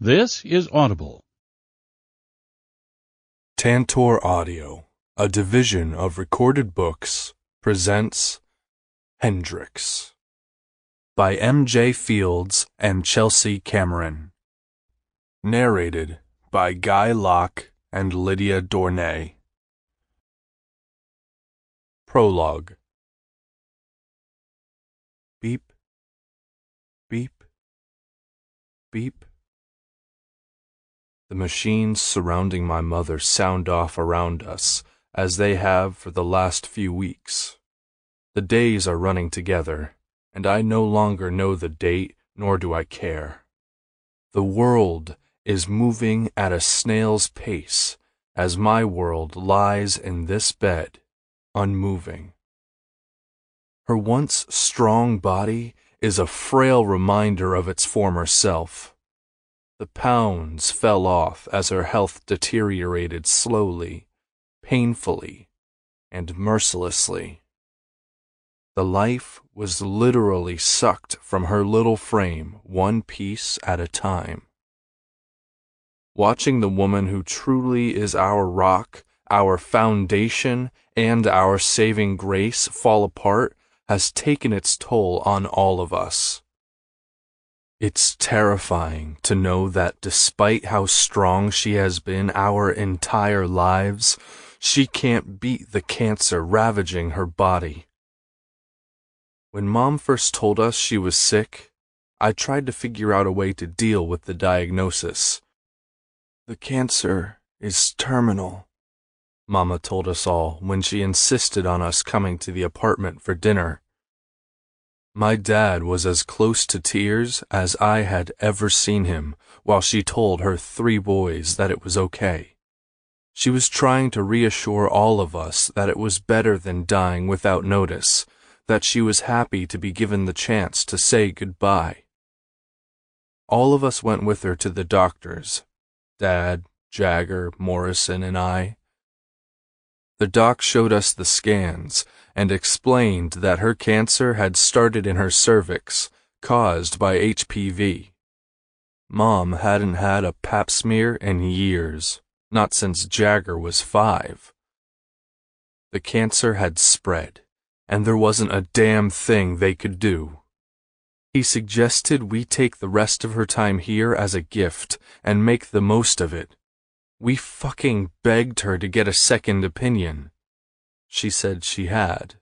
This is Audible. Tantor Audio, a division of Recorded Books, presents Hendrix by M.J. Fields and Chelsea Cameron. Narrated by Guy Locke and Lydia Dornay. Prologue. Beep, beep, beep. The machines surrounding my mother sound off around us, as they have for the last few weeks. The days are running together, and I no longer know the date, nor do I care. The world is moving at a snail's pace, as my world lies in this bed, unmoving. Her once strong body is a frail reminder of its former self. The pounds fell off as her health deteriorated slowly, painfully, and mercilessly. The life was literally sucked from her little frame, one piece at a time. Watching the woman who truly is our rock, our foundation, and our saving grace fall apart has taken its toll on all of us. It's terrifying to know that despite how strong she has been our entire lives, she can't beat the cancer ravaging her body. When Mom first told us she was sick, I tried to figure out a way to deal with the diagnosis. "The cancer is terminal," Mama told us all when she insisted on us coming to the apartment for dinner. My dad was as close to tears as I had ever seen him while she told her 3 boys that it was okay. She was trying to reassure all of us that it was better than dying without notice, that she was happy to be given the chance to say goodbye. All of us went with her to the doctors, Dad, Jagger, Morrison, and I. The doc showed us the scans and explained that her cancer had started in her cervix, caused by HPV. Mom hadn't had a pap smear in years, not since Jagger was 5. The cancer had spread, and there wasn't a damn thing they could do. He suggested we take the rest of her time here as a gift and make the most of it. We fucking begged her to get a second opinion. She said she had.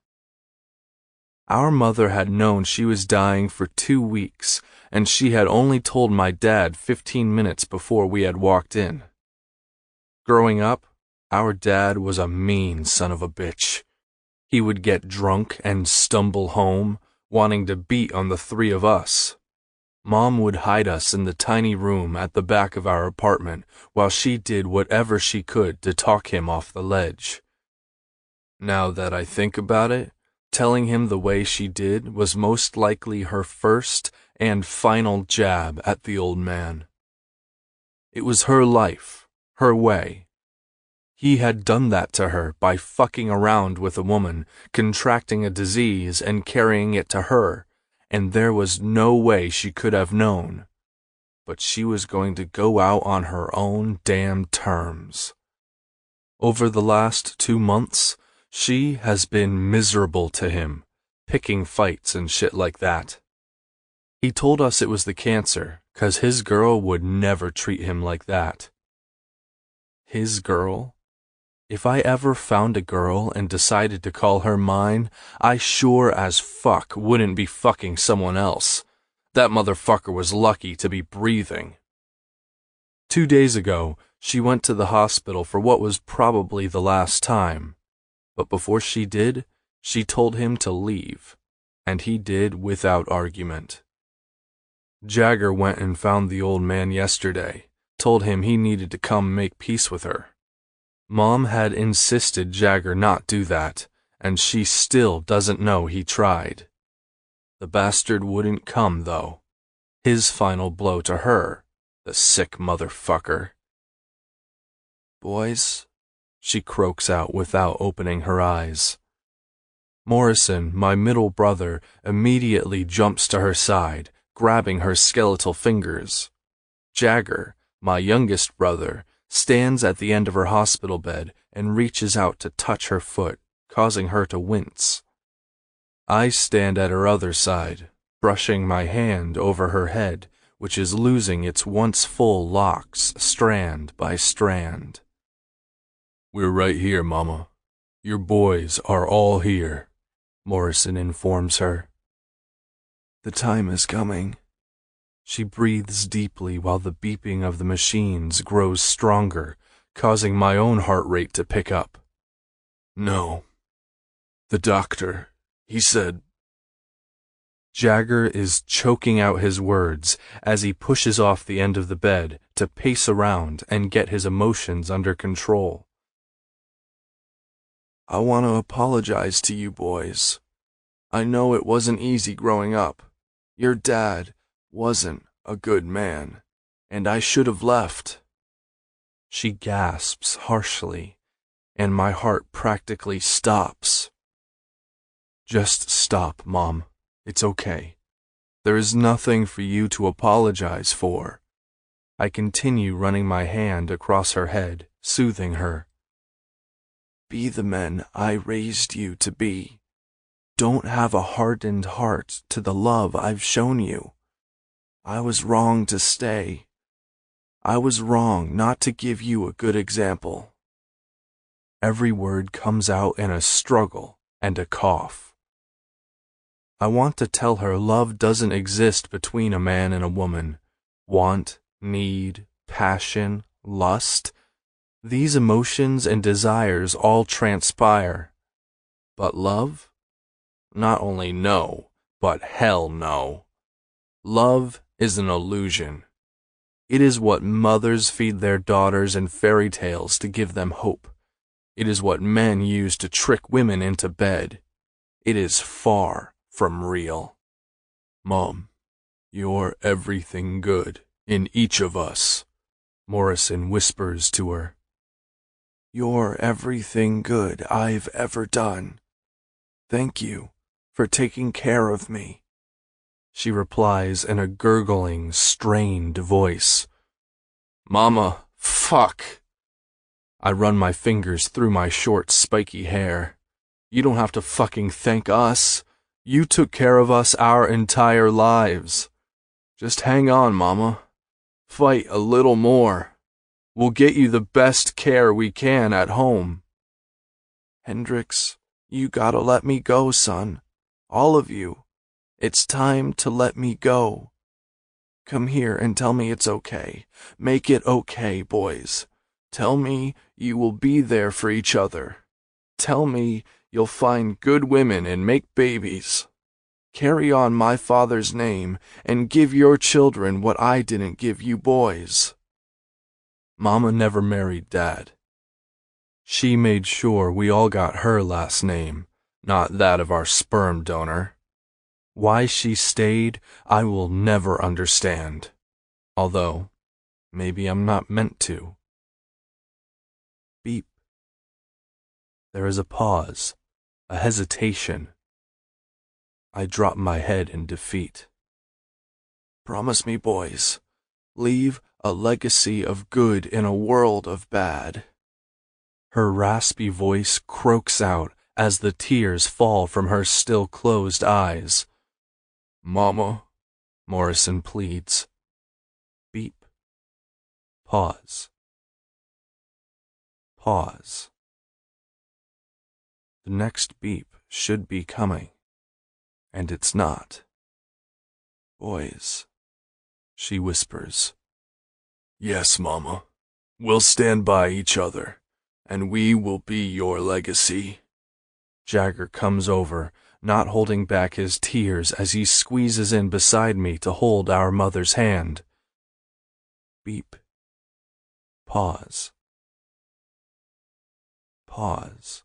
Our mother had known she was dying for 2 weeks, and she had only told my dad 15 minutes before we had walked in. Growing up, our dad was a mean son of a bitch. He would get drunk and stumble home, wanting to beat on the 3 of us. Mom would hide us in the tiny room at the back of our apartment while she did whatever she could to talk him off the ledge. Now that I think about it, telling him the way she did was most likely her first and final jab at the old man. It was her life, her way. He had done that to her by fucking around with a woman, contracting a disease and carrying it to her, and there was no way she could have known. But she was going to go out on her own damn terms. Over the last 2 months, she has been miserable to him, picking fights and shit like that. He told us it was the cancer, 'cause his girl would never treat him like that. His girl? If I ever found a girl and decided to call her mine, I sure as fuck wouldn't be fucking someone else. That motherfucker was lucky to be breathing. 2 days ago, she went to the hospital for what was probably the last time. But before she did, she told him to leave, and he did without argument. Jagger went and found the old man yesterday, told him he needed to come make peace with her. Mom had insisted Jagger not do that, and she still doesn't know he tried. The bastard wouldn't come, though. His final blow to her, the sick motherfucker. "Boys," she croaks out without opening her eyes. Morrison, my middle brother, immediately jumps to her side, grabbing her skeletal fingers. Jagger, my youngest brother, stands at the end of her hospital bed and reaches out to touch her foot, causing her to wince. I stand at her other side, brushing my hand over her head, which is losing its once full locks strand by strand. "We're right here, Mama. Your boys are all here," Morrison informs her. "The time is coming." She breathes deeply while the beeping of the machines grows stronger, causing my own heart rate to pick up. "No. The doctor, he said..." Jagger is choking out his words as he pushes off the end of the bed to pace around and get his emotions under control. "I want to apologize to you boys. I know it wasn't easy growing up. Your dad wasn't a good man, and I should have left." She gasps harshly, and my heart practically stops. "Just stop, Mom. It's okay. There is nothing for you to apologize for." I continue running my hand across her head, soothing her. "Be the men I raised you to be. Don't have a hardened heart to the love I've shown you. I was wrong to stay. I was wrong not to give you a good example." Every word comes out in a struggle and a cough. I want to tell her love doesn't exist between a man and a woman. Want, need, passion, lust, these emotions and desires all transpire. But love? Not only no, but hell no. Love is an illusion. It is what mothers feed their daughters in fairy tales to give them hope. It is what men use to trick women into bed. It is far from real. "Mom, you're everything good in each of us," Morrison whispers to her. "You're everything good I've ever done. Thank you for taking care of me," she replies in a gurgling, strained voice. "Mama, fuck." I run my fingers through my short, spiky hair. "You don't have to fucking thank us. You took care of us our entire lives. Just hang on, Mama. Fight a little more. We'll get you the best care we can at home." "Hendrix, you gotta let me go, son. All of you. It's time to let me go. Come here and tell me it's okay. Make it okay, boys. Tell me you will be there for each other. Tell me you'll find good women and make babies. Carry on my father's name and give your children what I didn't give you boys." Mama never married Dad. She made sure we all got her last name, not that of our sperm donor. Why she stayed, I will never understand. Although, maybe I'm not meant to. Beep. There is a pause, a hesitation. I drop my head in defeat. "Promise me, boys. Leave a legacy of good in a world of bad." Her raspy voice croaks out as the tears fall from her still closed eyes. "Mama," Morrison pleads. Beep. Pause. Pause. The next beep should be coming, and it's not. "Boys," she whispers. "Yes, Mama. We'll stand by each other, and we will be your legacy." Jagger comes over, not holding back his tears as he squeezes in beside me to hold our mother's hand. Beep. Pause. Pause.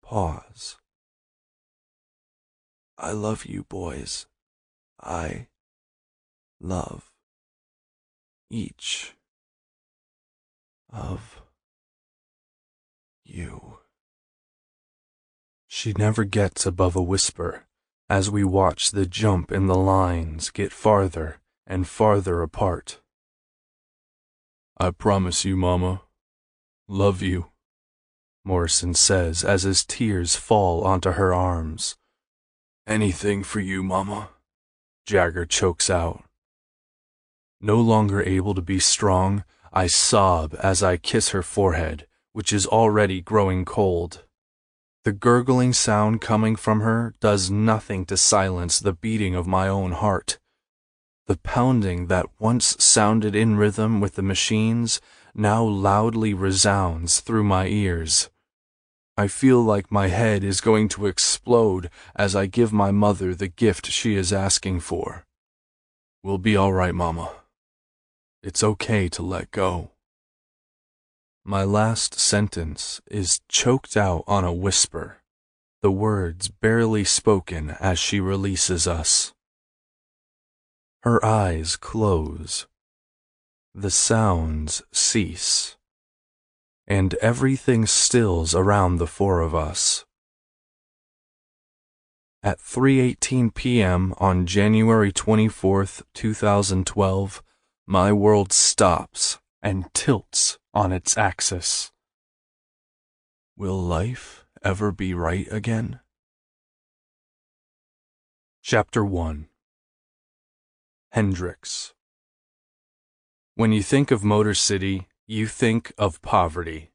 Pause. "I love you, boys. I love each of you." She never gets above a whisper as we watch the jump in the lines get farther and farther apart. I promise you, Mama. Love you, Morrison says as his tears fall onto her arms. Anything for you, Mama, Jagger chokes out. No longer able to be strong, I sob as I kiss her forehead, which is already growing cold. The gurgling sound coming from her does nothing to silence the beating of my own heart. The pounding that once sounded in rhythm with the machines now loudly resounds through my ears. I feel like my head is going to explode as I give my mother the gift she is asking for. We'll be all right, Mama. It's okay to let go. My last sentence is choked out on a whisper, the words barely spoken as she releases us. Her eyes close. The sounds cease. And everything stills around the four of us. At 3:18 p.m. on January 24th, 2012, my world stops and tilts on its axis. Will life ever be right again? Chapter 1. Hendrix. When you think of Motor City, you think of poverty.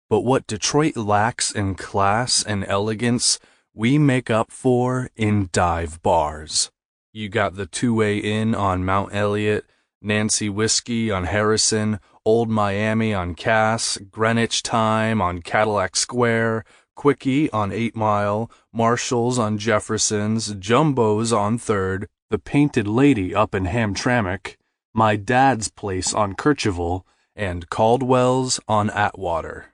But what Detroit lacks in class and elegance, we make up for in dive bars. You got the Two-Way Inn on Mount Elliott, Nancy Whiskey on Harrison, Old Miami on Cass, Greenwich Time on Cadillac Square, Quickie on 8 Mile, Marshall's on Jefferson's, Jumbo's on 3rd, the Painted Lady up in Hamtramck, my dad's place on Kercheval, and Caldwell's on Atwater.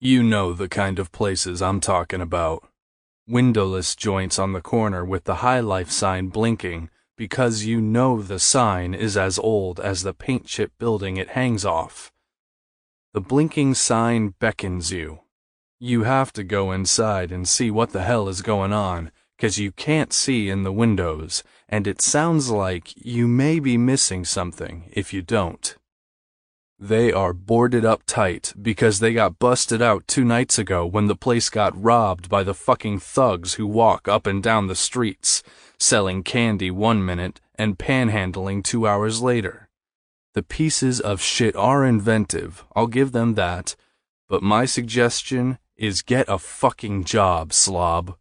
You know the kind of places I'm talking about. Windowless joints on the corner with the High Life sign blinking because you know the sign is as old as the paint chip building it hangs off. The blinking sign beckons you. You have to go inside and see what the hell is going on, 'cause you can't see in the windows, and it sounds like you may be missing something if you don't. They are boarded up tight because they got busted out 2 nights ago when the place got robbed by the fucking thugs who walk up and down the streets, selling candy 1 minute and panhandling 2 hours later. The pieces of shit are inventive, I'll give them that, but my suggestion is get a fucking job, slob.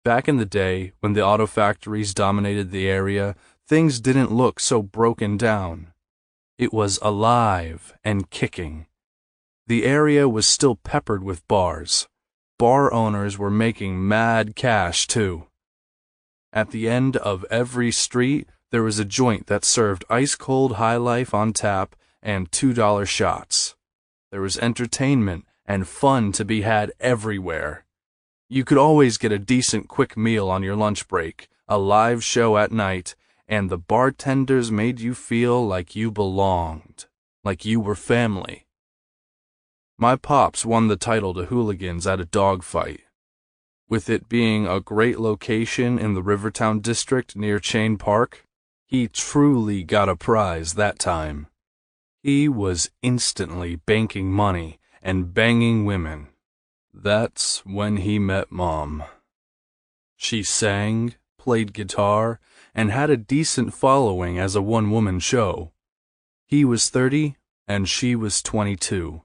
Back in the day, when the auto factories dominated the area, things didn't look so broken down. It was alive and kicking. The area was still peppered with bars. Bar owners were making mad cash, too. At the end of every street, there was a joint that served ice-cold High Life on tap and $2 shots. There was entertainment and fun to be had everywhere. You could always get a decent quick meal on your lunch break, a live show at night, and the bartenders made you feel like you belonged, like you were family. My pops won the title to hooligans at a dogfight. With it being a great location in the Rivertown district near Chain Park, he truly got a prize that time. He was instantly banking money and banging women. That's when he met Mom. She sang, played guitar, and had a decent following as a one-woman show. He was 30 and she was 22.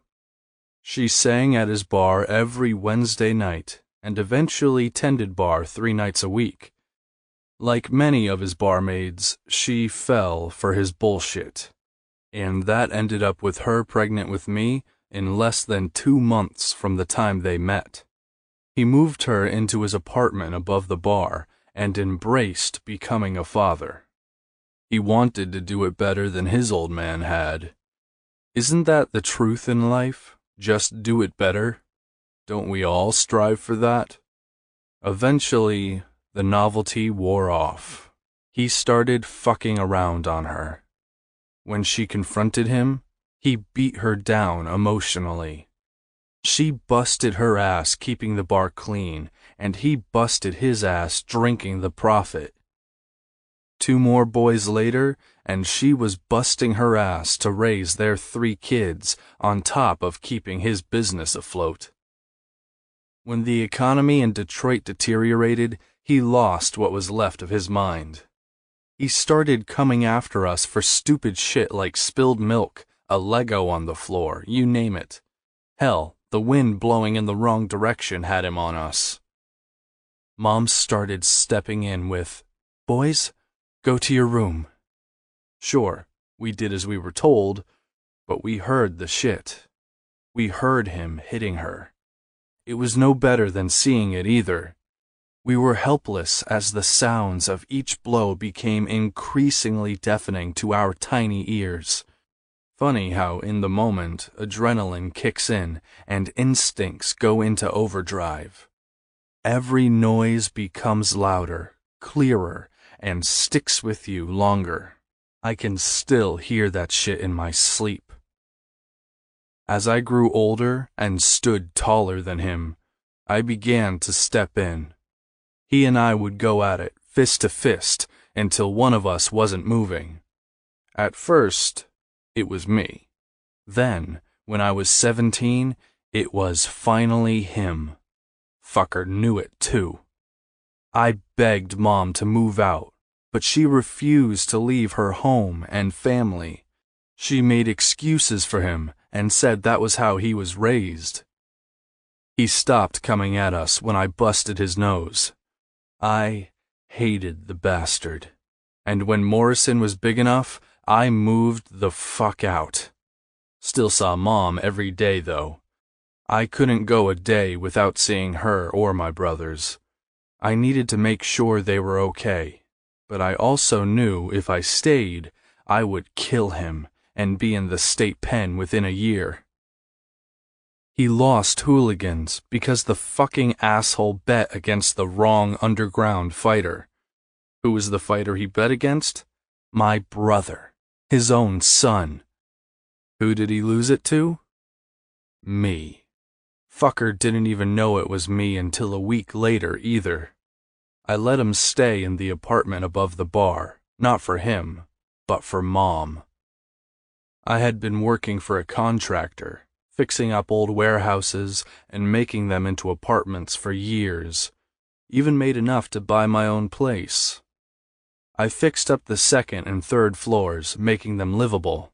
She sang at his bar every Wednesday night and eventually tended bar 3 nights a week. Like many of his barmaids, she fell for his bullshit, and that ended up with her pregnant with me in less than 2 months from the time they met. He moved her into his apartment above the bar and embraced becoming a father. He wanted to do it better than his old man had. Isn't that the truth in life? Just do it better? Don't we all strive for that? Eventually, the novelty wore off. He started fucking around on her. When she confronted him, he beat her down emotionally. She busted her ass keeping the bar clean, and he busted his ass drinking the profit. 2 more boys later, and she was busting her ass to raise their 3 kids on top of keeping his business afloat. When the economy in Detroit deteriorated, he lost what was left of his mind. He started coming after us for stupid shit like spilled milk, a Lego on the floor, you name it. Hell, the wind blowing in the wrong direction had him on us. Mom started stepping in with, "Boys, go to your room." Sure, we did as we were told, but we heard the shit. We heard him hitting her. It was no better than seeing it either. We were helpless as the sounds of each blow became increasingly deafening to our tiny ears. Funny how in the moment adrenaline kicks in and instincts go into overdrive. Every noise becomes louder, clearer, and sticks with you longer. I can still hear that shit in my sleep. As I grew older and stood taller than him, I began to step in. He and I would go at it, fist to fist, until one of us wasn't moving. At first, it was me. Then, when I was 17, it was finally him. Fucker knew it too. I begged Mom to move out, but she refused to leave her home and family. She made excuses for him and said that was how he was raised. He stopped coming at us when I busted his nose. I hated the bastard. And when Morrison was big enough, I moved the fuck out. Still saw Mom every day, though. I couldn't go a day without seeing her or my brothers. I needed to make sure they were okay, but I also knew if I stayed, I would kill him and be in the state pen within a year. He lost hooligans because the fucking asshole bet against the wrong underground fighter. Who was the fighter he bet against? My brother, his own son. Who did he lose it to? Me. Fucker didn't even know it was me until a week later either. I let him stay in the apartment above the bar, not for him, but for Mom. I had been working for a contractor, fixing up old warehouses and making them into apartments for years, even made enough to buy my own place. I fixed up the 2nd and 3rd floors, making them livable.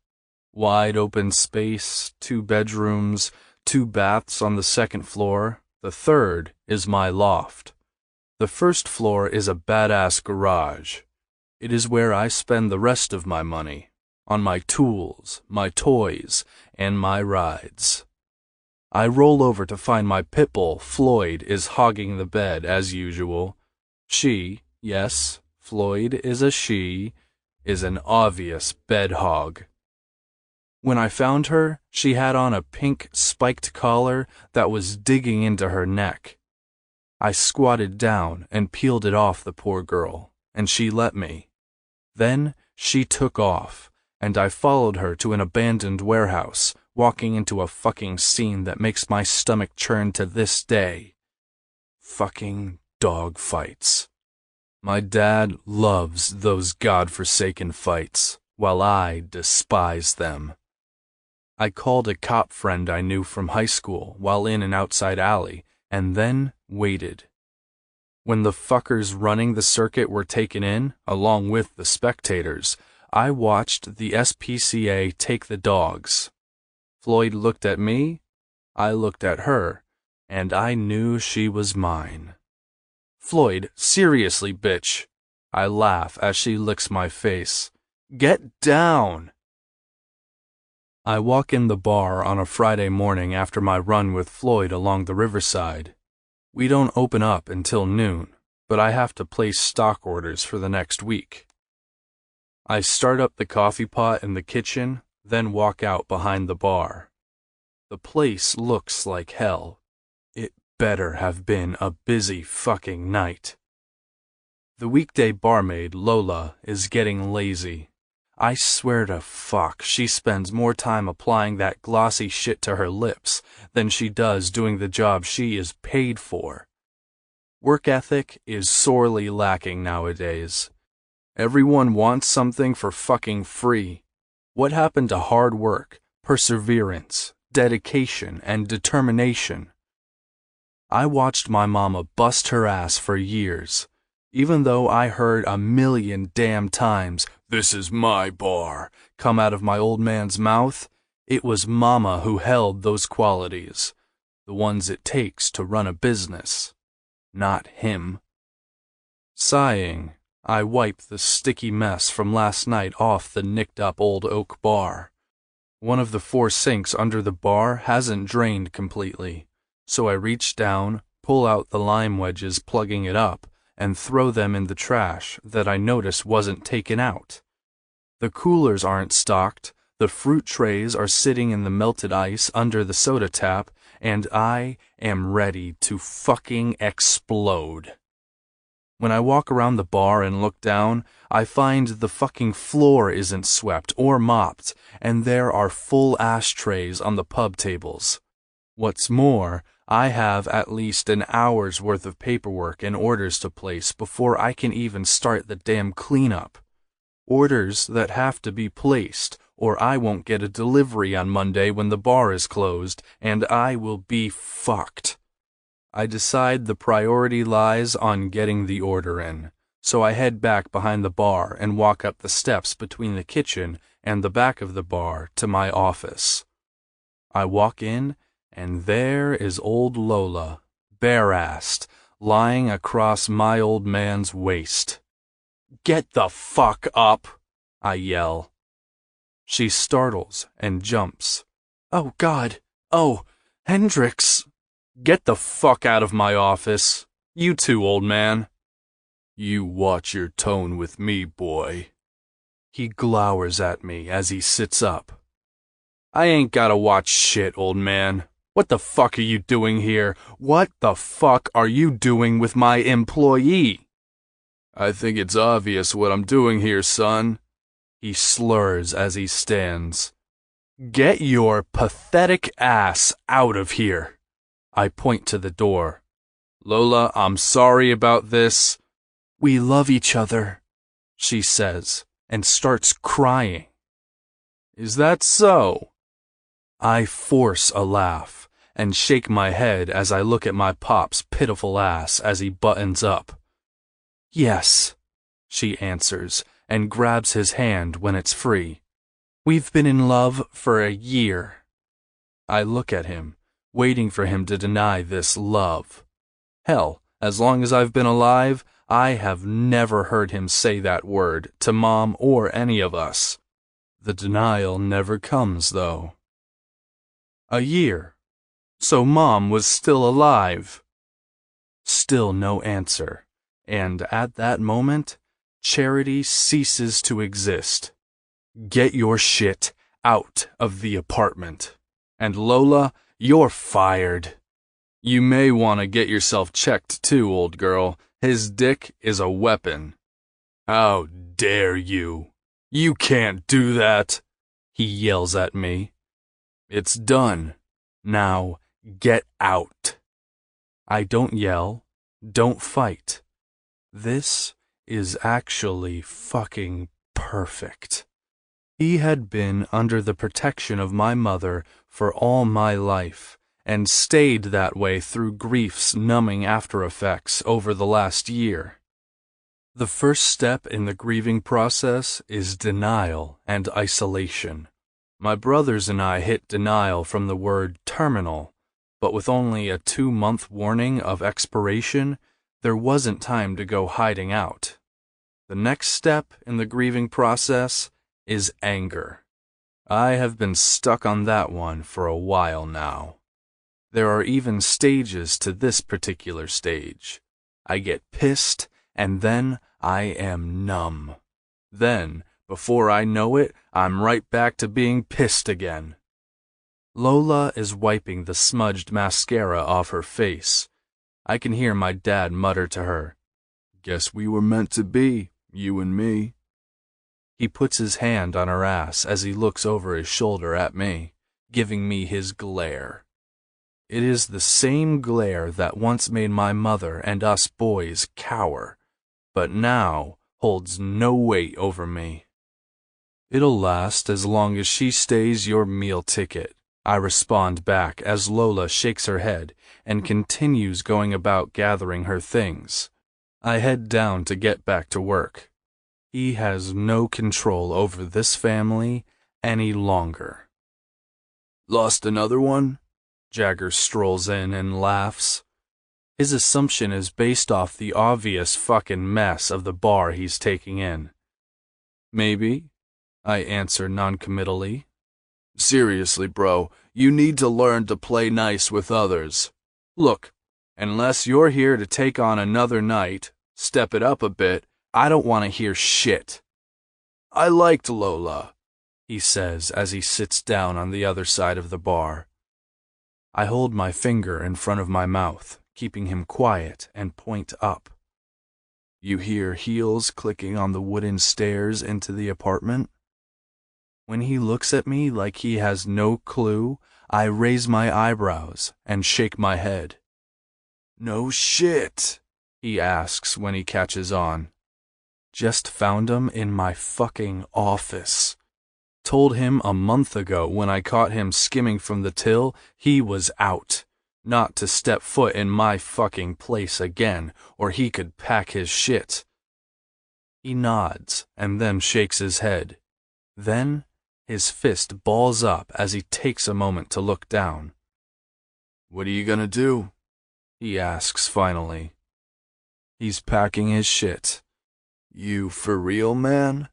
Wide open space, 2 bedrooms, 2 baths on the 2nd floor. The 3rd is my loft. The 1st floor is a badass garage. It is where I spend the rest of my money, on my tools, my toys, and my rides. I roll over to find my pit bull, Floyd, is hogging the bed as usual. She, yes, Floyd is a she, is an obvious bed hog. When I found her, she had on a pink spiked collar that was digging into her neck. I squatted down and peeled it off the poor girl, and she let me. Then she took off, and I followed her to an abandoned warehouse, walking into a fucking scene that makes my stomach churn to this day. Fucking dog fights. My dad loves those godforsaken fights, while I despise them. I called a cop friend I knew from high school while in an outside alley, and then waited. When the fuckers running the circuit were taken in, along with the spectators, I watched the SPCA take the dogs. Floyd looked at me, I looked at her, and I knew she was mine. "Floyd, seriously, bitch," I laugh as she licks my face. "Get down!" I walk in the bar on a Friday morning after my run with Floyd along the riverside. We don't open up until noon, but I have to place stock orders for the next week. I start up the coffee pot in the kitchen, then walk out behind the bar. The place looks like hell. It better have been a busy fucking night. The weekday barmaid, Lola, is getting lazy. I swear to fuck, she spends more time applying that glossy shit to her lips than she does doing the job she is paid for. Work ethic is sorely lacking nowadays. Everyone wants something for fucking free. What happened to hard work, perseverance, dedication, and determination? I watched my mama bust her ass for years. Even though I heard a million damn times, "This is my bar," come out of my old man's mouth, it was mama who held those qualities, the ones it takes to run a business, not him. Sighing, I wiped the sticky mess from last night off the nicked-up old oak bar. One of the 4 sinks under the bar hasn't drained completely, so I reach down, pull out the lime wedges plugging it up, and throw them in the trash that I noticed wasn't taken out. The coolers aren't stocked, the fruit trays are sitting in the melted ice under the soda tap, and I am ready to fucking explode. When I walk around the bar and look down, I find the fucking floor isn't swept or mopped, and there are full ashtrays on the pub tables. What's more, I have at least an hour's worth of paperwork and orders to place before I can even start the damn cleanup. Orders that have to be placed, or I won't get a delivery on Monday when the bar is closed, and I will be fucked. I decide the priority lies on getting the order in, so I head back behind the bar and walk up the steps between the kitchen and the back of the bar to my office. I walk in, and there is old Lola, bare-assed, lying across my old man's waist. "Get the fuck up!" I yell. She startles and jumps. "Oh, God! Oh, Hendrix!" "Get the fuck out of my office. You too, old man." "You watch your tone with me, boy." He glowers at me as he sits up. "I ain't gotta watch shit, old man. What the fuck are you doing here? What the fuck are you doing with my employee?" "I think it's obvious what I'm doing here, son." He slurs as he stands. "Get your pathetic ass out of here." I point to the door. "Lola, I'm sorry about this." "We love each other," she says, and starts crying. "Is that so?" I force a laugh and shake my head as I look at my pop's pitiful ass as he buttons up. "Yes," she answers, and grabs his hand when it's free. "We've been in love for a year." I look at him, waiting for him to deny this love. Hell, as long as I've been alive, I have never heard him say that word to Mom or any of us. The denial never comes, though. A year. So Mom was still alive. Still no answer, and at that moment, charity ceases to exist. Get your shit out of the apartment. And Lola, you're fired. You may want to get yourself checked too, old girl. His dick is a weapon. How dare you? You can't do that, he yells at me. It's done. Now get out. I don't yell, don't fight. This is actually fucking perfect. He had been under the protection of my mother for all my life, and stayed that way through grief's numbing after-effects over the last year. The first step in the grieving process is denial and isolation. My brothers and I hit denial from the word terminal, but with only a 2-month warning of expiration, there wasn't time to go hiding out. The next step in the grieving process is anger. I have been stuck on that one for a while now. There are even stages to this particular stage. I get pissed, and then I am numb. Then, before I know it, I'm right back to being pissed again. Lola is wiping the smudged mascara off her face. I can hear my dad mutter to her, "Guess we were meant to be, you and me." He puts his hand on her ass as he looks over his shoulder at me, giving me his glare. It is the same glare that once made my mother and us boys cower, but now holds no weight over me. It'll last as long as she stays your meal ticket, I respond back as Lola shakes her head and continues going about gathering her things. I head down to get back to work. He has no control over this family any longer. Lost another one? Jagger strolls in and laughs. His assumption is based off the obvious fucking mess of the bar he's taking in. Maybe, I answer noncommittally. Seriously, bro, you need to learn to play nice with others. Look, unless you're here to take on another night, step it up a bit, I don't want to hear shit. I liked Lola, he says as he sits down on the other side of the bar. I hold my finger in front of my mouth, keeping him quiet, and point up. You hear heels clicking on the wooden stairs into the apartment? When he looks at me like he has no clue, I raise my eyebrows and shake my head. No shit, he asks when he catches on. Just found him in my fucking office. Told him a month ago when I caught him skimming from the till, he was out. Not to step foot in my fucking place again, or he could pack his shit. He nods and then shakes his head. Then his fist balls up as he takes a moment to look down. What are you gonna do? He asks finally. He's packing his shit. You for real, man?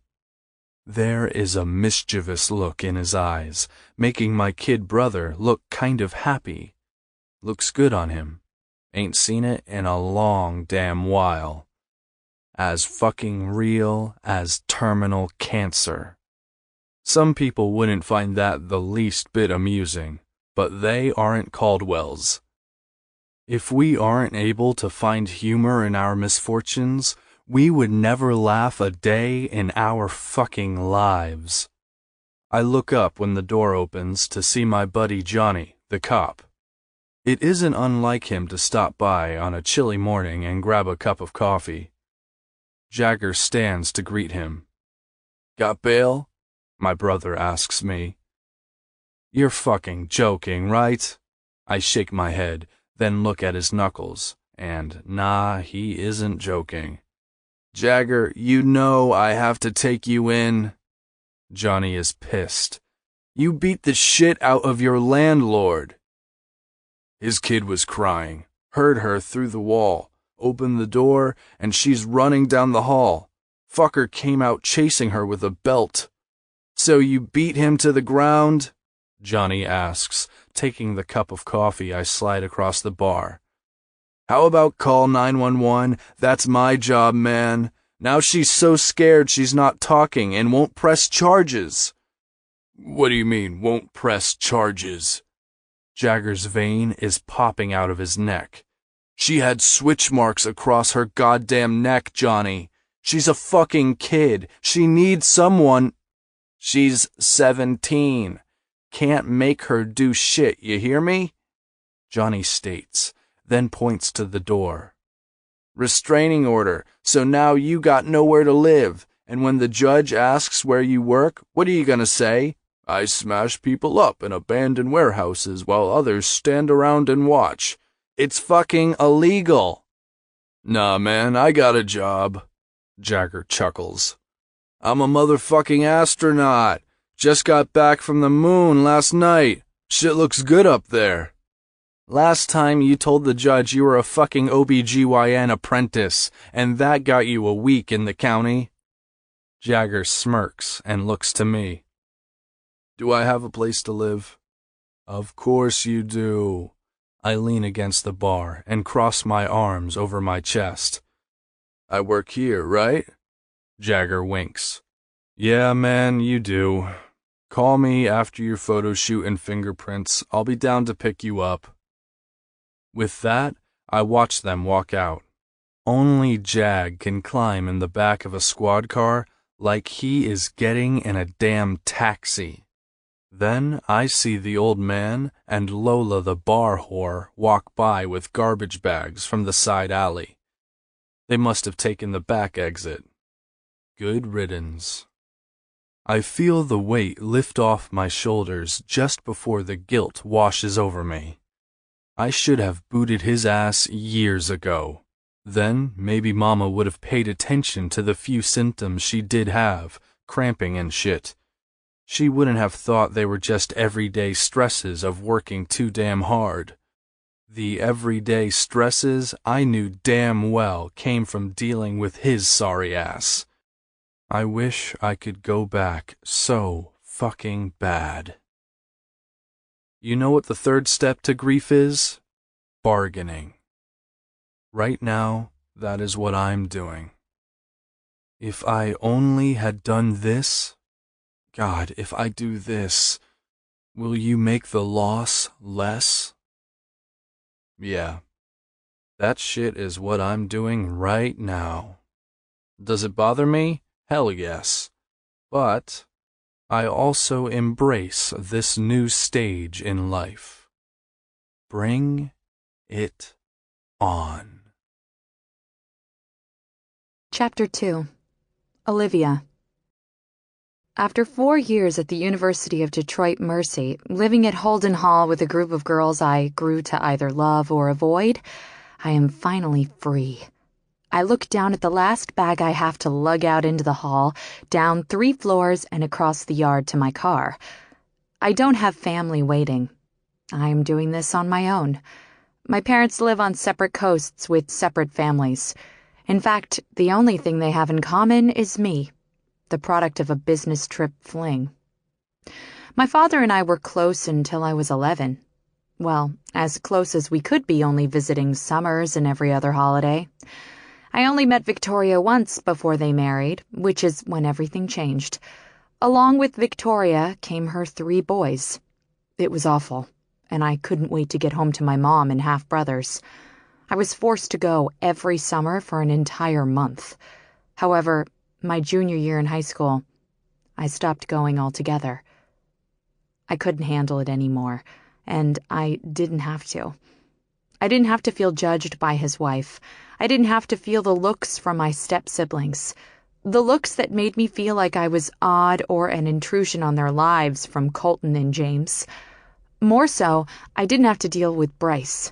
There is a mischievous look in his eyes, making my kid brother look kind of happy. Looks good on him. Ain't seen it in a long damn while. As fucking real as terminal cancer. Some people wouldn't find that the least bit amusing, but they aren't Caldwells. If we aren't able to find humor in our misfortunes, we would never laugh a day in our fucking lives. I look up when the door opens to see my buddy Johnny, the cop. It isn't unlike him to stop by on a chilly morning and grab a cup of coffee. Jagger stands to greet him. Got bail? My brother asks me. You're fucking joking, right? I shake my head, then look at his knuckles, and nah, he isn't joking. Jagger, you know I have to take you in. Johnny is pissed. You beat the shit out of your landlord. His kid was crying, heard her through the wall, opened the door, and she's running down the hall. Fucker came out chasing her with a belt. So you beat him to the ground? Johnny asks, taking the cup of coffee I slide across the bar. How about call 911? That's my job, man. Now she's so scared she's not talking and won't press charges. What do you mean, won't press charges? Jagger's vein is popping out of his neck. She had switch marks across her goddamn neck, Johnny. She's a fucking kid. She needs someone. She's 17. Can't make her do shit, you hear me? Johnny states, then points to the door. Restraining order, so now you got nowhere to live, and when the judge asks where you work, what are you gonna say? I smash people up in abandoned warehouses while others stand around and watch. It's fucking illegal. Nah, man, I got a job. Jagger chuckles. I'm a motherfucking astronaut. Just got back from the moon last night. Shit looks good up there. Last time you told the judge you were a fucking OBGYN apprentice, and that got you a week in the county. Jagger smirks and looks to me. Do I have a place to live? Of course you do. I lean against the bar and cross my arms over my chest. I work here, right? Jagger winks. Yeah, man, you do. Call me after your photo shoot and fingerprints. I'll be down to pick you up. With that, I watch them walk out. Only Jag can climb in the back of a squad car like he is getting in a damn taxi. Then I see the old man and Lola the bar whore walk by with garbage bags from the side alley. They must have taken the back exit. Good riddance. I feel the weight lift off my shoulders just before the guilt washes over me. I should have booted his ass years ago. Then maybe Mama would have paid attention to the few symptoms she did have, cramping and shit. She wouldn't have thought they were just everyday stresses of working too damn hard. The everyday stresses I knew damn well came from dealing with his sorry ass. I wish I could go back so fucking bad. You know what the third step to grief is? Bargaining. Right now, that is what I'm doing. If I only had done this, God, if I do this, will you make the loss less? Yeah, that shit is what I'm doing right now. Does it bother me? Hell yes. But I also embrace this new stage in life. Bring it on. Chapter 2. Olivia. After 4 years at the University of Detroit Mercy, living at Holden Hall with a group of girls I grew to either love or avoid, I am finally free. I look down at the last bag I have to lug out into the hall, down 3 floors and across the yard to my car. I don't have family waiting. I am doing this on my own. My parents live on separate coasts with separate families. In fact, the only thing they have in common is me, the product of a business trip fling. My father and I were close until I was 11. Well, as close as we could be, only visiting summers and every other holiday. I only met Victoria once before they married, which is when everything changed. Along with Victoria came her 3 boys. It was awful, and I couldn't wait to get home to my mom and half-brothers. I was forced to go every summer for an entire month. However, my junior year in high school, I stopped going altogether. I couldn't handle it anymore, and I didn't have to. I didn't have to feel judged by his wife. I didn't have to feel the looks from my step-siblings. The looks that made me feel like I was odd or an intrusion on their lives from Colton and James. More so, I didn't have to deal with Bryce,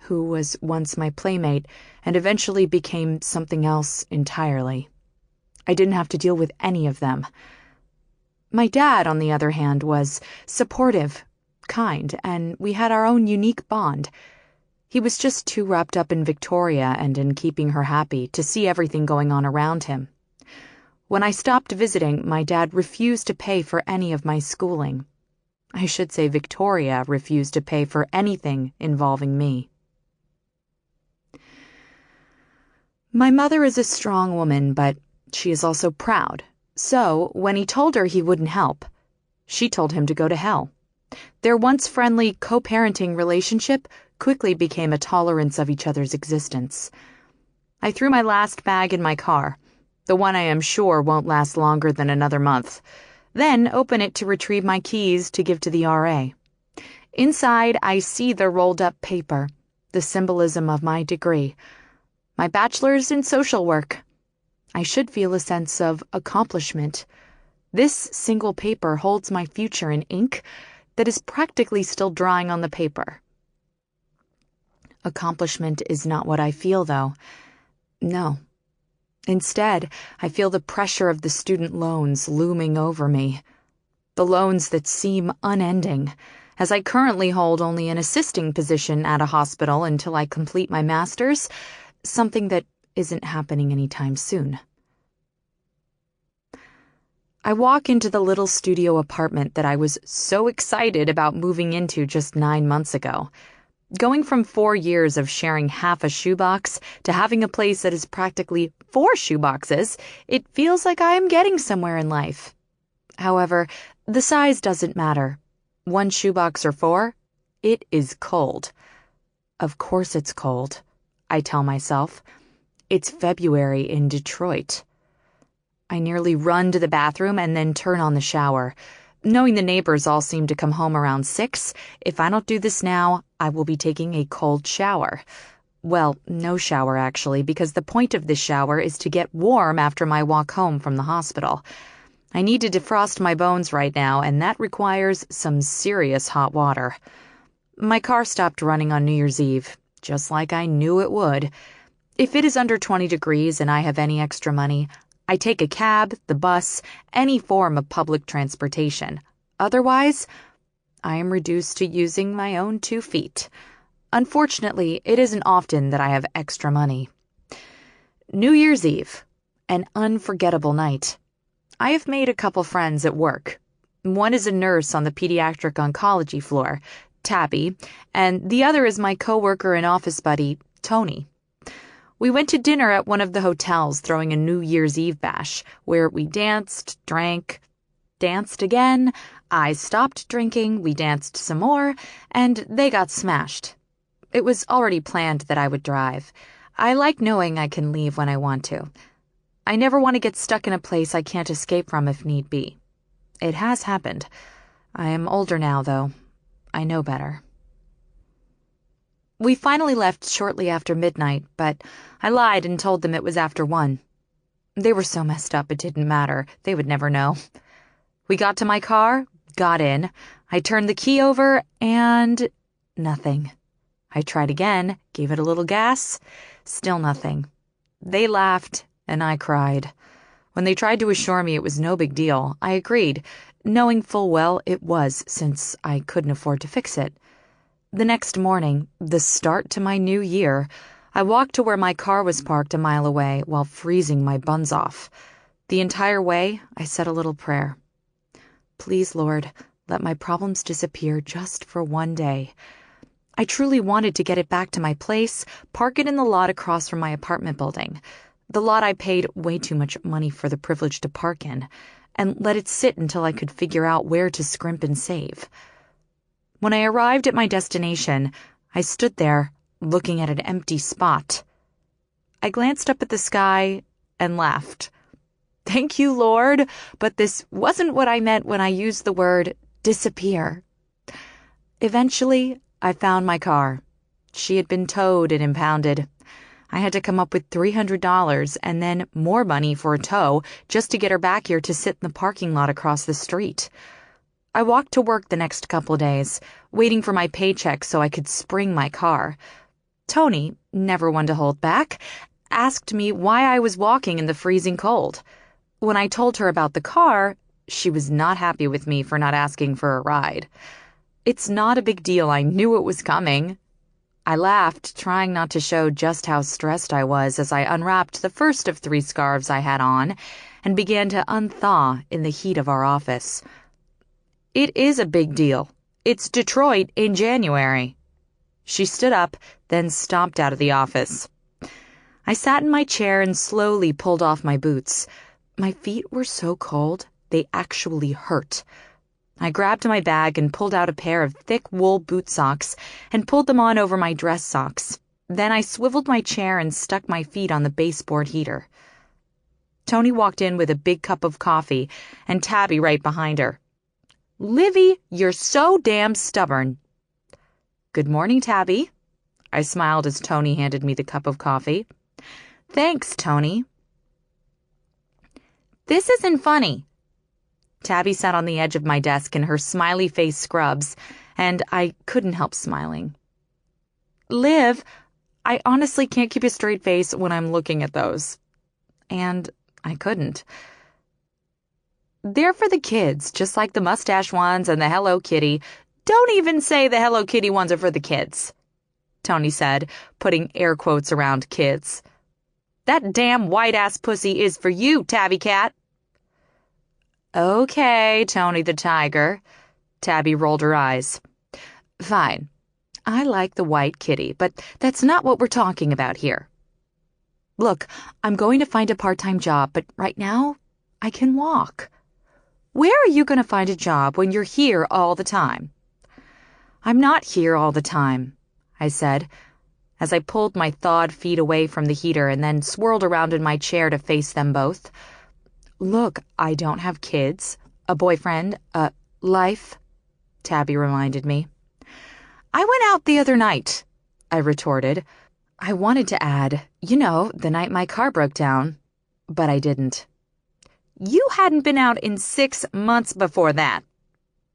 who was once my playmate and eventually became something else entirely. I didn't have to deal with any of them. My dad, on the other hand, was supportive, kind, and we had our own unique bond. He was just too wrapped up in Victoria and in keeping her happy to see everything going on around him. When I stopped visiting, my dad refused to pay for any of my schooling. I should say Victoria refused to pay for anything involving me. My mother is a strong woman, but she is also proud. So, when he told her he wouldn't help, she told him to go to hell. Their once friendly co-parenting relationship quickly became a tolerance of each other's existence. I threw my last bag in my car, the one I am sure won't last longer than another month, then open it to retrieve my keys to give to the RA. Inside, I see the rolled-up paper, the symbolism of my degree, my bachelor's in social work. I should feel a sense of accomplishment. This single paper holds my future in ink that is practically still drying on the paper. Accomplishment is not what I feel, though. No. Instead, I feel the pressure of the student loans looming over me. The loans that seem unending, as I currently hold only an assisting position at a hospital until I complete my master's, something that isn't happening anytime soon. I walk into the little studio apartment that I was so excited about moving into just 9 months ago. Going from 4 years of sharing half a shoebox to having a place that is practically 4 shoeboxes, it feels like I am getting somewhere in life. However, the size doesn't matter. 1 shoebox or 4, it is cold. Of course it's cold, I tell myself. It's February in Detroit. I nearly run to the bathroom and then turn on the shower. Knowing the neighbors all seem to come home around 6, if I don't do this now, I will be taking a cold shower. Well, no shower actually, because the point of this shower is to get warm after my walk home from the hospital. I need to defrost my bones right now, and that requires some serious hot water. My car stopped running on New Year's Eve, just like I knew it would. If it is under 20 degrees and I have any extra money, I take a cab, the bus, any form of public transportation. Otherwise, I am reduced to using my own 2 feet. Unfortunately, it isn't often that I have extra money. New Year's Eve, an unforgettable night. I have made a couple friends at work. One is a nurse on the pediatric oncology floor, Tabby, and the other is my coworker and office buddy, Tony. We went to dinner at one of the hotels throwing a New Year's Eve bash, where we danced, drank, danced again, I stopped drinking, we danced some more, and they got smashed. It was already planned that I would drive. I like knowing I can leave when I want to. I never want to get stuck in a place I can't escape from if need be. It has happened. I am older now, though. I know better. We finally left shortly after midnight, but I lied and told them it was after 1. They were so messed up it didn't matter. They would never know. We got to my car, got in. I turned the key over, and nothing. I tried again, gave it a little gas. Still nothing. They laughed, and I cried. When they tried to assure me it was no big deal, I agreed, knowing full well it was, since I couldn't afford to fix it. The next morning, the start to my new year, I walked to where my car was parked a mile away while freezing my buns off. The entire way, I said a little prayer. Please, Lord, let my problems disappear just for one day. I truly wanted to get it back to my place, park it in the lot across from my apartment building, the lot I paid way too much money for the privilege to park in, and let it sit until I could figure out where to scrimp and save. When I arrived at my destination, I stood there, looking at an empty spot. I glanced up at the sky and laughed. Thank you, Lord, but this wasn't what I meant when I used the word disappear. Eventually, I found my car. She had been towed and impounded. I had to come up with $300 and then more money for a tow just to get her back here to sit in the parking lot across the street. I walked to work the next couple days, waiting for my paycheck so I could spring my car. Tony, never one to hold back, asked me why I was walking in the freezing cold. When I told her about the car, she was not happy with me for not asking for a ride. It's not a big deal. I knew it was coming. I laughed, trying not to show just how stressed I was as I unwrapped the first of 3 scarves I had on and began to unthaw in the heat of our office. It is a big deal. It's Detroit in January. She stood up, then stomped out of the office. I sat in my chair and slowly pulled off my boots. My feet were so cold, they actually hurt. I grabbed my bag and pulled out a pair of thick wool boot socks and pulled them on over my dress socks. Then I swiveled my chair and stuck my feet on the baseboard heater. Tony walked in with a big cup of coffee and Tabby right behind her. Livy, you're so damn stubborn. Good morning, Tabby. I smiled as Tony handed me the cup of coffee. Thanks, Tony. This isn't funny. Tabby sat on the edge of my desk in her smiley face scrubs, and I couldn't help smiling. Liv, I honestly can't keep a straight face when I'm looking at those. And I couldn't. They're for the kids, just like the mustache ones and the Hello Kitty. Don't even say the Hello Kitty ones are for the kids, Tony said, putting air quotes around kids. That damn white-ass pussy is for you, Tabby Cat. Okay, Tony the Tiger. Tabby rolled her eyes. Fine. I like the white kitty, but that's not what we're talking about here. Look, I'm going to find a part-time job, but right now, I can walk. Where are you going to find a job when you're here all the time? I'm not here all the time, I said, as I pulled my thawed feet away from the heater and then swirled around in my chair to face them both. Look, I don't have kids, a boyfriend, a life, Tabby reminded me. I went out the other night, I retorted. I wanted to add, the night my car broke down, but I didn't. You hadn't been out in 6 months before that.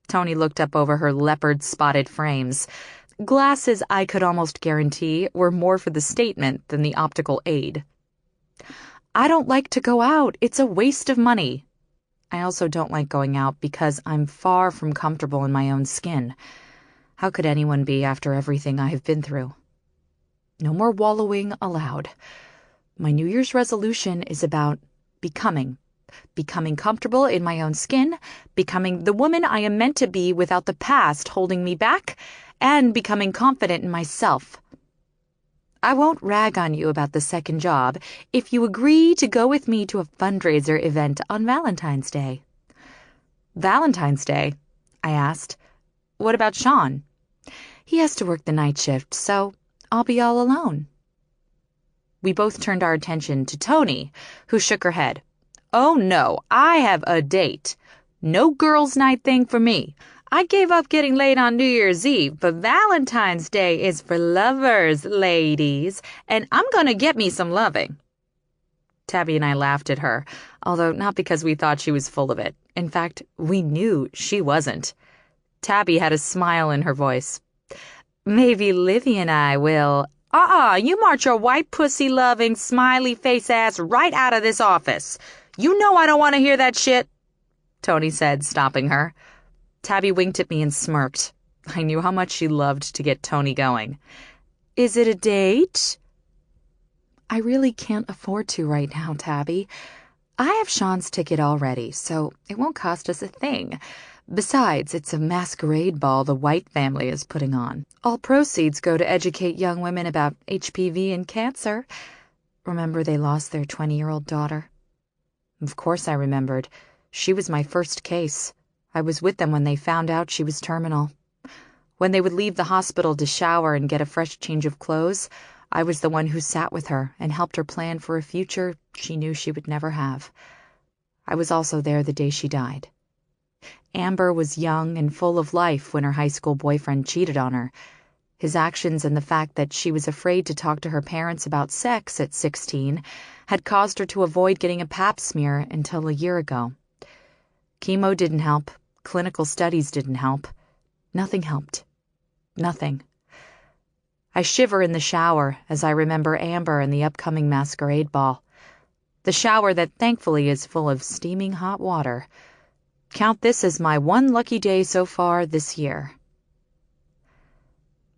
Tony looked up over her leopard-spotted frames. Glasses I could almost guarantee were more for the statement than the optical aid. I don't like to go out. It's a waste of money. I also don't like going out because I'm far from comfortable in my own skin. How could anyone be after everything I have been through? No more wallowing allowed. My New Year's resolution is about becoming comfortable in my own skin, becoming the woman I am meant to be without the past holding me back, and becoming confident in myself. I won't rag on you about the second job if you agree to go with me to a fundraiser event on Valentine's Day. Valentine's Day? I asked. What about Sean? He has to work the night shift, so I'll be all alone. We both turned our attention to Tony, who shook her head. Oh no, I have a date. No girls' night thing for me. I gave up getting laid on New Year's Eve, but Valentine's Day is for lovers, ladies, and I'm gonna get me some loving. Tabby and I laughed at her, although not because we thought she was full of it. In fact, we knew she wasn't. Tabby had a smile in her voice. Maybe Livy and I will. You march your white pussy-loving, smiley-face ass right out of this office. You know I don't want to hear that shit, Tony said, stopping her. Tabby winked at me and smirked. I knew how much she loved to get Tony going. Is it a date? I really can't afford to right now, Tabby. I have Sean's ticket already, so it won't cost us a thing. Besides, it's a masquerade ball the White family is putting on. All proceeds go to educate young women about HPV and cancer. Remember they lost their 20-year-old daughter? Of course I remembered. She was my first case. I was with them when they found out she was terminal. When they would leave the hospital to shower and get a fresh change of clothes, I was the one who sat with her and helped her plan for a future she knew she would never have. I was also there the day she died. Amber was young and full of life when her high school boyfriend cheated on her. His actions and the fact that she was afraid to talk to her parents about sex at 16 had caused her to avoid getting a pap smear until a year ago. Chemo didn't help. Clinical studies didn't help. Nothing helped. Nothing. I shiver in the shower as I remember Amber and the upcoming masquerade ball. The shower that thankfully is full of steaming hot water. Count this as my one lucky day so far this year.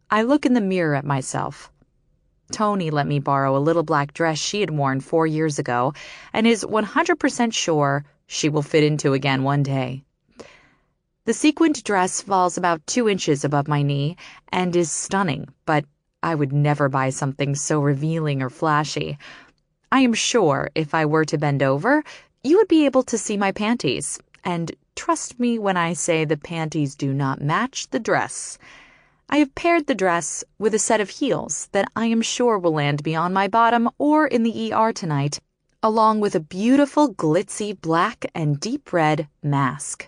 I look in the mirror at myself. Tony let me borrow a little black dress she had worn 4 years ago and is 100% sure she will fit into again one day. The sequined dress falls about 2 inches above my knee and is stunning, but I would never buy something so revealing or flashy. I am sure if I were to bend over, you would be able to see my panties. And trust me when I say the panties do not match the dress. I have paired the dress with a set of heels that I am sure will land me on my bottom or in the ER tonight, along with a beautiful glitzy black and deep red mask.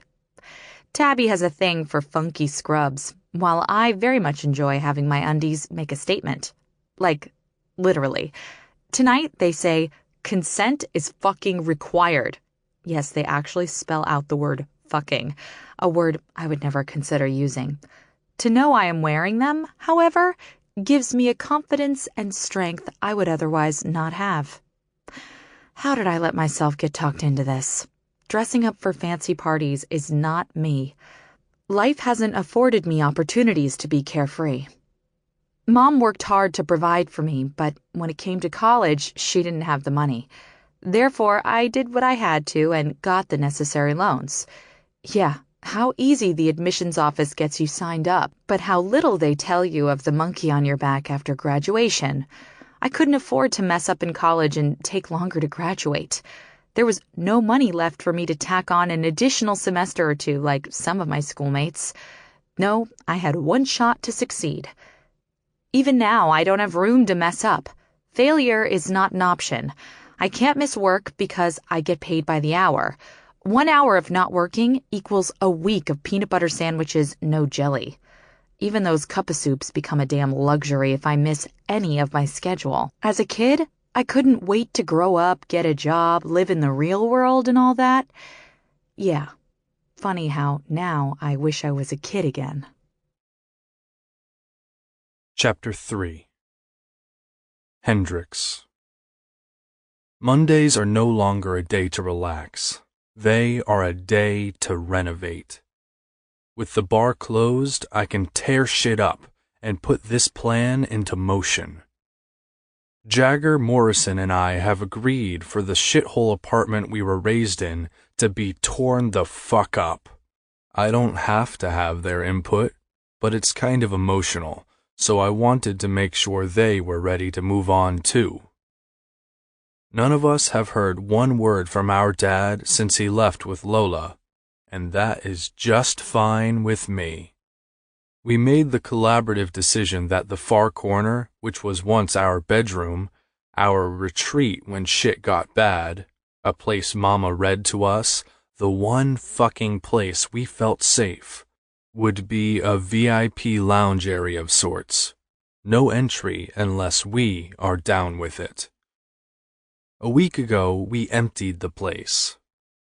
Tabby has a thing for funky scrubs, while I very much enjoy having my undies make a statement. Like, literally. Tonight they say, consent is fucking required. Yes, they actually spell out the word fucking, a word I would never consider using. To know I am wearing them, however, gives me a confidence and strength I would otherwise not have. How did I let myself get talked into this? Dressing up for fancy parties is not me. Life hasn't afforded me opportunities to be carefree. Mom worked hard to provide for me, but when it came to college, she didn't have the money. Therefore, I did what I had to and got the necessary loans. Yeah, how easy the admissions office gets you signed up, but how little they tell you of the monkey on your back after graduation. I couldn't afford to mess up in college and take longer to graduate. There was no money left for me to tack on an additional semester or two like some of my schoolmates. No, I had one shot to succeed. Even now, I don't have room to mess up. Failure is not an option. I can't miss work because I get paid by the hour. 1 hour of not working equals a week of peanut butter sandwiches, no jelly. Even those cup of soups become a damn luxury if I miss any of my schedule. As a kid, I couldn't wait to grow up, get a job, live in the real world and all that. Yeah, funny how now I wish I was a kid again. Chapter 3. Hendrix. Mondays are no longer a day to relax. They are a day to renovate. With the bar closed, I can tear shit up and put this plan into motion. Jagger, Morrison, and I have agreed for the shithole apartment we were raised in to be torn the fuck up. I don't have to have their input, but it's kind of emotional, so I wanted to make sure they were ready to move on too. None of us have heard one word from our dad since he left with Lola, and that is just fine with me. We made the collaborative decision that the far corner, which was once our bedroom, our retreat when shit got bad, a place Mama read to us, the one fucking place we felt safe, would be a VIP lounge area of sorts. No entry unless we are down with it. A week ago, we emptied the place.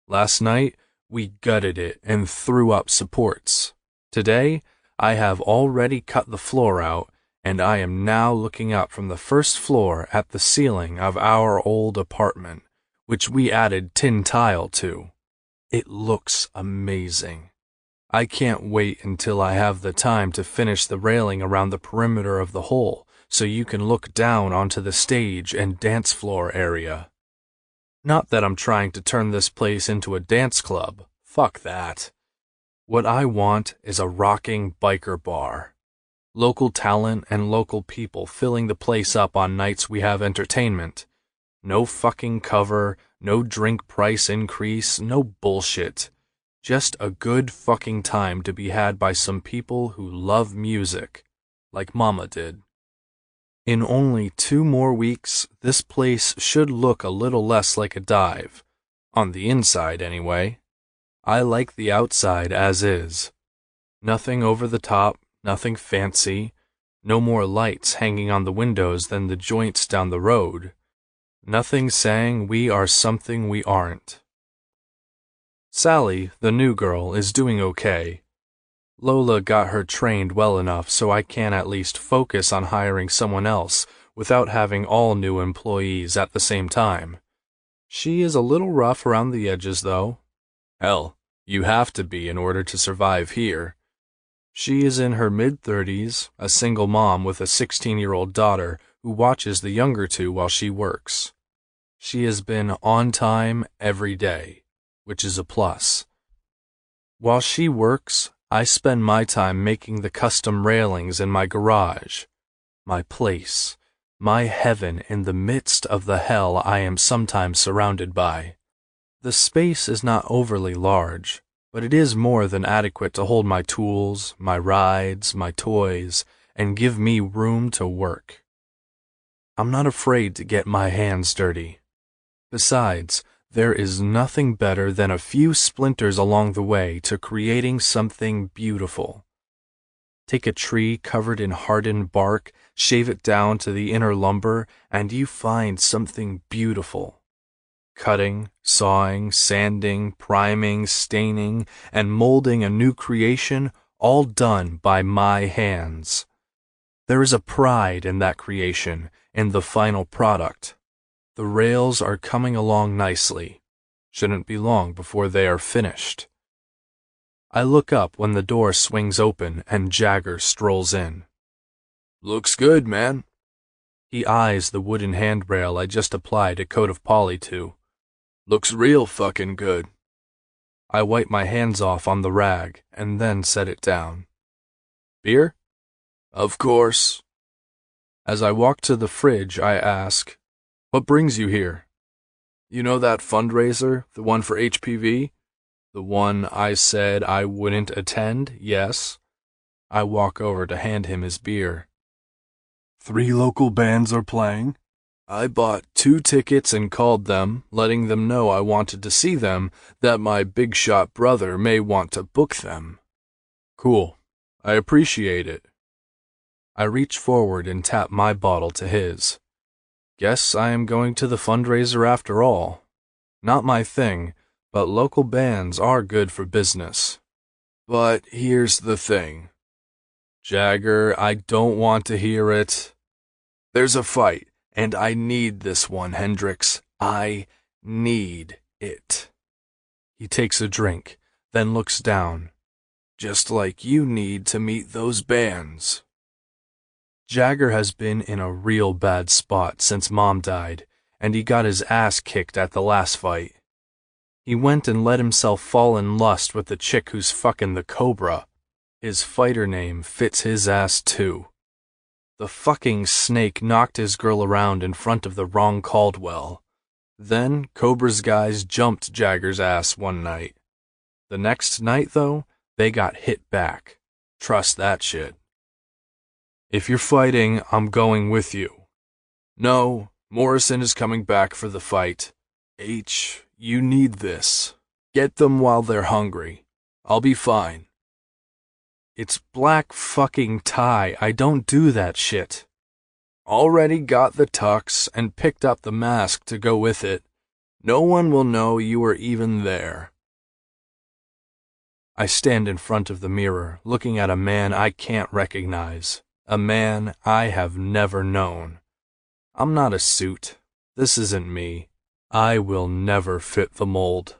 Last night, we gutted it and threw up supports. Today, I have already cut the floor out, and I am now looking up from the first floor at the ceiling of our old apartment, which we added tin tile to. It looks amazing. I can't wait until I have the time to finish the railing around the perimeter of the hole, so you can look down onto the stage and dance floor area. Not that I'm trying to turn this place into a dance club. Fuck that. What I want is a rocking biker bar. Local talent and local people filling the place up on nights we have entertainment. No fucking cover, no drink price increase, no bullshit. Just a good fucking time to be had by some people who love music, like Mama did. In only 2 more weeks, this place should look a little less like a dive. On the inside, anyway. I like the outside as is. Nothing over the top, nothing fancy, no more lights hanging on the windows than the joints down the road. Nothing saying we are something we aren't. Sally, the new girl, is doing okay. Lola got her trained well enough so I can at least focus on hiring someone else without having all new employees at the same time. She is a little rough around the edges, though. Hell, you have to be in order to survive here. She is in her mid-30s, a single mom with a 16-year-old daughter who watches the younger 2 while she works. She has been on time every day, which is a plus. While she works, I spend my time making the custom railings in my garage. My place, my heaven in the midst of the hell I am sometimes surrounded by. The space is not overly large, but it is more than adequate to hold my tools, my rides, my toys, and give me room to work. I'm not afraid to get my hands dirty. Besides, there is nothing better than a few splinters along the way to creating something beautiful. Take a tree covered in hardened bark, shave it down to the inner lumber, and you find something beautiful. Cutting, sawing, sanding, priming, staining, and molding a new creation, all done by my hands. There is a pride in that creation, in the final product. The rails are coming along nicely. Shouldn't be long before they are finished. I look up when the door swings open and Jagger strolls in. Looks good, man. He eyes the wooden handrail I just applied a coat of poly to. Looks real fucking good. I wipe my hands off on the rag and then set it down. Beer? Of course. As I walk to the fridge, I ask, what brings you here? You know that fundraiser, the one for HPV? The one I said I wouldn't attend, yes? I walk over to hand him his beer. 3 local bands are playing? I bought 2 tickets and called them, letting them know I wanted to see them, that my big shot brother may want to book them. Cool. I appreciate it. I reach forward and tap my bottle to his. Guess I am going to the fundraiser after all. Not my thing, but local bands are good for business. But here's the thing. Jagger, I don't want to hear it. There's a fight, and I need this one, Hendrix. I need it. He takes a drink, then looks down. Just like you need to meet those bands. Jagger has been in a real bad spot since Mom died, and he got his ass kicked at the last fight. He went and let himself fall in lust with the chick who's fucking the Cobra. His fighter name fits his ass too. The fucking snake knocked his girl around in front of the wrong Caldwell. Then Cobra's guys jumped Jagger's ass one night. The next night, though, they got hit back. Trust that shit. If you're fighting, I'm going with you. No, Morrison is coming back for the fight. H, you need this. Get them while they're hungry. I'll be fine. It's black fucking tie. I don't do that shit. Already got the tux and picked up the mask to go with it. No one will know you were even there. I stand in front of the mirror, looking at a man I can't recognize. A man I have never known. I'm not a suit. This isn't me. I will never fit the mold.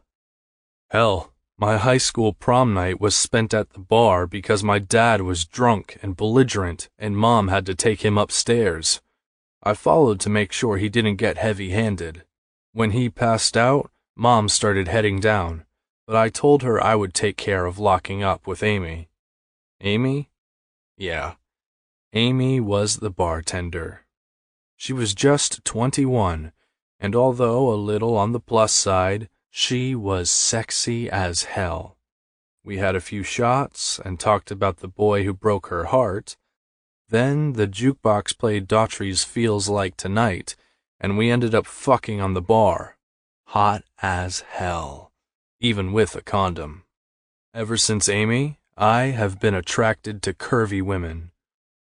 Hell, my high school prom night was spent at the bar because my dad was drunk and belligerent and Mom had to take him upstairs. I followed to make sure he didn't get heavy-handed. When he passed out, Mom started heading down, but I told her I would take care of locking up with Amy. Amy? Yeah. Amy was the bartender. She was just 21, and although a little on the plus side, she was sexy as hell. We had a few shots and talked about the boy who broke her heart. Then the jukebox played Daughtry's Feels Like Tonight, and we ended up fucking on the bar. Hot as hell, even with a condom. Ever since Amy, I have been attracted to curvy women.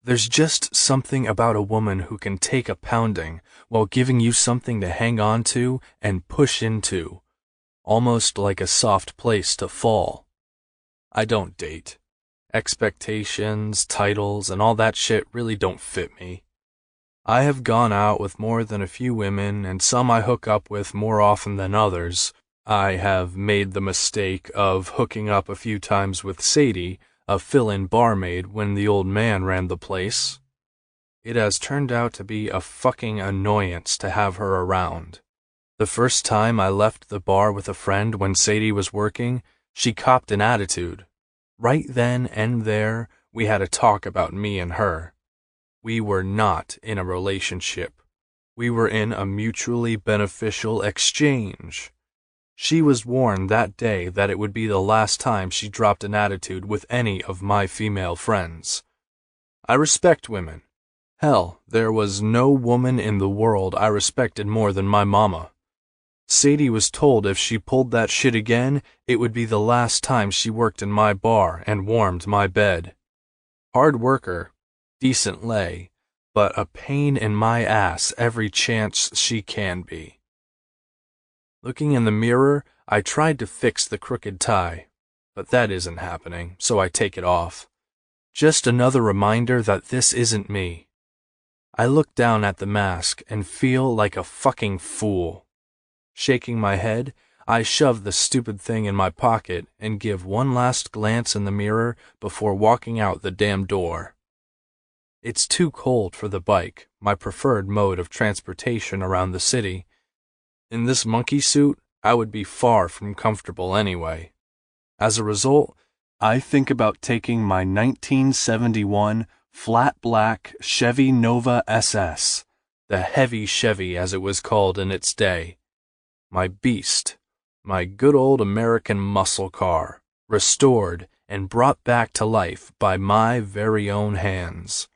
There's just something about a woman who can take a pounding while giving you something to hang on to and push into, almost like a soft place to fall. I don't date. Expectations, titles, and all that shit really don't fit me. I have gone out with more than a few women, and some I hook up with more often than others. I have made the mistake of hooking up a few times with Sadie, a fill-in barmaid when the old man ran the place. It has turned out to be a fucking annoyance to have her around. The first time I left the bar with a friend when Sadie was working, she copped an attitude. Right then and there, we had a talk about me and her. We were not in a relationship. We were in a mutually beneficial exchange. She was warned that day that it would be the last time she dropped an attitude with any of my female friends. I respect women. Hell, there was no woman in the world I respected more than my mama. Sadie was told if she pulled that shit again, it would be the last time she worked in my bar and warmed my bed. Hard worker, decent lay, but a pain in my ass every chance she can be. Looking in the mirror, I tried to fix the crooked tie, but that isn't happening, so I take it off. Just another reminder that this isn't me. I look down at the mask and feel like a fucking fool. Shaking my head, I shove the stupid thing in my pocket and give one last glance in the mirror before walking out the damn door. It's too cold for the bike, my preferred mode of transportation around the city. In this monkey suit, I would be far from comfortable anyway. As a result, I think about taking my 1971 flat black Chevy Nova SS, the heavy Chevy as it was called in its day. My beast, my good old American muscle car, restored and brought back to life by my very own hands.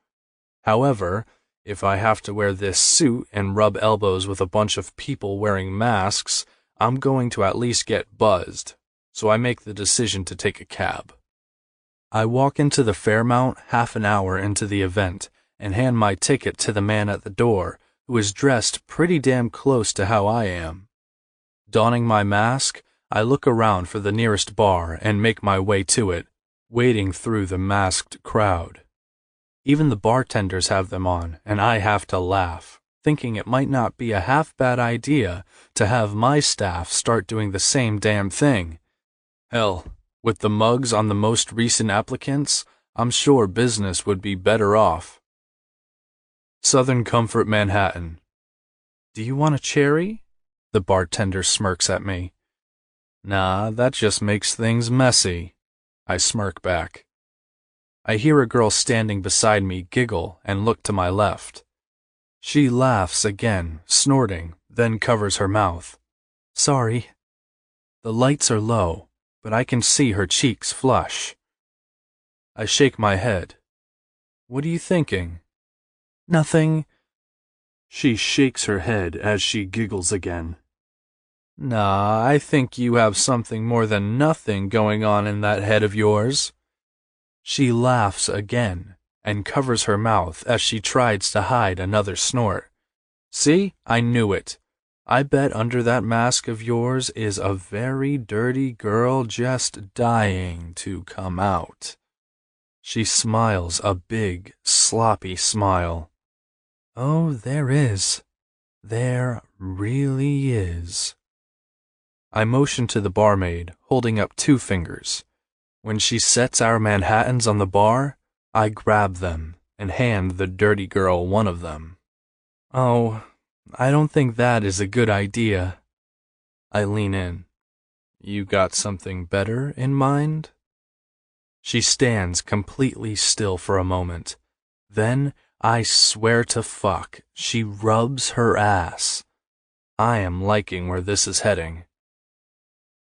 However, if I have to wear this suit and rub elbows with a bunch of people wearing masks, I'm going to at least get buzzed, so I make the decision to take a cab. I walk into the Fairmount half an hour into the event and hand my ticket to the man at the door, who is dressed pretty damn close to how I am. Donning my mask, I look around for the nearest bar and make my way to it, wading through the masked crowd. Even the bartenders have them on, and I have to laugh, thinking it might not be a half-bad idea to have my staff start doing the same damn thing. Hell, with the mugs on the most recent applicants, I'm sure business would be better off. Southern Comfort, Manhattan. Do you want a cherry? The bartender smirks at me. Nah, that just makes things messy. I smirk back. I hear a girl standing beside me giggle and look to my left. She laughs again, snorting, then covers her mouth. Sorry. The lights are low, but I can see her cheeks flush. I shake my head. What are you thinking? Nothing. She shakes her head as she giggles again. Nah, I think you have something more than nothing going on in that head of yours. She laughs again and covers her mouth as she tries to hide another snort. See, I knew it. I bet under that mask of yours is a very dirty girl just dying to come out. She smiles a big, sloppy smile. Oh, there is. There really is. I motion to the barmaid, holding up 2 fingers. When she sets our Manhattans on the bar, I grab them and hand the dirty girl one of them. Oh, I don't think that is a good idea. I lean in. You got something better in mind? She stands completely still for a moment. Then, I swear to fuck, she rubs her ass. I am liking where this is heading.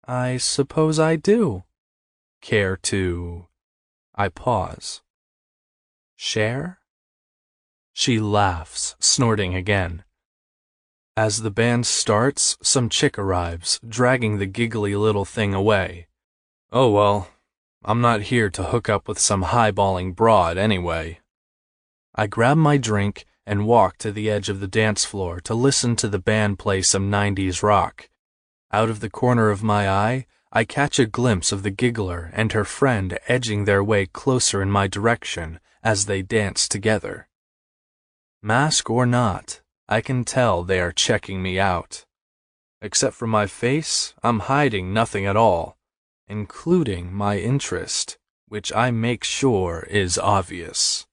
I suppose I do. Care to... I pause. Share? She laughs, snorting again. As the band starts, some chick arrives, dragging the giggly little thing away. Oh well, I'm not here to hook up with some highballing broad anyway. I grab my drink and walk to the edge of the dance floor to listen to the band play some 90s rock. Out of the corner of my eye, I catch a glimpse of the giggler and her friend edging their way closer in my direction as they dance together. Mask or not, I can tell they are checking me out. Except for my face, I'm hiding nothing at all, including my interest, which I make sure is obvious.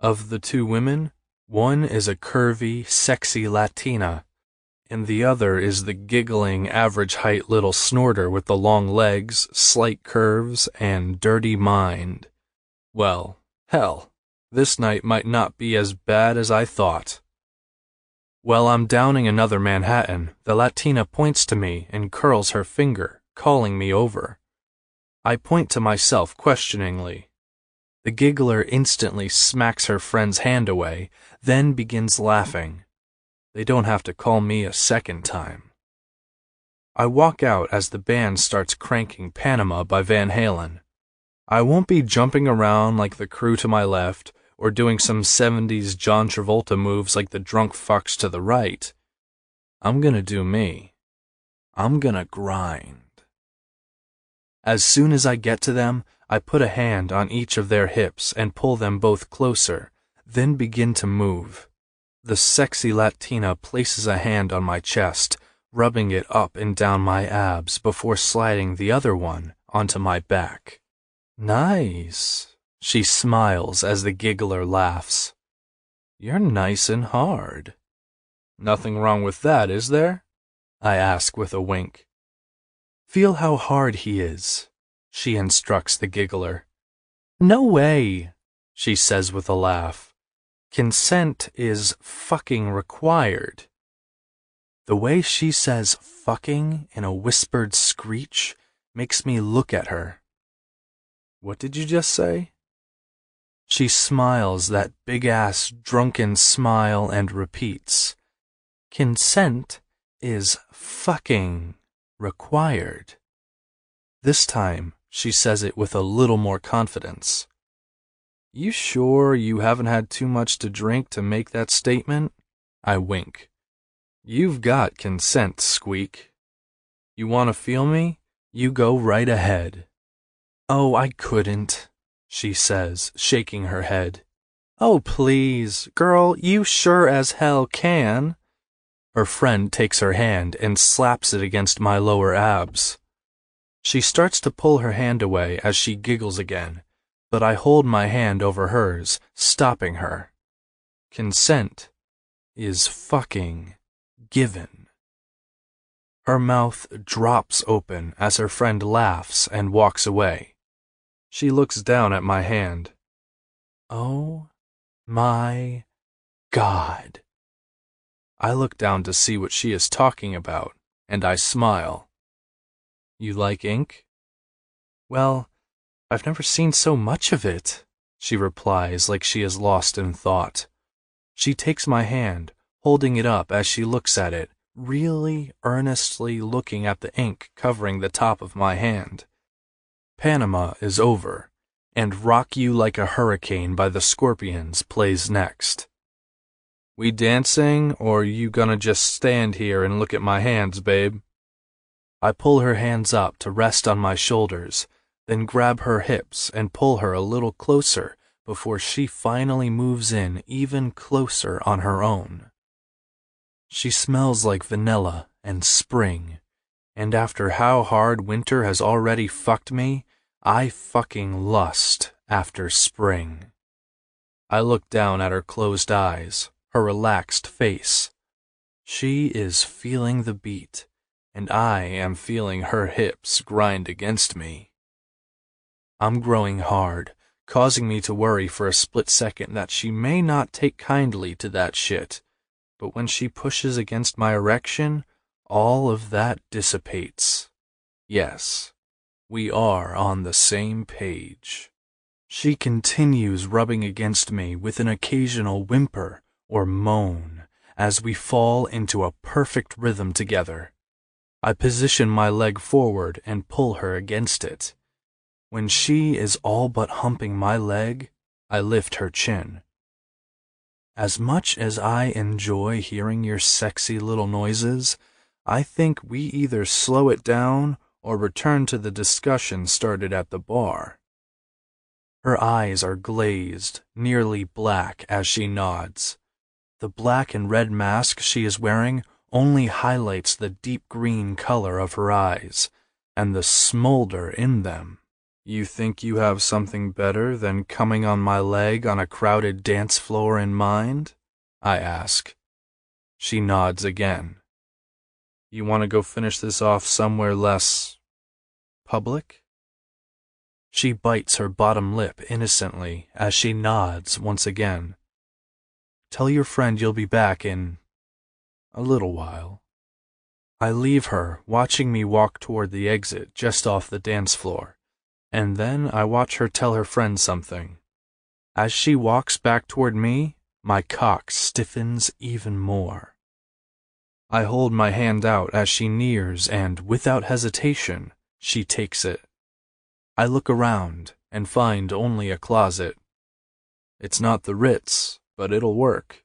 Of the 2 women, one is a curvy, sexy Latina, and the other is the giggling, average-height little snorter with the long legs, slight curves, and dirty mind. Well, hell, this night might not be as bad as I thought. While I'm downing another Manhattan, the Latina points to me and curls her finger, calling me over. I point to myself questioningly. The giggler instantly smacks her friend's hand away, then begins laughing. They don't have to call me a second time. I walk out as the band starts cranking Panama by Van Halen. I won't be jumping around like the crew to my left, or doing some 70s John Travolta moves like the drunk fucks to the right. I'm gonna do me. I'm gonna grind. As soon as I get to them, I put a hand on each of their hips and pull them both closer, then begin to move. The sexy Latina places a hand on my chest, rubbing it up and down my abs before sliding the other one onto my back. Nice. She smiles as the giggler laughs. You're nice and hard. Nothing wrong with that, is there? I ask with a wink. Feel how hard he is, she instructs the giggler. No way, she says with a laugh. Consent is fucking required. The way she says fucking in a whispered screech makes me look at her. What did you just say? She smiles that big-ass drunken smile and repeats. Consent is fucking required. This time, she says it with a little more confidence. You sure you haven't had too much to drink to make that statement? I wink. You've got consent, Squeak. You want to feel me? You go right ahead. Oh, I couldn't, she says, shaking her head. Oh, please, girl, you sure as hell can. Her friend takes her hand and slaps it against my lower abs. She starts to pull her hand away as she giggles again, but I hold my hand over hers, stopping her. Consent is fucking given. Her mouth drops open as her friend laughs and walks away. She looks down at my hand. Oh my God. I look down to see what she is talking about, and I smile. You like ink? Well, I've never seen so much of it, she replies like she is lost in thought. She takes my hand, holding it up as she looks at it, really earnestly looking at the ink covering the top of my hand. Panama is over, and Rock You Like a Hurricane by the Scorpions plays next. We dancing, or you gonna just stand here and look at my hands, babe? I pull her hands up to rest on my shoulders, then grab her hips and pull her a little closer before she finally moves in even closer on her own. She smells like vanilla and spring, and after how hard winter has already fucked me, I fucking lust after spring. I look down at her closed eyes, her relaxed face. She is feeling the beat, and I am feeling her hips grind against me. I'm growing hard, causing me to worry for a split second that she may not take kindly to that shit. But when she pushes against my erection, all of that dissipates. Yes, we are on the same page. She continues rubbing against me with an occasional whimper or moan as we fall into a perfect rhythm together. I position my leg forward and pull her against it. When she is all but humping my leg, I lift her chin. As much as I enjoy hearing your sexy little noises, I think we either slow it down or return to the discussion started at the bar. Her eyes are glazed, nearly black, as she nods. The black and red mask she is wearing only highlights the deep green color of her eyes, and the smolder in them. You think you have something better than coming on my leg on a crowded dance floor in mind? I ask. She nods again. You want to go finish this off somewhere less public? She bites her bottom lip innocently as she nods once again. Tell your friend you'll be back in a little while. I leave her, watching me walk toward the exit just off the dance floor. And then I watch her tell her friend something. As she walks back toward me, my cock stiffens even more. I hold my hand out as she nears and, without hesitation, she takes it. I look around and find only a closet. It's not the Ritz, but it'll work.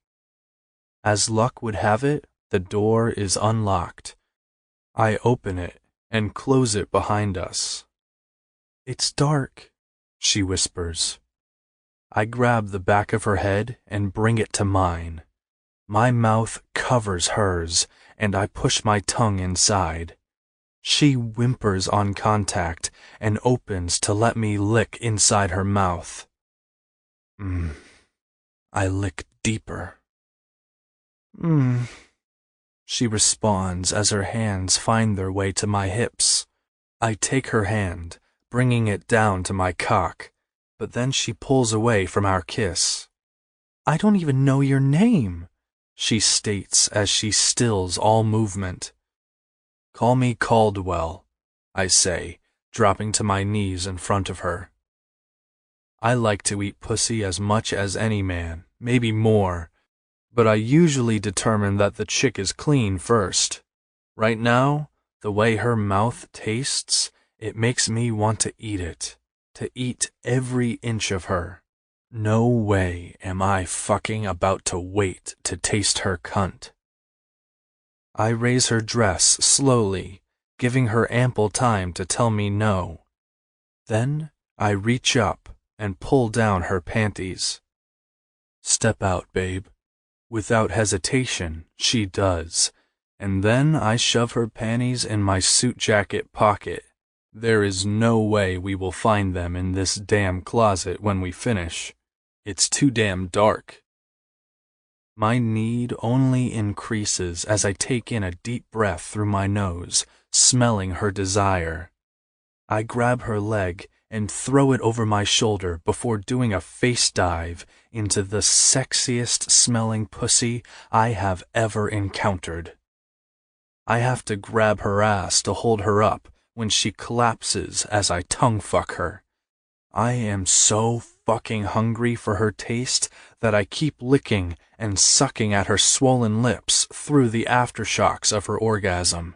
As luck would have it, the door is unlocked. I open it and close it behind us. It's dark, she whispers. I grab the back of her head and bring it to mine. My mouth covers hers, and I push my tongue inside. She whimpers on contact and opens to let me lick inside her mouth. I lick deeper. She responds as her hands find their way to my hips. I take her hand, bringing it down to my cock, but then she pulls away from our kiss. I don't even know your name, she states as she stills all movement. Call me Caldwell, I say, dropping to my knees in front of her. I like to eat pussy as much as any man, maybe more, but I usually determine that the chick is clean first. Right now, the way her mouth tastes, it makes me want to eat it, to eat every inch of her. No way am I fucking about to wait to taste her cunt. I raise her dress slowly, giving her ample time to tell me no. Then I reach up and pull down her panties. Step out, babe. Without hesitation, she does, and then I shove her panties in my suit jacket pocket. There is no way we will find them in this damn closet when we finish. It's too damn dark. My need only increases as I take in a deep breath through my nose, smelling her desire. I grab her leg and throw it over my shoulder before doing a face dive into the sexiest smelling pussy I have ever encountered. I have to grab her ass to hold her up when she collapses as I tongue fuck her. I am so fucking hungry for her taste that I keep licking and sucking at her swollen lips through the aftershocks of her orgasm.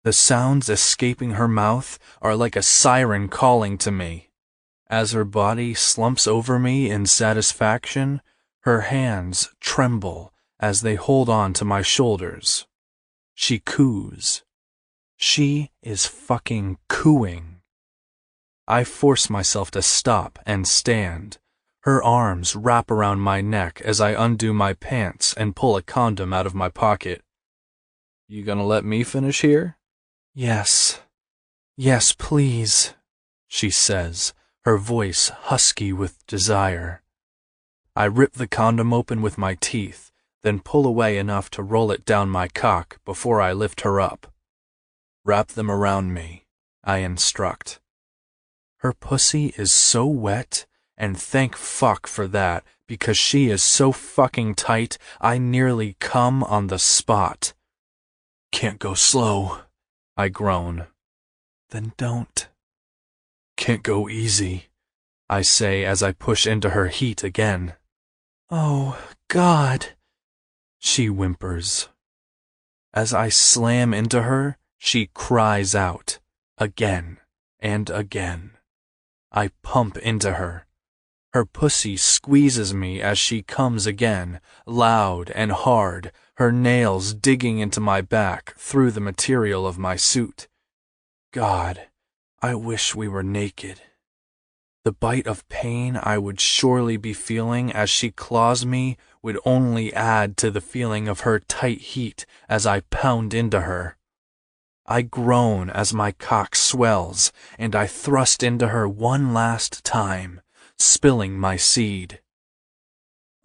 The sounds escaping her mouth are like a siren calling to me. As her body slumps over me in satisfaction, her hands tremble as they hold on to my shoulders. She coos. She is fucking cooing. I force myself to stop and stand. Her arms wrap around my neck as I undo my pants and pull a condom out of my pocket. You gonna let me finish here? Yes. Yes, please, she says, her voice husky with desire. I rip the condom open with my teeth, then pull away enough to roll it down my cock before I lift her up. Wrap them around me, I instruct. Her pussy is so wet, and thank fuck for that, because she is so fucking tight I nearly come on the spot. Can't go slow, I groan. Then don't. Can't go easy, I say as I push into her heat again. Oh, God, she whimpers. As I slam into her, she cries out, again and again. I pump into her. Her pussy squeezes me as she comes again, loud and hard, her nails digging into my back through the material of my suit. God, I wish we were naked. The bite of pain I would surely be feeling as she claws me would only add to the feeling of her tight heat as I pound into her. I groan as my cock swells, and I thrust into her one last time, spilling my seed.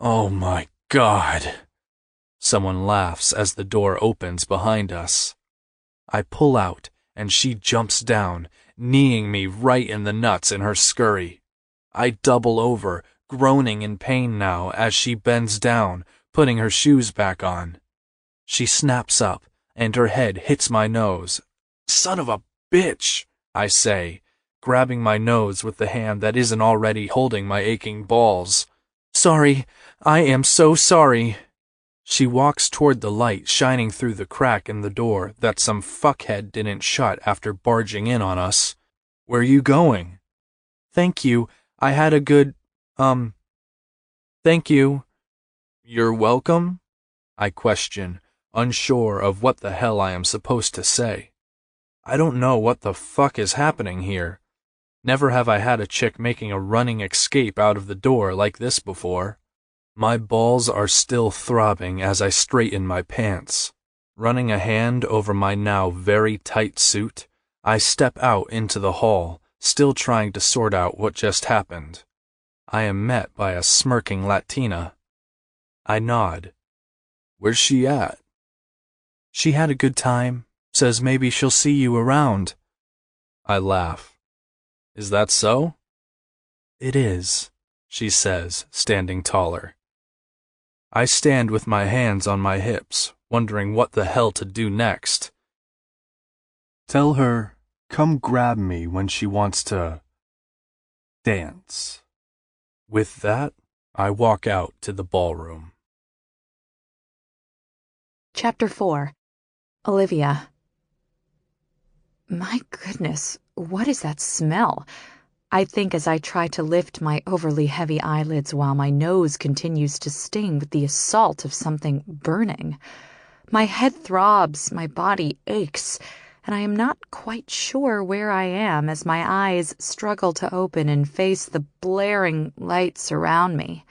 Oh my God! Someone laughs as the door opens behind us. I pull out, and she jumps down, kneeing me right in the nuts in her scurry. I double over, groaning in pain now as she bends down, putting her shoes back on. She snaps up, and her head hits my nose. Son of a bitch, I say, grabbing my nose with the hand that isn't already holding my aching balls. Sorry, I am so sorry. She walks toward the light shining through the crack in the door that some fuckhead didn't shut after barging in on us. Where you going? Thank you, I had a good, thank you. You're welcome? I question, unsure of what the hell I am supposed to say. I don't know what the fuck is happening here. Never have I had a chick making a running escape out of the door like this before. My balls are still throbbing as I straighten my pants. Running a hand over my now very tight suit, I step out into the hall, still trying to sort out what just happened. I am met by a smirking Latina. I nod. Where's she at? She had a good time. Says maybe she'll see you around. I laugh. Is that so? It is, she says, standing taller. I stand with my hands on my hips, wondering what the hell to do next. Tell her, come grab me when she wants to dance. With that, I walk out to the ballroom. Chapter 4. Olivia. My goodness, what is that smell? I think as I try to lift my overly heavy eyelids while my nose continues to sting with the assault of something burning. My head throbs, my body aches, and I am not quite sure where I am as my eyes struggle to open and face the blaring lights around me.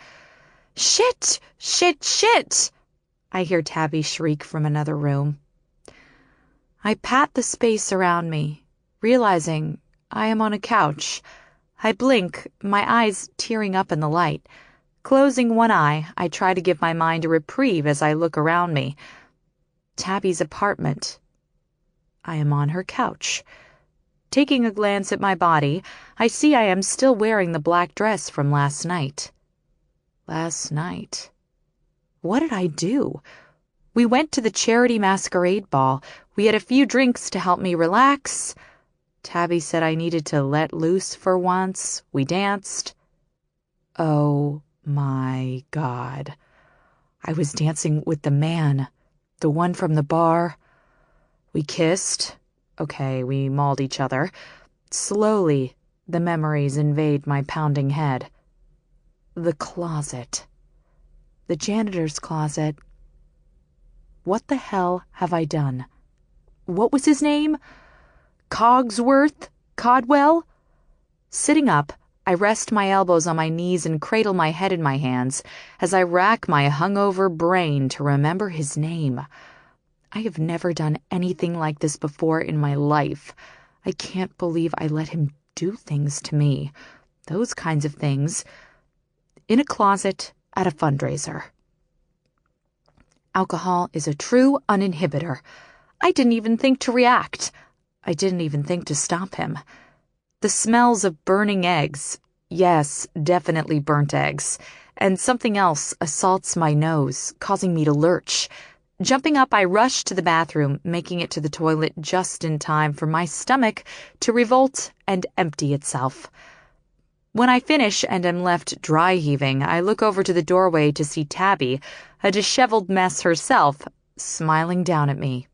Shit! Shit! Shit! I hear Tabby shriek from another room. I pat the space around me, realizing I am on a couch. I blink, my eyes tearing up in the light. Closing one eye, I try to give my mind a reprieve as I look around me. Tabby's apartment. I am on her couch. Taking a glance at my body, I see I am still wearing the black dress from last night. Last night. What did I do? We went to the charity masquerade ball. We had a few drinks to help me relax. Tabby said I needed to let loose for once. We danced. Oh my God. I was dancing with the man, the one from the bar. We kissed. Okay, we mauled each other. Slowly, the memories invade my pounding head. The closet. The janitor's closet. What the hell have I done? What was his name? Cogsworth? Caldwell? Sitting up, I rest my elbows on my knees and cradle my head in my hands as I rack my hungover brain to remember his name. I have never done anything like this before in my life. I can't believe I let him do things to me. Those kinds of things. In a closet at a fundraiser. Alcohol is a true uninhibitor. I didn't even think to react. I didn't even think to stop him. The smells of burning eggs, yes, definitely burnt eggs, and something else assaults my nose, causing me to lurch. Jumping up, I rush to the bathroom, making it to the toilet just in time for my stomach to revolt and empty itself. When I finish and am left dry heaving, I look over to the doorway to see Tabby, a disheveled mess herself, smiling down at me.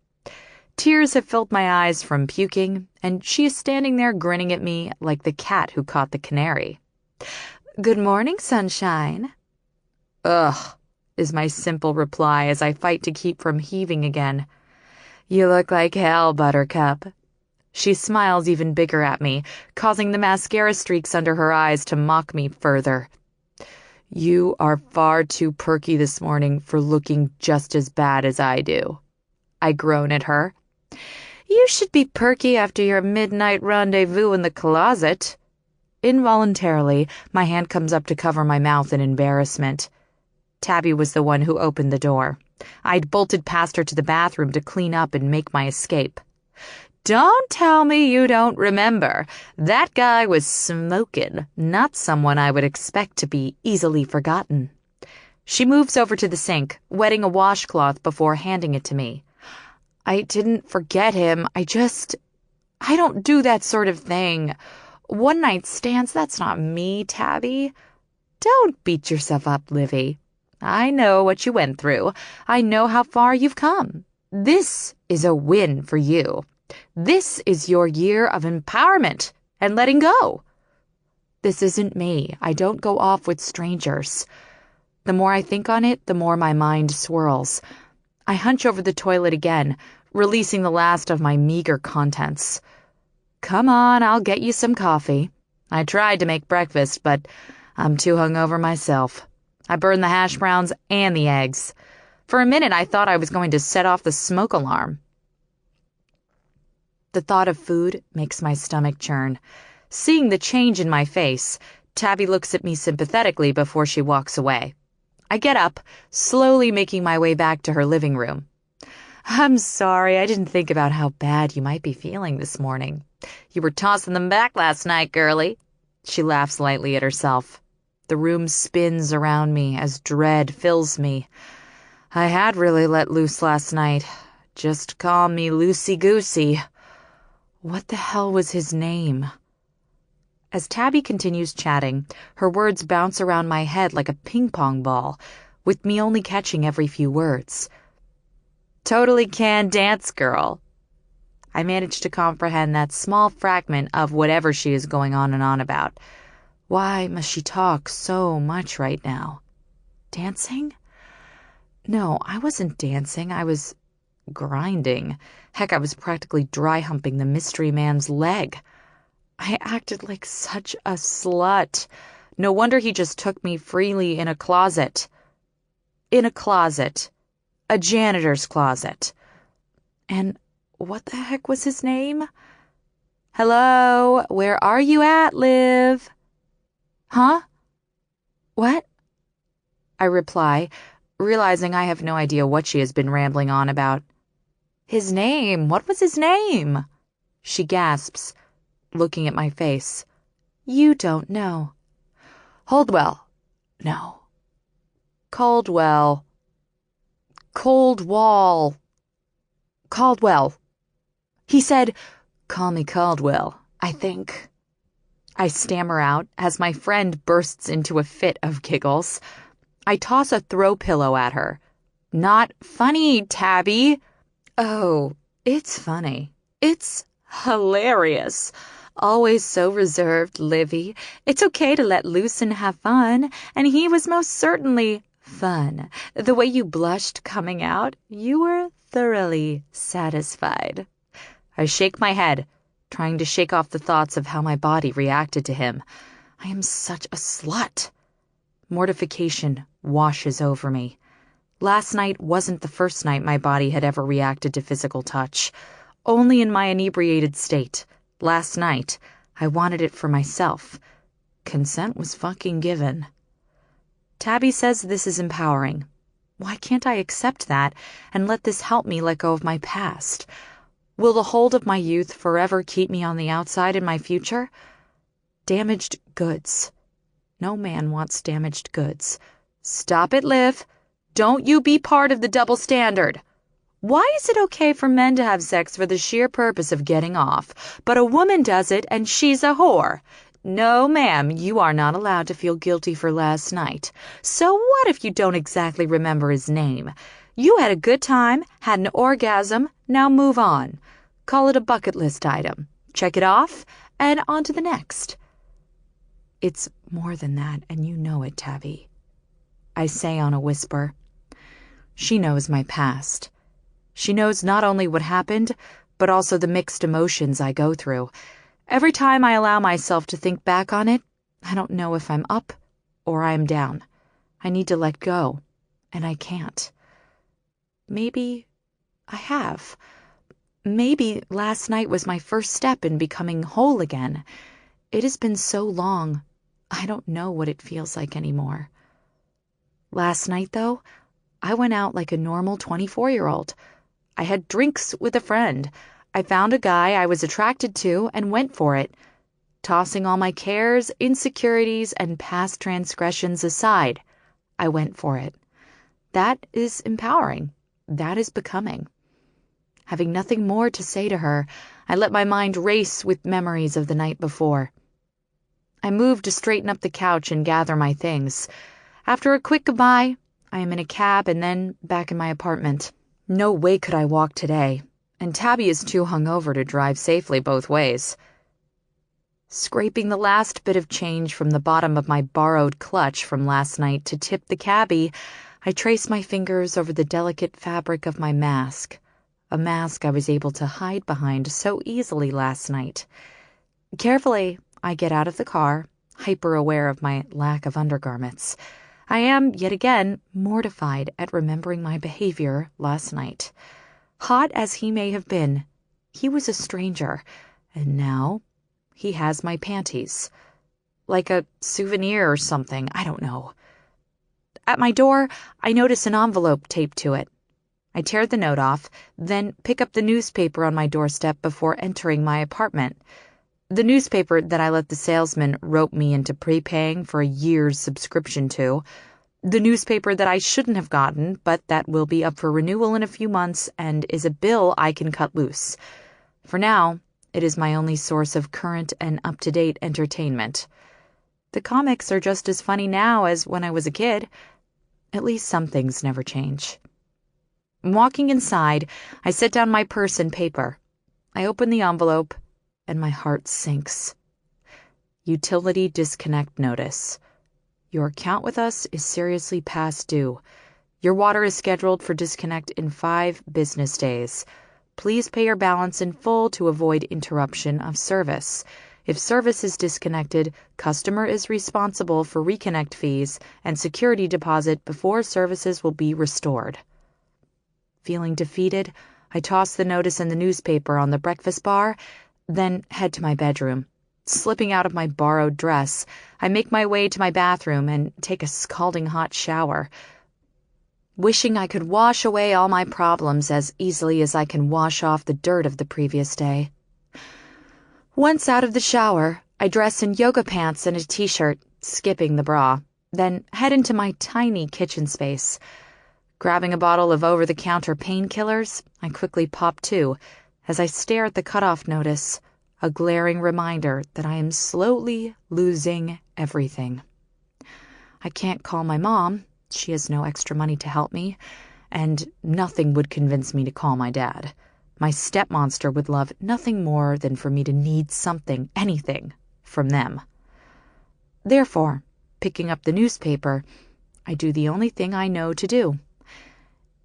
Tears have filled my eyes from puking, and she is standing there grinning at me like the cat who caught the canary. "Good morning, sunshine." "Ugh," is my simple reply as I fight to keep from heaving again. "You look like hell, Buttercup." She smiles even bigger at me, causing the mascara streaks under her eyes to mock me further. "You are far too perky this morning for looking just as bad as I do." I groan at her. "You should be perky after your midnight rendezvous in the closet." Involuntarily, my hand comes up to cover my mouth in embarrassment. Tabby was the one who opened the door. I'd bolted past her to the bathroom to clean up and make my escape. "Don't tell me you don't remember. That guy was smoking, not someone I would expect to be easily forgotten." She moves over to the sink, wetting a washcloth before handing it to me. "I didn't forget him. I don't do that sort of thing. One-night stands, that's not me, Tabby." "Don't beat yourself up, Livy. I know what you went through. I know how far you've come. This is a win for you. This is your year of empowerment and letting go." This isn't me. I don't go off with strangers. The more I think on it, the more my mind swirls. I hunch over the toilet again, releasing the last of my meager contents. "Come on, I'll get you some coffee. I tried to make breakfast, but I'm too hungover myself. I burned the hash browns and the eggs. For a minute, I thought I was going to set off the smoke alarm." The thought of food makes my stomach churn. Seeing the change in my face, Tabby looks at me sympathetically before she walks away. I get up, slowly making my way back to her living room. "I'm sorry, I didn't think about how bad you might be feeling this morning. You were tossing them back last night, girlie." She laughs lightly at herself. The room spins around me as dread fills me. I had really let loose last night. Just call me loosey-goosey. What the hell was his name? As Tabby continues chatting, her words bounce around my head like a ping-pong ball, with me only catching every few words. "Totally can dance, girl." I managed to comprehend that small fragment of whatever she is going on and on about. Why must she talk so much right now? Dancing? No, I wasn't dancing. I was grinding. Heck, I was practically dry humping the mystery man's leg. I acted like such a slut. No wonder he just took me freely in a closet. In a closet. A janitor's closet. And what the heck was his name? Hello, where are you at, Liv? Huh? What? I reply, realizing I have no idea what she has been rambling on about. His name? What was his name? She gasps, looking at my face. You don't know. Holdwell. No. Caldwell. Coldwall. Caldwell. He said, call me Caldwell, I think. I stammer out as my friend bursts into a fit of giggles. I toss a throw pillow at her. Not funny, Tabby. Oh, it's funny. It's hilarious. Always so reserved, Livy. It's okay to let loose and have fun, and he was most certainly fun. The way you blushed coming out, you were thoroughly satisfied. I shake my head, trying to shake off the thoughts of how my body reacted to him. I am such a slut. Mortification washes over me. Last night wasn't the first night my body had ever reacted to physical touch. Only in my inebriated state. Last night, I wanted it for myself. Consent was fucking given. Tabby says this is empowering. Why can't I accept that and let this help me let go of my past? Will the hold of my youth forever keep me on the outside in my future? Damaged goods. No man wants damaged goods. Stop it, Liv. Don't you be part of the double standard. Why is it okay for men to have sex for the sheer purpose of getting off, but a woman does it and she's a whore? No, ma'am, you are not allowed to feel guilty for last night. So what if you don't exactly remember his name? You had a good time, had an orgasm, now move on. Call it a bucket list item. Check it off, and on to the next. It's more than that, and you know it, Tabby. I say on a whisper. She knows my past. She knows not only what happened, but also the mixed emotions I go through. Every time I allow myself to think back on it, I don't know if I'm up or I'm down. I need to let go, and I can't. Maybe I have. Maybe last night was my first step in becoming whole again. It has been so long, I don't know what it feels like anymore. Last night, though, I went out like a normal 24-year-old. I had drinks with a friend. I found a guy I was attracted to and went for it. Tossing all my cares, insecurities, and past transgressions aside, I went for it. That is empowering. That is becoming. Having nothing more to say to her, I let my mind race with memories of the night before. I moved to straighten up the couch and gather my things. After a quick goodbye, I am in a cab and then back in my apartment. No way could I walk today, and Tabby is too hungover to drive safely both ways. Scraping the last bit of change from the bottom of my borrowed clutch from last night to tip the cabbie, I trace my fingers over the delicate fabric of my mask, a mask I was able to hide behind so easily last night. Carefully, I get out of the car, hyper-aware of my lack of undergarments. I am, yet again, mortified at remembering my behavior last night. Hot as he may have been, he was a stranger, and now he has my panties. Like a souvenir or something, I don't know. At my door, I notice an envelope taped to it. I tear the note off, then pick up the newspaper on my doorstep before entering my apartment. The newspaper that I let the salesman rope me into prepaying for a year's subscription to. The newspaper that I shouldn't have gotten, but that will be up for renewal in a few months and is a bill I can cut loose. For now, it is my only source of current and up-to-date entertainment. The comics are just as funny now as when I was a kid. At least some things never change. Walking inside, I set down my purse and paper. I open the envelope, and my heart sinks. Utility disconnect notice. Your account with us is seriously past due. Your water is scheduled for disconnect in 5 business days. Please pay your balance in full to avoid interruption of service. If service is disconnected, customer is responsible for reconnect fees and security deposit before services will be restored. Feeling defeated, I toss the notice in the newspaper on the breakfast bar, then head to my bedroom. Slipping out of my borrowed dress, I make my way to my bathroom and take a scalding hot shower. Wishing I could wash away all my problems as easily as I can wash off the dirt of the previous day. Once out of the shower, I dress in yoga pants and a t-shirt, skipping the bra, then head into my tiny kitchen space. Grabbing a bottle of over-the-counter painkillers, I quickly pop 2 as I stare at the cutoff notice, a glaring reminder that I am slowly losing everything. I can't call my mom. She has no extra money to help me, and nothing would convince me to call my dad. My stepmonster would love nothing more than for me to need something, anything, from them. Therefore, picking up the newspaper, I do the only thing I know to do.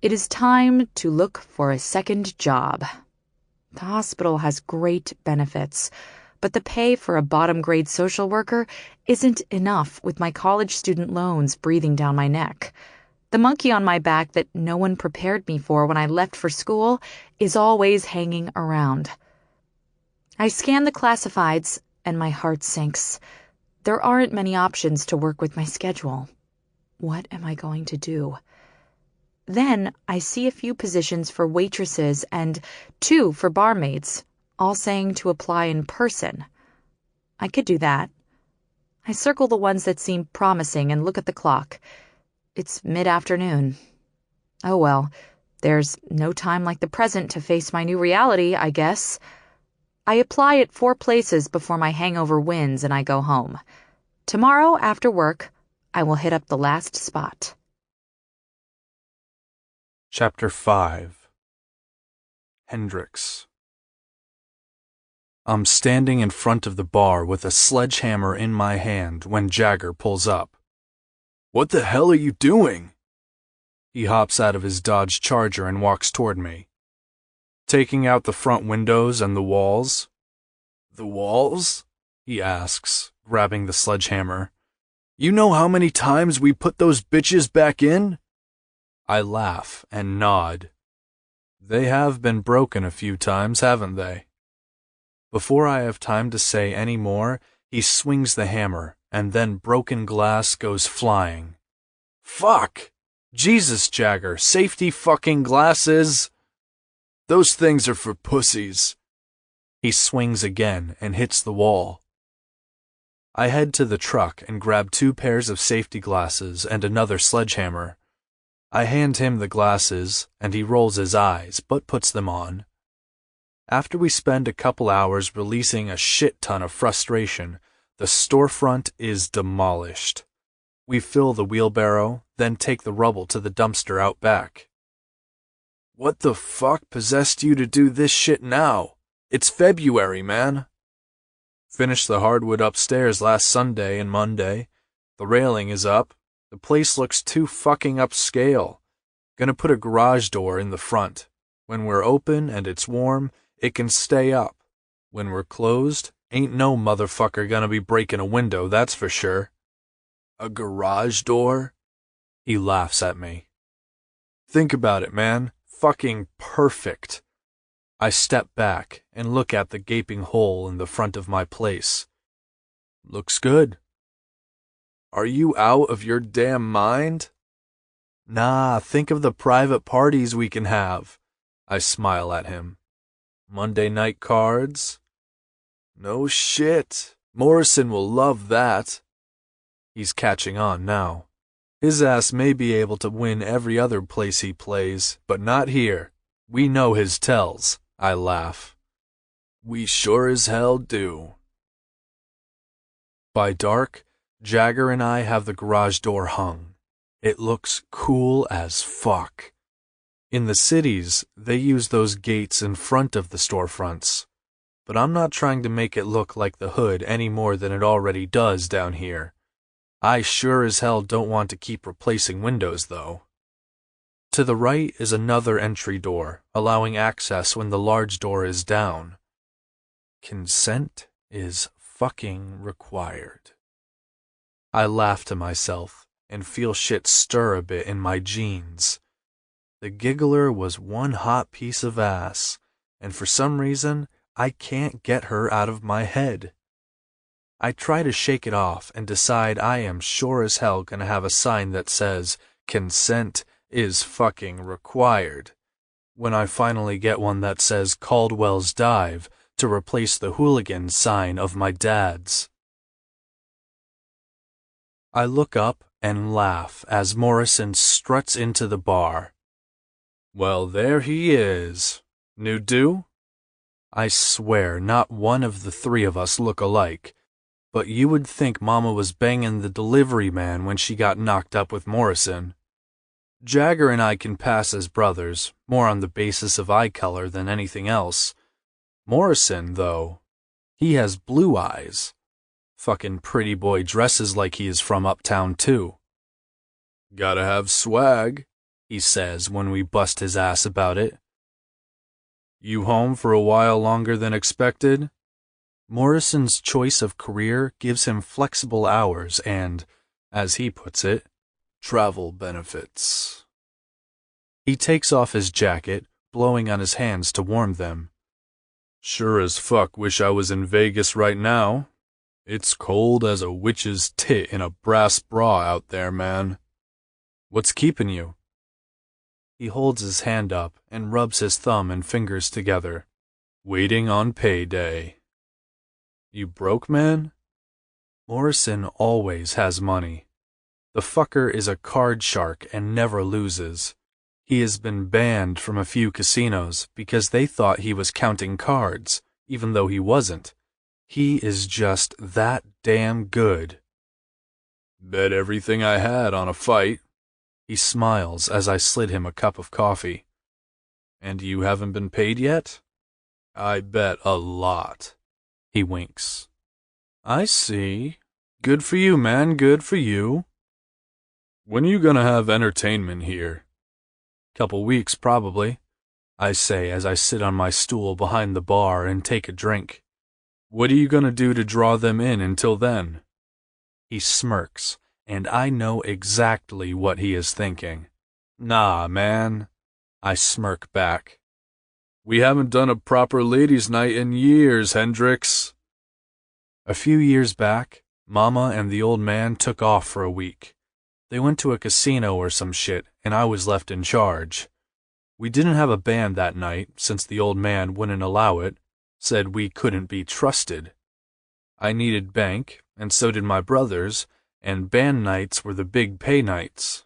It is time to look for a second job. The hospital has great benefits, but the pay for a bottom-grade social worker isn't enough with my college student loans breathing down my neck. The monkey on my back that no one prepared me for when I left for school is always hanging around. I scan the classifieds, and my heart sinks. There aren't many options to work with my schedule. What am I going to do? Then I see a few positions for waitresses and 2 for barmaids, all saying to apply in person. I could do that. I circle the ones that seem promising and look at the clock. It's mid-afternoon. Oh well, there's no time like the present to face my new reality, I guess. I apply at 4 places before my hangover wins and I go home. Tomorrow, after work, I will hit up the last spot. Chapter 5. Hendrix. I'm standing in front of the bar with a sledgehammer in my hand when Jagger pulls up. "What the hell are you doing?" He hops out of his Dodge Charger and walks toward me. "Taking out the front windows and the walls." "The walls?" he asks, grabbing the sledgehammer. "You know how many times we put those bitches back in?" I laugh and nod. They have been broken a few times, haven't they? Before I have time to say any more, he swings the hammer, and then broken glass goes flying. "Fuck! Jesus, Jagger, safety fucking glasses!" "Those things are for pussies." He swings again and hits the wall. I head to the truck and grab 2 pairs of safety glasses and another sledgehammer. I hand him the glasses, and he rolls his eyes, but puts them on. After we spend a couple hours releasing a shit ton of frustration, the storefront is demolished. We fill the wheelbarrow, then take the rubble to the dumpster out back. "What the fuck possessed you to do this shit now? It's February, man." "Finished the hardwood upstairs last Sunday and Monday. The railing is up. The place looks too fucking upscale. Gonna put a garage door in the front. When we're open and it's warm, it can stay up. When we're closed, ain't no motherfucker gonna be breaking a window, that's for sure." "A garage door?" He laughs at me. "Think about it, man. Fucking perfect." I step back and look at the gaping hole in the front of my place. "Looks good." "Are you out of your damn mind?" "Nah, think of the private parties we can have." I smile at him. "Monday night cards?" "No shit. Morrison will love that." He's catching on now. His ass may be able to win every other place he plays, but not here. We know his tells. I laugh. "We sure as hell do." By dark, Jagger and I have the garage door hung. It looks cool as fuck. In the cities, they use those gates in front of the storefronts. But I'm not trying to make it look like the hood any more than it already does down here. I sure as hell don't want to keep replacing windows, though. To the right is another entry door, allowing access when the large door is down. Consent is fucking required. I laugh to myself and feel shit stir a bit in my jeans. The giggler was one hot piece of ass, and for some reason, I can't get her out of my head. I try to shake it off and decide I am sure as hell gonna have a sign that says, consent is fucking required, when I finally get one that says Caldwell's Dive to replace the hooligan sign of my dad's. I look up and laugh as Morrison struts into the bar. Well, there he is. New do? I swear not one of the three of us look alike, but you would think Mama was banging the delivery man when she got knocked up with Morrison. Jagger and I can pass as brothers, more on the basis of eye color than anything else. Morrison, though, he has blue eyes. Fucking pretty boy dresses like he is from uptown, too. Gotta have swag, he says when we bust his ass about it. You home for a while longer than expected? Morrison's choice of career gives him flexible hours and, as he puts it, travel benefits. He takes off his jacket, blowing on his hands to warm them. Sure as fuck wish I was in Vegas right now. It's cold as a witch's tit in a brass bra out there, man. What's keeping you? He holds his hand up and rubs his thumb and fingers together. Waiting on payday. You broke, man? Morrison always has money. The fucker is a card shark and never loses. He has been banned from a few casinos because they thought he was counting cards, even though he wasn't. He is just that damn good. Bet everything I had on a fight. He smiles as I slid him a cup of coffee. And you haven't been paid yet? I bet a lot. He winks. I see. Good for you, man, good for you. When are you gonna have entertainment here? Couple weeks, probably, I say as I sit on my stool behind the bar and take a drink. What are you gonna do to draw them in until then? He smirks, and I know exactly what he is thinking. Nah, man. I smirk back. We haven't done a proper ladies' night in years, Hendrix. A few years back, Mama and the old man took off for a week. They went to a casino or some shit, and I was left in charge. We didn't have a band that night, since the old man wouldn't allow it, said we couldn't be trusted. I needed bank, and so did my brothers, and band nights were the big pay nights.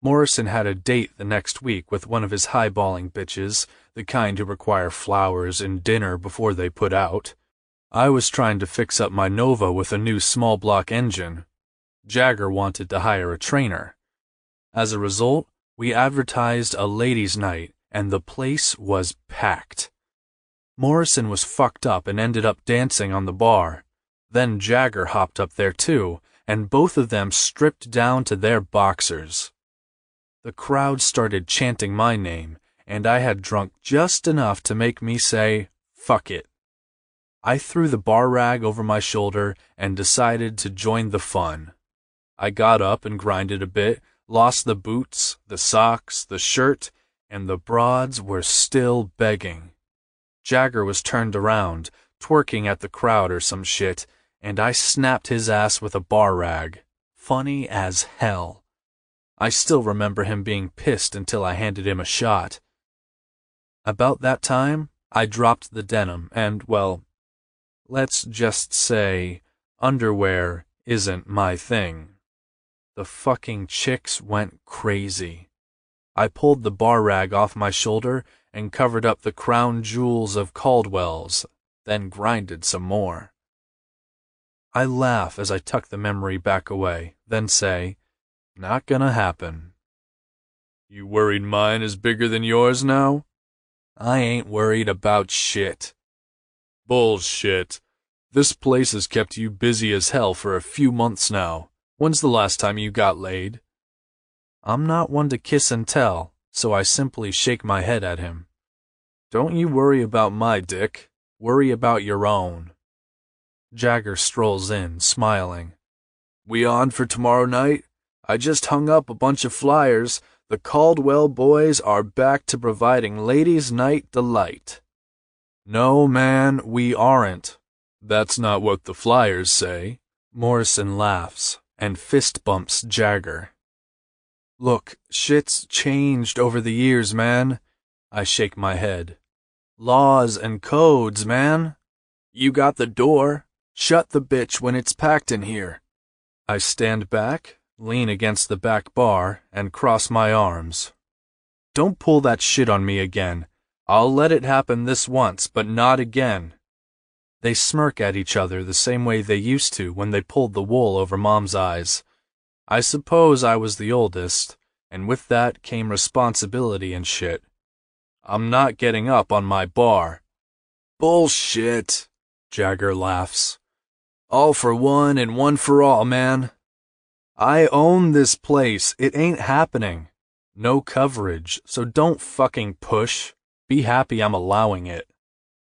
Morrison had a date the next week with one of his highballing bitches, the kind who require flowers and dinner before they put out. I was trying to fix up my Nova with a new small block engine. Jagger wanted to hire a trainer. As a result, we advertised a ladies' night, and the place was packed. Morrison was fucked up and ended up dancing on the bar. Then Jagger hopped up there too, and both of them stripped down to their boxers. The crowd started chanting my name, and I had drunk just enough to make me say, fuck it. I threw the bar rag over my shoulder and decided to join the fun. I got up and grinded a bit, lost the boots, the socks, the shirt, and the broads were still begging. Jagger was turned around, twerking at the crowd or some shit, and I snapped his ass with a bar rag. Funny as hell. I still remember him being pissed until I handed him a shot. About that time, I dropped the denim and, well, let's just say, underwear isn't my thing. The fucking chicks went crazy. I pulled the bar rag off my shoulder and covered up the crown jewels of Caldwell's, then grinded some more. I laugh as I tuck the memory back away, then say, not gonna happen. You worried mine is bigger than yours now? I ain't worried about shit. Bullshit. This place has kept you busy as hell for a few months now. When's the last time you got laid? I'm not one to kiss and tell, so I simply shake my head at him. Don't you worry about my dick. Worry about your own. Jagger strolls in, smiling. We on for tomorrow night? I just hung up a bunch of flyers. The Caldwell boys are back to providing ladies' night delight. No, man, we aren't. That's not what the flyers say. Morrison laughs and fist bumps Jagger. Look, shit's changed over the years, man. I shake my head. Laws and codes, man. You got the door. Shut the bitch when it's packed in here. I stand back, lean against the back bar, and cross my arms. Don't pull that shit on me again. I'll let it happen this once, but not again. They smirk at each other the same way they used to when they pulled the wool over Mom's eyes. I suppose I was the oldest, and with that came responsibility and shit. I'm not getting up on my bar. Bullshit, Jagger laughs. All for one and one for all, man. I own this place. It ain't happening. No coverage, so don't fucking push. Be happy I'm allowing it.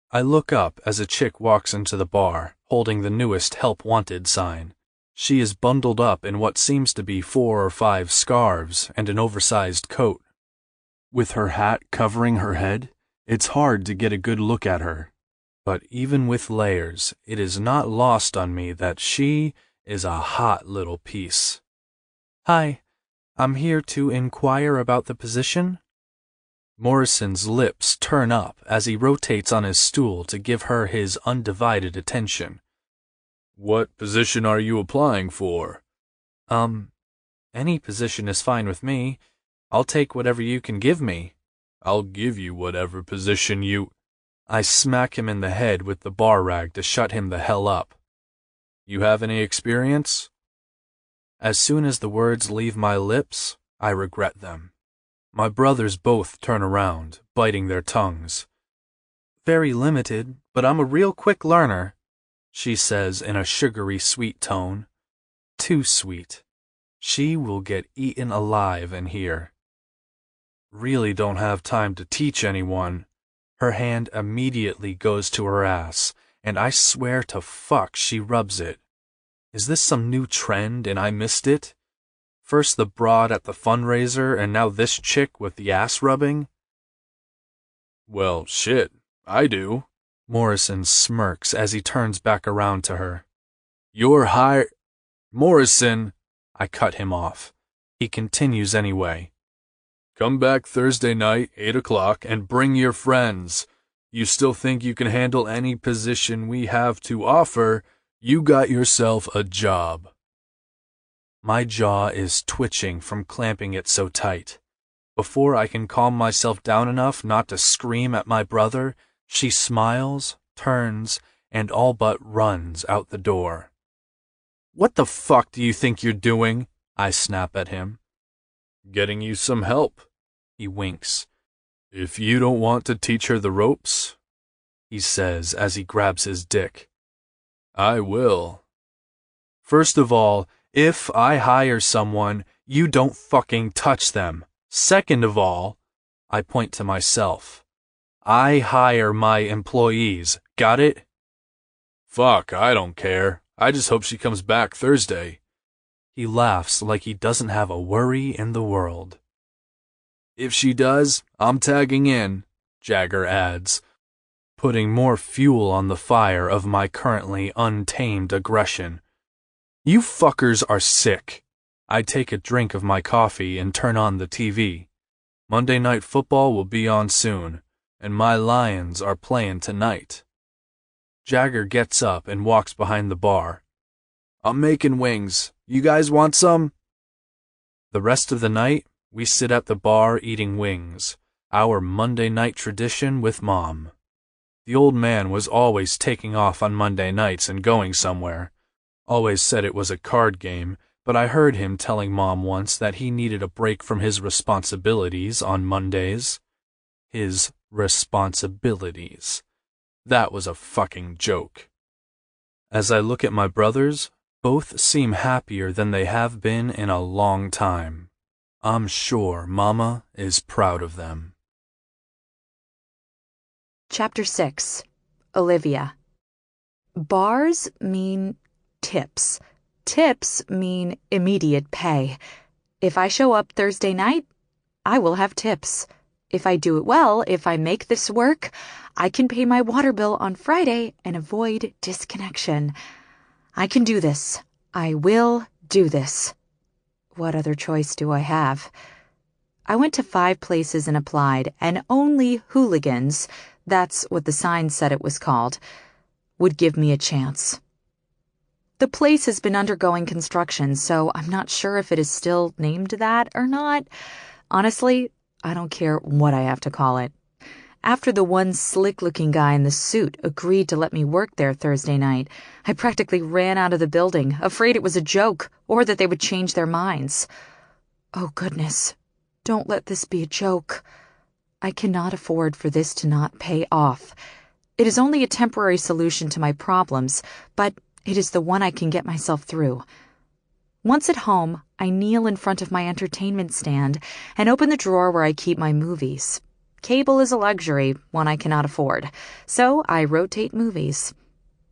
I look up as a chick walks into the bar, holding the newest Help Wanted sign. She is bundled up in what seems to be 4 or 5 scarves and an oversized coat. With her hat covering her head, it's hard to get a good look at her. But even with layers, it is not lost on me that she is a hot little piece. Hi, I'm here to inquire about the position. Morrison's lips turn up as he rotates on his stool to give her his undivided attention. What position are you applying for? Any position is fine with me. I'll take whatever you can give me. I'll give you whatever position you... I smack him in the head with the bar rag to shut him the hell up. You have any experience? As soon as the words leave my lips, I regret them. My brothers both turn around, biting their tongues. Very limited, but I'm a real quick learner, she says in a sugary sweet tone. Too sweet. She will get eaten alive in here. Really don't have time to teach anyone. Her hand immediately goes to her ass, and I swear to fuck she rubs it. Is this some new trend and I missed it? First the broad at the fundraiser, and now this chick with the ass rubbing? Well, shit, I do. Morrison smirks as he turns back around to her. You're hired... Morrison! I cut him off. He continues anyway. Come back Thursday night, 8 o'clock, and bring your friends. You still think you can handle any position we have to offer? You got yourself a job. My jaw is twitching from clamping it so tight. Before I can calm myself down enough not to scream at my brother, she smiles, turns, and all but runs out the door. What the fuck do you think you're doing? I snap at him. Getting you some help, he winks. If you don't want to teach her the ropes, he says as he grabs his dick. I will. First of all, if I hire someone, you don't fucking touch them. Second of all, I point to myself. I hire my employees, got it? Fuck, I don't care. I just hope she comes back Thursday. He laughs like he doesn't have a worry in the world. If she does, I'm tagging in, Jagger adds, putting more fuel on the fire of my currently untamed aggression. You fuckers are sick. I take a drink of my coffee and turn on the TV. Monday Night Football will be on soon, and my Lions are playing tonight. Jagger gets up and walks behind the bar. I'm making wings. You guys want some? The rest of the night, we sit at the bar eating wings, our Monday night tradition with Mom. The old man was always taking off on Monday nights and going somewhere. Always said it was a card game, but I heard him telling Mom once that he needed a break from his responsibilities on Mondays. His responsibilities. That was a fucking joke. As I look at my brothers, both seem happier than they have been in a long time. I'm sure Mama is proud of them. Chapter 6. Olivia. Bars mean tips. Tips mean immediate pay. If I show up Thursday night, I will have tips. If I do it well, if I make this work, I can pay my water bill on Friday and avoid disconnection. I can do this. I will do this. What other choice do I have? I went to 5 places and applied, and only hooligans, that's what the sign said it was called, would give me a chance. The place has been undergoing construction, so I'm not sure if it is still named that or not. Honestly, I don't care what I have to call it. After the one slick-looking guy in the suit agreed to let me work there Thursday night, I practically ran out of the building, afraid it was a joke or that they would change their minds. Oh, goodness, don't let this be a joke. I cannot afford for this to not pay off. It is only a temporary solution to my problems, but it is the one I can get myself through. Once at home, I kneel in front of my entertainment stand and open the drawer where I keep my movies. Cable is a luxury, one I cannot afford, so I rotate movies.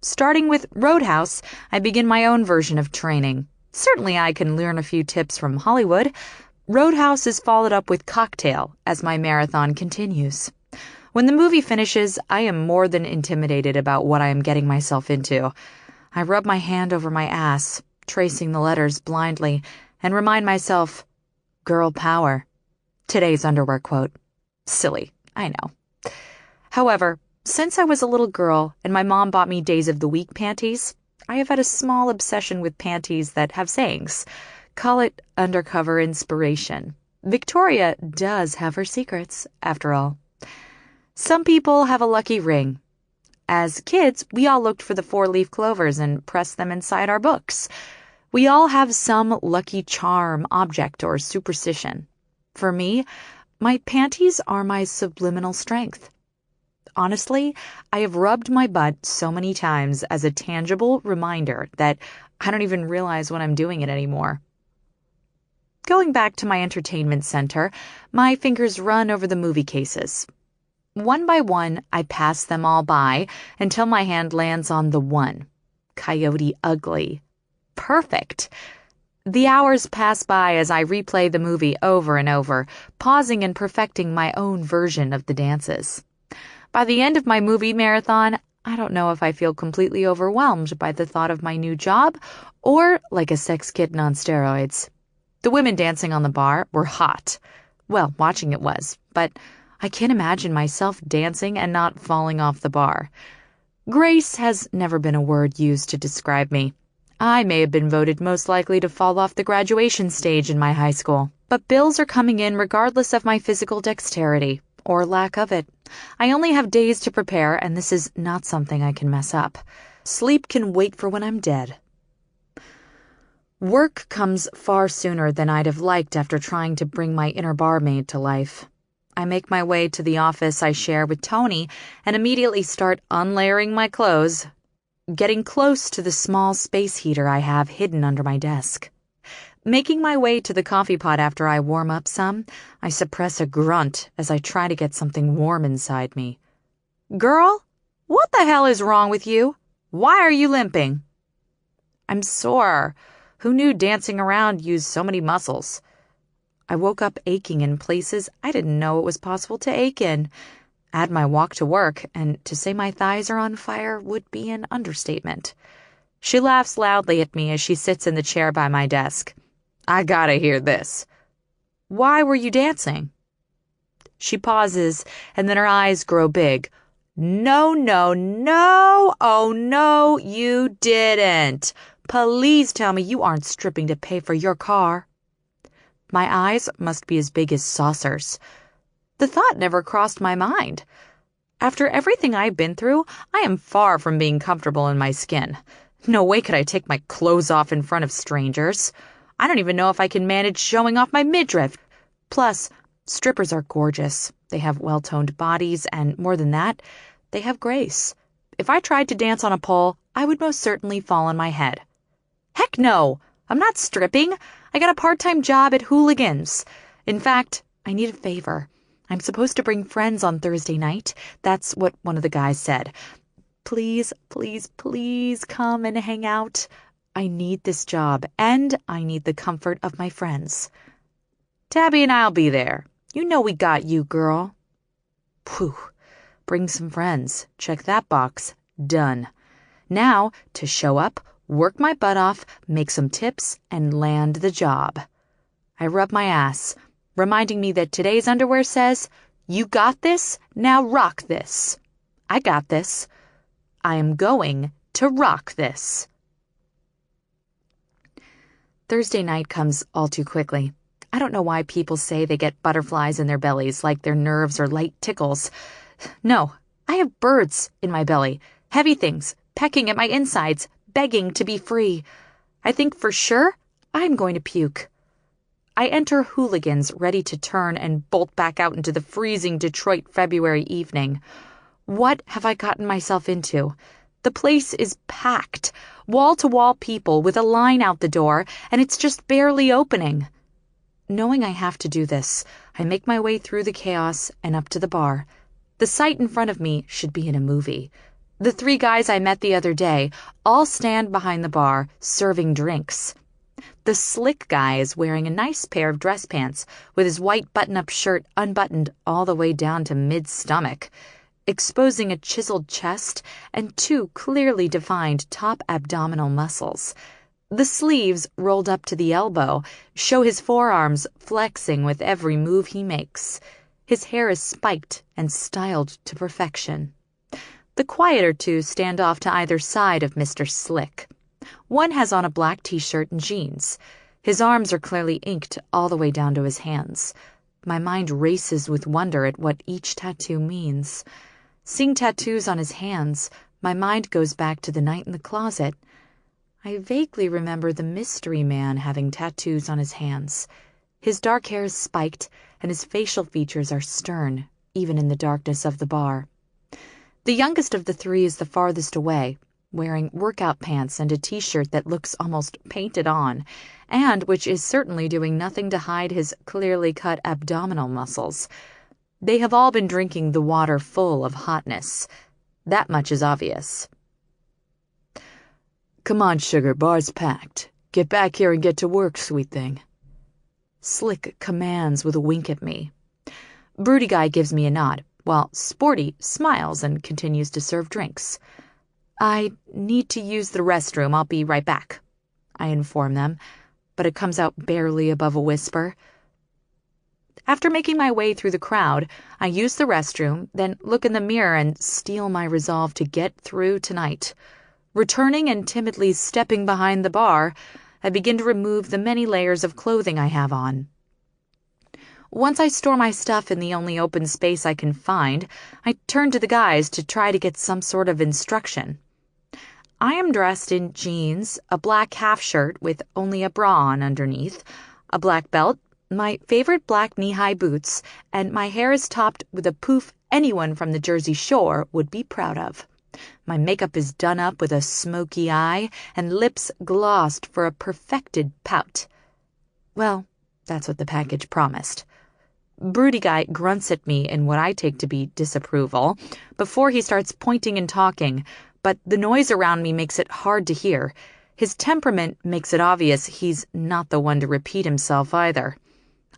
Starting with Roadhouse, I begin my own version of training. Certainly I can learn a few tips from Hollywood. Roadhouse is followed up with Cocktail as my marathon continues. When the movie finishes, I am more than intimidated about what I am getting myself into. I rub my hand over my ass, tracing the letters blindly, and remind myself, girl power. Today's underwear quote. Silly, I know. However, since I was a little girl and my mom bought me Days of the Week panties, I have had a small obsession with panties that have sayings. Call it undercover inspiration. Victoria does have her secrets, after all. Some people have a lucky ring. As kids, we all looked for the 4-leaf clovers and pressed them inside our books. We all have some lucky charm, object, or superstition. For me, my panties are my subliminal strength. Honestly, I have rubbed my butt so many times as a tangible reminder that I don't even realize when I'm doing it anymore. Going back to my entertainment center, my fingers run over the movie cases. One by one, I pass them all by until my hand lands on the one. Coyote Ugly. Perfect. The hours pass by as I replay the movie over and over, pausing and perfecting my own version of the dances. By the end of my movie marathon, I don't know if I feel completely overwhelmed by the thought of my new job or like a sex kitten on steroids. The women dancing on the bar were hot. Well, watching it was, but I can't imagine myself dancing and not falling off the bar. Grace has never been a word used to describe me. I may have been voted most likely to fall off the graduation stage in my high school, but bills are coming in regardless of my physical dexterity, or lack of it. I only have days to prepare, and this is not something I can mess up. Sleep can wait for when I'm dead. Work comes far sooner than I'd have liked after trying to bring my inner barmaid to life. I make my way to the office I share with Tony and immediately start unlayering my clothes, getting close to the small space heater I have hidden under my desk. Making my way to the coffee pot after I warm up some, I suppress a grunt as I try to get something warm inside me. Girl, what the hell is wrong with you? Why are you limping? I'm sore. Who knew dancing around used so many muscles? I woke up aching in places I didn't know it was possible to ache in. Add my walk to work, and to say my thighs are on fire would be an understatement. She laughs loudly at me as she sits in the chair by my desk. I gotta hear this. Why were you dancing? She pauses, and then her eyes grow big. No, no, no! Oh, no, you didn't! Please tell me you aren't stripping to pay for your car. My eyes must be as big as saucers. The thought never crossed my mind. After everything I've been through, I am far from being comfortable in my skin. No way could I take my clothes off in front of strangers. I don't even know if I can manage showing off my midriff. Plus, strippers are gorgeous. They have well-toned bodies, and more than that, they have grace. If I tried to dance on a pole, I would most certainly fall on my head. Heck no! I'm not stripping. I got a part-time job at Hooligans. In fact, I need a favor. I'm supposed to bring friends on Thursday night. That's what one of the guys said. Please, please, please come and hang out. I need this job, and I need the comfort of my friends. Tabby and I'll be there. You know we got you, girl. Phew. Bring some friends. Check that box. Done. Now, to show up, work my butt off, make some tips, and land the job. I rub my ass, reminding me that today's underwear says, "You got this, now rock this." I got this. I am going to rock this. Thursday night comes all too quickly. I don't know why people say they get butterflies in their bellies like their nerves are light tickles. No, I have birds in my belly, heavy things pecking at my insides, begging to be free. I think for sure I'm going to puke. I enter Hooligans ready to turn and bolt back out into the freezing Detroit February evening. What have I gotten myself into? The place is packed, wall-to-wall people with a line out the door, and it's just barely opening. Knowing I have to do this, I make my way through the chaos and up to the bar. The sight in front of me should be in a movie. The 3 guys I met the other day all stand behind the bar, serving drinks. The slick guy is wearing a nice pair of dress pants with his white button-up shirt unbuttoned all the way down to mid-stomach, exposing a chiseled chest and 2 clearly defined top abdominal muscles. The sleeves, rolled up to the elbow, show his forearms flexing with every move he makes. His hair is spiked and styled to perfection. The quieter 2 stand off to either side of Mr. Slick. One has on a black t-shirt and jeans. His arms are clearly inked all the way down to his hands. My mind races with wonder at what each tattoo means. Seeing tattoos on his hands, my mind goes back to the night in the closet. I vaguely remember the mystery man having tattoos on his hands. His dark hair is spiked, and his facial features are stern, even in the darkness of the bar. The youngest of the 3 is the farthest away, wearing workout pants and a t-shirt that looks almost painted on, and which is certainly doing nothing to hide his clearly cut abdominal muscles. They have all been drinking the water full of hotness. That much is obvious. Come on, sugar, bar's packed. Get back here and get to work, sweet thing. Slick commands with a wink at me. Broody Guy gives me a nod, while Sporty smiles and continues to serve drinks. I need to use the restroom. I'll be right back, I inform them, but it comes out barely above a whisper. After making my way through the crowd, I use the restroom, then look in the mirror and steel my resolve to get through tonight. Returning and timidly stepping behind the bar, I begin to remove the many layers of clothing I have on. Once I store my stuff in the only open space I can find, I turn to the guys to try to get some sort of instruction. I am dressed in jeans, a black half shirt with only a bra on underneath, a black belt, my favorite black knee-high boots, and my hair is topped with a poof anyone from the Jersey Shore would be proud of. My makeup is done up with a smoky eye and lips glossed for a perfected pout. Well, that's what the package promised. Broody Guy grunts at me in what I take to be disapproval before he starts pointing and talking, but the noise around me makes it hard to hear. His temperament makes it obvious he's not the one to repeat himself either.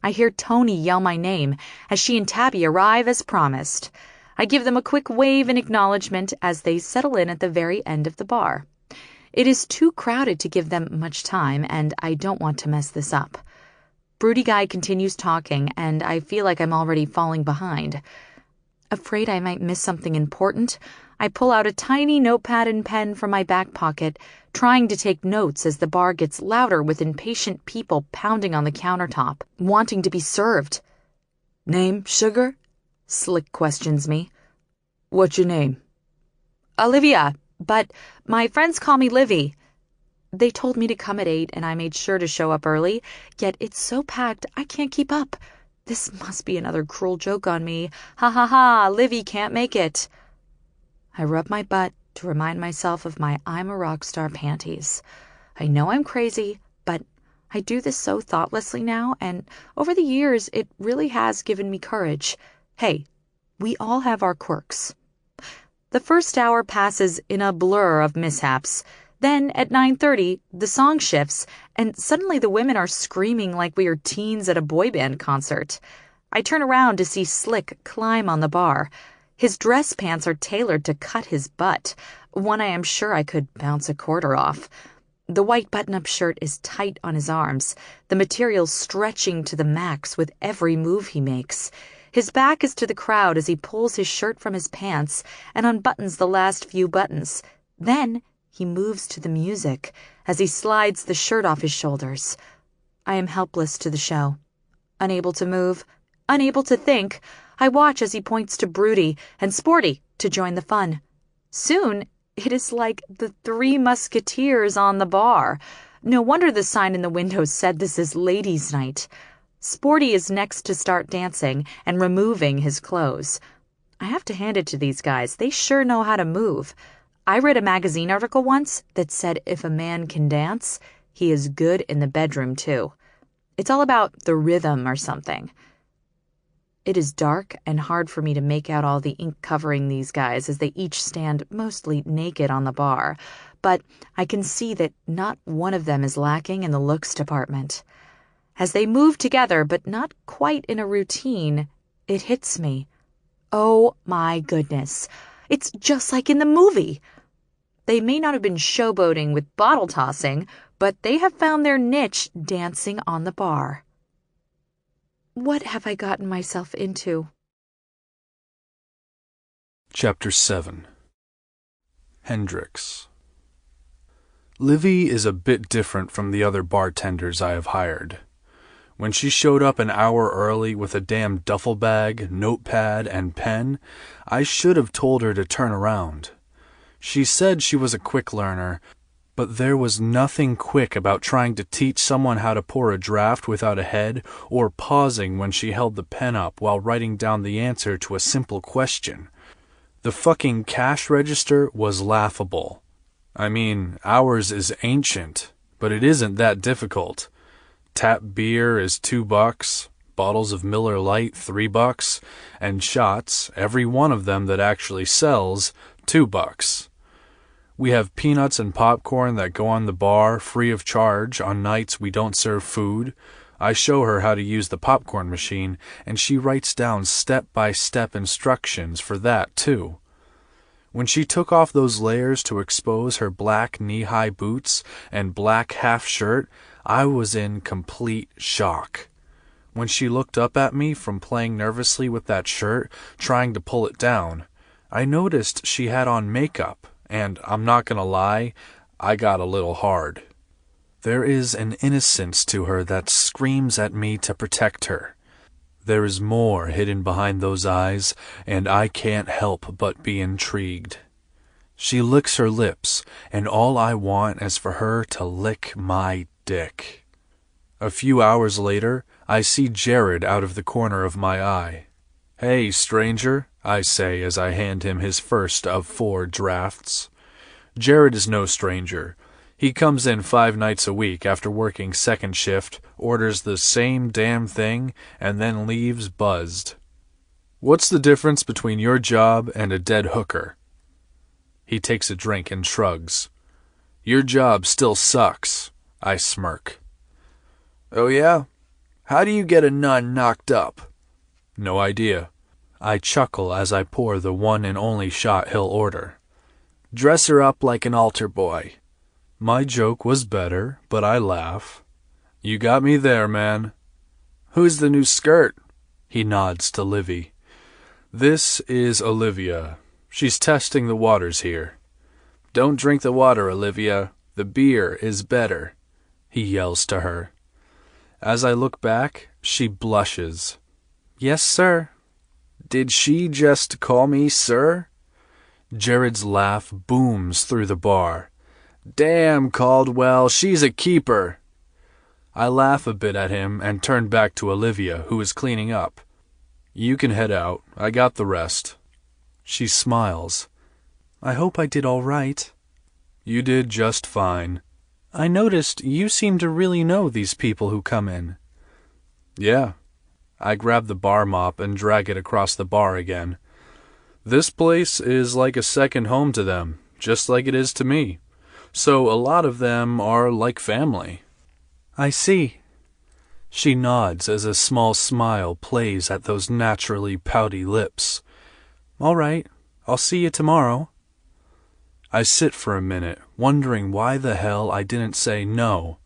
I hear Tony yell my name as she and Tabby arrive as promised. I give them a quick wave in acknowledgement as they settle in at the very end of the bar. It is too crowded to give them much time, and I don't want to mess this up. Broody Guy continues talking, and I feel like I'm already falling behind. Afraid I might miss something important, I pull out a tiny notepad and pen from my back pocket, trying to take notes as the bar gets louder with impatient people pounding on the countertop, wanting to be served. Name, sugar? Slick questions me. What's your name? Olivia, but my friends call me Livy. They told me to come at 8 and I made sure to show up early, yet it's so packed I can't keep up. This must be another cruel joke on me. Ha ha ha, Livy can't make it. I rub my butt to remind myself of my I'm a rock star panties. I know I'm crazy, but I do this so thoughtlessly now, and over the years it really has given me courage. Hey, we all have our quirks. The first hour passes in a blur of mishaps. Then, at 9:30, the song shifts, and suddenly the women are screaming like we are teens at a boy band concert. I turn around to see Slick climb on the bar. His dress pants are tailored to cut his butt, one I am sure I could bounce a quarter off. The white button-up shirt is tight on his arms, the material stretching to the max with every move he makes. His back is to the crowd as he pulls his shirt from his pants and unbuttons the last few buttons. Then he moves to the music as he slides the shirt off his shoulders. I am helpless to the show. Unable to move, unable to think, I watch as he points to Broody and Sporty to join the fun. Soon, it is like the Three Musketeers on the bar. No wonder the sign in the window said this is ladies' night. Sporty is next to start dancing and removing his clothes. I have to hand it to these guys. They sure know how to move. I read a magazine article once that said if a man can dance, he is good in the bedroom too. It's all about the rhythm or something. It is dark and hard for me to make out all the ink covering these guys as they each stand mostly naked on the bar, but I can see that not one of them is lacking in the looks department. As they move together, but not quite in a routine, it hits me. Oh my goodness, it's just like in the movie. They may not have been showboating with bottle tossing, but they have found their niche dancing on the bar. What have I gotten myself into? Chapter 7. Hendrix. Livy is a bit different from the other bartenders I have hired. When she showed up an hour early with a damn duffel bag, notepad, and pen, I should have told her to turn around. She said she was a quick learner, but there was nothing quick about trying to teach someone how to pour a draft without a head or pausing when she held the pen up while writing down the answer to a simple question. The fucking cash register was laughable. I mean, ours is ancient, but it isn't that difficult. Tap beer is $2, bottles of Miller Lite $3, and shots, every one of them that actually sells, $2. We have peanuts and popcorn that go on the bar free of charge on nights we don't serve food. I show her how to use the popcorn machine, and she writes down step-by-step instructions for that, too. When she took off those layers to expose her black knee-high boots and black half shirt, I was in complete shock. When she looked up at me from playing nervously with that shirt, trying to pull it down, I noticed she had on makeup, and I'm not gonna lie, I got a little hard. There is an innocence to her that screams at me to protect her. There is more hidden behind those eyes, and I can't help but be intrigued. She licks her lips, and all I want is for her to lick my dick. A few hours later, I see Jared out of the corner of my eye. "Hey, stranger," I say as I hand him his first of 4 drafts. Jared is no stranger. He comes in 5 nights a week after working second shift, orders the same damn thing, and then leaves buzzed. "What's the difference between your job and a dead hooker?" He takes a drink and shrugs. "Your job still sucks," I smirk. "Oh yeah? How do you get a nun knocked up?" "No idea." I chuckle as I pour the one and only shot he'll order. "Dress her up like an altar boy." My joke was better, but I laugh. "You got me there, man." "Who's the new skirt?" He nods to Livy. "This is Olivia. She's testing the waters here." "Don't drink the water, Olivia. The beer is better," he yells to her. As I look back, she blushes. "Yes, sir." "Did she just call me sir?" Jared's laugh booms through the bar. Damn, Caldwell, she's a keeper. I laugh a bit at him and turn back to Olivia, who is cleaning up. You can head out. I got the rest. She smiles. I hope I did all right. You did just fine. I noticed you seem to really know these people who come in. Yeah. I grab the bar mop and drag it across the bar again. This place is like a second home to them, just like it is to me. So a lot of them are like family. I see. She nods as a small smile plays at those naturally pouty lips. All right, I'll see you tomorrow. I sit for a minute, wondering why the hell I didn't say no.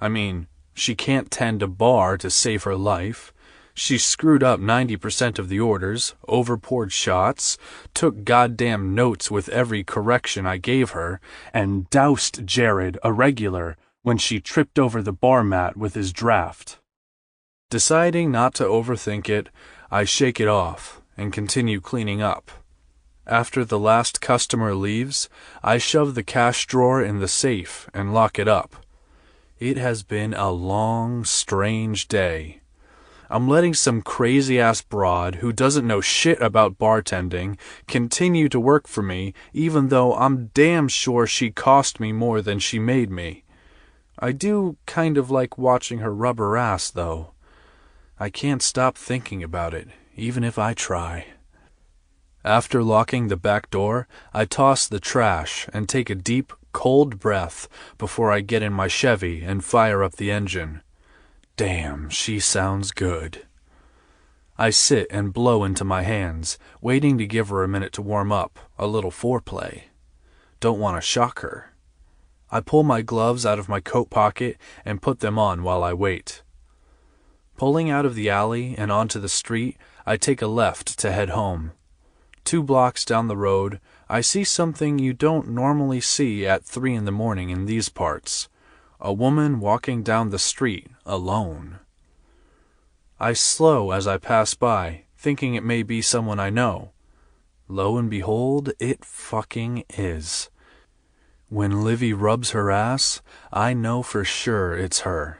I mean, she can't tend a bar to save her life. She screwed up 90% of the orders, overpoured shots, took goddamn notes with every correction I gave her, and doused Jared, a regular, when she tripped over the bar mat with his draft. Deciding not to overthink it, I shake it off and continue cleaning up. After the last customer leaves, I shove the cash drawer in the safe and lock it up. It has been a long, strange day. I'm letting some crazy-ass broad who doesn't know shit about bartending continue to work for me, even though I'm damn sure she cost me more than she made me. I do kind of like watching her rub her ass, though. I can't stop thinking about it, even if I try. After locking the back door, I toss the trash and take a deep, cold breath before I get in my Chevy and fire up the engine. Damn, she sounds good. I sit and blow into my hands, waiting to give her a minute to warm up, a little foreplay. Don't want to shock her. I pull my gloves out of my coat pocket and put them on while I wait. Pulling out of the alley and onto the street, I take a left to head home. 2 blocks down the road, I see something you don't normally see at 3 in the morning in these parts. A woman walking down the street, alone. I slow as I pass by, thinking it may be someone I know. Lo and behold, it fucking is. When Livy rubs her ass, I know for sure it's her.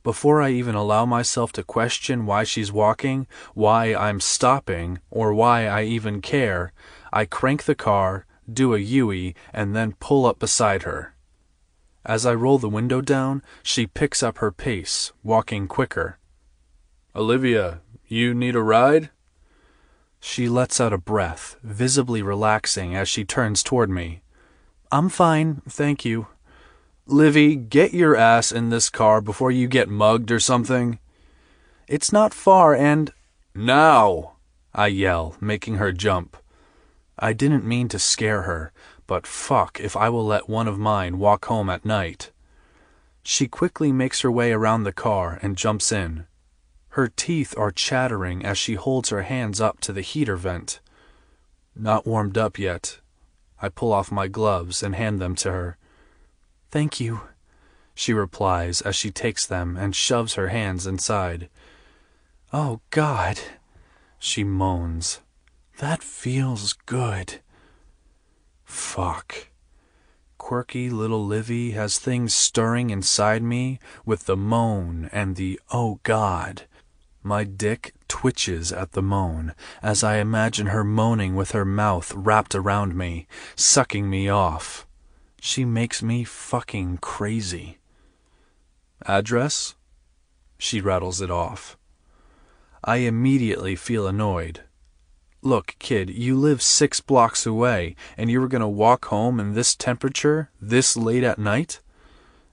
Before I even allow myself to question why she's walking, why I'm stopping, or why I even care, I crank the car, do a U-E, and then pull up beside her. As I roll the window down, she picks up her pace, walking quicker. Olivia, you need a ride? She lets out a breath, visibly relaxing as she turns toward me. I'm fine, thank you. Livy, get your ass in this car before you get mugged or something. It's not far and... Now! I yell, making her jump. I didn't mean to scare her, but fuck if I will let one of mine walk home at night. She quickly makes her way around the car and jumps in. Her teeth are chattering as she holds her hands up to the heater vent. Not warmed up yet. I pull off my gloves and hand them to her. Thank you, she replies as she takes them and shoves her hands inside. Oh, God, she moans. That feels good. Fuck. Quirky little Livy has things stirring inside me with the moan and the oh God. My dick twitches at the moan as I imagine her moaning with her mouth wrapped around me, sucking me off. She makes me fucking crazy. Address? She rattles it off. I immediately feel annoyed. Look, kid, you live 6 blocks away, and you were going to walk home in this temperature, this late at night?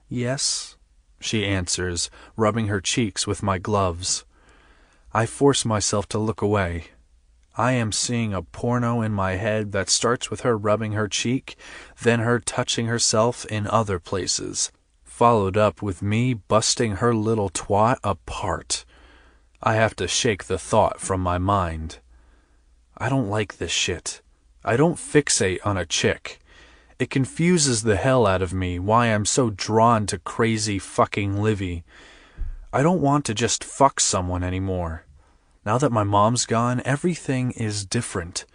Yes, she answers, rubbing her cheeks with my gloves. I force myself to look away. I am seeing a porno in my head that starts with her rubbing her cheek, then her touching herself in other places, followed up with me busting her little twat apart. I have to shake the thought from my mind. I don't like this shit. I don't fixate on a chick. It confuses the hell out of me why I'm so drawn to crazy fucking Livy. I don't want to just fuck someone anymore. Now that my mom's gone, everything is different.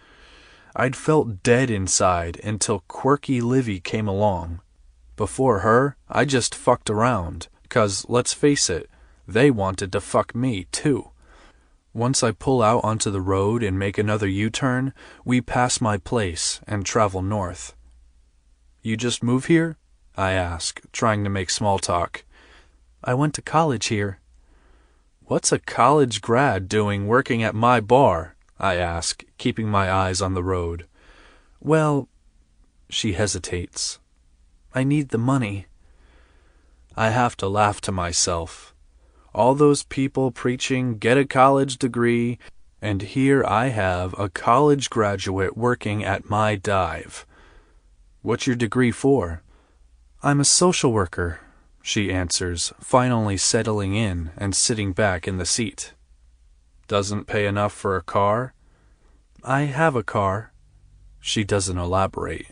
I'd felt dead inside until quirky Livy came along. Before her, I just fucked around, 'cause, let's face it, they wanted to fuck me, too. Once I pull out onto the road and make another U-turn, we pass my place and travel north. You just move here? I ask, trying to make small talk. I went to college here. What's a college grad doing working at my bar? I ask, keeping my eyes on the road. Well, she hesitates. I need the money. I have to laugh to myself. All those people preaching get a college degree, and here I have a college graduate working at my dive. What's your degree for? I'm a social worker, she answers, finally settling in and sitting back in the seat. Doesn't pay enough for a car? I have a car. She doesn't elaborate.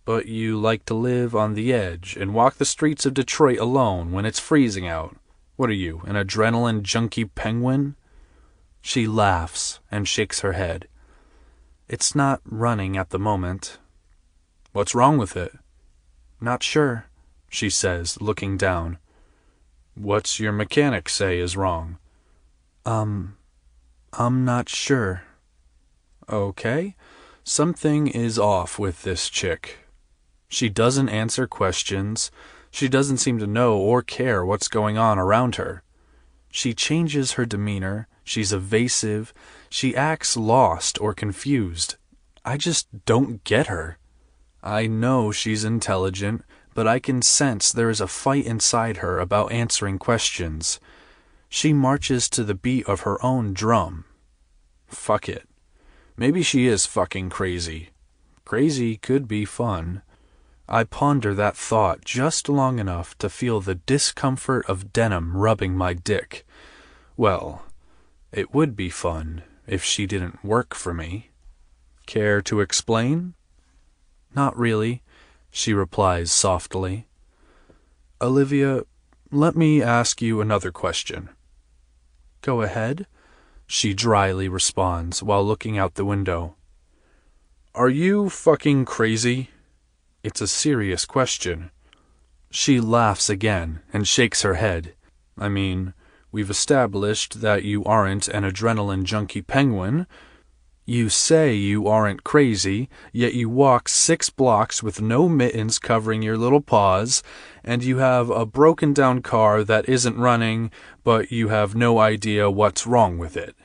But you like to live on the edge and walk the streets of Detroit alone when it's freezing out. What are you, an adrenaline junkie penguin? She laughs and shakes her head. It's not running at the moment. What's wrong with it? Not sure, she says, looking down. What's your mechanic say is wrong? I'm not sure. Okay, something is off with this chick. She doesn't answer questions. She doesn't seem to know or care what's going on around her. She changes her demeanor. She's evasive. She acts lost or confused. I just don't get her. I know she's intelligent, but I can sense there is a fight inside her about answering questions. She marches to the beat of her own drum. Fuck it. Maybe she is fucking crazy. Crazy could be fun. I ponder that thought just long enough to feel the discomfort of denim rubbing my dick. Well, it would be fun if she didn't work for me. Care to explain? Not really, she replies softly. Olivia, let me ask you another question. Go ahead, she dryly responds while looking out the window. Are you fucking crazy? It's a serious question. She laughs again and shakes her head. I mean, we've established that you aren't an adrenaline junkie penguin. You say you aren't crazy, yet you walk 6 blocks with no mittens covering your little paws, and you have a broken-down car that isn't running, but you have no idea what's wrong with it.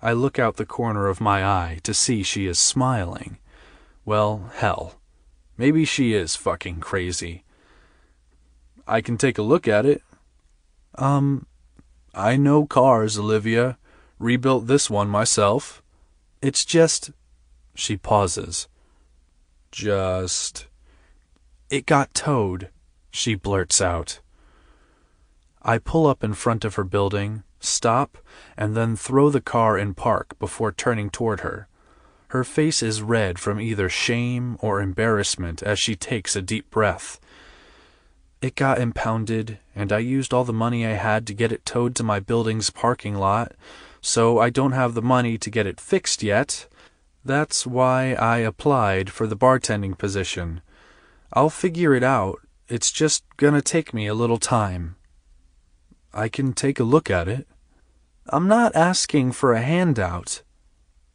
I look out the corner of my eye to see she is smiling. Well, hell. Maybe she is fucking crazy. I can take a look at it. I know cars, Olivia. Rebuilt this one myself. It's just... She pauses. It got towed, she blurts out. I pull up in front of her building, stop, and then throw the car in park before turning toward her. Her face is red from either shame or embarrassment as she takes a deep breath. It got impounded, and I used all the money I had to get it towed to my building's parking lot, so I don't have the money to get it fixed yet. That's why I applied for the bartending position. I'll figure it out. It's just gonna take me a little time. I can take a look at it. I'm not asking for a handout.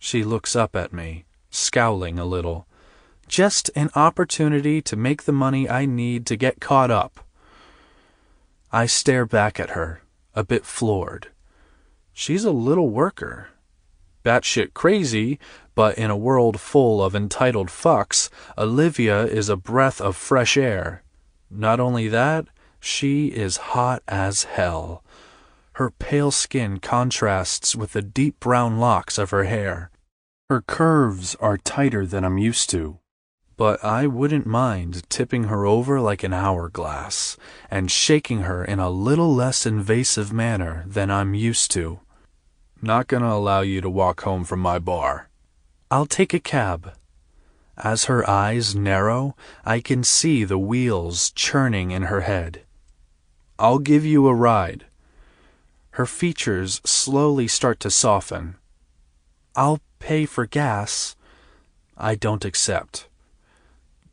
She looks up at me, scowling a little. Just an opportunity to make the money I need to get caught up. I stare back at her, a bit floored. She's a little worker. Batshit crazy, but in a world full of entitled fucks, Olivia is a breath of fresh air. Not only that, she is hot as hell. Her pale skin contrasts with the deep brown locks of her hair. Her curves are tighter than I'm used to, but I wouldn't mind tipping her over like an hourglass and shaking her in a little less invasive manner than I'm used to. Not gonna allow you to walk home from my bar. I'll take a cab. As her eyes narrow, I can see the wheels churning in her head. I'll give you a ride. Her features slowly start to soften. I'll pay for gas. I don't accept.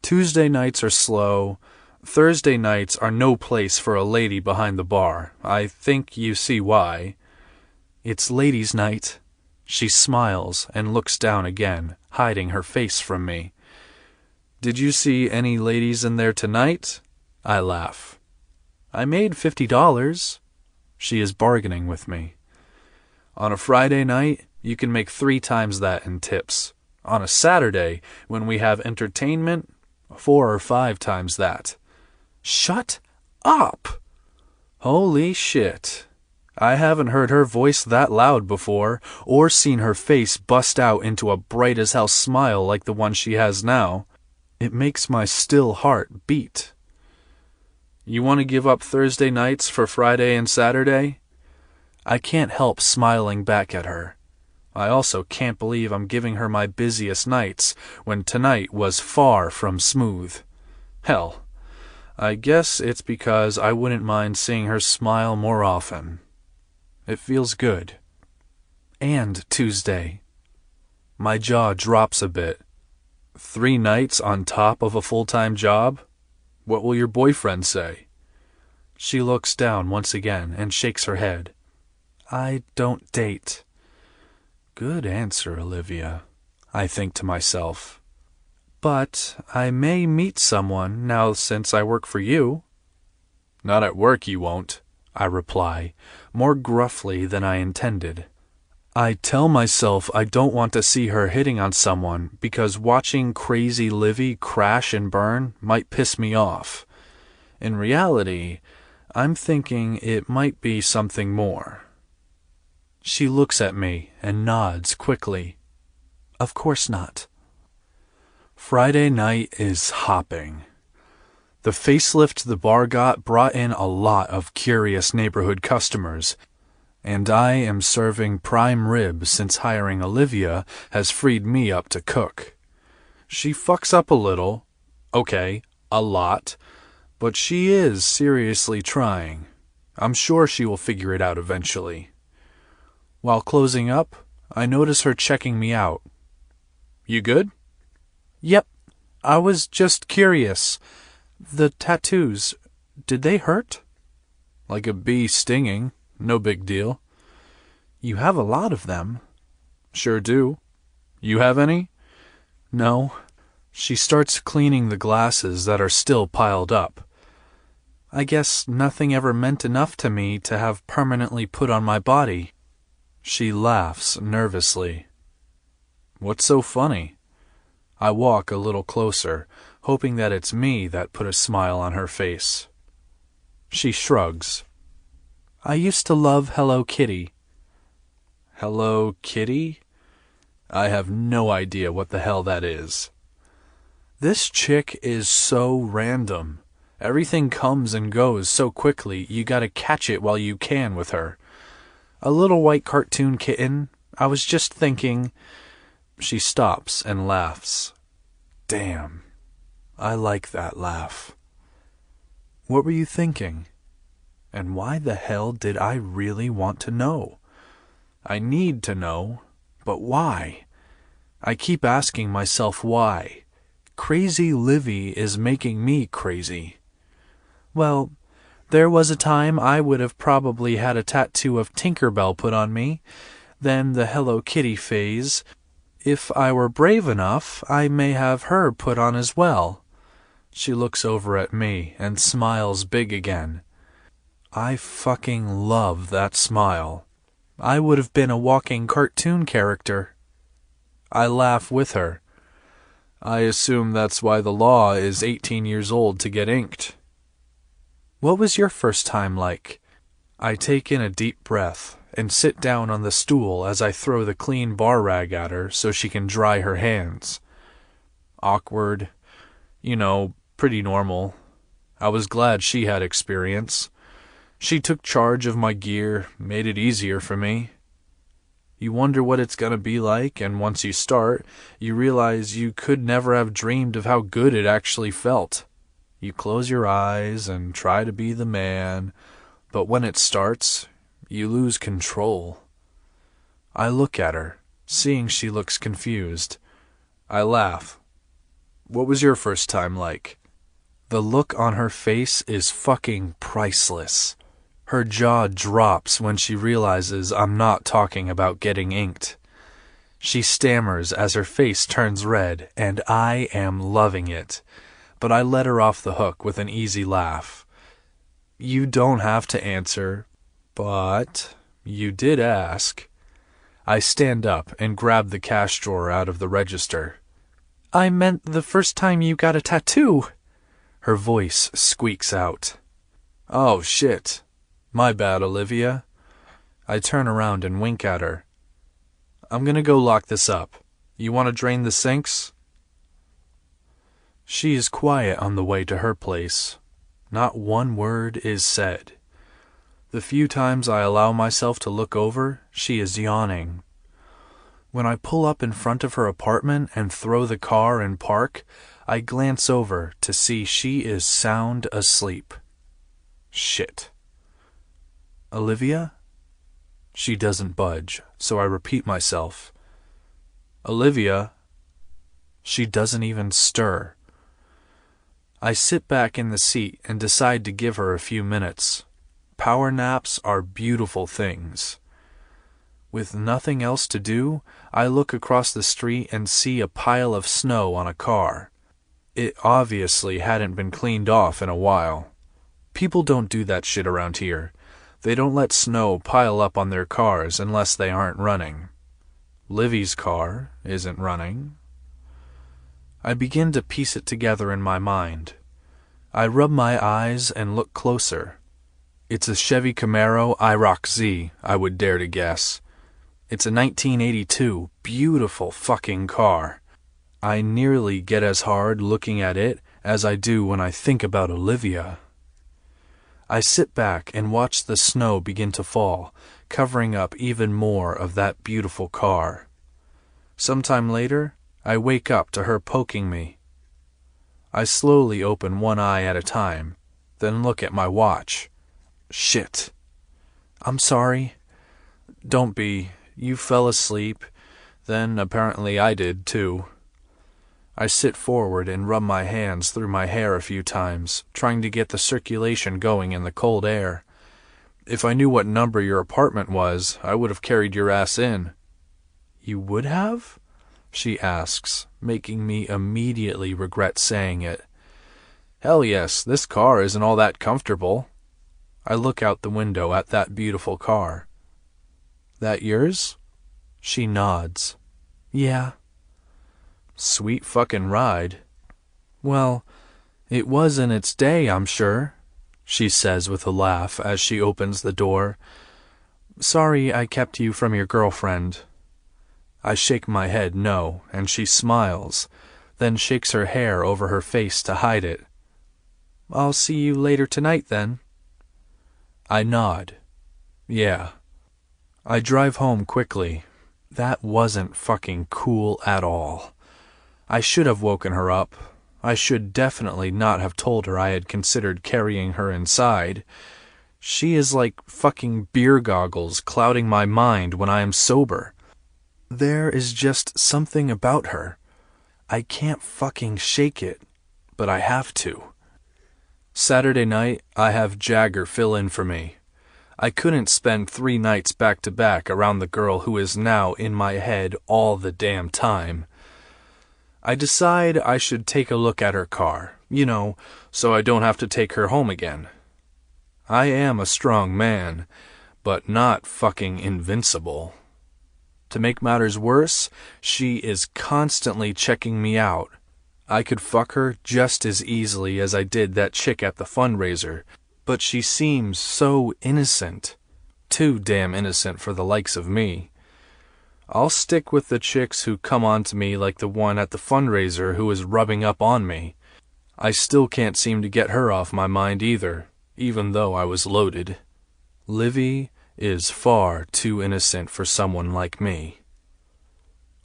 Tuesday nights are slow. Thursday nights are no place for a lady behind the bar. I think you see why. It's ladies' night. She smiles and looks down again, hiding her face from me. Did you see any ladies in there tonight? I laugh. I made $50. She is bargaining with me. On a Friday night, you can make 3 times that in tips. On a Saturday, when we have entertainment, 4 or 5 times that. Shut up! Holy shit. I haven't heard her voice that loud before, or seen her face bust out into a bright-as-hell smile like the one she has now. It makes my still heart beat. You want to give up Thursday nights for Friday and Saturday? I can't help smiling back at her. I also can't believe I'm giving her my busiest nights when tonight was far from smooth. Hell, I guess it's because I wouldn't mind seeing her smile more often. It feels good. And Tuesday. My jaw drops a bit. 3 nights on top of a full-time job? What will your boyfriend say? She looks down once again and shakes her head. I don't date. Good answer, Olivia, I think to myself. But I may meet someone now since I work for you. Not at work you won't, I reply, more gruffly than I intended. I tell myself I don't want to see her hitting on someone because watching crazy Livy crash and burn might piss me off. In reality, I'm thinking it might be something more. She looks at me and nods quickly. Of course not. Friday night is hopping. The facelift the bar got brought in a lot of curious neighborhood customers, and I am serving prime rib since hiring Olivia has freed me up to cook. She fucks up a little, okay, a lot, but she is seriously trying. I'm sure she will figure it out eventually. While closing up, I notice her checking me out. You good? Yep, I was just curious. The tattoos, did they hurt? Like a bee stinging, no big deal. You have a lot of them. Sure do. You have any? No. She starts cleaning the glasses that are still piled up. I guess nothing ever meant enough to me to have permanently put on my body. She laughs nervously. What's so funny? I walk a little closer, hoping that it's me that put a smile on her face. She shrugs. I used to love Hello Kitty. Hello Kitty? I have no idea what the hell that is. This chick is so random. Everything comes and goes so quickly, you gotta catch it while you can with her. A little white cartoon kitten. I was just thinking... She stops and laughs. Damn. I like that laugh. What were you thinking? And why the hell did I really want to know? I need to know, but why? I keep asking myself why. Crazy Livy is making me crazy. Well, there was a time I would have probably had a tattoo of Tinkerbell put on me, then the Hello Kitty phase. If I were brave enough, I may have her put on as well. She looks over at me and smiles big again. I fucking love that smile. I would have been a walking cartoon character. I laugh with her. I assume that's why the law is 18 years old to get inked. What was your first time like? I take in a deep breath and sit down on the stool as I throw the clean bar rag at her so she can dry her hands. Awkward. Pretty normal. I was glad she had experience. She took charge of my gear, made it easier for me. You wonder what it's gonna be like, and once you start, you realize you could never have dreamed of how good it actually felt. You close your eyes and try to be the man, but when it starts, you lose control. I look at her, seeing she looks confused. I laugh. What was your first time like? The look on her face is fucking priceless. Her jaw drops when she realizes I'm not talking about getting inked. She stammers as her face turns red, and I am loving it. But I let her off the hook with an easy laugh. You don't have to answer, but you did ask. I stand up and grab the cash drawer out of the register. I meant the first time you got a tattoo. Her voice squeaks out. Oh, shit. My bad, Olivia. I turn around and wink at her. I'm gonna go lock this up. You want to drain the sinks? She is quiet on the way to her place. Not one word is said. The few times I allow myself to look over, she is yawning. When I pull up in front of her apartment and throw the car in park, I glance over to see she is sound asleep. Shit. Olivia? She doesn't budge, so I repeat myself. Olivia? She doesn't even stir. I sit back in the seat and decide to give her a few minutes. Power naps are beautiful things. With nothing else to do, I look across the street and see a pile of snow on a car. It obviously hadn't been cleaned off in a while. People don't do that shit around here. They don't let snow pile up on their cars unless they aren't running. Livy's car isn't running. I begin to piece it together in my mind. I rub my eyes and look closer. It's a Chevy Camaro IROC Z, I would dare to guess. It's a 1982 beautiful fucking car. I nearly get as hard looking at it as I do when I think about Olivia. I sit back and watch the snow begin to fall, covering up even more of that beautiful car. Sometime later, I wake up to her poking me. I slowly open one eye at a time, then look at my watch. Shit. I'm sorry. Don't be. You fell asleep. Then apparently I did too. I sit forward and rub my hands through my hair a few times, trying to get the circulation going in the cold air. If I knew what number your apartment was, I would have carried your ass in. You would have? She asks, making me immediately regret saying it. Hell yes, this car isn't all that comfortable. I look out the window at that beautiful car. That yours? She nods. Yeah. Sweet fucking ride. Well, it was in its day, I'm sure, she says with a laugh as she opens the door. Sorry I kept you from your girlfriend. I shake my head no, and she smiles, then shakes her hair over her face to hide it. I'll see you later tonight, then. I nod. Yeah. I drive home quickly. That wasn't fucking cool at all. I should have woken her up. I should definitely not have told her I had considered carrying her inside. She is like fucking beer goggles clouding my mind when I am sober. There is just something about her. I can't fucking shake it, but I have to. Saturday night, I have Jagger fill in for me. I couldn't spend 3 nights back-to-back around the girl who is now in my head all the damn time. I decide I should take a look at her car, so I don't have to take her home again. I am a strong man, but not fucking invincible. To make matters worse, she is constantly checking me out. I could fuck her just as easily as I did that chick at the fundraiser, but she seems so innocent. Too damn innocent for the likes of me. I'll stick with the chicks who come on to me like the one at the fundraiser who is rubbing up on me. I still can't seem to get her off my mind either, even though I was loaded. Livy is far too innocent for someone like me.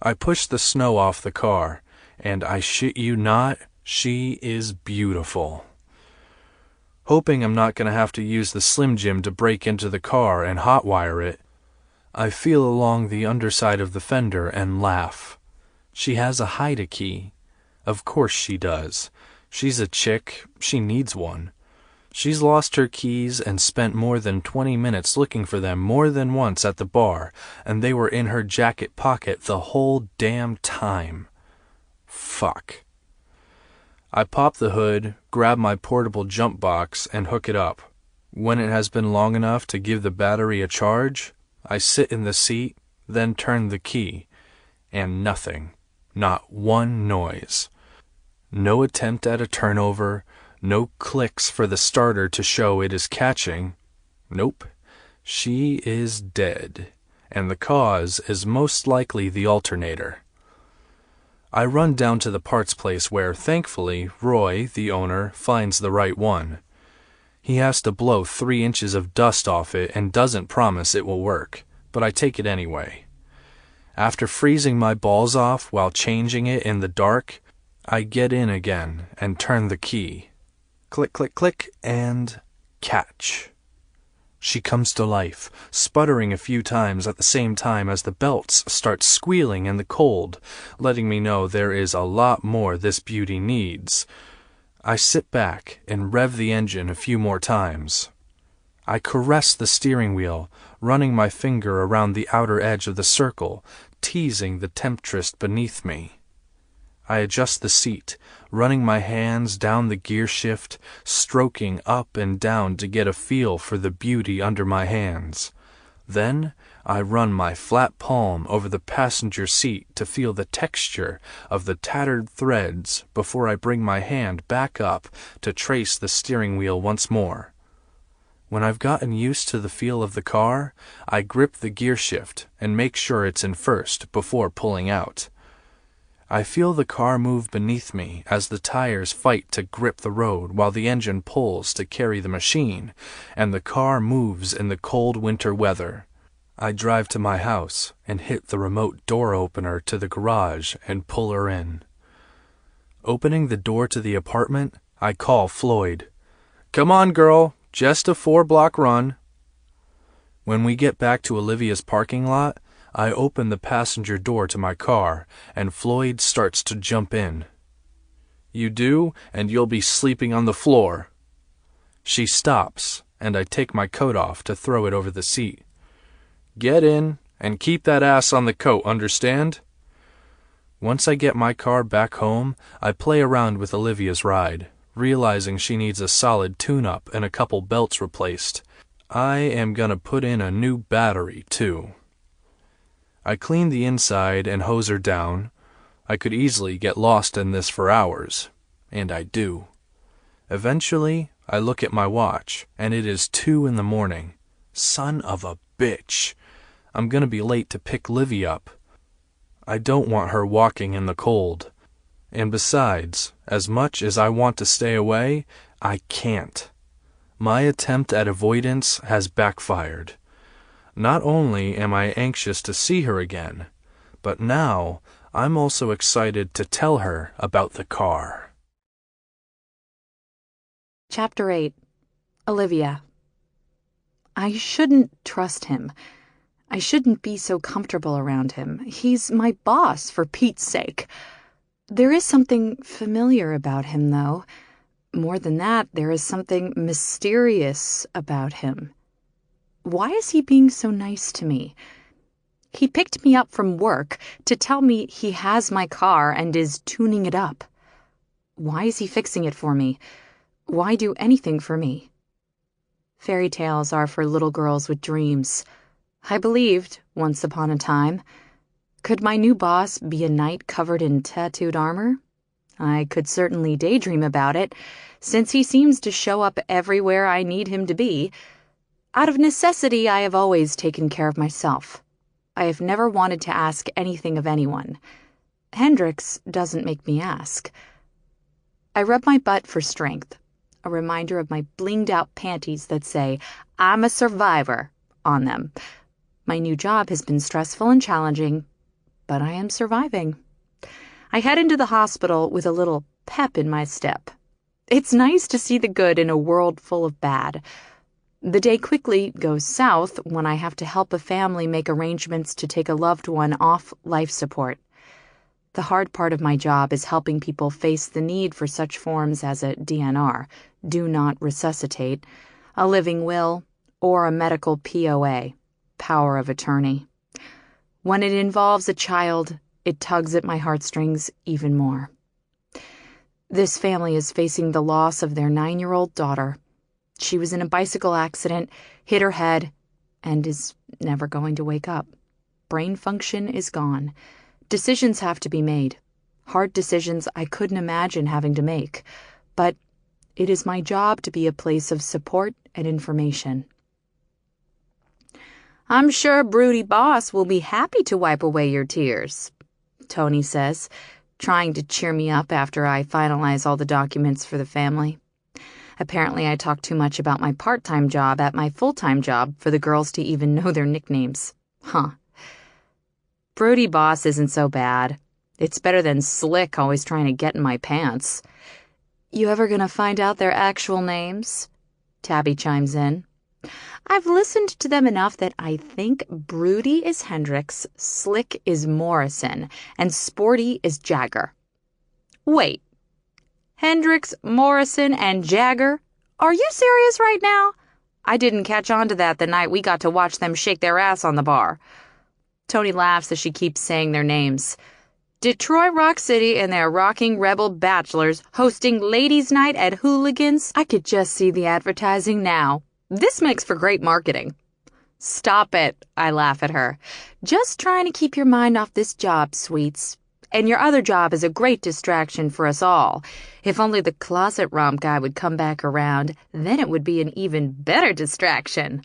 I push the snow off the car, and I shit you not, she is beautiful. Hoping I'm not going to have to use the Slim Jim to break into the car and hotwire it, I feel along the underside of the fender and laugh. She has a hide-a-key. Of course she does. She's a chick. She needs one. She's lost her keys and spent more than 20 minutes looking for them more than once at the bar, and they were in her jacket pocket the whole damn time. Fuck. I pop the hood, grab my portable jump box, and hook it up. When it has been long enough to give the battery a charge, I sit in the seat, then turn the key, and nothing. Not one noise. No attempt at a turnover, no clicks for the starter to show it is catching. Nope. She is dead, and the cause is most likely the alternator. I run down to the parts place where, thankfully, Roy, the owner, finds the right one. He has to blow 3 inches of dust off it and doesn't promise it will work, but I take it anyway. After freezing my balls off while changing it in the dark, I get in again and turn the key. Click, click, click, and catch. She comes to life, sputtering a few times at the same time as the belts start squealing in the cold, letting me know there is a lot more this beauty needs. I sit back and rev the engine a few more times. I caress the steering wheel, running my finger around the outer edge of the circle, teasing the temptress beneath me. I adjust the seat, running my hands down the gear shift, stroking up and down to get a feel for the beauty under my hands. Then I run my flat palm over the passenger seat to feel the texture of the tattered threads before I bring my hand back up to trace the steering wheel once more. When I've gotten used to the feel of the car, I grip the gear shift and make sure it's in first before pulling out. I feel the car move beneath me as the tires fight to grip the road while the engine pulls to carry the machine, and the car moves in the cold winter weather. I drive to my house and hit the remote door opener to the garage and pull her in. Opening the door to the apartment, I call Floyd. "Come on, girl, just a 4-block run." When we get back to Olivia's parking lot, I open the passenger door to my car, and Floyd starts to jump in. "You do, and you'll be sleeping on the floor." She stops, and I take my coat off to throw it over the seat. "Get in, and keep that ass on the coat, understand?" Once I get my car back home, I play around with Olivia's ride, realizing she needs a solid tune-up and a couple belts replaced. I am gonna put in a new battery, too. I clean the inside and hose her down. I could easily get lost in this for hours, and I do. Eventually, I look at my watch, and it is 2 in the morning. Son of a bitch. I'm gonna be late to pick Livy up. I don't want her walking in the cold. And besides, as much as I want to stay away, I can't. My attempt at avoidance has backfired. Not only am I anxious to see her again, but now I'm also excited to tell her about the car. Chapter 8. Olivia. I shouldn't trust him. I shouldn't be so comfortable around him. He's my boss, for Pete's sake. There is something familiar about him, though. More than that, there is something mysterious about him. Why is he being so nice to me? He picked me up from work to tell me he has my car and is tuning it up. Why is he fixing it for me? Why do anything for me? Fairy tales are for little girls with dreams. I believed, once upon a time. Could my new boss be a knight covered in tattooed armor? I could certainly daydream about it, since he seems to show up everywhere I need him to be. Out of necessity, I have always taken care of myself. I have never wanted to ask anything of anyone. Hendrix doesn't make me ask. I rub my butt for strength, a reminder of my blinged-out panties that say, "I'm a survivor," on them. My new job has been stressful and challenging, but I am surviving. I head into the hospital with a little pep in my step. It's nice to see the good in a world full of bad. The day quickly goes south when I have to help a family make arrangements to take a loved one off life support. The hard part of my job is helping people face the need for such forms as a DNR, do not resuscitate, a living will, or a medical POA, power of attorney. When it involves a child, it tugs at my heartstrings even more. This family is facing the loss of their 9-year-old daughter. She was in a bicycle accident, hit her head, and is never going to wake up. Brain function is gone. Decisions have to be made. Hard decisions I couldn't imagine having to make. But it is my job to be a place of support and information. I'm sure Broody Boss will be happy to wipe away your tears, Tony says, trying to cheer me up after I finalize all the documents for the family. Apparently I talk too much about my part-time job at my full-time job for the girls to even know their nicknames. Huh. Broody Boss isn't so bad. It's better than Slick always trying to get in my pants. You ever gonna find out their actual names? Tabby chimes in. I've listened to them enough that I think Broody is Hendrix, Slick is Morrison, and Sporty is Jagger. Wait. Hendrix, Morrison, and Jagger? Are you serious right now? I didn't catch on to that the night we got to watch them shake their ass on the bar. Tony laughs as she keeps saying their names. Detroit Rock City and their rocking rebel bachelors hosting ladies' night at Hooligans. I could just see the advertising now. This makes for great marketing. Stop it, I laugh at her. Just trying to keep your mind off this job, sweets. And your other job is a great distraction for us all. If only the closet romp guy would come back around, then it would be an even better distraction.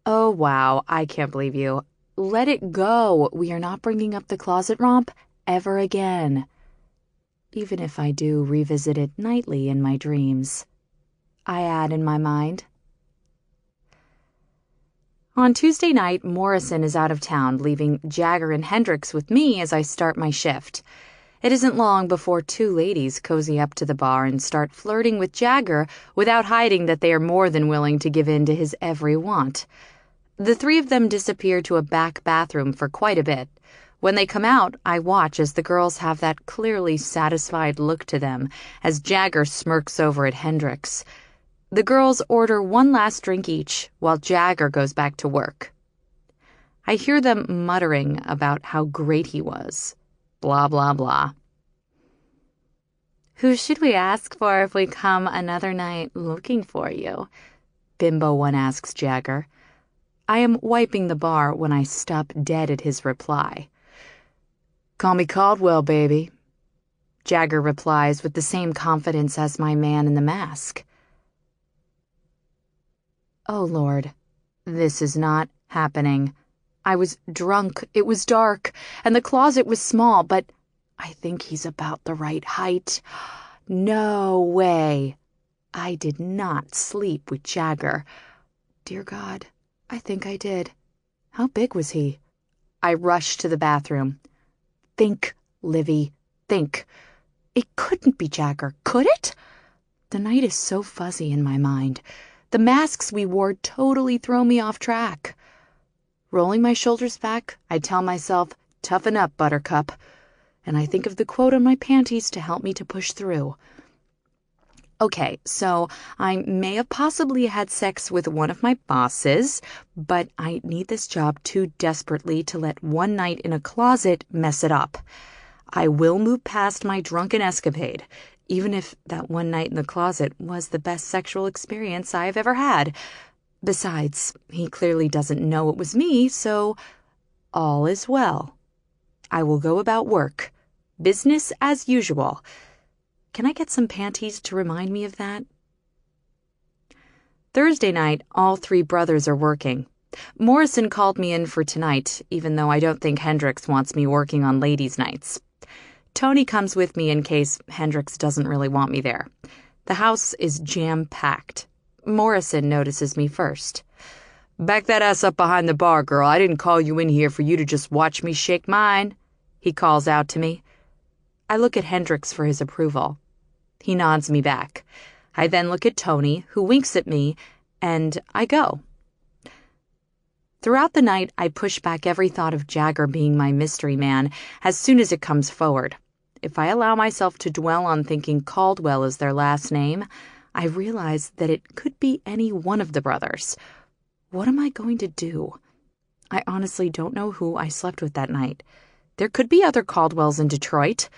Oh, wow, I can't believe you. Let it go. We are not bringing up the closet romp ever again. Even if I do revisit it nightly in my dreams. I add in my mind. On Tuesday night, Morrison is out of town, leaving Jagger and Hendrix with me as I start my shift. It isn't long before two ladies cozy up to the bar and start flirting with Jagger without hiding that they are more than willing to give in to his every want. The three of them disappear to a back bathroom for quite a bit. When they come out, I watch as the girls have that clearly satisfied look to them as Jagger smirks over at Hendrix. The girls order one last drink each while Jagger goes back to work. I hear them muttering about how great he was. Blah, blah, blah. Who should we ask for if we come another night looking for you? Bimbo one asks Jagger. I am wiping the bar when I stop dead at his reply. Call me Caldwell, baby. Jagger replies with the same confidence as my man in the mask. Oh, Lord, this is not happening. I was drunk, it was dark, and the closet was small, but I think he's about the right height. No way. I did not sleep with Jagger. Dear God, I think I did. How big was he? I rushed to the bathroom. Think, Livy, think. It couldn't be Jagger, could it? The night is so fuzzy in my mind. The masks we wore totally throw me off track. Rolling my shoulders back, I tell myself, toughen up, Buttercup. And I think of the quote on my panties to help me to push through. Okay, so I may have possibly had sex with one of my bosses, but I need this job too desperately to let one night in a closet mess it up. I will move past my drunken escapade, even if that one night in the closet was the best sexual experience I've ever had. Besides, he clearly doesn't know it was me, so all is well. I will go about work. Business as usual. Can I get some panties to remind me of that? Thursday night, all three brothers are working. Morrison called me in for tonight, even though I don't think Hendrix wants me working on ladies' nights. Tony comes with me in case Hendrix doesn't really want me there. The house is jam-packed. Morrison notices me first. Back that ass up behind the bar, girl. I didn't call you in here for you to just watch me shake mine, he calls out to me. I look at Hendrix for his approval. He nods me back. I then look at Tony, who winks at me, and I go. Throughout the night, I push back every thought of Jagger being my mystery man as soon as it comes forward. if I allow myself to dwell on thinking Caldwell is their last name, I realize that it could be any one of the brothers. What am I going to do? I honestly don't know who I slept with that night. There could be other Caldwells in Detroit.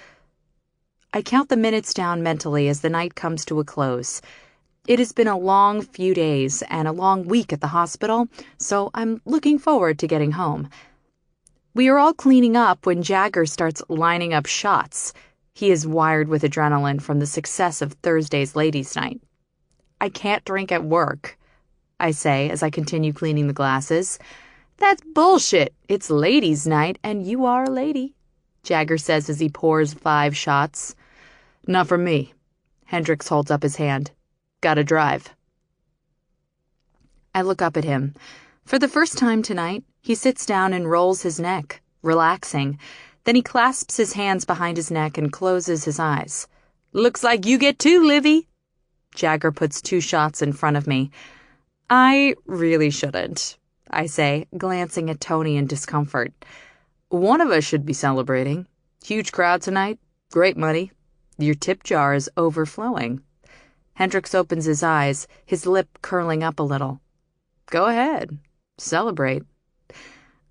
I count the minutes down mentally as the night comes to a close. It has been a long few days and a long week at the hospital, so I'm looking forward to getting home. We are all cleaning up when Jagger starts lining up shots. He is wired with adrenaline from the success of Thursday's ladies' night. I can't drink at work, I say as I continue cleaning the glasses. That's bullshit. It's ladies' night and you are a lady, Jagger says as he pours 5 shots. Not for me. Hendrix holds up his hand. Gotta drive. I look up at him. For the first time tonight, he sits down and rolls his neck, relaxing. Then he clasps his hands behind his neck and closes his eyes. Looks like you get 2, Livy. Jagger puts 2 shots in front of me. I really shouldn't, I say, glancing at Tony in discomfort. One of us should be celebrating. Huge crowd tonight. Great money. Your tip jar is overflowing. Hendrix opens his eyes, his lip curling up a little. Go ahead. Celebrate.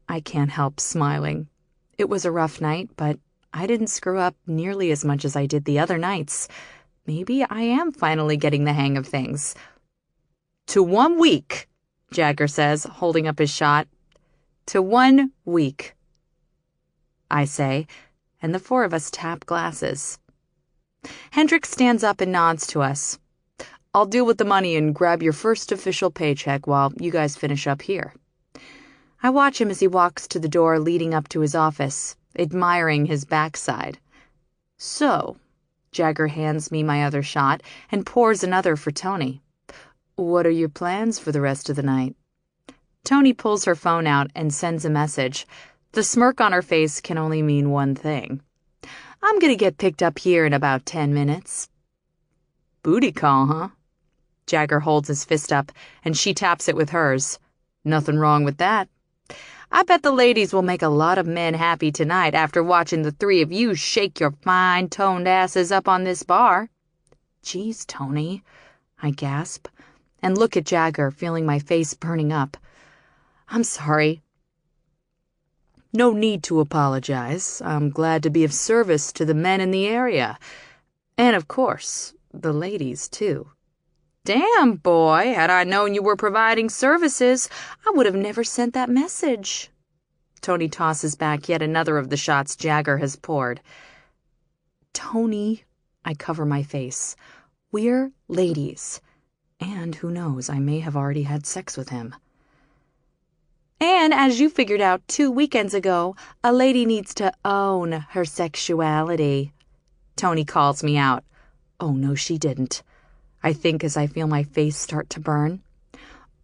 I can't help smiling. It was a rough night, but I didn't screw up nearly as much as I did the other nights. Maybe I am finally getting the hang of things. To 1 week, Jagger says, holding up his shot. To 1 week, I say, and the 4 of us tap glasses. Hendrix stands up and nods to us. I'll deal with the money and grab your first official paycheck while you guys finish up here. I watch him as he walks to the door leading up to his office, admiring his backside. So, Jagger hands me my other shot and pours another for Tony. What are your plans for the rest of the night? Tony pulls her phone out and sends a message. The smirk on her face can only mean one thing. I'm gonna get picked up here in about 10 minutes. Booty call, huh? Jagger holds his fist up, and she taps it with hers. Nothing wrong with that. I bet the ladies will make a lot of men happy tonight after watching the 3 of you shake your fine-toned asses up on this bar. Geez, Tony, I gasp, and look at Jagger, feeling my face burning up. I'm sorry. No need to apologize. I'm glad to be of service to the men in the area. And, of course, the ladies, too. Damn, boy, had I known you were providing services, I would have never sent that message. Tony tosses back yet another of the shots Jagger has poured. Tony, I cover my face. We're ladies. And who knows, I may have already had sex with him. And as you figured out 2 weekends ago, a lady needs to own her sexuality. Tony calls me out. Oh, no, she didn't. I think as I feel my face start to burn.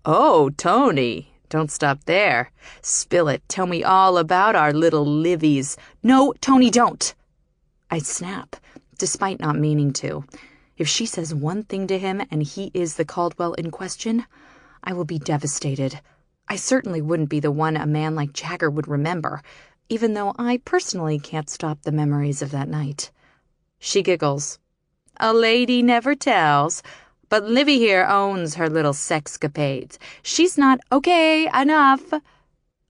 Oh, Tony, don't stop there. Spill it. Tell me all about our little Livies. No, Tony, don't. I snap, despite not meaning to. If she says one thing to him and he is the Caldwell in question, I will be devastated. I certainly wouldn't be the one a man like Jagger would remember, even though I personally can't stop the memories of that night. She giggles. A lady never tells, but Livy here owns her little sexcapades. She's not okay enough.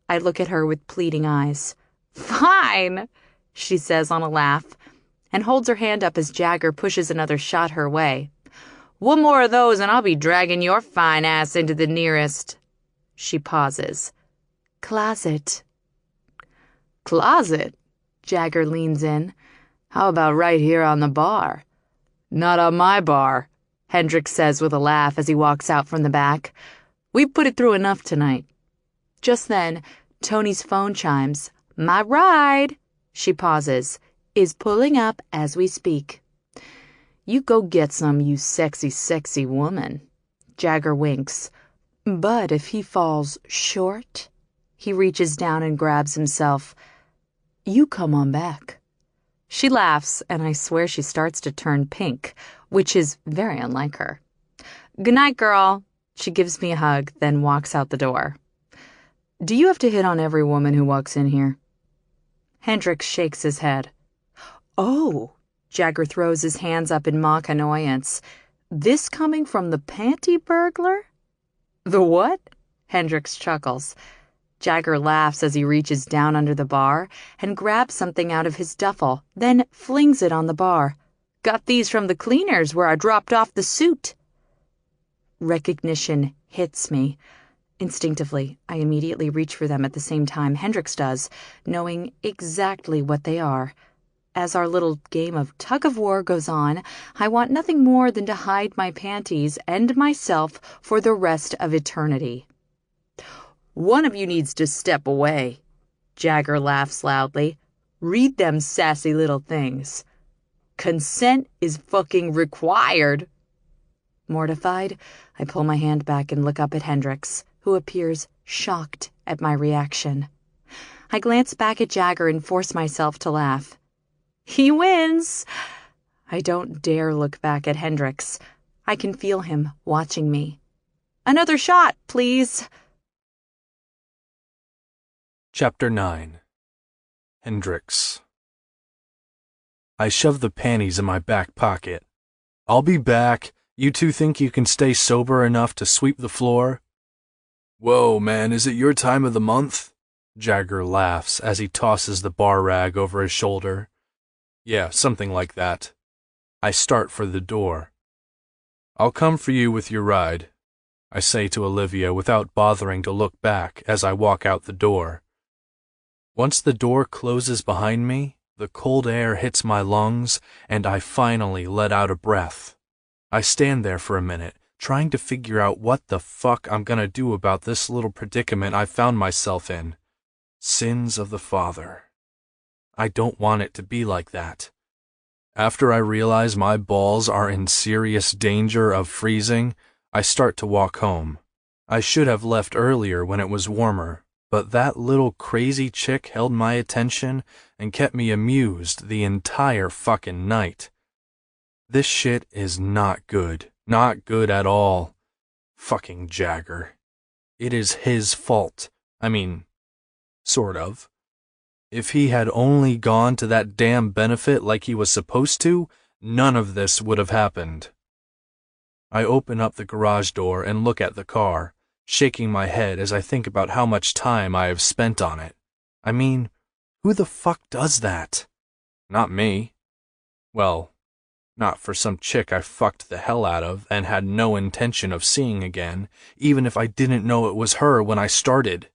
I look at her with pleading eyes. Fine, she says on a laugh, and holds her hand up as Jagger pushes another shot her way. One more of those and I'll be dragging your fine ass into the nearest. She pauses. Closet. Closet? Jagger leans in. How about right here on the bar? Not on my bar, Hendrix says with a laugh as he walks out from the back. We've put it through enough tonight. Just then, Tony's phone chimes. My ride, she pauses, is pulling up as we speak. You go get some, you sexy, sexy woman. Jagger winks. But if he falls short, he reaches down and grabs himself. You come on back. She laughs, and I swear she starts to turn pink, which is very unlike her. Good night, girl. She gives me a hug, then walks out the door. Do you have to hit on every woman who walks in here? Hendrix shakes his head. Oh, Jagger throws his hands up in mock annoyance. This coming from the panty burglar? The what? Hendrix chuckles. Jagger laughs as he reaches down under the bar and grabs something out of his duffel, then flings it on the bar. Got these from the cleaners where I dropped off the suit. Recognition hits me. Instinctively, I immediately reach for them at the same time Hendrix does, knowing exactly what they are. As our little game of tug-of-war goes on, I want nothing more than to hide my panties and myself for the rest of eternity. One of you needs to step away. Jagger laughs loudly. Read them sassy little things. Consent is fucking required. Mortified, I pull my hand back and look up at Hendrix, who appears shocked at my reaction. I glance back at Jagger and force myself to laugh. He wins! I don't dare look back at Hendrix. I can feel him watching me. Another shot, please. Chapter 9. Hendrix. I shove the panties in my back pocket. I'll be back. You two think you can stay sober enough to sweep the floor? Whoa, man, is it your time of the month? Jagger laughs as he tosses the bar rag over his shoulder. Yeah, something like that. I start for the door. I'll come for you with your ride, I say to Olivia without bothering to look back as I walk out the door. Once the door closes behind me, the cold air hits my lungs and I finally let out a breath. I stand there for a minute, trying to figure out what the fuck I'm gonna do about this little predicament I found myself in. Sins of the father. I don't want it to be like that. After I realize my balls are in serious danger of freezing, I start to walk home. I should have left earlier when it was warmer, but that little crazy chick held my attention and kept me amused the entire fucking night. This shit is not good. Not good at all. Fucking Jagger. It is his fault. I mean, sort of. If he had only gone to that damn benefit like he was supposed to, none of this would have happened. I open up the garage door and look at the car, shaking my head as I think about how much time I have spent on it. I mean, who the fuck does that? Not me. Well, not for some chick I fucked the hell out of and had no intention of seeing again, even if I didn't know it was her when I started.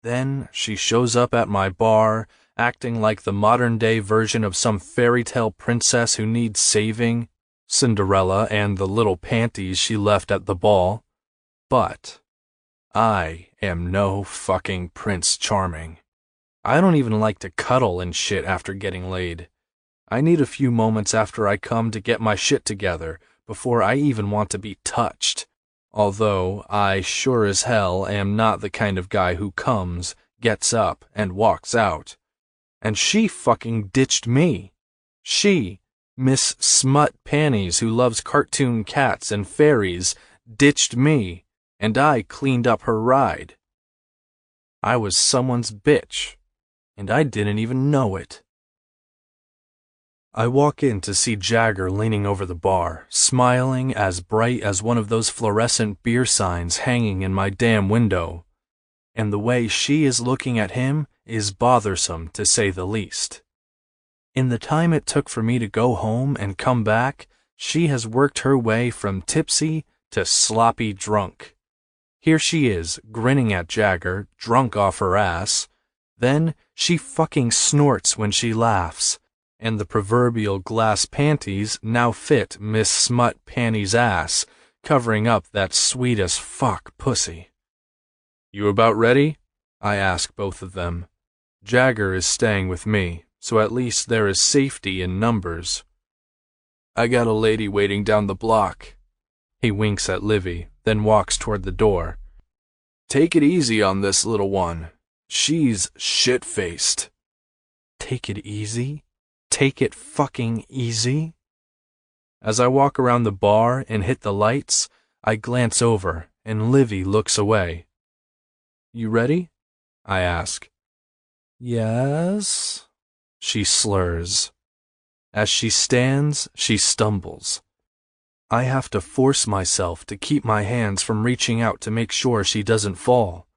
Then she shows up at my bar, acting like the modern-day version of some fairy tale princess who needs saving, Cinderella and the little panties she left at the ball. But I am no fucking Prince Charming. I don't even like to cuddle and shit after getting laid. I need a few moments after I come to get my shit together before I even want to be touched. Although I sure as hell am not the kind of guy who comes, gets up, and walks out. And she fucking ditched me. She, Miss Smut Panties who loves cartoon cats and fairies, ditched me, and I cleaned up her ride. I was someone's bitch, and I didn't even know it. I walk in to see Jagger leaning over the bar, smiling as bright as one of those fluorescent beer signs hanging in my damn window. And the way she is looking at him is bothersome, to say the least. In the time it took for me to go home and come back, she has worked her way from tipsy to sloppy drunk. Here she is, grinning at Jagger, drunk off her ass. Then she fucking snorts when she laughs. And the proverbial glass panties now fit Miss Smut Panties' ass, covering up that sweet as fuck pussy. You about ready? I ask both of them. Jagger is staying with me, so at least there is safety in numbers. I got a lady waiting down the block. He winks at Livy, then walks toward the door. Take it easy on this little one. She's shit-faced. Take it easy? Take it fucking easy? As I walk around the bar and hit the lights, I glance over and Livy looks away. You ready? I ask. Yes, she slurs. As she stands, she stumbles. I have to force myself to keep my hands from reaching out to make sure she doesn't fall.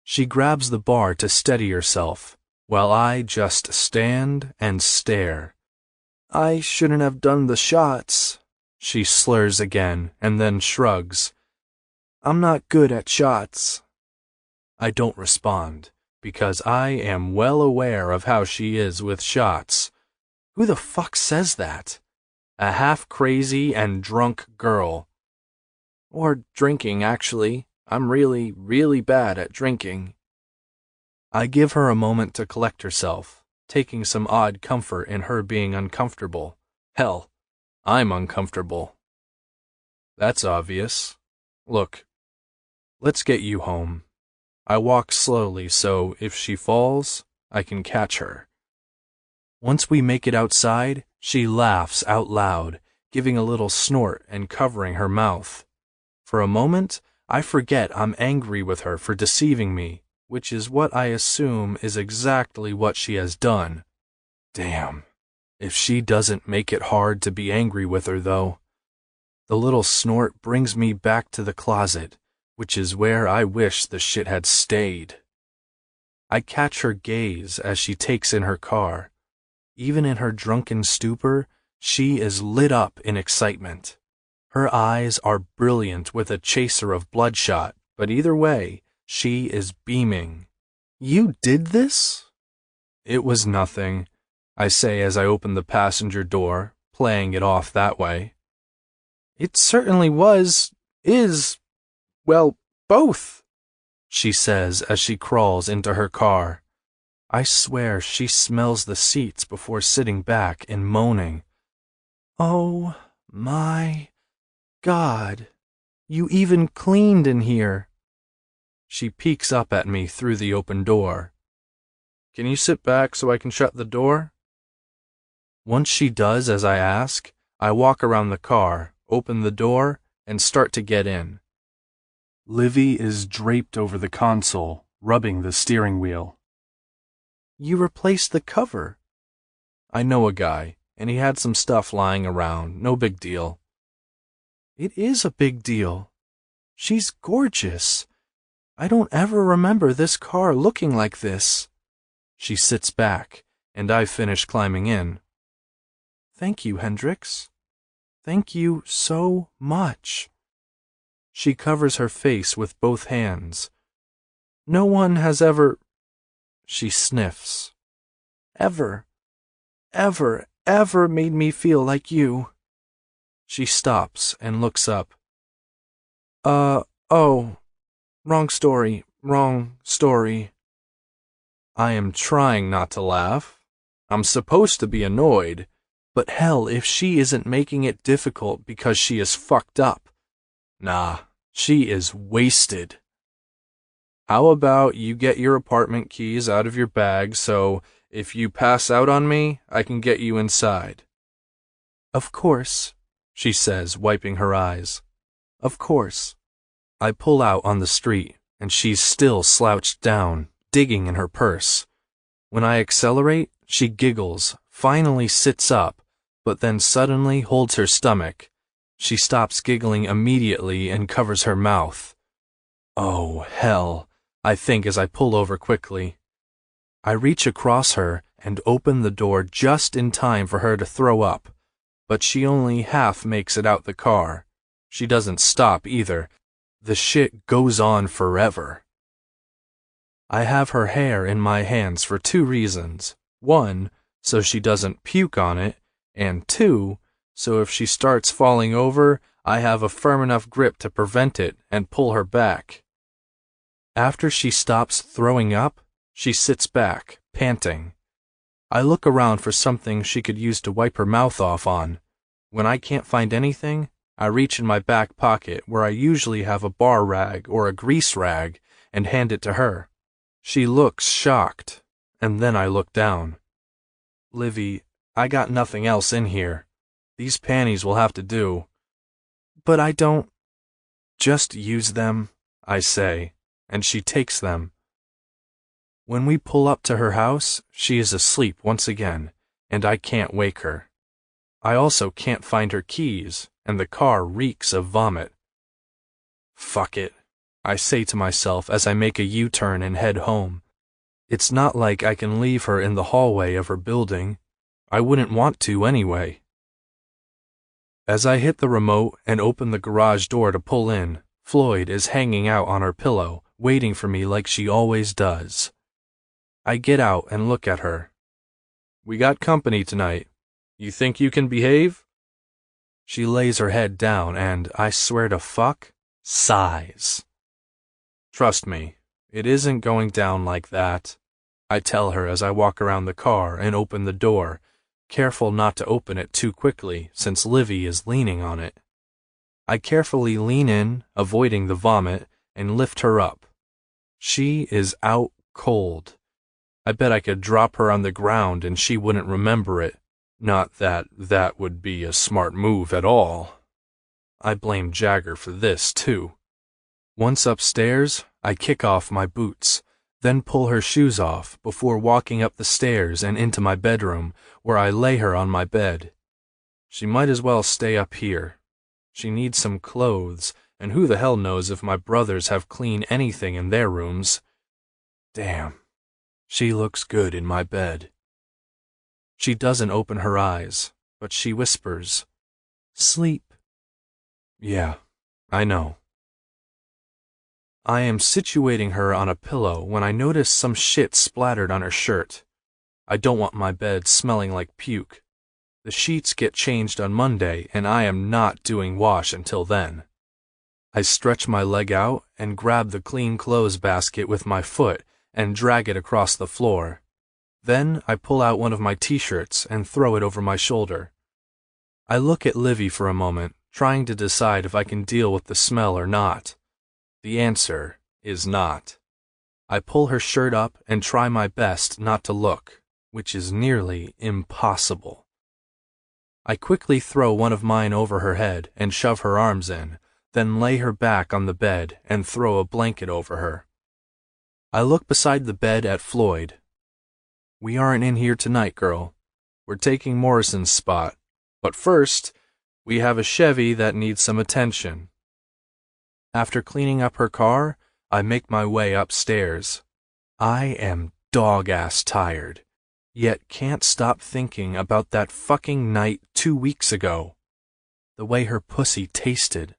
She grabs the bar to steady herself, while I just stand and stare. I shouldn't have done the shots. She slurs again and then shrugs. I'm not good at shots. I don't respond, because I am well aware of how she is with shots. Who the fuck says that? A half-crazy and drunk girl. Or drinking, actually. I'm really, really bad at drinking. I give her a moment to collect herself, taking some odd comfort in her being uncomfortable. Hell, I'm uncomfortable. That's obvious. Look, let's get you home. I walk slowly so if she falls, I can catch her. Once we make it outside, she laughs out loud, giving a little snort and covering her mouth. For a moment, I forget I'm angry with her for deceiving me, which is what I assume is exactly what she has done. Damn, if she doesn't make it hard to be angry with her, though. The little snort brings me back to the closet, which is where I wish the shit had stayed. I catch her gaze as she takes in her car. Even in her drunken stupor, she is lit up in excitement. Her eyes are brilliant with a chaser of bloodshot, but either way, she is beaming. You did this? It was nothing, I say as I open the passenger door, playing it off that way. It certainly is, well, both, she says as she crawls into her car. I swear she smells the seats before sitting back and moaning. Oh my God, you even cleaned in here. She peeks up at me through the open door. Can you sit back so I can shut the door? Once she does as I ask, I walk around the car, open the door, and start to get in. Livy is draped over the console, rubbing the steering wheel. You replaced the cover. I know a guy, and he had some stuff lying around, no big deal. It is a big deal. She's gorgeous. I don't ever remember this car looking like this. She sits back, and I finish climbing in. Thank you, Hendrix. Thank you so much. She covers her face with both hands. No one has ever... She sniffs. Ever made me feel like you. She stops and looks up. Oh, wrong story. I am trying not to laugh. I'm supposed to be annoyed, but hell if she isn't making it difficult because she is fucked up. Nah, she is wasted. How about you get your apartment keys out of your bag so if you pass out on me, I can get you inside? Of course, she says, wiping her eyes. Of course. I pull out on the street, and she's still slouched down, digging in her purse. When I accelerate, she giggles, finally sits up, but then suddenly holds her stomach. She stops giggling immediately and covers her mouth. Oh, hell, I think as I pull over quickly. I reach across her and open the door just in time for her to throw up, but she only half makes it out the car. She doesn't stop either. The shit goes on forever. I have her hair in my hands for 2 reasons. 1, so she doesn't puke on it, and 2, so if she starts falling over, I have a firm enough grip to prevent it and pull her back. After she stops throwing up, she sits back, panting. I look around for something she could use to wipe her mouth off on. When I can't find anything, I reach in my back pocket where I usually have a bar rag or a grease rag and hand it to her. She looks shocked, and then I look down. Livy, I got nothing else in here. These panties will have to do. But I don't... Just use them, I say, and she takes them. When we pull up to her house, she is asleep once again, and I can't wake her. I also can't find her keys, and the car reeks of vomit. Fuck it, I say to myself as I make a U-turn and head home. It's not like I can leave her in the hallway of her building. I wouldn't want to anyway. As I hit the remote and open the garage door to pull in, Floyd is hanging out on her pillow, waiting for me like she always does. I get out and look at her. We got company tonight. You think you can behave? She lays her head down and, I swear to fuck, sighs. Trust me, it isn't going down like that, I tell her as I walk around the car and open the door, careful not to open it too quickly since Livy is leaning on it. I carefully lean in, avoiding the vomit, and lift her up. She is out cold. I bet I could drop her on the ground and she wouldn't remember it. Not that that would be a smart move at all. I blame Jagger for this, too. Once upstairs, I kick off my boots, then pull her shoes off before walking up the stairs and into my bedroom, where I lay her on my bed. She might as well stay up here. She needs some clothes, and who the hell knows if my brothers have clean anything in their rooms. Damn, she looks good in my bed. She doesn't open her eyes, but she whispers, "Sleep." Yeah, I know. I am situating her on a pillow when I notice some shit splattered on her shirt. I don't want my bed smelling like puke. The sheets get changed on Monday, and I am not doing wash until then. I stretch my leg out and grab the clean clothes basket with my foot and drag it across the floor. Then I pull out one of my t-shirts and throw it over my shoulder. I look at Livy for a moment, trying to decide if I can deal with the smell or not. The answer is not. I pull her shirt up and try my best not to look, which is nearly impossible. I quickly throw one of mine over her head and shove her arms in, then lay her back on the bed and throw a blanket over her. I look beside the bed at Floyd. We aren't in here tonight, girl. We're taking Morrison's spot. But first, we have a Chevy that needs some attention. After cleaning up her car, I make my way upstairs. I am dog-ass tired, yet can't stop thinking about that fucking night 2 weeks ago. The way her pussy tasted.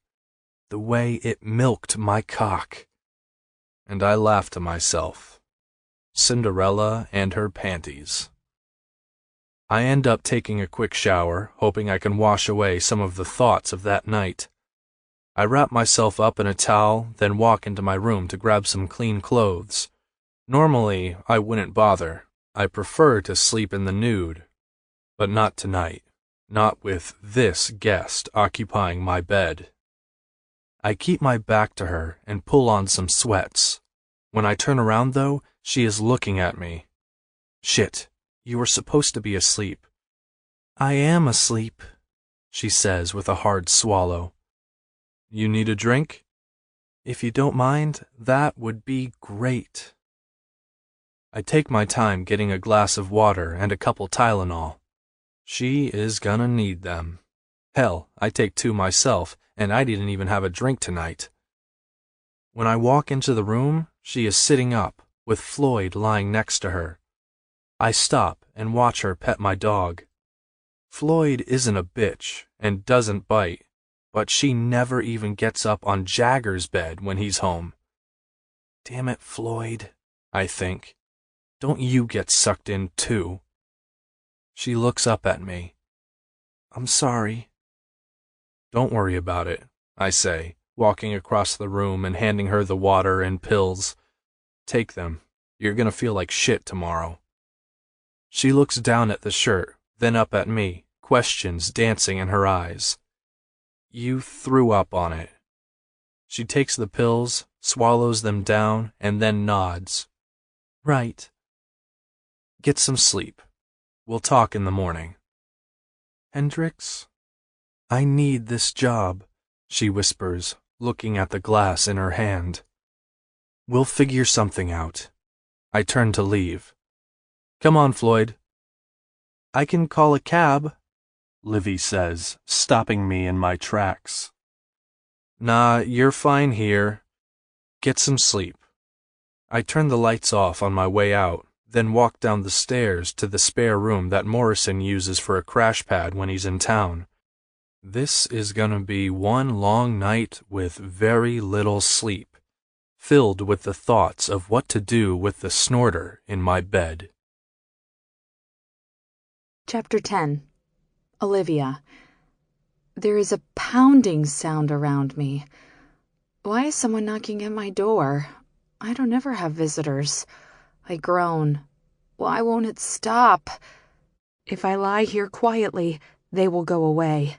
The way it milked my cock. And I laugh to myself. Cinderella and her panties. I end up taking a quick shower, hoping I can wash away some of the thoughts of that night. I wrap myself up in a towel, then walk into my room to grab some clean clothes. Normally, I wouldn't bother. I prefer to sleep in the nude. But not tonight. Not with this guest occupying my bed. I keep my back to her and pull on some sweats. When I turn around, though, she is looking at me. Shit, you were supposed to be asleep. I am asleep, she says with a hard swallow. You need a drink? If you don't mind, that would be great. I take my time getting a glass of water and a couple Tylenol. She is gonna need them. Hell, I take 2 myself, and I didn't even have a drink tonight. When I walk into the room, she is sitting up, with Floyd lying next to her. I stop and watch her pet my dog. Floyd isn't a bitch and doesn't bite, but she never even gets up on Jagger's bed when he's home. Damn it, Floyd, I think. Don't you get sucked in, too. She looks up at me. I'm sorry. Don't worry about it, I say, walking across the room and handing her the water and pills. Take them. You're gonna feel like shit tomorrow. She looks down at the shirt, then up at me, questions dancing in her eyes. You threw up on it. She takes the pills, swallows them down, and then nods. Right. Get some sleep. We'll talk in the morning. Hendrix? I need this job, she whispers, looking at the glass in her hand. We'll figure something out. I turn to leave. Come on, Floyd. I can call a cab. Livy says, stopping me in my tracks. Nah, you're fine here. Get some sleep. I turn the lights off on my way out, then walk down the stairs to the spare room that Morrison uses for a crash pad when he's in town. This is gonna be one long night with very little sleep, filled with the thoughts of what to do with the snorter in my bed. Chapter 10. Olivia. There is a pounding sound around me. Why is someone knocking at my door? I don't ever have visitors. I groan. Why won't it stop? If I lie here quietly, they will go away.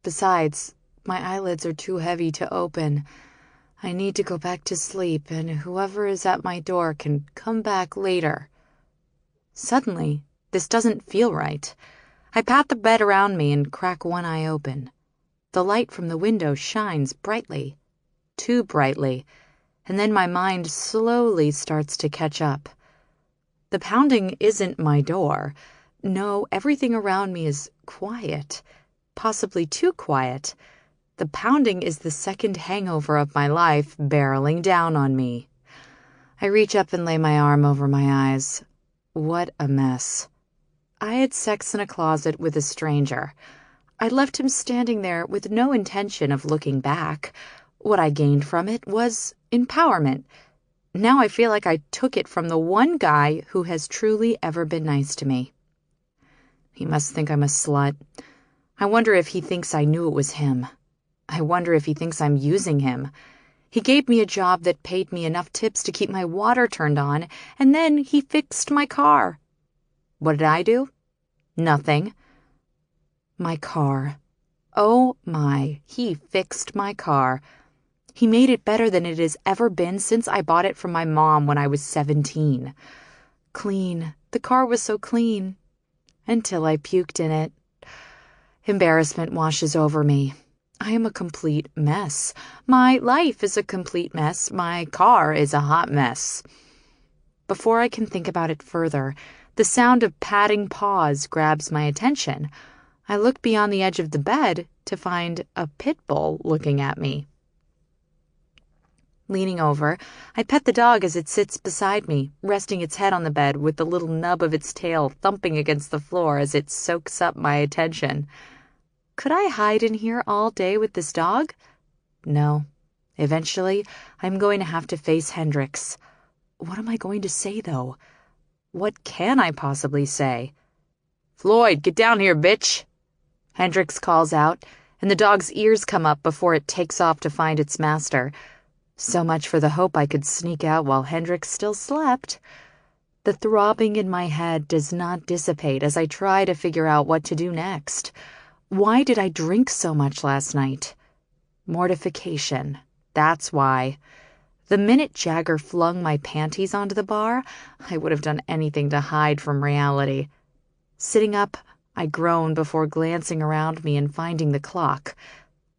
Besides, my eyelids are too heavy to open. I need to go back to sleep, and whoever is at my door can come back later. Suddenly, this doesn't feel right. I pat the bed around me and crack one eye open. The light from the window shines brightly, too brightly, and then my mind slowly starts to catch up. The pounding isn't my door. No, everything around me is quiet, possibly too quiet. The pounding is the second hangover of my life barreling down on me. I reach up and lay my arm over my eyes. What a mess. I had sex in a closet with a stranger. I left him standing there with no intention of looking back. What I gained from it was empowerment. Now I feel like I took it from the one guy who has truly ever been nice to me. He must think I'm a slut. I wonder if he thinks I knew it was him. I wonder if he thinks I'm using him. He gave me a job that paid me enough tips to keep my water turned on, and then he fixed my car. What did I do? Nothing. My car. Oh my, he fixed my car. He made it better than it has ever been since I bought it from my mom when I was 17. Clean. The car was so clean. Until I puked in it. Embarrassment washes over me. I am a complete mess. My life is a complete mess. My car is a hot mess. Before I can think about it further, the sound of padding paws grabs my attention. I look beyond the edge of the bed to find a pit bull looking at me. Leaning over, I pet the dog as it sits beside me, resting its head on the bed with the little nub of its tail thumping against the floor as it soaks up my attention. Could I hide in here all day with this dog? No. Eventually, I'm going to have to face Hendrix. What am I going to say, though? What can I possibly say? Floyd, get down here, bitch! Hendrix calls out, and the dog's ears come up before it takes off to find its master. So much for the hope I could sneak out while Hendrix still slept. The throbbing in my head does not dissipate as I try to figure out what to do next. Why did I drink so much last night? Mortification. That's why. The minute Jagger flung my panties onto the bar, I would have done anything to hide from reality. Sitting up, I groan before glancing around me and finding the clock.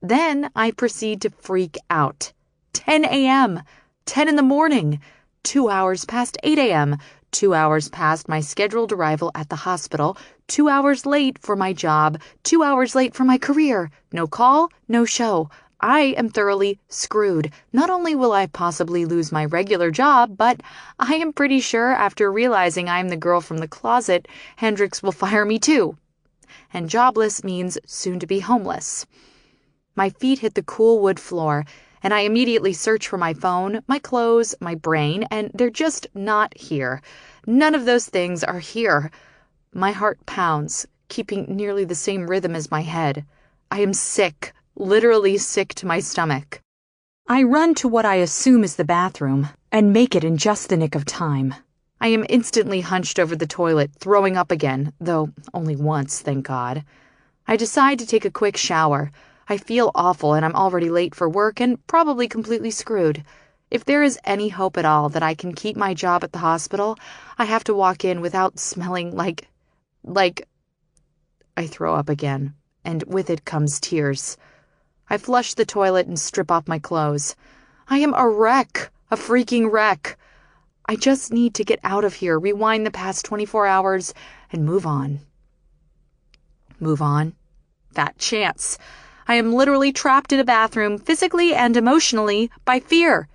Then I proceed to freak out. 10 a.m. 10 in the morning. 2 hours past 8 a.m. 2 hours past my scheduled arrival at the hospital. 2 hours late for my job. 2 hours late for my career. No call, no show. I am thoroughly screwed. Not only will I possibly lose my regular job, but I am pretty sure after realizing I'm the girl from the closet, Hendrix will fire me too. And jobless means soon to be homeless. My feet hit the cool wood floor, and I immediately search for my phone, my clothes, my brain, and they're just not here. None of those things are here. My heart pounds, keeping nearly the same rhythm as my head. I am sick, literally sick to my stomach. I run to what I assume is the bathroom, and make it in just the nick of time. I am instantly hunched over the toilet, throwing up again, though only once, thank God. I decide to take a quick shower. I feel awful and I'm already late for work and probably completely screwed. If there is any hope at all that I can keep my job at the hospital, I have to walk in without smelling like... I throw up again, and with it comes tears. I flush the toilet and strip off my clothes. I am a wreck, a freaking wreck. I just need to get out of here, rewind the past 24 hours, and move on. move on. Fat chance. I am literally trapped in a bathroom, physically and emotionally, by fear.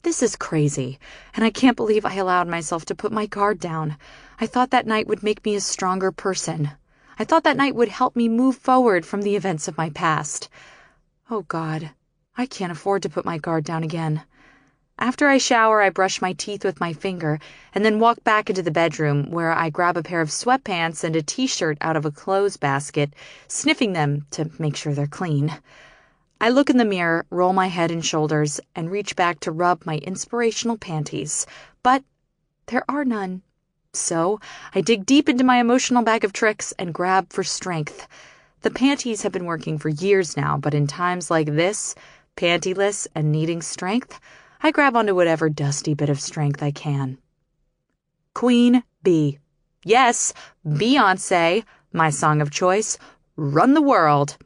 This is crazy, and I can't believe I allowed myself to put my guard down. I thought that night would make me a stronger person. I thought that night would help me move forward from the events of my past. Oh God, I can't afford to put my guard down again. After I shower, I brush my teeth with my finger and then walk back into the bedroom where I grab a pair of sweatpants and a t-shirt out of a clothes basket, sniffing them to make sure they're clean. I look in the mirror, roll my head and shoulders, and reach back to rub my inspirational panties, but there are none. So I dig deep into my emotional bag of tricks and grab for strength. The panties have been working for years now, but in times like this, pantyless and needing strength, I grab onto whatever dusty bit of strength I can. Queen Bee. Yes, Beyoncé, my song of choice. Run the world.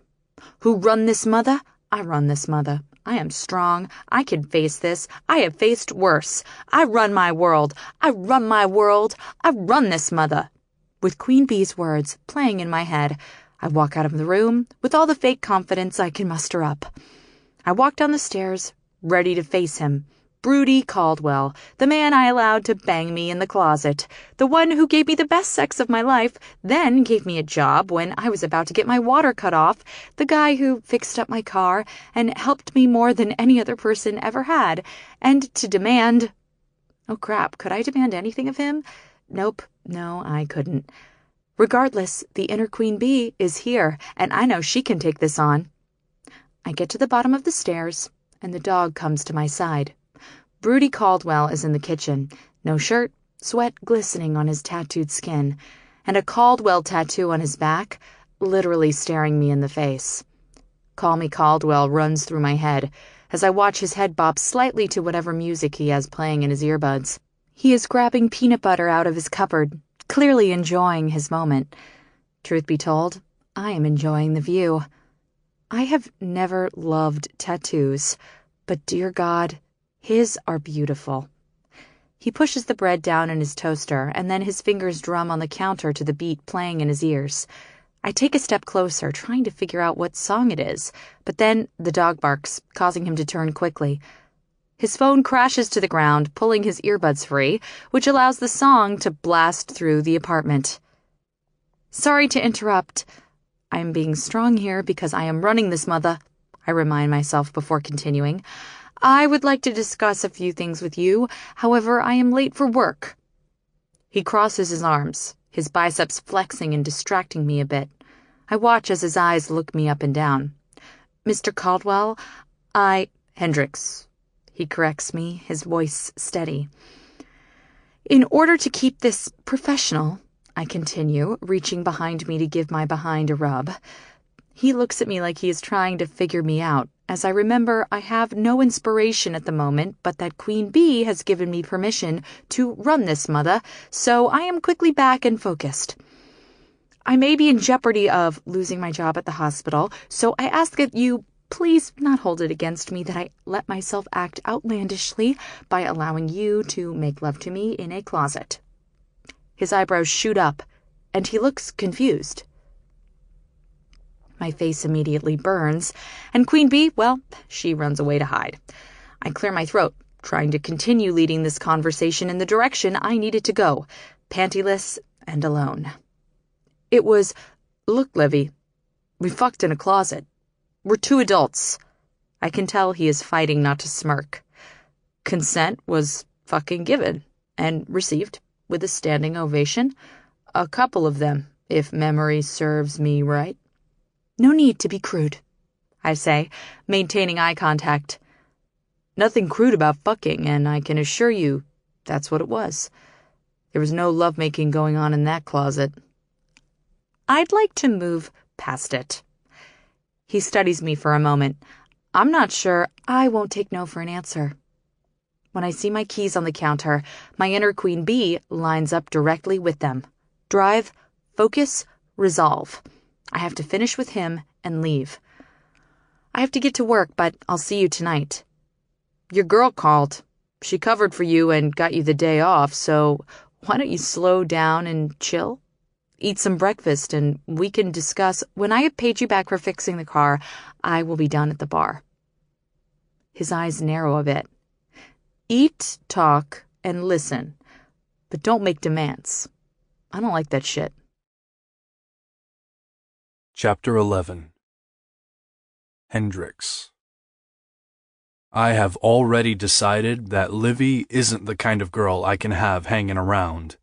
Who run this mother? I run this mother. I am strong. I can face this. I have faced worse. I run my world. I run my world. I run this mother. With Queen Bee's words playing in my head, I walk out of the room with all the fake confidence I can muster up. I walk down the stairs, ready to face him. Broody Caldwell, the man I allowed to bang me in the closet, the one who gave me the best sex of my life, then gave me a job when I was about to get my water cut off, the guy who fixed up my car and helped me more than any other person ever had, and to demand... Oh crap, could I demand anything of him? Nope, no, I couldn't. Regardless, the inner Queen Bee is here, and I know she can take this on. I get to the bottom of the stairs, and the dog comes to my side. Broody Caldwell is in the kitchen, no shirt, sweat glistening on his tattooed skin, and a Caldwell tattoo on his back, literally staring me in the face. Call Me Caldwell runs through my head as I watch his head bop slightly to whatever music he has playing in his earbuds. He is grabbing peanut butter out of his cupboard, clearly enjoying his moment. Truth be told, I am enjoying the view. I have never loved tattoos, but dear God, his are beautiful. He pushes the bread down in his toaster, and then his fingers drum on the counter to the beat playing in his ears. I take a step closer, trying to figure out what song it is, but then the dog barks, causing him to turn quickly. His phone crashes to the ground, pulling his earbuds free, which allows the song to blast through the apartment. Sorry to interrupt. I am being strong here because I am running this mother, I remind myself before continuing. I would like to discuss a few things with you, however, I am late for work. He crosses his arms, his biceps flexing and distracting me a bit. I watch as his eyes look me up and down. Mr. Caldwell, Hendrix. He corrects me, his voice steady. In order to keep this professional, I continue, reaching behind me to give my behind a rub. He looks at me like he is trying to figure me out, as I remember I have no inspiration at the moment, but that Queen Bee has given me permission to run this mother, so I am quickly back and focused. I may be in jeopardy of losing my job at the hospital, so I ask that you please not hold it against me that I let myself act outlandishly by allowing you to make love to me in a closet. His eyebrows shoot up, and he looks confused. My face immediately burns, and Queen Bee, well, she runs away to hide. I clear my throat, trying to continue leading this conversation in the direction I needed to go, pantyless and alone. It was, look, Livy, we fucked in a closet. We're two adults. I can tell he is fighting not to smirk. Consent was fucking given and received with a standing ovation. A couple of them, if memory serves me right. No need to be crude, I say, maintaining eye contact. Nothing crude about fucking, and I can assure you that's what it was. There was no lovemaking going on in that closet. I'd like to move past it. He studies me for a moment. I'm not sure. I won't take no for an answer. When I see my keys on the counter, my inner Queen Bee lines up directly with them. Drive, focus, resolve. I have to finish with him and leave. I have to get to work, but I'll see you tonight. Your girl called. She covered for you and got you the day off, so why don't you slow down and chill? eat some breakfast, and we can discuss. When I have paid you back for fixing the car, I will be done at the bar. His eyes narrow a bit. Eat, talk, and listen, but don't make demands. I don't like that shit. Chapter 11. Hendrix. I have already decided that Livy isn't the kind of girl I can have hanging around.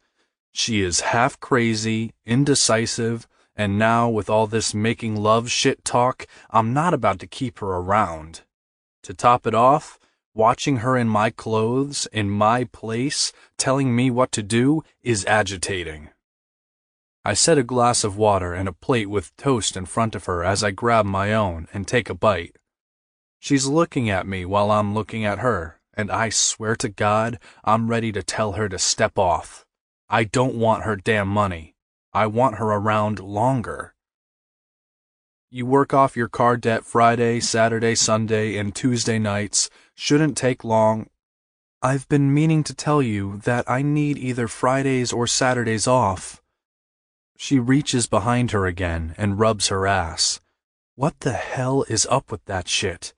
She is half crazy, indecisive, and now with all this making love shit talk, I'm not about to keep her around. To top it off, watching her in my clothes, in my place, telling me what to do is agitating. I set a glass of water and a plate with toast in front of her as I grab my own and take a bite. She's looking at me while I'm looking at her, and I swear to God, I'm ready to tell her to step off. I don't want her damn money. I want her around longer. You work off your car debt Friday, Saturday, Sunday, and Tuesday nights. Shouldn't take long. I've been meaning to tell you that I need either Fridays or Saturdays off. She reaches behind her again and rubs her ass. What the hell is up with that shit?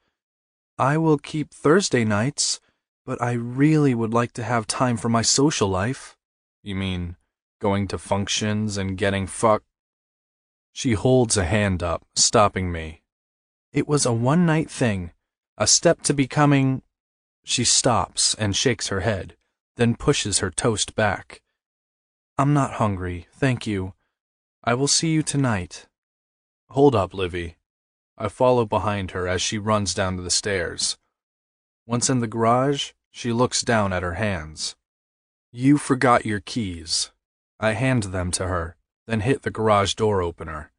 I will keep Thursday nights, but I really would like to have time for my social life. You mean going to functions and getting fucked? She holds a hand up, stopping me. It was a one-night thing, a step to becoming... She stops and shakes her head, then pushes her toast back. I'm not hungry, thank you. I will see you tonight. Hold up, Livy. I follow behind her as she runs down to the stairs. Once in the garage, she looks down at her hands. You forgot your keys. I hand them to her, then hit the garage door opener.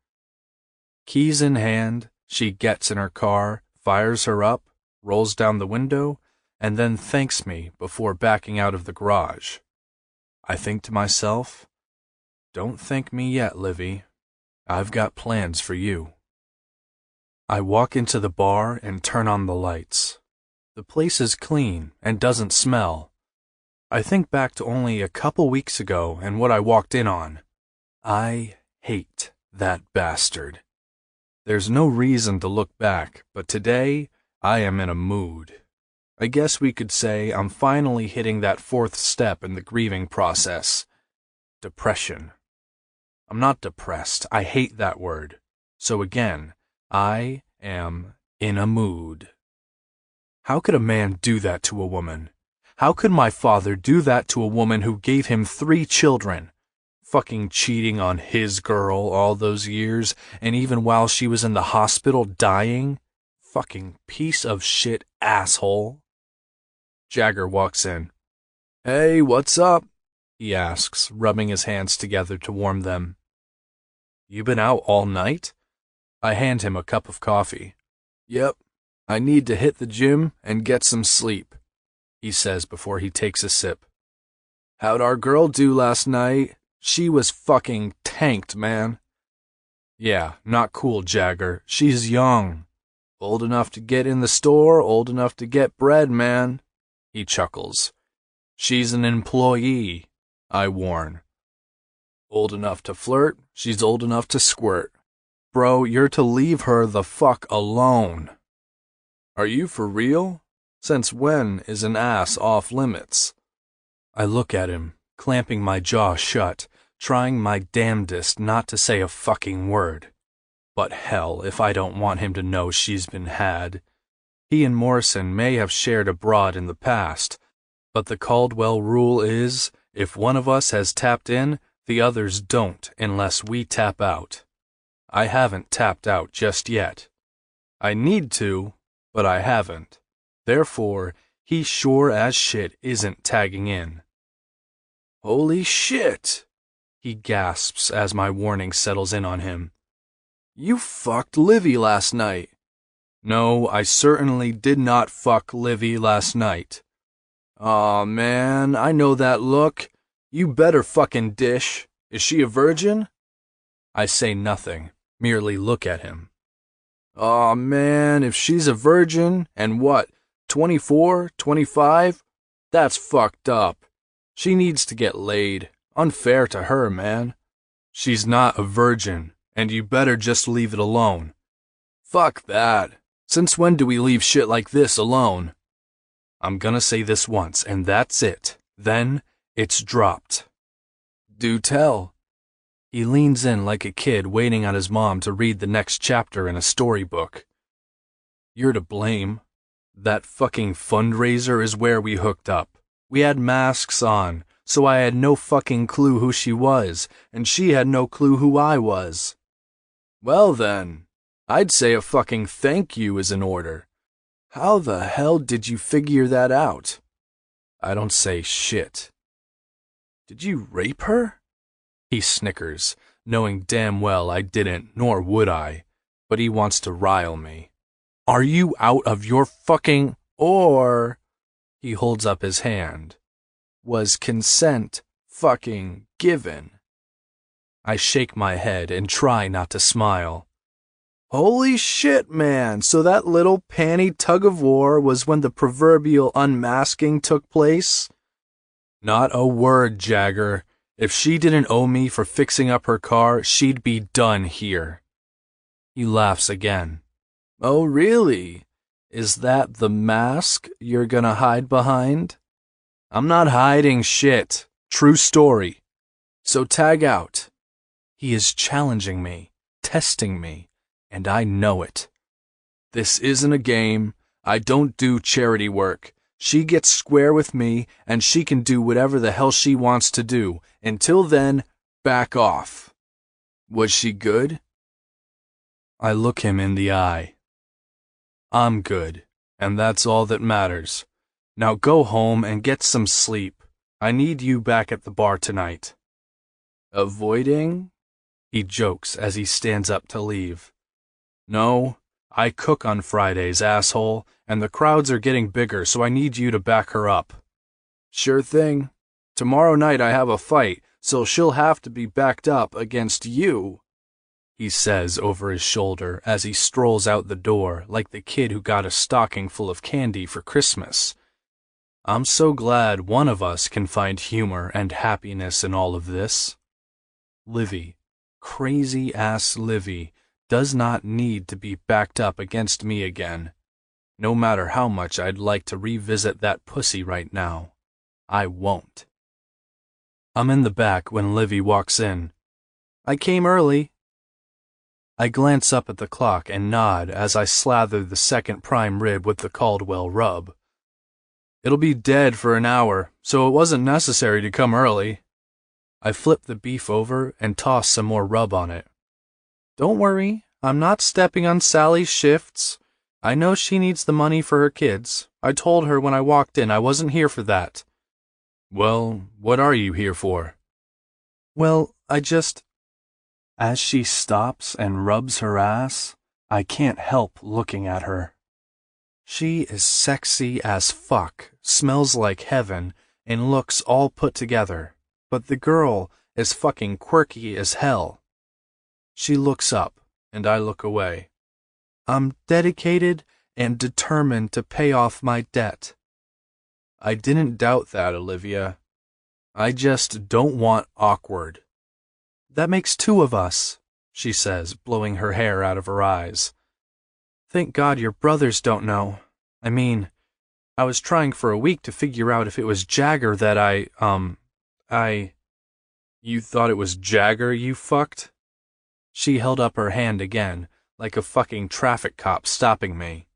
Keys in hand, she gets in her car, fires her up, rolls down the window, and then thanks me before backing out of the garage. I think to myself, don't thank me yet, Livy. I've got plans for you. I walk into the bar and turn on the lights. The place is clean and doesn't smell. I think back to only a couple weeks ago and what I walked in on. I hate that bastard. There's no reason to look back, but today I am in a mood. I guess we could say I'm finally hitting that fourth step in the grieving process. Depression. I'm not depressed. I hate that word. So again, I am in a mood. How could a man do that to a woman? How could my father do that to a woman who gave him 3 children? Fucking cheating on his girl all those years, and even while she was in the hospital dying? Fucking piece of shit asshole. Jagger walks in. Hey, what's up? He asks, rubbing his hands together to warm them. You been out all night? I hand him a cup of coffee. Yep, I need to hit the gym and get some sleep, he says before he takes a sip. How'd our girl do last night? She was fucking tanked, man. Yeah, not cool, Jagger. She's young. Old enough to get in the store, old enough to get bread, man. He chuckles. She's an employee, I warn. Old enough to flirt, she's old enough to squirt. Bro, you're to leave her the fuck alone. Are you for real? Since when is an ass off limits? I look at him, clamping my jaw shut, trying my damnedest not to say a fucking word. But hell, if I don't want him to know she's been had. He and Morrison may have shared abroad in the past, but the Caldwell rule is, if one of us has tapped in, the others don't unless we tap out. I haven't tapped out just yet. I need to, but I haven't. Therefore, he sure as shit isn't tagging in. Holy shit! He gasps as my warning settles in on him. You fucked Livy last night. No, I certainly did not fuck Livy last night. Aw, man, I know that look. You better fucking dish. Is she a virgin? I say nothing, merely look at him. Aw, man, if she's a virgin, and what, 24, 25? That's fucked up. She needs to get laid. Unfair to her, man. She's not a virgin, and you better just leave it alone. Fuck that. Since when do we leave shit like this alone? I'm gonna say this once, and that's it. Then, it's dropped. Do tell. He leans in like a kid waiting on his mom to read the next chapter in a storybook. You're to blame. That fucking fundraiser is where we hooked up. We had masks on, so I had no fucking clue who she was, and she had no clue who I was. Well then, I'd say a fucking thank you is in order. How the hell did you figure that out? I don't say shit. Did you rape her? He snickers, knowing damn well I didn't, nor would I, but he wants to rile me. Are you out of your fucking... Or... He holds up his hand. Was consent fucking given? I shake my head and try not to smile. Holy shit, man, so that little panty tug-of-war was when the proverbial unmasking took place? Not a word, Jagger. If she didn't owe me for fixing up her car, she'd be done here. He laughs again. Oh, really? Is that the mask you're gonna hide behind? I'm not hiding shit. True story. So tag out. He is challenging me, testing me, and I know it. This isn't a game. I don't do charity work. She gets square with me, and she can do whatever the hell she wants to do. Until then, back off. Was she good? I look him in the eye. I'm good, and that's all that matters. Now go home and get some sleep. I need you back at the bar tonight. Avoiding? He jokes as he stands up to leave. No, I cook on Fridays, asshole, and the crowds are getting bigger, so I need you to back her up. Sure thing. Tomorrow night I have a fight, so she'll have to be backed up against you, he says over his shoulder as he strolls out the door like the kid who got a stocking full of candy for Christmas. I'm so glad one of us can find humor and happiness in all of this. Livy, crazy-ass Livy, does not need to be backed up against me again. No matter how much I'd like to revisit that pussy right now, I won't. I'm in the back when Livy walks in. I came early. I glance up at the clock and nod as I slather the second prime rib with the Caldwell rub. It'll be dead for an hour, so it wasn't necessary to come early. I flip the beef over and toss some more rub on it. Don't worry, I'm not stepping on Sally's shifts. I know she needs the money for her kids. I told her when I walked in I wasn't here for that. Well, what are you here for? Well, As she stops and rubs her ass, I can't help looking at her. She is sexy as fuck, smells like heaven, and looks all put together, but the girl is fucking quirky as hell. She looks up, and I look away. I'm dedicated and determined to pay off my debt. I didn't doubt that, Olivia. I just don't want awkward. That makes two of us, she says, blowing her hair out of her eyes. Thank God your brothers don't know. I mean, I was trying for a week to figure out if it was Jagger that You thought it was Jagger you fucked? She held up her hand again, like a fucking traffic cop stopping me.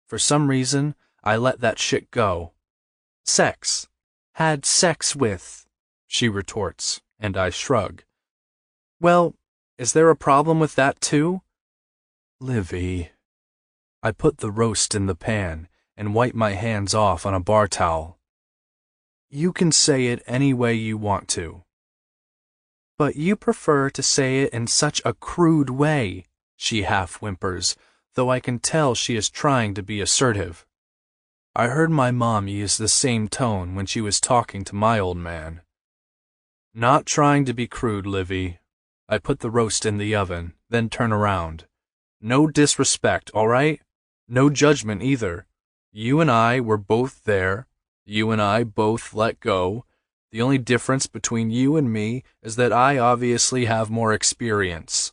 For some reason, I let that shit go. Sex. Had sex with, she retorts, and I shrug. Well, is there a problem with that too? Livy. I put the roast in the pan and wipe my hands off on a bar towel. You can say it any way you want to. But you prefer to say it in such a crude way, she half whimpers, though I can tell she is trying to be assertive. I heard my mom use the same tone when she was talking to my old man. Not trying to be crude, Livy. I put the roast in the oven, then turn around. No disrespect, all right? No judgment either. You and I were both there. You and I both let go. The only difference between you and me is that I obviously have more experience.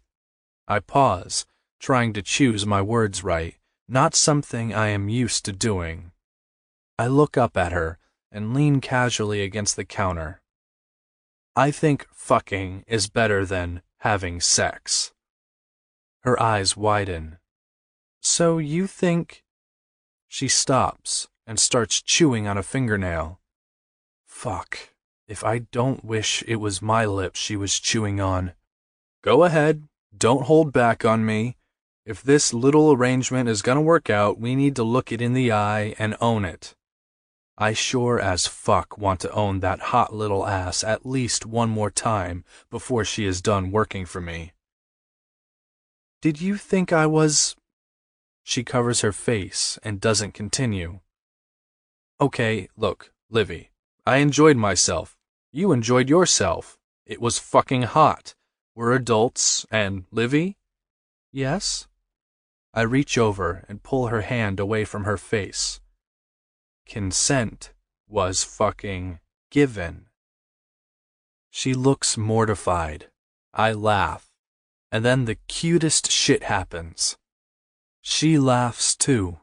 I pause, trying to choose my words right, not something I am used to doing. I look up at her and lean casually against the counter. I think fucking is better than having sex. Her eyes widen. So you think... She stops and starts chewing on a fingernail. Fuck, if I don't wish it was my lips she was chewing on. Go ahead, don't hold back on me. If this little arrangement is gonna work out, we need to look it in the eye and own it. I sure as fuck want to own that hot little ass at least one more time before she is done working for me. Did you think I was... She covers her face and doesn't continue. Okay, look, Livy, I enjoyed myself. You enjoyed yourself. It was fucking hot. We're adults, and Livy? Yes? I reach over and pull her hand away from her face. Consent was fucking given. She looks mortified. I laugh, and then the cutest shit happens. She laughs too.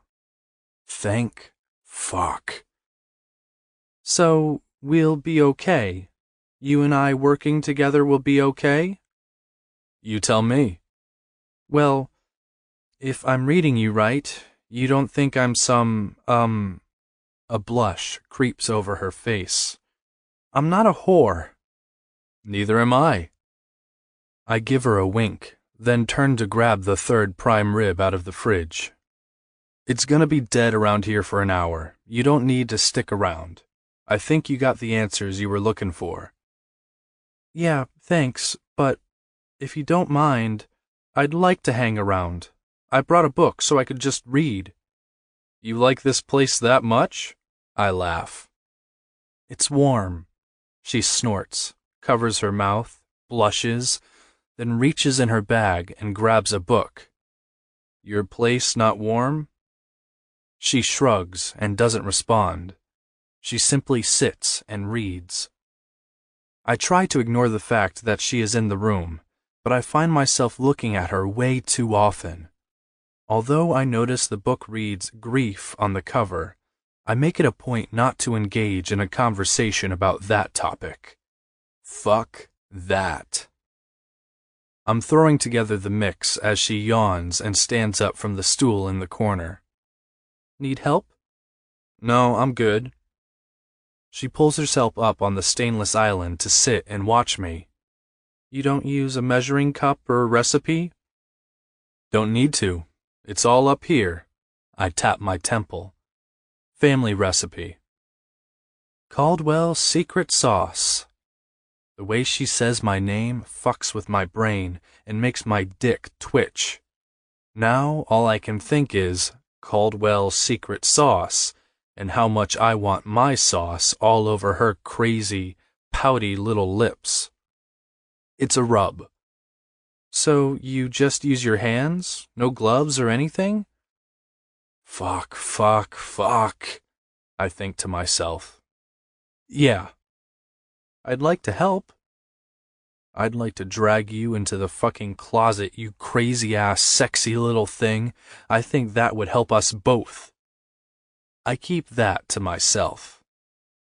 Thank fuck. So, we'll be okay? You and I working together will be okay? You tell me. Well, if I'm reading you right, you don't think I'm some, A blush creeps over her face. I'm not a whore. Neither am I. I give her a wink, then turn to grab the third prime rib out of the fridge. It's gonna be dead around here for an hour. You don't need to stick around. I think you got the answers you were looking for. Yeah, thanks, but if you don't mind, I'd like to hang around. I brought a book so I could just read. You like this place that much? I laugh. It's warm. She snorts, covers her mouth, blushes, then reaches in her bag and grabs a book. Your place not warm? She shrugs and doesn't respond. She simply sits and reads. I try to ignore the fact that she is in the room, but I find myself looking at her way too often. Although I notice the book reads grief on the cover, I make it a point not to engage in a conversation about that topic. Fuck that. I'm throwing together the mix as she yawns and stands up from the stool in the corner. Need help? No, I'm good. She pulls herself up on the stainless island to sit and watch me. You don't use a measuring cup or a recipe? Don't need to. It's all up here. I tap my temple. Family recipe. Caldwell secret sauce. The way she says my name fucks with my brain and makes my dick twitch. Now all I can think is Caldwell secret sauce and how much I want my sauce all over her crazy, pouty little lips. It's a rub. So you just use your hands? No gloves or anything? Fuck, I think to myself. Yeah. I'd like to help. I'd like to drag you into the fucking closet, you crazy-ass sexy little thing. I think that would help us both. I keep that to myself.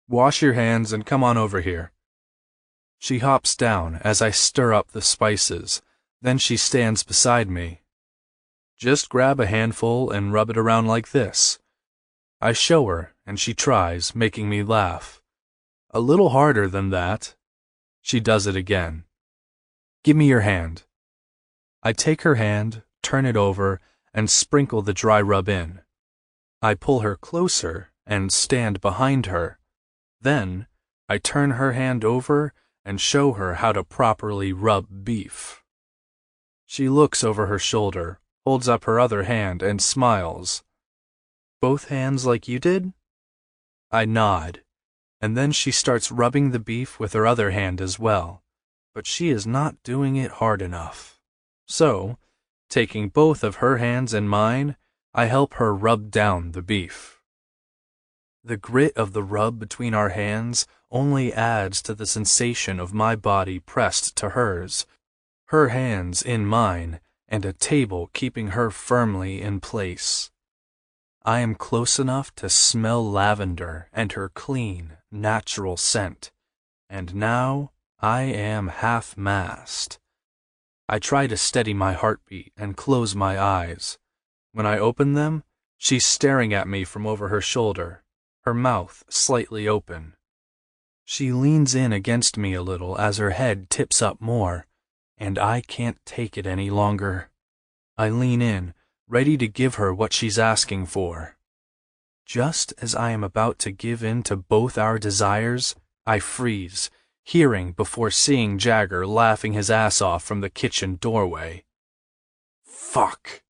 Wash your hands and come on over here. She hops down as I stir up the spices. Then she stands beside me. Just grab a handful and rub it around like this. I show her, and she tries, making me laugh. A little harder than that. She does it again. Give me your hand. I take her hand, turn it over, and sprinkle the dry rub in. I pull her closer and stand behind her. Then, I turn her hand over and show her how to properly rub beef. She looks over her shoulder, holds up her other hand, and smiles. Both hands like you did? I nod, and then she starts rubbing the beef with her other hand as well, but she is not doing it hard enough. So, taking both of her hands in mine, I help her rub down the beef. The grit of the rub between our hands only adds to the sensation of my body pressed to hers, her hands in mine, and a table keeping her firmly in place. I am close enough to smell lavender and her clean, natural scent, and now I am half-mast. I try to steady my heartbeat and close my eyes. When I open them, she's staring at me from over her shoulder, her mouth slightly open. She leans in against me a little as her head tips up more, and I can't take it any longer. I lean in, ready to give her what she's asking for. Just as I am about to give in to both our desires, I freeze, hearing before seeing Jagger laughing his ass off from the kitchen doorway. Fuck.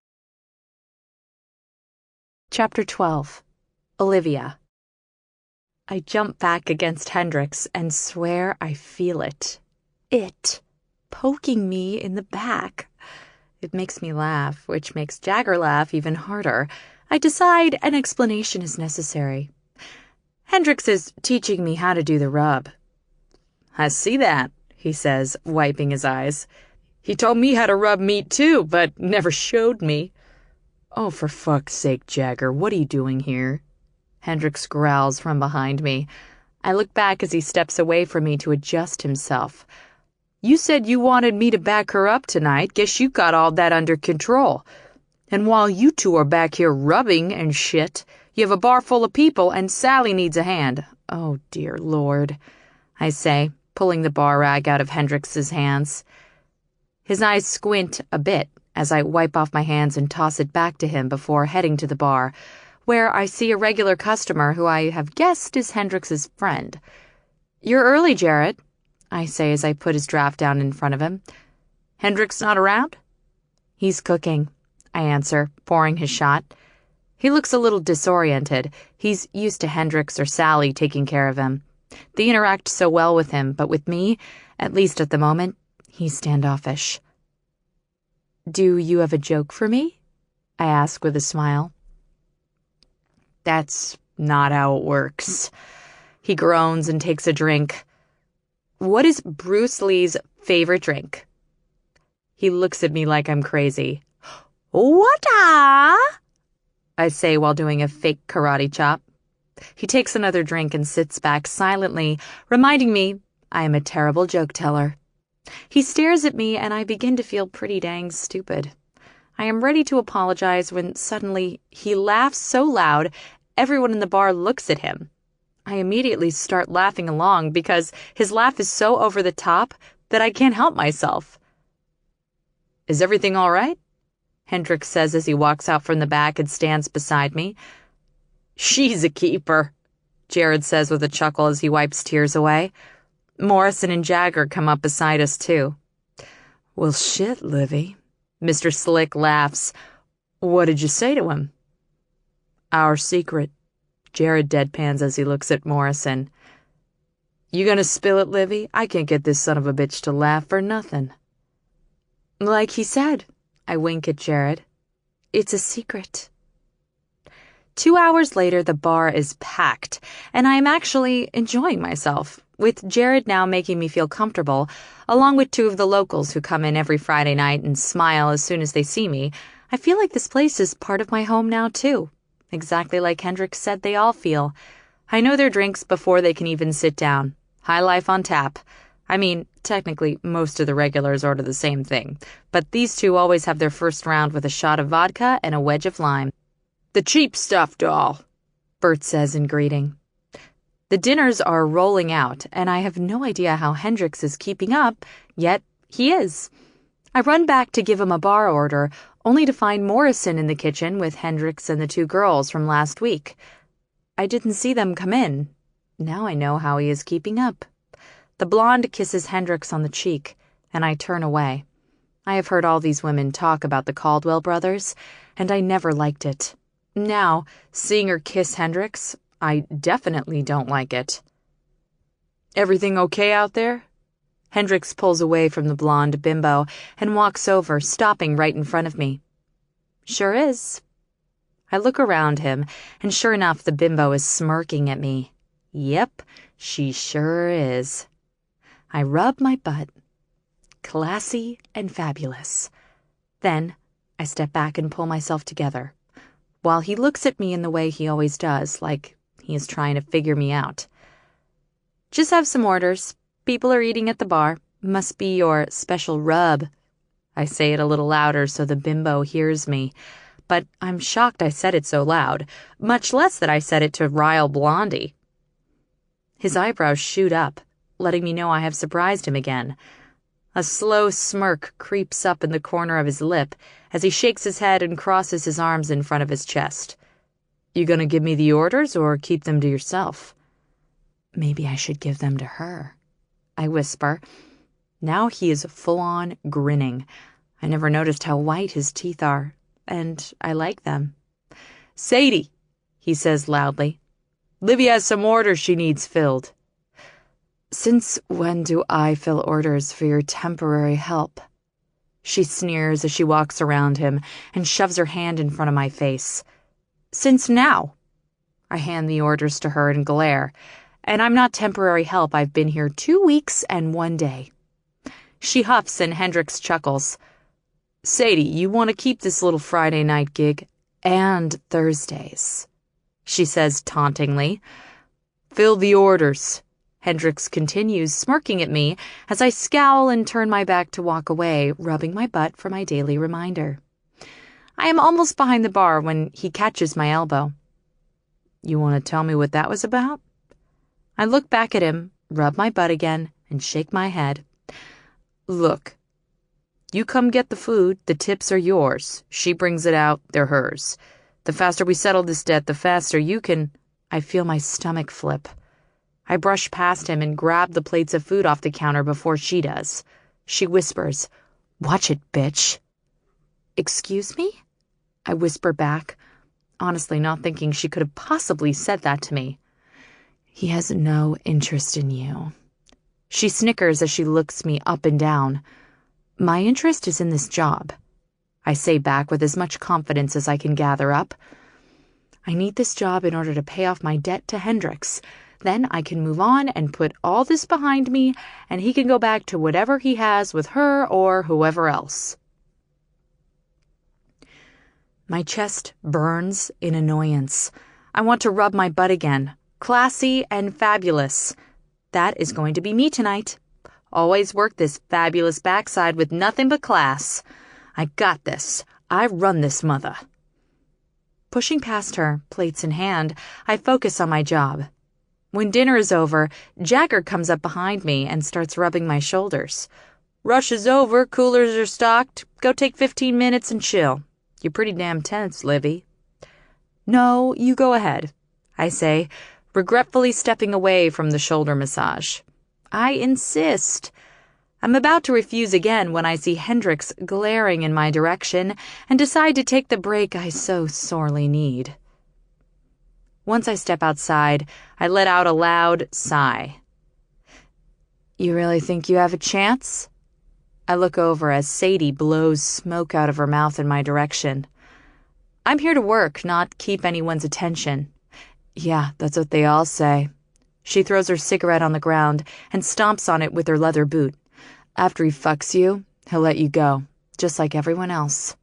Chapter 12. Olivia. I jump back against Hendrix and swear I feel it. It poking me in the back. It makes me laugh, which makes Jagger laugh even harder. I decide an explanation is necessary. Hendrix is teaching me how to do the rub. I see that, he says, wiping his eyes. He told me how to rub meat too, but never showed me. Oh, for fuck's sake, Jagger, what are you doing here? Hendrix growls from behind me. I look back as he steps away from me to adjust himself. You said you wanted me to back her up tonight. Guess you got all that under control. And while you two are back here rubbing and shit, you have a bar full of people and Sally needs a hand. Oh, dear Lord, I say, pulling the bar rag out of Hendrix's hands. His eyes squint a bit as I wipe off my hands and toss it back to him before heading to the bar, where I see a regular customer who I have guessed is Hendrix's friend. You're early, Jared, I say as I put his draft down in front of him. Hendrix not around? He's cooking, I answer, pouring his shot. He looks a little disoriented. He's used to Hendrix or Sally taking care of him. They interact so well with him, but with me, at least at the moment, he's standoffish. Do you have a joke for me? I ask with a smile. That's not how it works. He groans and takes a drink. What is Bruce Lee's favorite drink? He looks at me like I'm crazy. What-a? I say while doing a fake karate chop. He takes another drink and sits back silently, reminding me I am a terrible joke teller. He stares at me and I begin to feel pretty dang stupid. I am ready to apologize when suddenly he laughs so loud everyone in the bar looks at him. I immediately start laughing along because his laugh is so over the top that I can't help myself. Is everything all right? Hendrix says as he walks out from the back and stands beside me. She's a keeper, Jared says with a chuckle as he wipes tears away. Morrison and Jagger come up beside us too. Well, shit, Livy. Mr. Slick laughs. What did you say to him? Our secret. Jared deadpans as he looks at Morrison. You gonna spill it, Livy? I can't get this son of a bitch to laugh for nothing. Like he said, I wink at Jared. It's a secret. 2 hours later, the bar is packed, and I am actually enjoying myself, with Jared now making me feel comfortable, along with 2 of the locals who come in every Friday night and smile as soon as they see me. I feel like this place is part of my home now, too. Exactly like Hendrix said they all feel. I know their drinks before they can even sit down. High life on tap. I mean, technically, most of the regulars order the same thing, but these 2 always have their first round with a shot of vodka and a wedge of lime. The cheap stuff, doll, Bert says in greeting. The dinners are rolling out, and I have no idea how Hendrix is keeping up, yet he is. I run back to give him a bar order, only to find Morrison in the kitchen with Hendrix and the 2 girls from last week. I didn't see them come in. Now I know how he is keeping up. The blonde kisses Hendrix on the cheek, and I turn away. I have heard all these women talk about the Caldwell brothers, and I never liked it. Now, seeing her kiss Hendrix, I definitely don't like it. Everything okay out there? Hendrix pulls away from the blonde bimbo and walks over, stopping right in front of me. Sure is. I look around him, and sure enough, the bimbo is smirking at me. Yep, she sure is. I rub my butt. Classy and fabulous. Then I step back and pull myself together, while he looks at me in the way he always does, like he is trying to figure me out. Just have some orders. People are eating at the bar. Must be your special rub. I say it a little louder so the bimbo hears me, but I'm shocked I said it so loud, much less that I said it to rile Blondie. His eyebrows shoot up, letting me know I have surprised him again. A slow smirk creeps up in the corner of his lip as he shakes his head and crosses his arms in front of his chest. You gonna give me the orders or keep them to yourself? Maybe I should give them to her, I whisper. Now he is full-on grinning. I never noticed how white his teeth are, and I like them. Sadie, he says loudly. Livy has some orders she needs filled. Since when do I fill orders for your temporary help? She sneers as she walks around him and shoves her hand in front of my face. Since now. I hand the orders to her and glare. And I'm not temporary help. I've been here 2 weeks and 1 day. She huffs and Hendrix chuckles. Sadie, you want to keep this little Friday night gig? And Thursdays, she says tauntingly. Fill the orders. Hendrix continues, smirking at me as I scowl and turn my back to walk away, rubbing my butt for my daily reminder. I am almost behind the bar when he catches my elbow. You want to tell me what that was about? I look back at him, rub my butt again, and shake my head. Look, you come get the food, the tips are yours. She brings it out, they're hers. The faster we settle this debt, the faster you can... I feel my stomach flip. I brush past him and grab the plates of food off the counter before she does. She whispers, Watch it, bitch. Excuse me? I whisper back, honestly not thinking she could have possibly said that to me. He has no interest in you. She snickers as she looks me up and down. My interest is in this job, I say back with as much confidence as I can gather up. I need this job in order to pay off my debt to Hendrix. Then I can move on and put all this behind me, and he can go back to whatever he has with her or whoever else. My chest burns in annoyance. I want to rub my butt again. Classy and fabulous. That is going to be me tonight. Always work this fabulous backside with nothing but class. I got this. I run this mother. Pushing past her, plates in hand, I focus on my job. When dinner is over, Jagger comes up behind me and starts rubbing my shoulders. Rush is over, coolers are stocked. Go take 15 minutes and chill. You're pretty damn tense, Livy. No, you go ahead, I say, regretfully stepping away from the shoulder massage. I insist. I'm about to refuse again when I see Hendrix glaring in my direction and decide to take the break I so sorely need. Once I step outside, I let out a loud sigh. You really think you have a chance? I look over as Sadie blows smoke out of her mouth in my direction. I'm here to work, not keep anyone's attention. Yeah, that's what they all say. She throws her cigarette on the ground and stomps on it with her leather boot. After he fucks you, he'll let you go, just like everyone else.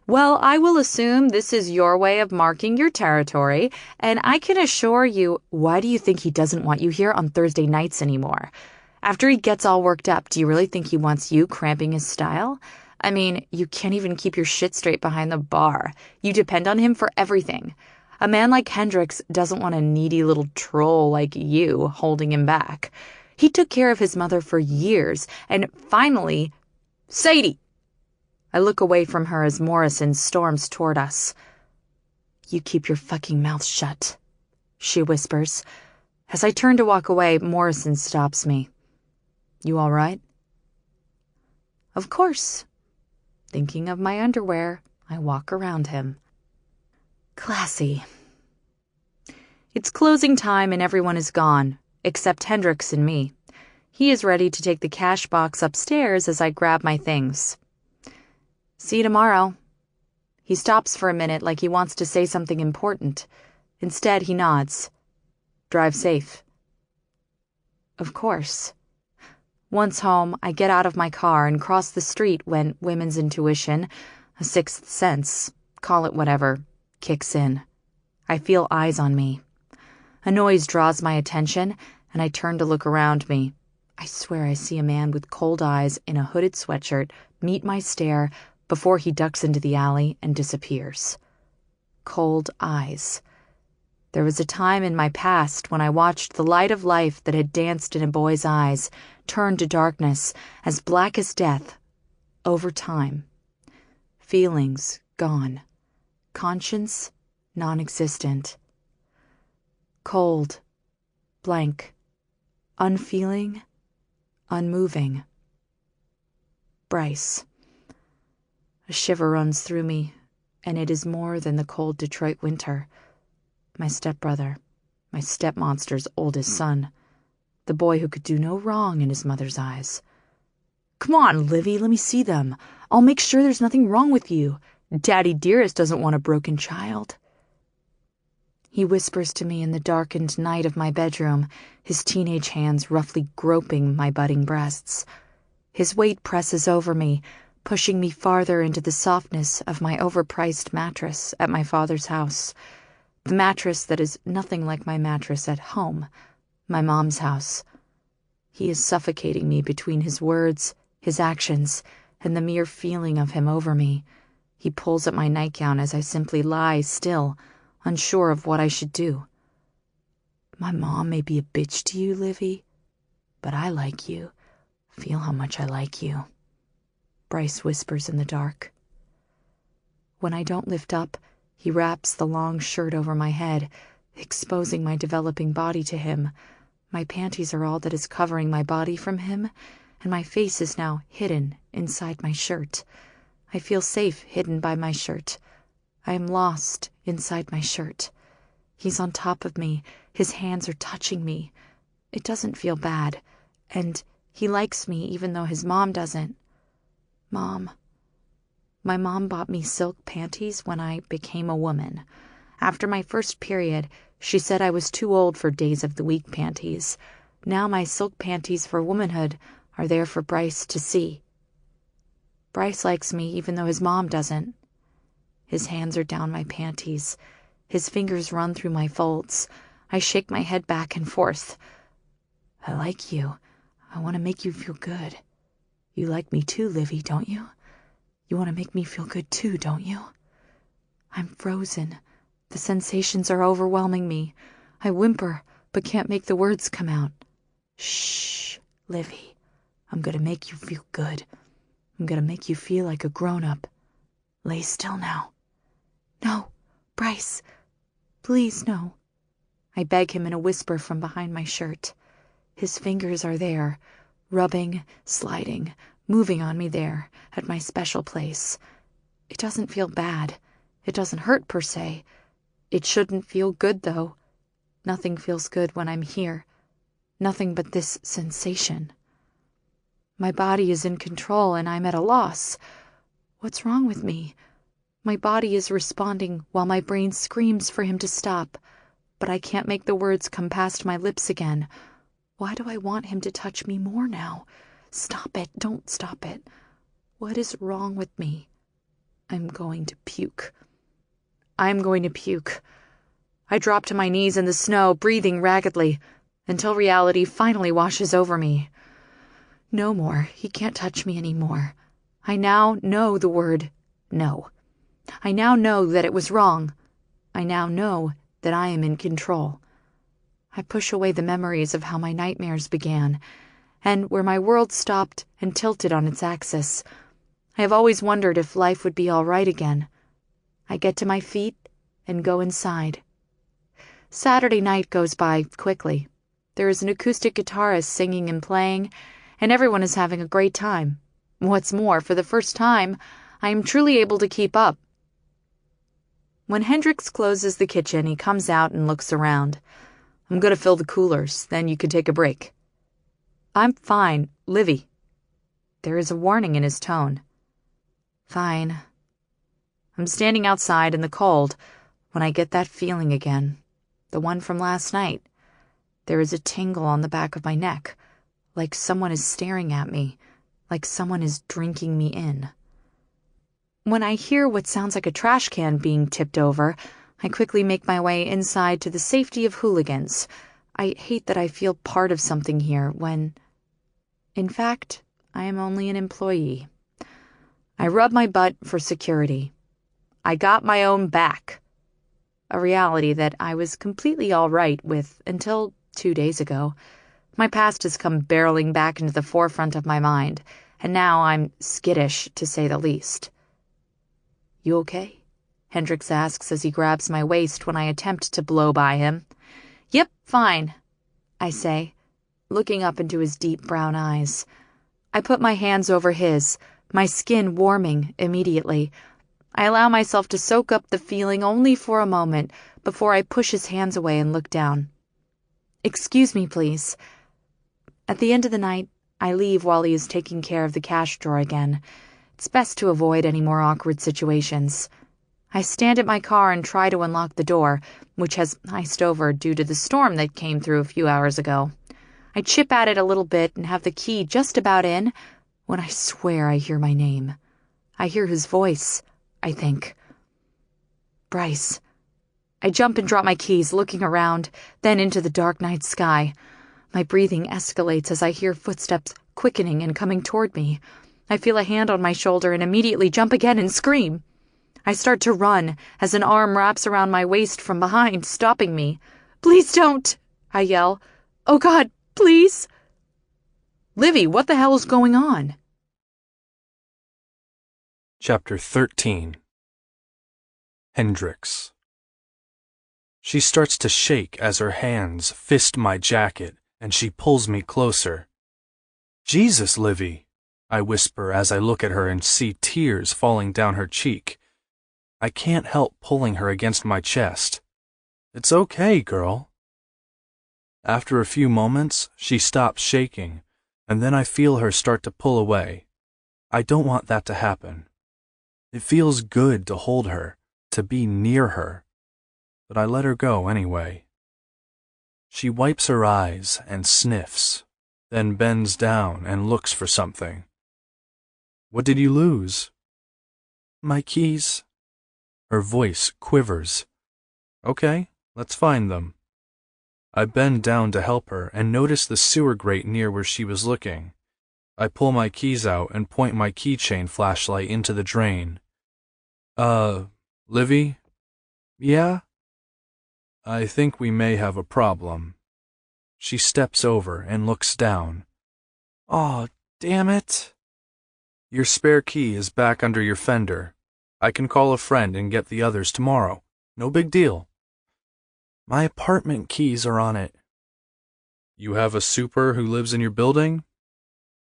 Well, I will assume this is your way of marking your territory, and I can assure you, why do you think he doesn't want you here on Thursday nights anymore? After he gets all worked up, do you really think he wants you cramping his style? I mean, you can't even keep your shit straight behind the bar. You depend on him for everything. A man like Hendrix doesn't want a needy little troll like you holding him back. He took care of his mother for years, and finally... Sadie! I look away from her as Morrison storms toward us. You keep your fucking mouth shut, she whispers. As I turn to walk away, Morrison stops me. You all right? Of course. Thinking of my underwear, I walk around him. Classy. It's closing time and everyone is gone, except Hendrix and me. He is ready to take the cash box upstairs as I grab my things. See you tomorrow. He stops for a minute like he wants to say something important. Instead, he nods. Drive safe. Of course. Once home, I get out of my car and cross the street when women's intuition, a sixth sense, call it whatever, kicks in. I feel eyes on me. A noise draws my attention, and I turn to look around me. I swear I see a man with cold eyes in a hooded sweatshirt meet my stare before he ducks into the alley and disappears. Cold eyes. There was a time in my past when I watched the light of life that had danced in a boy's eyes turn to darkness, as black as death, over time. Feelings gone. Conscience non-existent. Cold. Blank. Unfeeling. Unmoving. Bryce. A shiver runs through me, and it is more than the cold Detroit winter. My stepbrother, my stepmonster's oldest son, the boy who could do no wrong in his mother's eyes. Come on, Livy, let me see them. I'll make sure there's nothing wrong with you. Daddy Dearest doesn't want a broken child. He whispers to me in the darkened night of my bedroom, his teenage hands roughly groping my budding breasts. His weight presses over me, pushing me farther into the softness of my overpriced mattress at my father's house. The mattress that is nothing like my mattress at home, my mom's house. He is suffocating me between his words, his actions, and the mere feeling of him over me. He pulls at my nightgown as I simply lie still, unsure of what I should do. My mom may be a bitch to you, Livy, but I like you. Feel how much I like you. Bryce whispers in the dark. When I don't lift up, he wraps the long shirt over my head, exposing my developing body to him. My panties are all that is covering my body from him, and my face is now hidden inside my shirt. I feel safe hidden by my shirt. I am lost inside my shirt. He's on top of me. His hands are touching me. It doesn't feel bad, and he likes me even though his mom doesn't. Mom. My mom bought me silk panties when I became a woman. After my first period, she said I was too old for days of the week panties. Now my silk panties for womanhood are there for Bryce to see. Bryce likes me even though his mom doesn't. His hands are down my panties. His fingers run through my folds. I shake my head back and forth. I like you. I want to make you feel good. You like me too, Livy, don't you? You want to make me feel good too, don't you? I'm frozen. The sensations are overwhelming me. I whimper, but can't make the words come out. Shh, Livy. I'm going to make you feel good. I'm going to make you feel like a grown-up. Lay still now. No, Bryce. Please, no. I beg him in a whisper from behind my shirt. His fingers are there, rubbing, sliding, moving on me there, at my special place. It doesn't feel bad. It doesn't hurt, per se. It shouldn't feel good, though. Nothing feels good when I'm here. Nothing but this sensation. My body is in control, and I'm at a loss. What's wrong with me? My body is responding while my brain screams for him to stop, but I can't make the words come past my lips again. Why do I want him to touch me more now? Stop it. Don't stop it. What is wrong with me? I'm going to puke. I'm going to puke. I drop to my knees in the snow, breathing raggedly, until reality finally washes over me. No more. He can't touch me anymore. I now know the word no. I now know that it was wrong. I now know that I am in control. I push away the memories of how my nightmares began, and where my world stopped and tilted on its axis. I have always wondered if life would be all right again. I get to my feet and go inside. Saturday night goes by quickly. There is an acoustic guitarist singing and playing, and everyone is having a great time. What's more, for the first time, I am truly able to keep up. When Hendrix closes the kitchen, he comes out and looks around. I'm going to fill the coolers, then you can take a break. I'm fine, Livy. There is a warning in his tone. Fine. I'm standing outside in the cold when I get that feeling again, the one from last night. There is a tingle on the back of my neck, like someone is staring at me, like someone is drinking me in. When I hear what sounds like a trash can being tipped over, I quickly make my way inside to the safety of hooligans. I hate that I feel part of something here when, in fact, I am only an employee. I rub my butt for security. I got my own back. A reality that I was completely all right with until 2 days ago. My past has come barreling back into the forefront of my mind, and now I'm skittish, to say the least. You okay? Hendrix asks as he grabs my waist when I attempt to blow by him. Yep, fine, I say, looking up into his deep brown eyes. I put my hands over his, my skin warming immediately. I allow myself to soak up the feeling only for a moment before I push his hands away and look down. Excuse me, please. At the end of the night, I leave while he is taking care of the cash drawer again. It's best to avoid any more awkward situations. I stand at my car and try to unlock the door, which has iced over due to the storm that came through a few hours ago. I chip at it a little bit and have the key just about in when I swear I hear my name. I hear his voice, I think. Bryce. I jump and drop my keys, looking around, then into the dark night sky. My breathing escalates as I hear footsteps quickening and coming toward me. I feel a hand on my shoulder and immediately jump again and scream. I start to run as an arm wraps around my waist from behind, stopping me. Please don't, I yell. Oh God, please. Livy, what the hell is going on? Chapter 13. Hendrix. She starts to shake as her hands fist my jacket, and she pulls me closer. Jesus, Livy, I whisper as I look at her and see tears falling down her cheek. I can't help pulling her against my chest. It's okay, girl. After a few moments, she stops shaking, and then I feel her start to pull away. I don't want that to happen. It feels good to hold her, to be near her, but I let her go anyway. She wipes her eyes and sniffs, then bends down and looks for something. What did you lose? My keys. Her voice quivers. Okay, let's find them. I bend down to help her and notice the sewer grate near where she was looking. I pull my keys out and point my keychain flashlight into the drain. Livy? Yeah? I think we may have a problem. She steps over and looks down. Aw, damn it. Your spare key is back under your fender. I can call a friend and get the others tomorrow. No big deal. My apartment keys are on it. You have a super who lives in your building?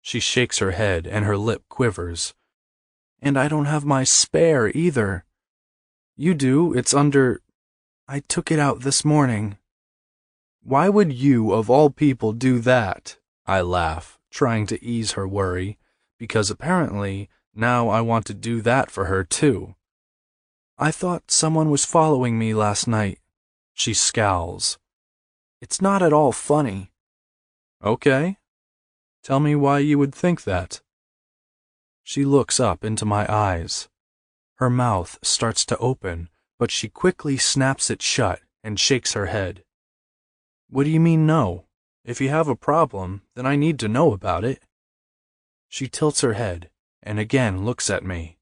She shakes her head and her lip quivers. And I don't have my spare either. You do, it's under... I took it out this morning. Why would you, of all people, do that? I laugh, trying to ease her worry, because apparently now I want to do that for her too. I thought someone was following me last night. She scowls. It's not at all funny. Okay. Tell me why you would think that. She looks up into my eyes. Her mouth starts to open, but she quickly snaps it shut and shakes her head. What do you mean no? If you have a problem, then I need to know about it. She tilts her head and again looks at me.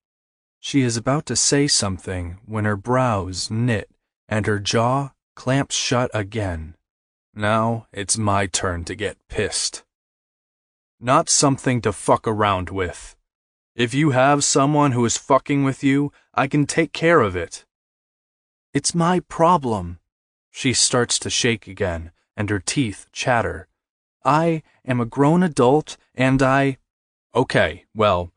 She is about to say something when her brows knit and her jaw clamps shut again. Now it's my turn to get pissed. Not something to fuck around with. If you have someone who is fucking with you, I can take care of it. It's my problem. She starts to shake again, and her teeth chatter. I am a grown adult, and Okay, well,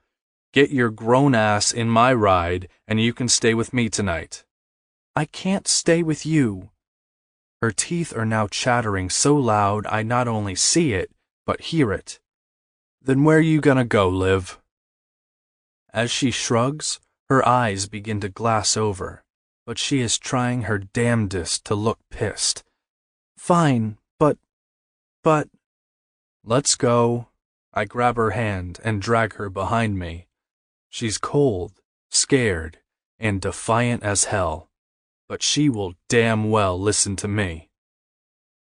get your grown ass in my ride, and you can stay with me tonight. I can't stay with you. Her teeth are now chattering so loud I not only see it, but hear it. Then where you gonna go, Liv? As she shrugs, Her eyes begin to glass over, but she is trying her damnedest to look pissed. Fine, but... Let's go. I grab her hand and drag her behind me. She's cold, scared, and defiant as hell, but she will damn well listen to me.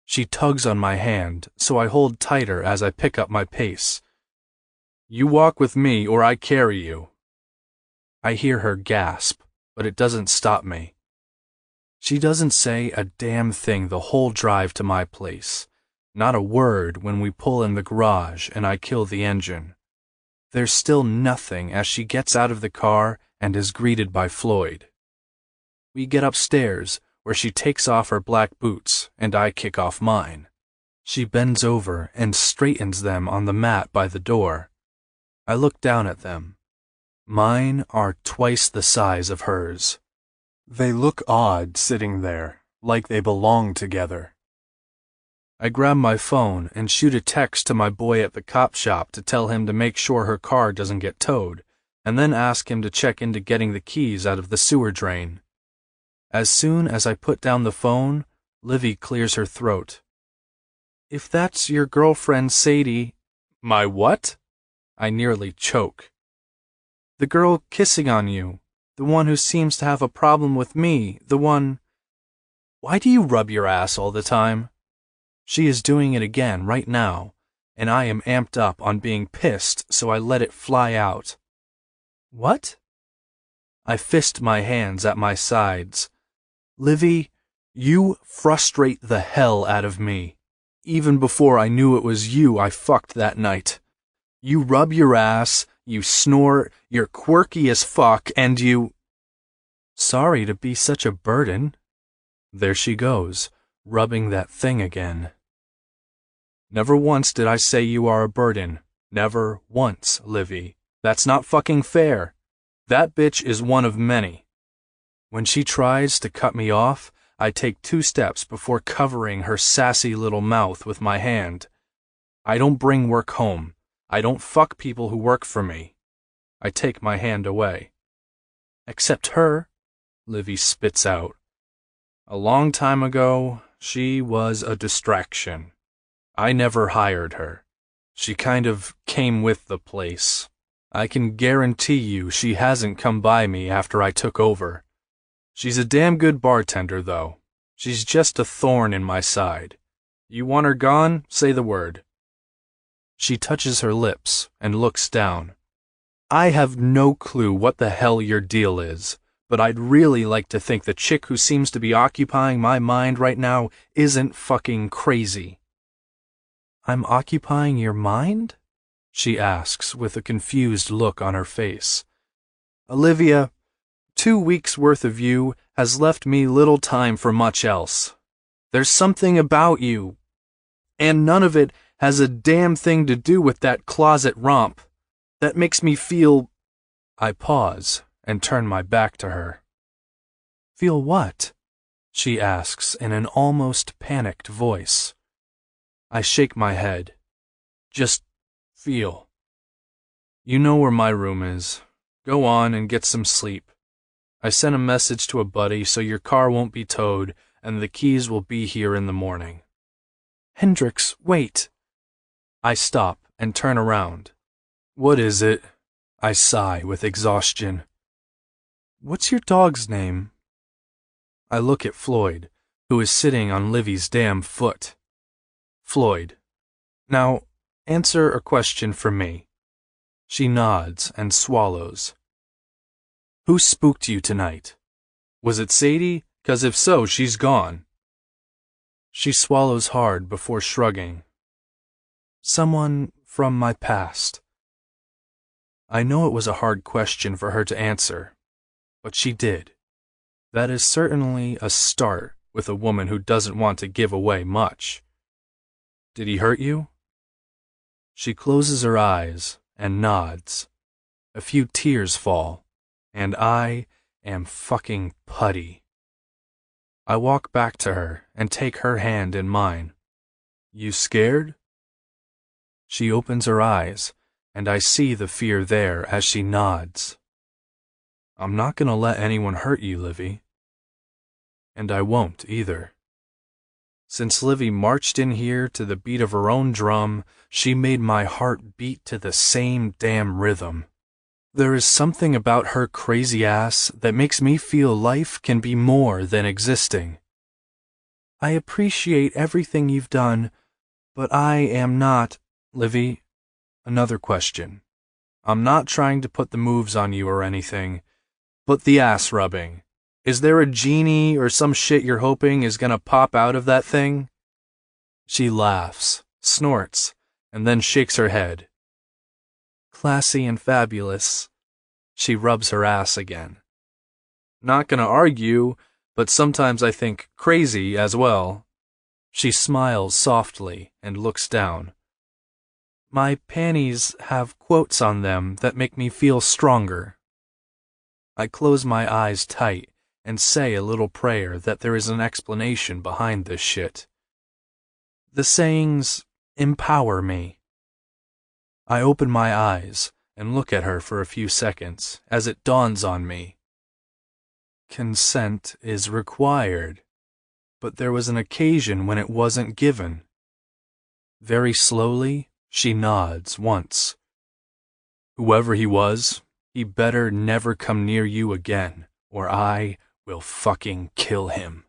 She tugs on my hand, so I hold tighter as I pick up my pace. You walk with me or I carry you. I hear her gasp, but it doesn't stop me. She doesn't say a damn thing the whole drive to my place. Not a word when we pull in the garage and I kill the engine. There's still nothing as she gets out of the car and is greeted by Floyd. We get upstairs, where she takes off her black boots and I kick off mine. She bends over and straightens them on the mat by the door. I look down at them. Mine are twice the size of hers. They look odd sitting there, like they belong together. I grab my phone and shoot a text to my boy at the cop shop to tell him to make sure her car doesn't get towed, and then ask him to check into getting the keys out of the sewer drain. As soon as I put down the phone, Livy clears her throat. If that's your girlfriend, Sadie... My what? I nearly choke. The girl kissing on you, the one who seems to have a problem with me, the one... Why do you rub your ass all the time? She is doing it again right now, and I am amped up on being pissed, so I let it fly out. What? I fist my hands at my sides. Livy, you frustrate the hell out of me. Even before I knew it was you I fucked that night. You rub your ass, you snort, you're quirky as fuck, and you... Sorry to be such a burden. There she goes, rubbing that thing again. Never once did I say you are a burden. Never once, Livy. That's not fucking fair. That bitch is one of many. When she tries to cut me off, I take 2 steps before covering her sassy little mouth with my hand. I don't bring work home. I don't fuck people who work for me. I take my hand away. Except her, Livy spits out. A long time ago, she was a distraction. I never hired her. She kind of came with the place. I can guarantee you she hasn't come by me after I took over. She's a damn good bartender, though. She's just a thorn in my side. You want her gone? Say the word. She touches her lips and looks down. I have no clue what the hell your deal is, but I'd really like to think the chick who seems to be occupying my mind right now isn't fucking crazy. I'm occupying your mind? She asks with a confused look on her face. Olivia, 2 weeks' worth of you has left me little time for much else. There's something about you, and none of it has a damn thing to do with that closet romp. That makes me feel... I pause and turn my back to her. Feel what? She asks in an almost panicked voice. I shake my head. Just feel. You know where my room is. Go on and get some sleep. I sent a message to a buddy so your car won't be towed and the keys will be here in the morning. Hendrix, wait. I stop and turn around. What is it? I sigh with exhaustion. What's your dog's name? I look at Floyd, who is sitting on Livy's damn foot. Floyd. Now, answer a question for me. She nods and swallows. Who spooked you tonight? Was it Sadie? 'Cause if so, she's gone. She swallows hard before shrugging. Someone from my past. I know it was a hard question for her to answer, but she did. That is certainly a start with a woman who doesn't want to give away much. Did he hurt you? She closes her eyes and nods. A few tears fall, and I am fucking putty. I walk back to her and take her hand in mine. You scared? She opens her eyes, and I see the fear there as she nods. I'm not gonna let anyone hurt you, Livy. And I won't either. Since Livy marched in here to the beat of her own drum, she made my heart beat to the same damn rhythm. There is something about her crazy ass that makes me feel life can be more than existing. I appreciate everything you've done, but I am not, Livy. Another question. I'm not trying to put the moves on you or anything, but the ass rubbing. Is there a genie or some shit you're hoping is gonna pop out of that thing? She laughs, snorts, and then shakes her head. Classy and fabulous. She rubs her ass again. Not gonna argue, but sometimes I think crazy as well. She smiles softly and looks down. My panties have quotes on them that make me feel stronger. I close my eyes tight and say a little prayer that there is an explanation behind this shit. The sayings empower me. I open my eyes and look at her for a few seconds as it dawns on me. Consent is required, but there was an occasion when it wasn't given. Very slowly, she nods once. Whoever he was, he better never come near you again, or I will fucking kill him.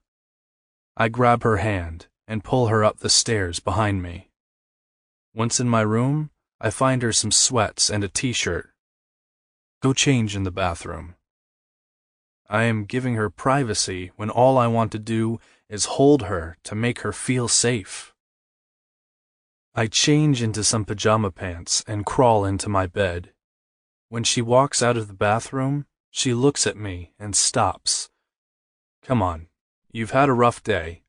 I grab her hand and pull her up the stairs behind me. Once in my room, I find her some sweats and a t-shirt. Go change in the bathroom. I am giving her privacy when all I want to do is hold her to make her feel safe. I change into some pajama pants and crawl into my bed. When she walks out of the bathroom, she looks at me and stops. Come on, you've had a rough day.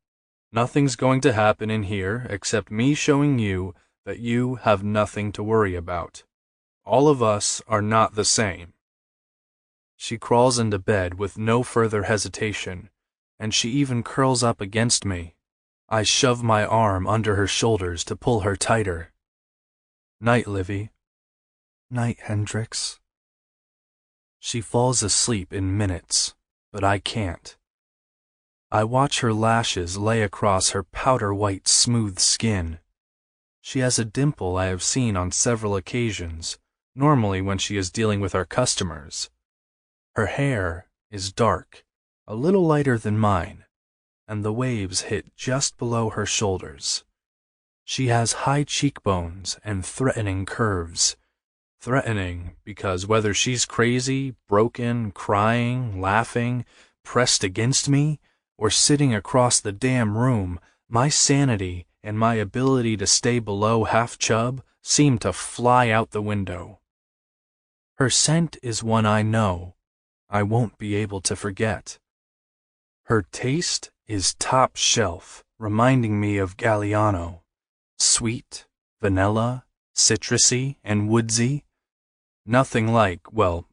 Nothing's going to happen in here except me showing you that you have nothing to worry about. All of us are not the same. She crawls into bed with no further hesitation, and she even curls up against me. I shove my arm under her shoulders to pull her tighter. Night, Livy. Night, Hendrix. She falls asleep in minutes, but I can't. I watch her lashes lay across her powder-white smooth skin. She has a dimple I have seen on several occasions, normally when she is dealing with our customers. Her hair is dark, a little lighter than mine, and the waves hit just below her shoulders. She has high cheekbones and threatening curves. Threatening because whether she's crazy, broken, crying, laughing, pressed against me, or sitting across the damn room, my sanity and my ability to stay below half chub seem to fly out the window. Her scent is one I know. I won't be able to forget. Her taste is top shelf, reminding me of Galliano. Sweet, vanilla, citrusy, and woodsy. Nothing like, well,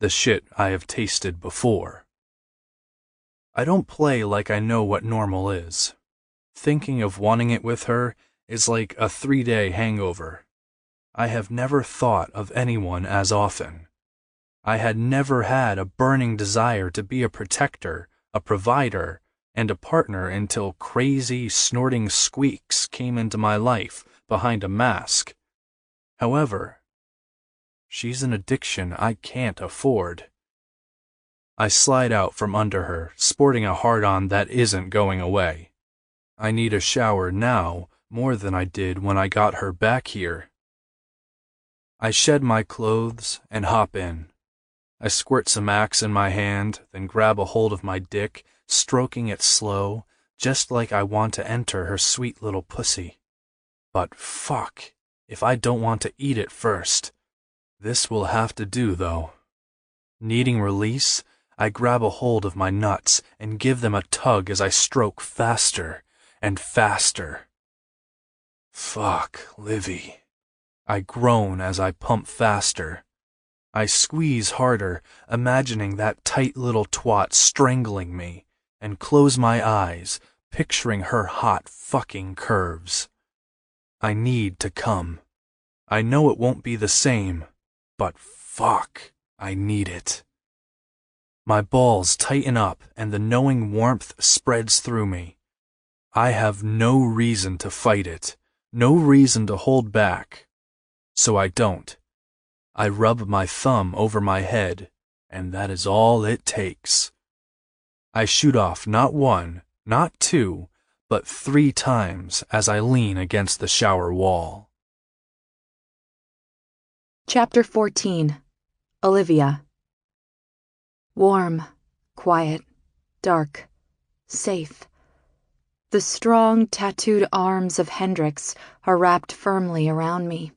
the shit I have tasted before. I don't play like I know what normal is. Thinking of wanting it with her is like a 3-day hangover. I have never thought of anyone as often. I had never had a burning desire to be a protector, a provider, and a partner until crazy, snorting squeaks came into my life behind a mask. However, she's an addiction I can't afford. I slide out from under her, sporting a hard-on that isn't going away. I need a shower now more than I did when I got her back here. I shed my clothes and hop in. I squirt some Axe in my hand, then grab a hold of my dick, stroking it slow, just like I want to enter her sweet little pussy. But fuck, if I don't want to eat it first. This will have to do, though. Needing release, I grab a hold of my nuts and give them a tug as I stroke faster and faster. Fuck, Livy. I groan as I pump faster. I squeeze harder, imagining that tight little twat strangling me, and close my eyes, picturing her hot fucking curves. I need to come. I know it won't be the same, but fuck, I need it. My balls tighten up and the knowing warmth spreads through me. I have no reason to fight it, no reason to hold back. So I don't. I rub my thumb over my head, and that is all it takes. I shoot off not one, not two, but 3 times as I lean against the shower wall. Chapter 14. Olivia. Warm, quiet, dark, safe. The strong, tattooed arms of Hendrix are wrapped firmly around me.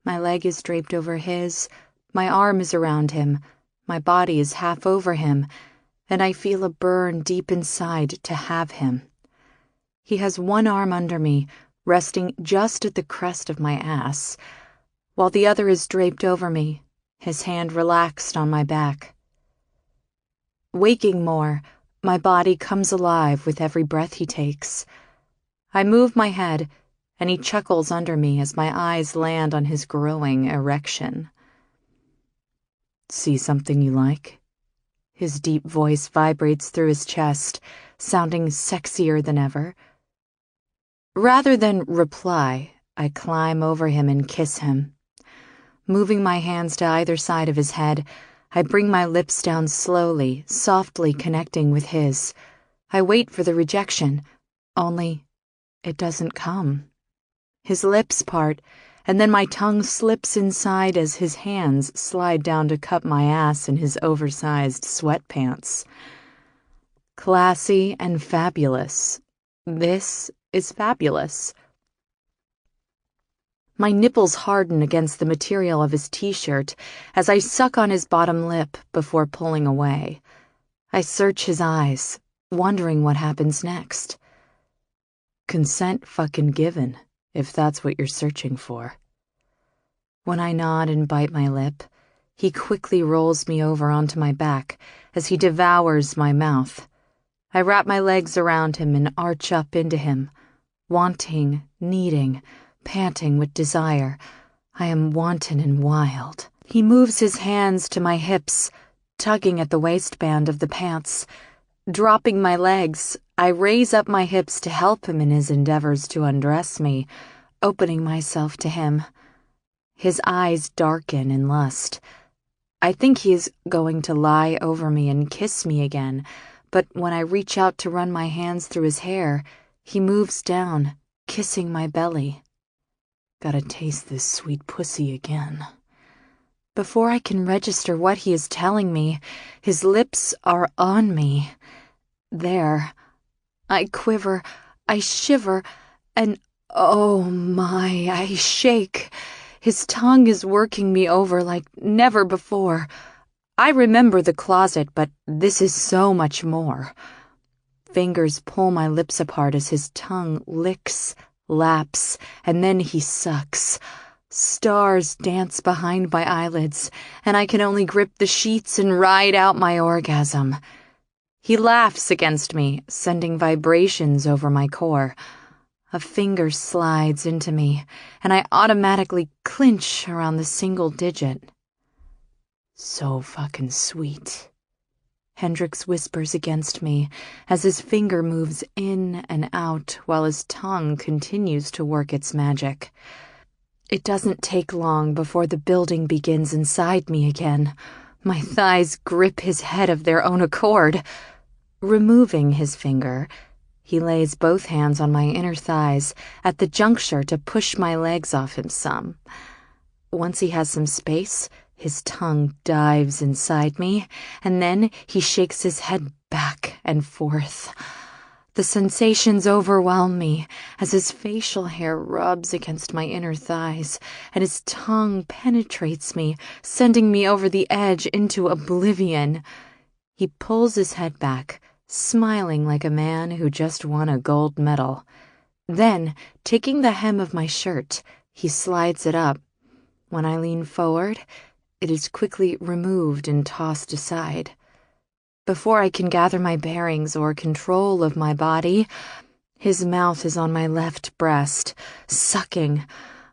My leg is draped over his, my arm is around him, my body is half over him, and I feel a burn deep inside to have him. He has one arm under me, resting just at the crest of my ass, while the other is draped over me, his hand relaxed on my back. Waking more, my body comes alive with every breath he takes. I move my head, and he chuckles under me as my eyes land on his growing erection. See something you like? His deep voice vibrates through his chest, sounding sexier than ever. Rather than reply, I climb over him and kiss him. Moving my hands to either side of his head, I bring my lips down slowly, softly connecting with his. I wait for the rejection, only it doesn't come. His lips part, and then my tongue slips inside as his hands slide down to cup my ass in his oversized sweatpants. Classy and fabulous. This is fabulous. My nipples harden against the material of his t-shirt as I suck on his bottom lip before pulling away. I search his eyes, wondering what happens next. Consent fucking given, if that's what you're searching for. When I nod and bite my lip, he quickly rolls me over onto my back as he devours my mouth. I wrap my legs around him and arch up into him, wanting, needing, panting with desire. I am wanton and wild. He moves his hands to my hips, tugging at the waistband of the pants. Dropping my legs, I raise up my hips to help him in his endeavors to undress me, opening myself to him. His eyes darken in lust. I think he is going to lie over me and kiss me again, but when I reach out to run my hands through his hair, he moves down, kissing my belly. Gotta taste this sweet pussy again. Before I can register what he is telling me, his lips are on me. There. I quiver, I shiver, and oh my, I shake. His tongue is working me over like never before. I remember the closet, but this is so much more. Fingers pull my lips apart as his tongue licks, laps, and then he sucks. Stars dance behind my eyelids, and I can only grip the sheets and ride out my orgasm. He laughs against me, sending vibrations over my core. A finger slides into me, and I automatically clinch around the single digit. So fucking sweet. Hendrix whispers against me as his finger moves in and out while his tongue continues to work its magic. It doesn't take long before the building begins inside me again. My thighs grip his head of their own accord. Removing his finger, he lays both hands on my inner thighs at the juncture to push my legs off him some. Once he has some space, his tongue dives inside me, and then he shakes his head back and forth. The sensations overwhelm me as his facial hair rubs against my inner thighs, and his tongue penetrates me, sending me over the edge into oblivion. He pulls his head back, smiling like a man who just won a gold medal. Then, taking the hem of my shirt, he slides it up. When I lean forward, it is quickly removed and tossed aside. Before I can gather my bearings or control of my body, his mouth is on my left breast, sucking.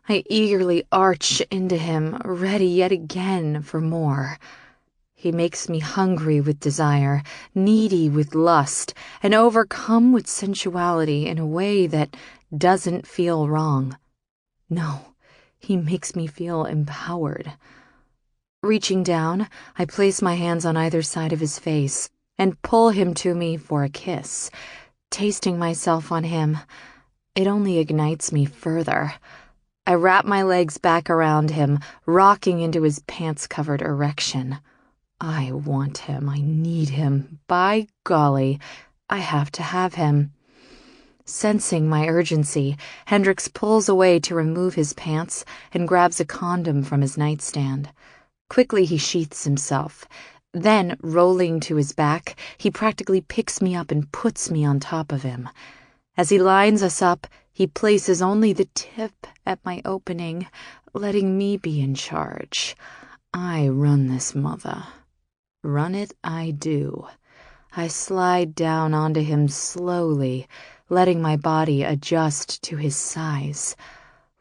I eagerly arch into him, ready yet again for more. He makes me hungry with desire, needy with lust, and overcome with sensuality in a way that doesn't feel wrong. No, he makes me feel empowered. Reaching down, I place my hands on either side of his face and pull him to me for a kiss. Tasting myself on him, it only ignites me further. I wrap my legs back around him, rocking into his pants-covered erection. I want him. I need him. By golly, I have to have him. Sensing my urgency, Hendrix pulls away to remove his pants and grabs a condom from his nightstand. Quickly, he sheaths himself. Then, rolling to his back, he practically picks me up and puts me on top of him. As he lines us up, he places only the tip at my opening, letting me be in charge. I run this mother. Run it I do. I slide down onto him slowly, letting my body adjust to his size.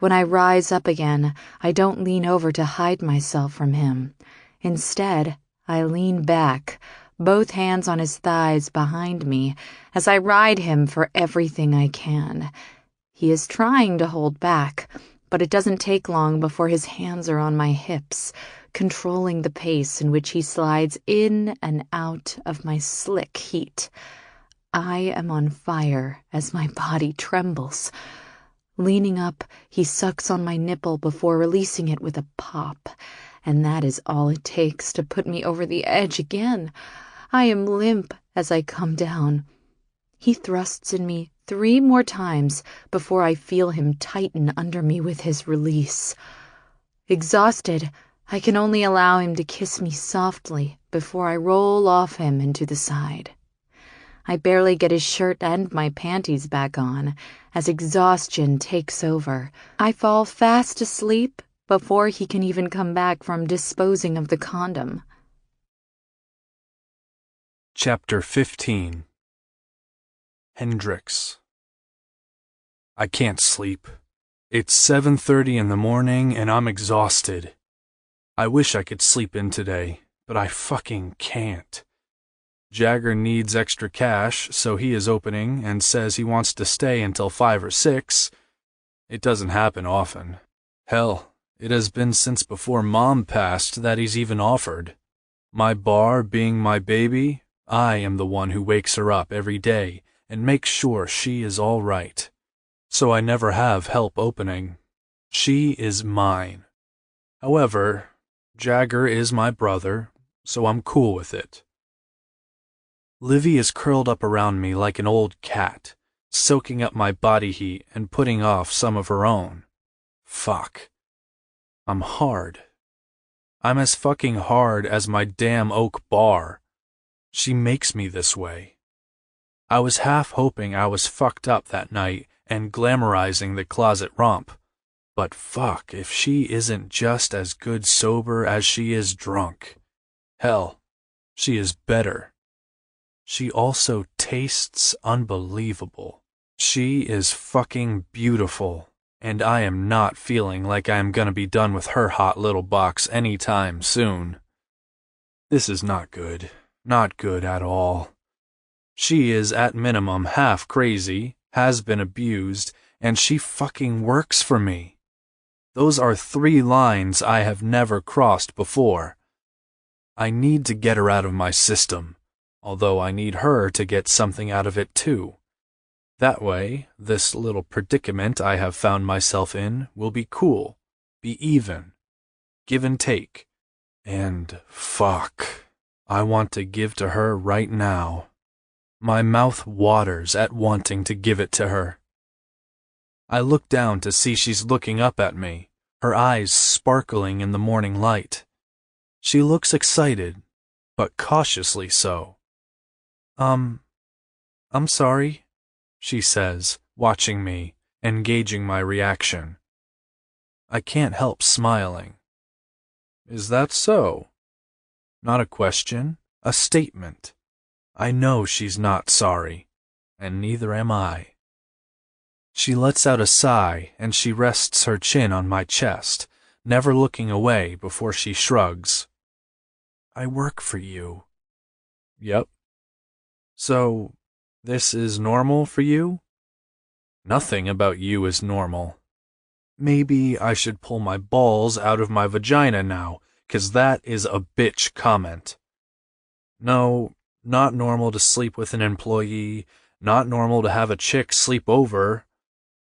When I rise up again, I don't lean over to hide myself from him. Instead, I lean back, both hands on his thighs behind me, as I ride him for everything I can. He is trying to hold back, but it doesn't take long before his hands are on my hips, controlling the pace in which he slides in and out of my slick heat. I am on fire as my body trembles. Leaning up, he sucks on my nipple before releasing it with a pop, and that is all it takes to put me over the edge again. I am limp as I come down. He thrusts in me 3 more times before I feel him tighten under me with his release. Exhausted, I can only allow him to kiss me softly before I roll off him into the side. I barely get his shirt and my panties back on as exhaustion takes over. I fall fast asleep before he can even come back from disposing of the condom. Chapter 15. Hendrix. I can't sleep. It's 7:30 in the morning and I'm exhausted. I wish I could sleep in today, but I fucking can't. Jagger needs extra cash, so he is opening and says he wants to stay until 5 or 6. It doesn't happen often. Hell, it has been since before Mom passed that he's even offered. My bar being my baby, I am the one who wakes her up every day and makes sure she is all right. So I never have help opening. She is mine. However, Jagger is my brother, so I'm cool with it. Livy is curled up around me like an old cat, soaking up my body heat and putting off some of her own. Fuck. I'm hard. I'm as fucking hard as my damn oak bar. She makes me this way. I was half hoping I was fucked up that night and glamorizing the closet romp. But fuck if she isn't just as good sober as she is drunk. Hell, she is better. She also tastes unbelievable. She is fucking beautiful, and I am not feeling like I am gonna be done with her hot little box anytime soon. This is not good. Not good at all. She is at minimum half crazy, has been abused, and she fucking works for me. Those are 3 lines I have never crossed before. I need to get her out of my system, although I need her to get something out of it too. That way, this little predicament I have found myself in will be cool, be even, give and take, and fuck. I want to give to her right now. My mouth waters at wanting to give it to her. I look down to see she's looking up at me, her eyes sparkling in the morning light. She looks excited, but cautiously so. I'm sorry, she says, watching me, and gauging my reaction. I can't help smiling. Is that so? Not a question, a statement. I know she's not sorry, and neither am I. She lets out a sigh, and she rests her chin on my chest, never looking away before she shrugs. I work for you. Yep. So, this is normal for you? Nothing about you is normal. Maybe I should pull my balls out of my vagina now, 'cause that is a bitch comment. No, not normal to sleep with an employee, not normal to have a chick sleep over.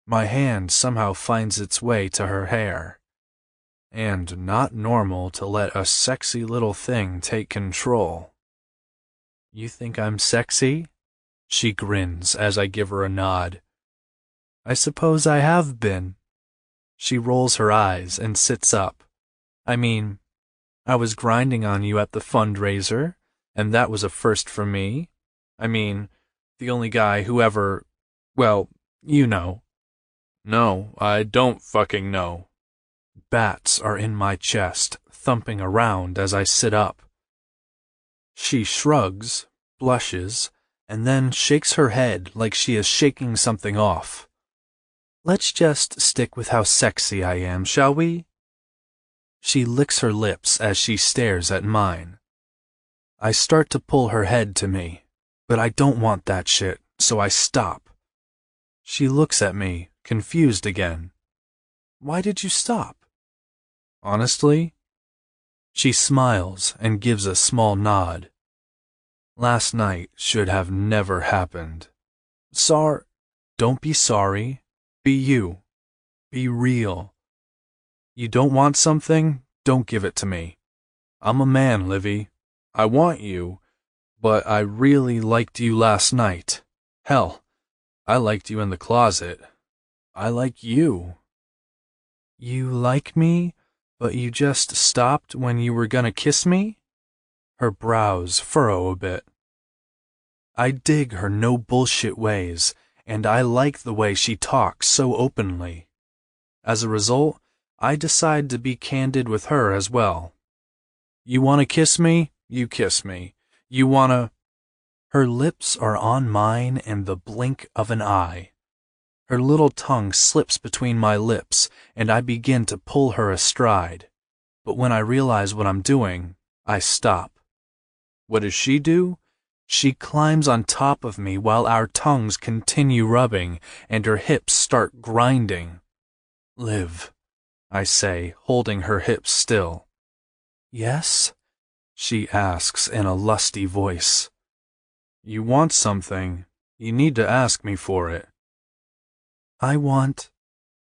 My hand somehow finds its way to her hair. And not normal to let a sexy little thing take control. You think I'm sexy? She grins as I give her a nod. I suppose I have been. She rolls her eyes and sits up. I mean, I was grinding on you at the fundraiser, and that was a first for me. I mean, the only guy who ever, well, you know. No, I don't fucking know. Bats are in my chest, thumping around as I sit up. She shrugs, blushes, and then shakes her head like she is shaking something off. Let's just stick with how sexy I am, shall we? She licks her lips as she stares at mine. I start to pull her head to me, but I don't want that shit, so I stop. She looks at me, confused again. Why did you stop? Honestly? She smiles and gives a small nod. Last night should have never happened. Don't be sorry. Be you. Be real. You don't want something? Don't give it to me. I'm a man, Livy. I want you, but I really liked you last night. Hell, I liked you in the closet. I like you. You like me, but you just stopped when you were gonna kiss me? Her brows furrow a bit. I dig her no bullshit ways, and I like the way she talks so openly. As a result, I decide to be candid with her as well. You want to kiss me? You kiss me. You want to... Her lips are on mine in the blink of an eye. Her little tongue slips between my lips, and I begin to pull her astride. But when I realize what I'm doing, I stop. What does she do? She climbs on top of me while our tongues continue rubbing, and her hips start grinding. Liv, I say, holding her hips still. Yes? She asks in a lusty voice. You want something. You need to ask me for it. I want...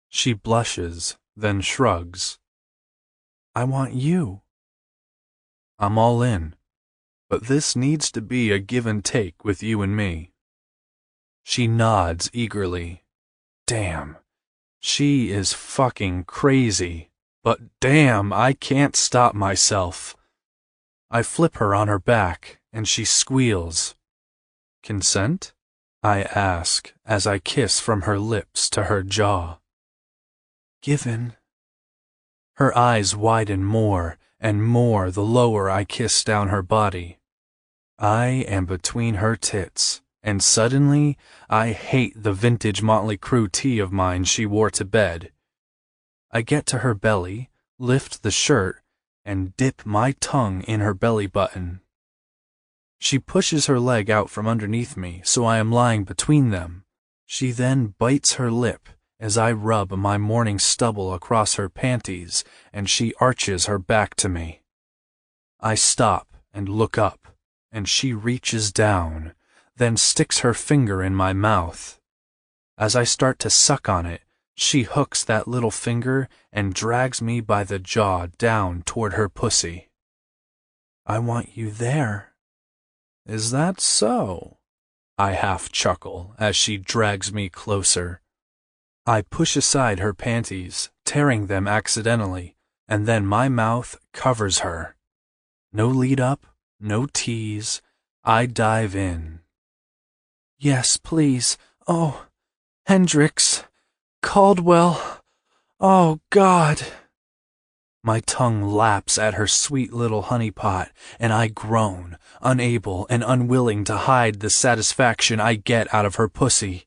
She blushes, then shrugs. I want you. I'm all in, but this needs to be a give and take with you and me. She nods eagerly. Damn, she is fucking crazy, but damn, I can't stop myself. I flip her on her back, and she squeals. Consent? I ask as I kiss from her lips to her jaw. Given. Her eyes widen more and more the lower I kiss down her body. I am between her tits, and suddenly I hate the vintage Motley Crue tee of mine she wore to bed. I get to her belly, lift the shirt, and dip my tongue in her belly button. She pushes her leg out from underneath me, so I am lying between them. She then bites her lip as I rub my morning stubble across her panties, and she arches her back to me. I stop and look up, and she reaches down, then sticks her finger in my mouth. As I start to suck on it, she hooks that little finger and drags me by the jaw down toward her pussy. I want you there. Is that so? I half chuckle as she drags me closer. I push aside her panties, tearing them accidentally, and then my mouth covers her. No lead up, no tease. I dive in. Yes, please. Oh, Hendrix. Caldwell. Oh, God. My tongue laps at her sweet little honeypot, and I groan, unable and unwilling to hide the satisfaction I get out of her pussy.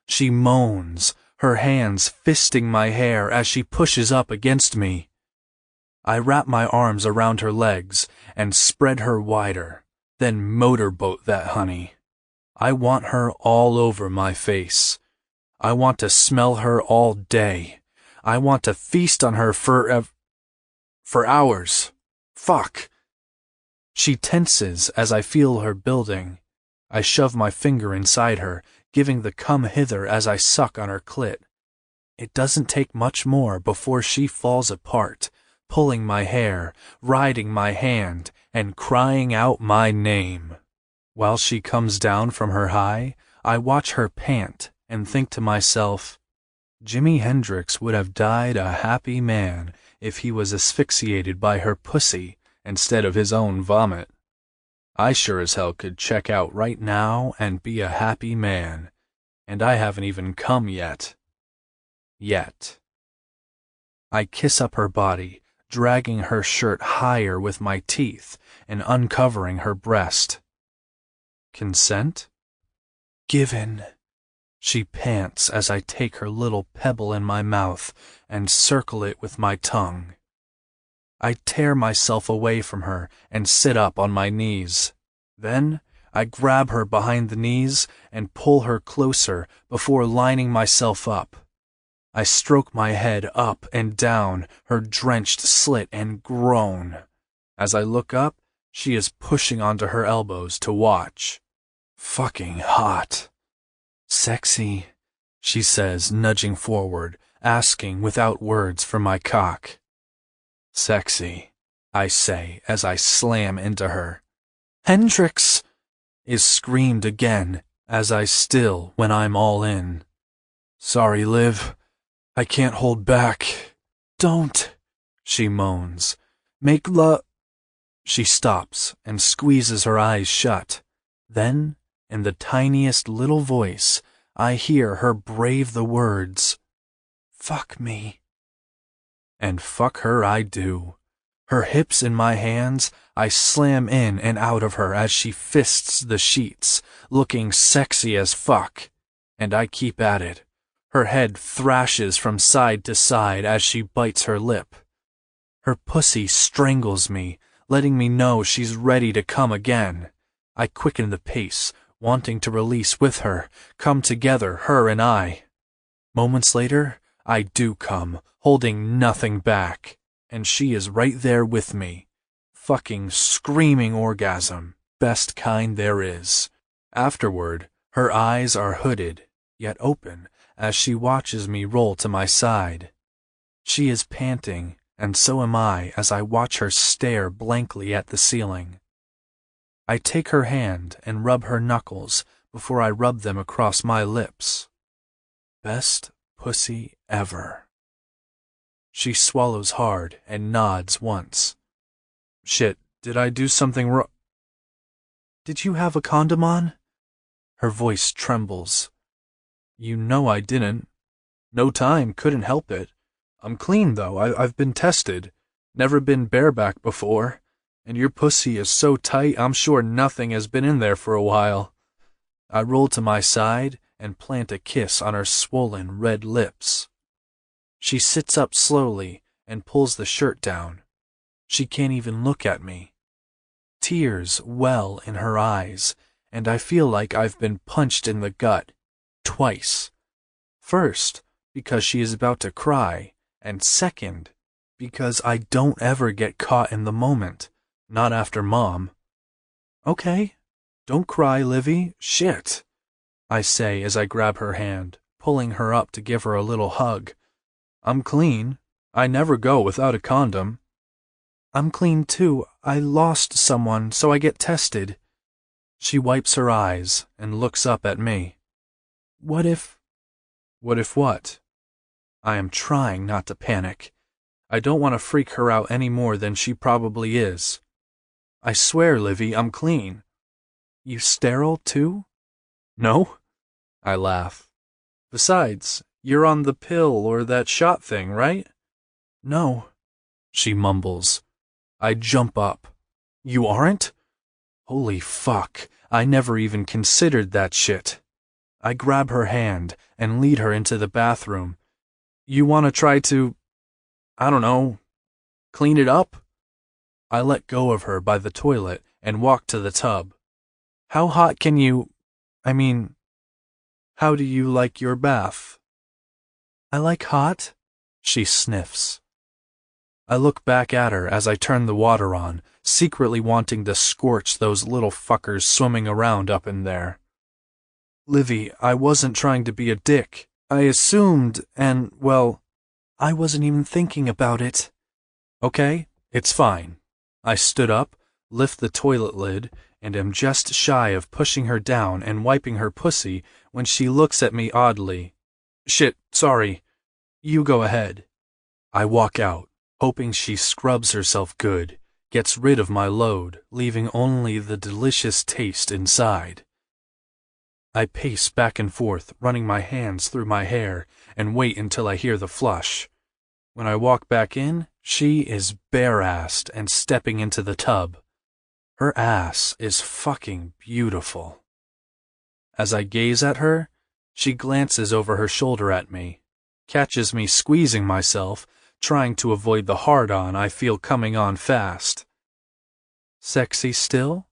She moans, her hands fisting my hair as she pushes up against me. I wrap my arms around her legs and spread her wider, then motorboat that honey. I want her all over my face. I want to smell her all day. I want to feast on her for hours. Fuck. She tenses as I feel her building. I shove my finger inside her, giving the come hither as I suck on her clit. It doesn't take much more before she falls apart, pulling my hair, riding my hand, and crying out my name. While she comes down from her high, I watch her pant and think to myself, Jimi Hendrix would have died a happy man if he was asphyxiated by her pussy instead of his own vomit. I sure as hell could check out right now and be a happy man, and I haven't even come yet. I kiss up her body, dragging her shirt higher with my teeth and uncovering her breast. Consent? Given. She pants as I take her little pebble in my mouth and circle it with my tongue. I tear myself away from her and sit up on my knees. Then I grab her behind the knees and pull her closer before lining myself up. I stroke my head up and down her drenched slit and groan. As I look up, she is pushing onto her elbows to watch. Fucking hot. Sexy, she says, nudging forward, asking without words for my cock. Sexy, I say as I slam into her. Hendrix! Is screamed again as I still when I'm all in. Sorry, Liv. I can't hold back. Don't, she moans. Make love. She stops and squeezes her eyes shut. Then, in the tiniest little voice, I hear her brave the words, fuck me. And fuck her I do. Her hips in my hands, I slam in and out of her as she fists the sheets, looking sexy as fuck. And I keep at it. Her head thrashes from side to side as she bites her lip. Her pussy strangles me, letting me know she's ready to come again. I quicken the pace, wanting to release with her, come together, her and I. Moments later, I do come, holding nothing back, and she is right there with me. Fucking screaming orgasm, best kind there is. Afterward, her eyes are hooded, yet open, as she watches me roll to my side. She is panting, and so am I as I watch her stare blankly at the ceiling. I take her hand and rub her knuckles before I rub them across my lips. Best pussy ever. She swallows hard and nods once. Shit, did I do something wrong? Did you have a condom on? Her voice trembles. You know I didn't. No time, couldn't help it. I'm clean, though. I've been tested. Never been bareback before. And your pussy is so tight, I'm sure nothing has been in there for a while. I roll to my side and plant a kiss on her swollen red lips. She sits up slowly and pulls the shirt down. She can't even look at me. Tears well in her eyes, and I feel like I've been punched in the gut. Twice. First, because she is about to cry, and second, because I don't ever get caught in the moment, not after Mom. Okay, don't cry, Livy, shit, I say as I grab her hand, pulling her up to give her a little hug. I'm clean. I never go without a condom. I'm clean too. I lost someone, so I get tested. She wipes her eyes and looks up at me. What if what? I am trying not to panic. I don't want to freak her out any more than she probably is. I swear, Livy, I'm clean. You sterile too? No? I laugh. Besides, you're on the pill or that shot thing, right? No, she mumbles. I jump up. You aren't? Holy fuck, I never even considered that shit. I grab her hand and lead her into the bathroom. You want to try to, I don't know, Clean it up? I let go of her by the toilet and walk to the tub. How hot can you... how do you like your bath? I like hot, she sniffs. I look back at her as I turn the water on, secretly wanting to scorch those little fuckers swimming around up in there. Livy, I wasn't trying to be a dick. I assumed, and, well, I wasn't even thinking about it. Okay, it's fine. I stood up, lift the toilet lid, and am just shy of pushing her down and wiping her pussy when she looks at me oddly. Shit, sorry. You go ahead. I walk out, hoping she scrubs herself good, gets rid of my load, leaving only the delicious taste inside. I pace back and forth, running my hands through my hair, and wait until I hear the flush. When I walk back in, she is bare-assed and stepping into the tub. Her ass is fucking beautiful. As I gaze at her, she glances over her shoulder at me, catches me squeezing myself, trying to avoid the hard-on I feel coming on fast. Sexy still?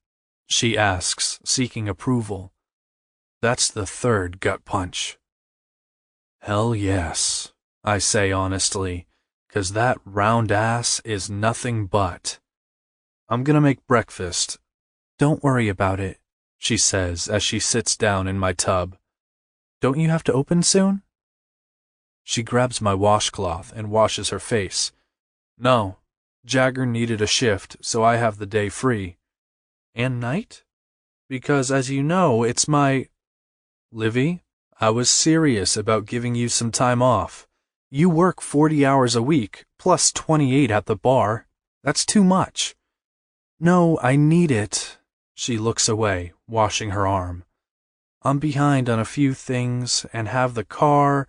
She asks, seeking approval. That's the third gut punch. Hell yes, I say honestly, 'cause that round ass is nothing but. I'm gonna make breakfast. Don't worry about it, she says as she sits down in my tub. Don't you have to open soon? She grabs my washcloth and washes her face. No, Jagger needed a shift, so I have the day free. And night? Because, as you know, it's my... Livy, I was serious about giving you some time off. You work 40 hours a week, plus 28 at the bar. That's too much. No, I need it. She looks away, washing her arm. I'm behind on a few things and have the car...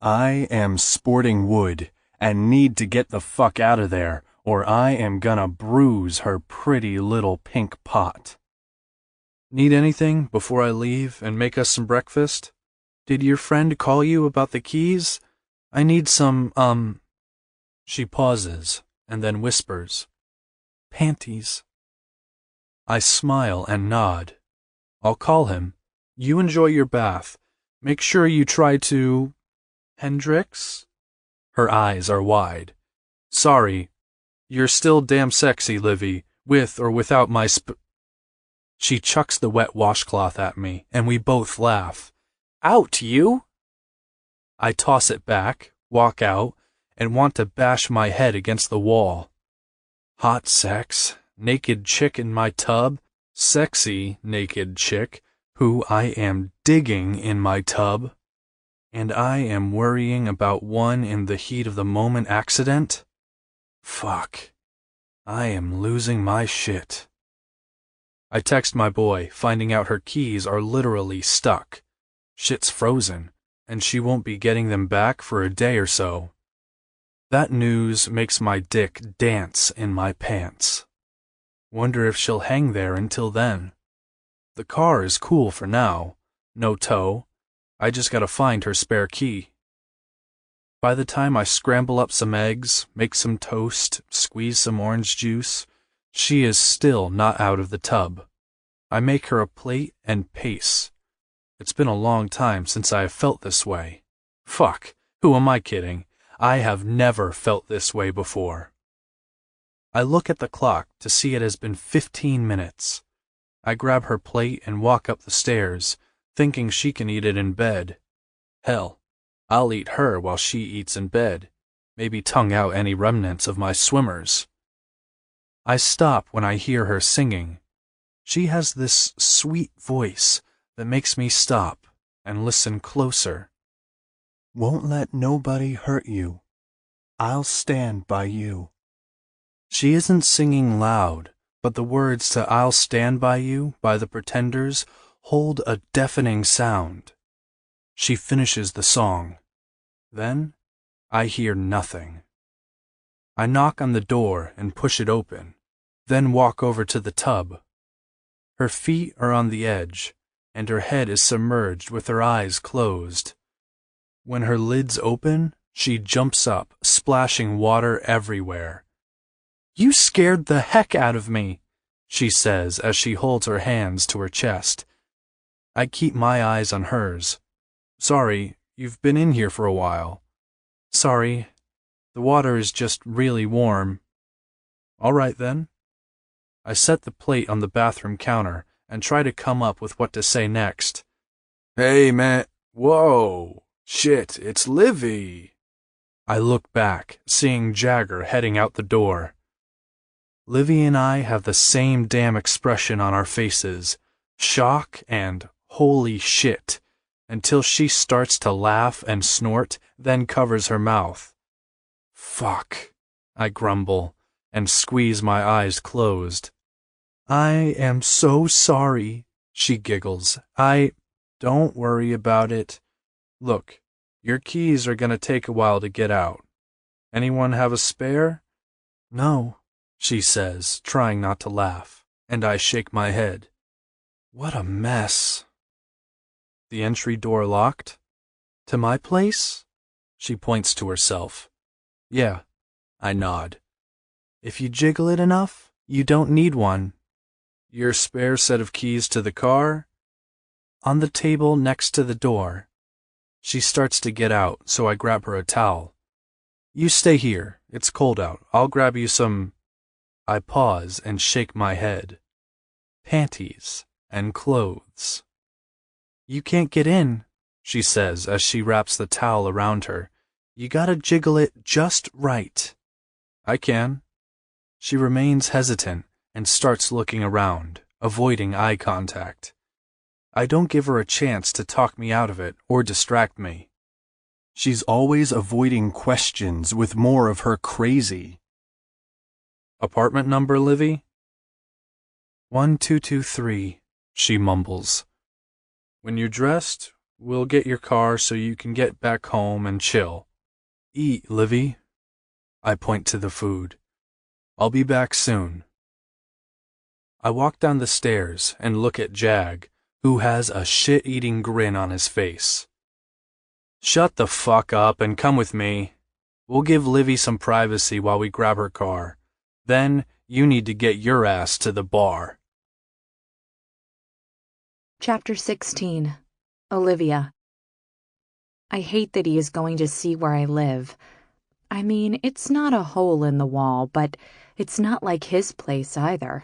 I am sporting wood and need to get the fuck out of there, or I am gonna bruise her pretty little pink pot. Need anything before I leave and make us some breakfast? Did your friend call you about the keys? I need some, She pauses and then whispers, panties. I smile and nod. I'll call him. You enjoy your bath. Make sure you try to... Hendrix? Her eyes are wide. Sorry. You're still damn sexy, Livy, with or without my She chucks the wet washcloth at me, and we both laugh. Out, you! I toss it back, walk out, and want to bash my head against the wall. Hot sex, naked chick in my tub, sexy naked chick, who I am digging in my tub, and I am worrying about one in the heat of the moment accident? Fuck. I am losing my shit. I text my boy, finding out her keys are literally stuck. Shit's frozen, and she won't be getting them back for a day or so. That news makes my dick dance in my pants. Wonder if she'll hang there until then. The car is cool for now. No tow. I just gotta find her spare key. By the time I scramble up some eggs, make some toast, squeeze some orange juice, she is still not out of the tub. I make her a plate and pace. It's been a long time since I have felt this way. Fuck, who am I kidding? I have never felt this way before. I look at the clock to see it has been 15 minutes. I grab her plate and walk up the stairs, thinking she can eat it in bed. Hell, I'll eat her while she eats in bed, maybe tongue out any remnants of my swimmers. I stop when I hear her singing. She has this sweet voice that makes me stop and listen closer. Won't let nobody hurt you. I'll stand by you. She isn't singing loud, but the words to I'll Stand By You by the Pretenders hold a deafening sound. She finishes the song. Then, I hear nothing. I knock on the door and push it open, then walk over to the tub. Her feet are on the edge, and her head is submerged with her eyes closed. When her lids open, she jumps up, splashing water everywhere, You scared the heck out of me, she says as she holds her hands to her chest. I keep my eyes on hers. Sorry, you've been in here for a while. Sorry, the water is just really warm. All right then. I set the plate on the bathroom counter and try to come up with what to say next. Hey, man. Whoa. Shit, it's Livy. I look back, seeing Jagger heading out the door. Livy and I have the same damn expression on our faces, shock and holy shit, until she starts to laugh and snort, then covers her mouth. Fuck, I grumble and squeeze my eyes closed. I am so sorry, she giggles. Don't worry about it. Look, your keys are gonna take a while to get out. Anyone have a spare? No, she says, trying not to laugh, and I shake my head. What a mess. The entry door locked? To my place? She points to herself. Yeah, I nod. If you jiggle it enough, you don't need one. Your spare set of keys to the car? On the table next to the door. She starts to get out, so I grab her a towel. You stay here. It's cold out. I'll grab you some... I pause and shake my head. Panties and clothes. You can't get in, she says as she wraps the towel around her. You gotta jiggle it just right. I can. She remains hesitant and starts looking around, avoiding eye contact. I don't give her a chance to talk me out of it or distract me. She's always avoiding questions with more of her crazy. Apartment number, Livy? 1223, she mumbles. When you're dressed, we'll get your car so you can get back home and chill. Eat, Livy. I point to the food. I'll be back soon. I walk down the stairs and look at Jag, who has a shit-eating grin on his face. Shut the fuck up and come with me. We'll give Livy some privacy while we grab her car. Then you need to get your ass to the bar. Chapter 16. Olivia. I hate that he is going to see where I live. I mean, it's not a hole in the wall, but it's not like his place either.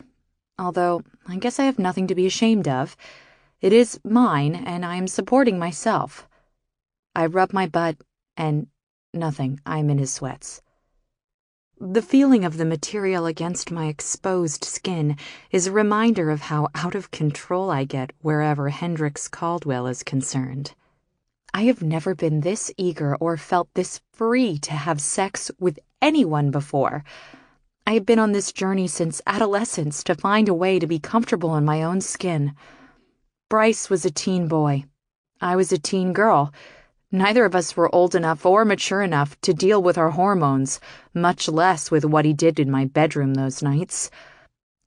Although, I guess I have nothing to be ashamed of. It is mine, and I am supporting myself. I rub my butt, and nothing. I'm in his sweats. The feeling of the material against my exposed skin is a reminder of how out of control I get wherever Hendrix Caldwell is concerned. I have never been this eager or felt this free to have sex with anyone before. I have been on this journey since adolescence to find a way to be comfortable in my own skin. Bryce was a teen boy. I was a teen girl. Neither of us were old enough or mature enough to deal with our hormones, much less with what he did in my bedroom those nights.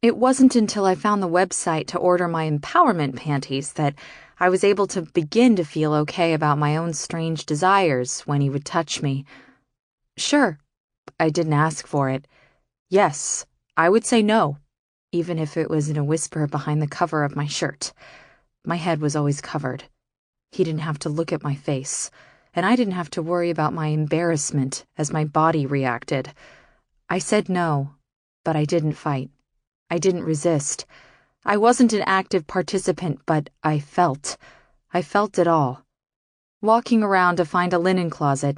It wasn't until I found the website to order my empowerment panties that I was able to begin to feel okay about my own strange desires when he would touch me. Sure, I didn't ask for it. Yes, I would say no, even if it was in a whisper behind the cover of my shirt. My head was always covered. He didn't have to look at my face, and I didn't have to worry about my embarrassment as my body reacted. I said no, but I didn't fight. I didn't resist. I wasn't an active participant, but I felt. I felt it all. Walking around to find a linen closet,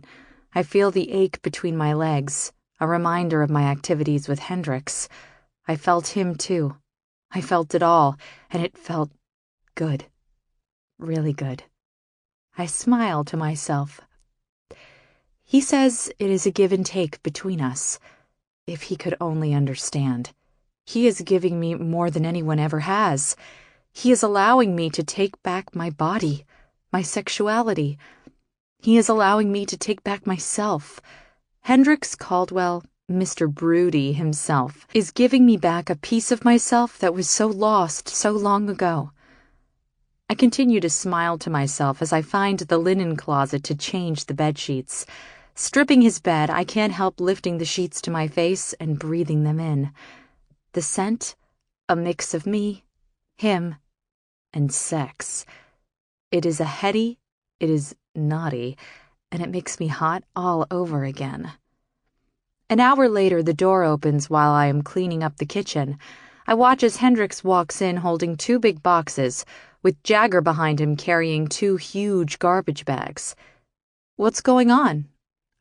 I feel the ache between my legs, a reminder of my activities with Hendrix. I felt him too. I felt it all, and it felt good. Really good. I smile to myself. He says it is a give and take between us. If he could only understand. He is giving me more than anyone ever has. He is allowing me to take back my body, my sexuality. He is allowing me to take back myself. Hendrix Caldwell, Mr. Broody himself, is giving me back a piece of myself that was so lost so long ago. I continue to smile to myself as I find the linen closet to change the bedsheets. Stripping his bed, I can't help lifting the sheets to my face and breathing them in. The scent, a mix of me, him, and sex. It is a heady, it is naughty, and it makes me hot all over again. An hour later, the door opens while I am cleaning up the kitchen. I watch as Hendrix walks in holding 2 big boxes, with Jagger behind him carrying 2 huge garbage bags. "What's going on?"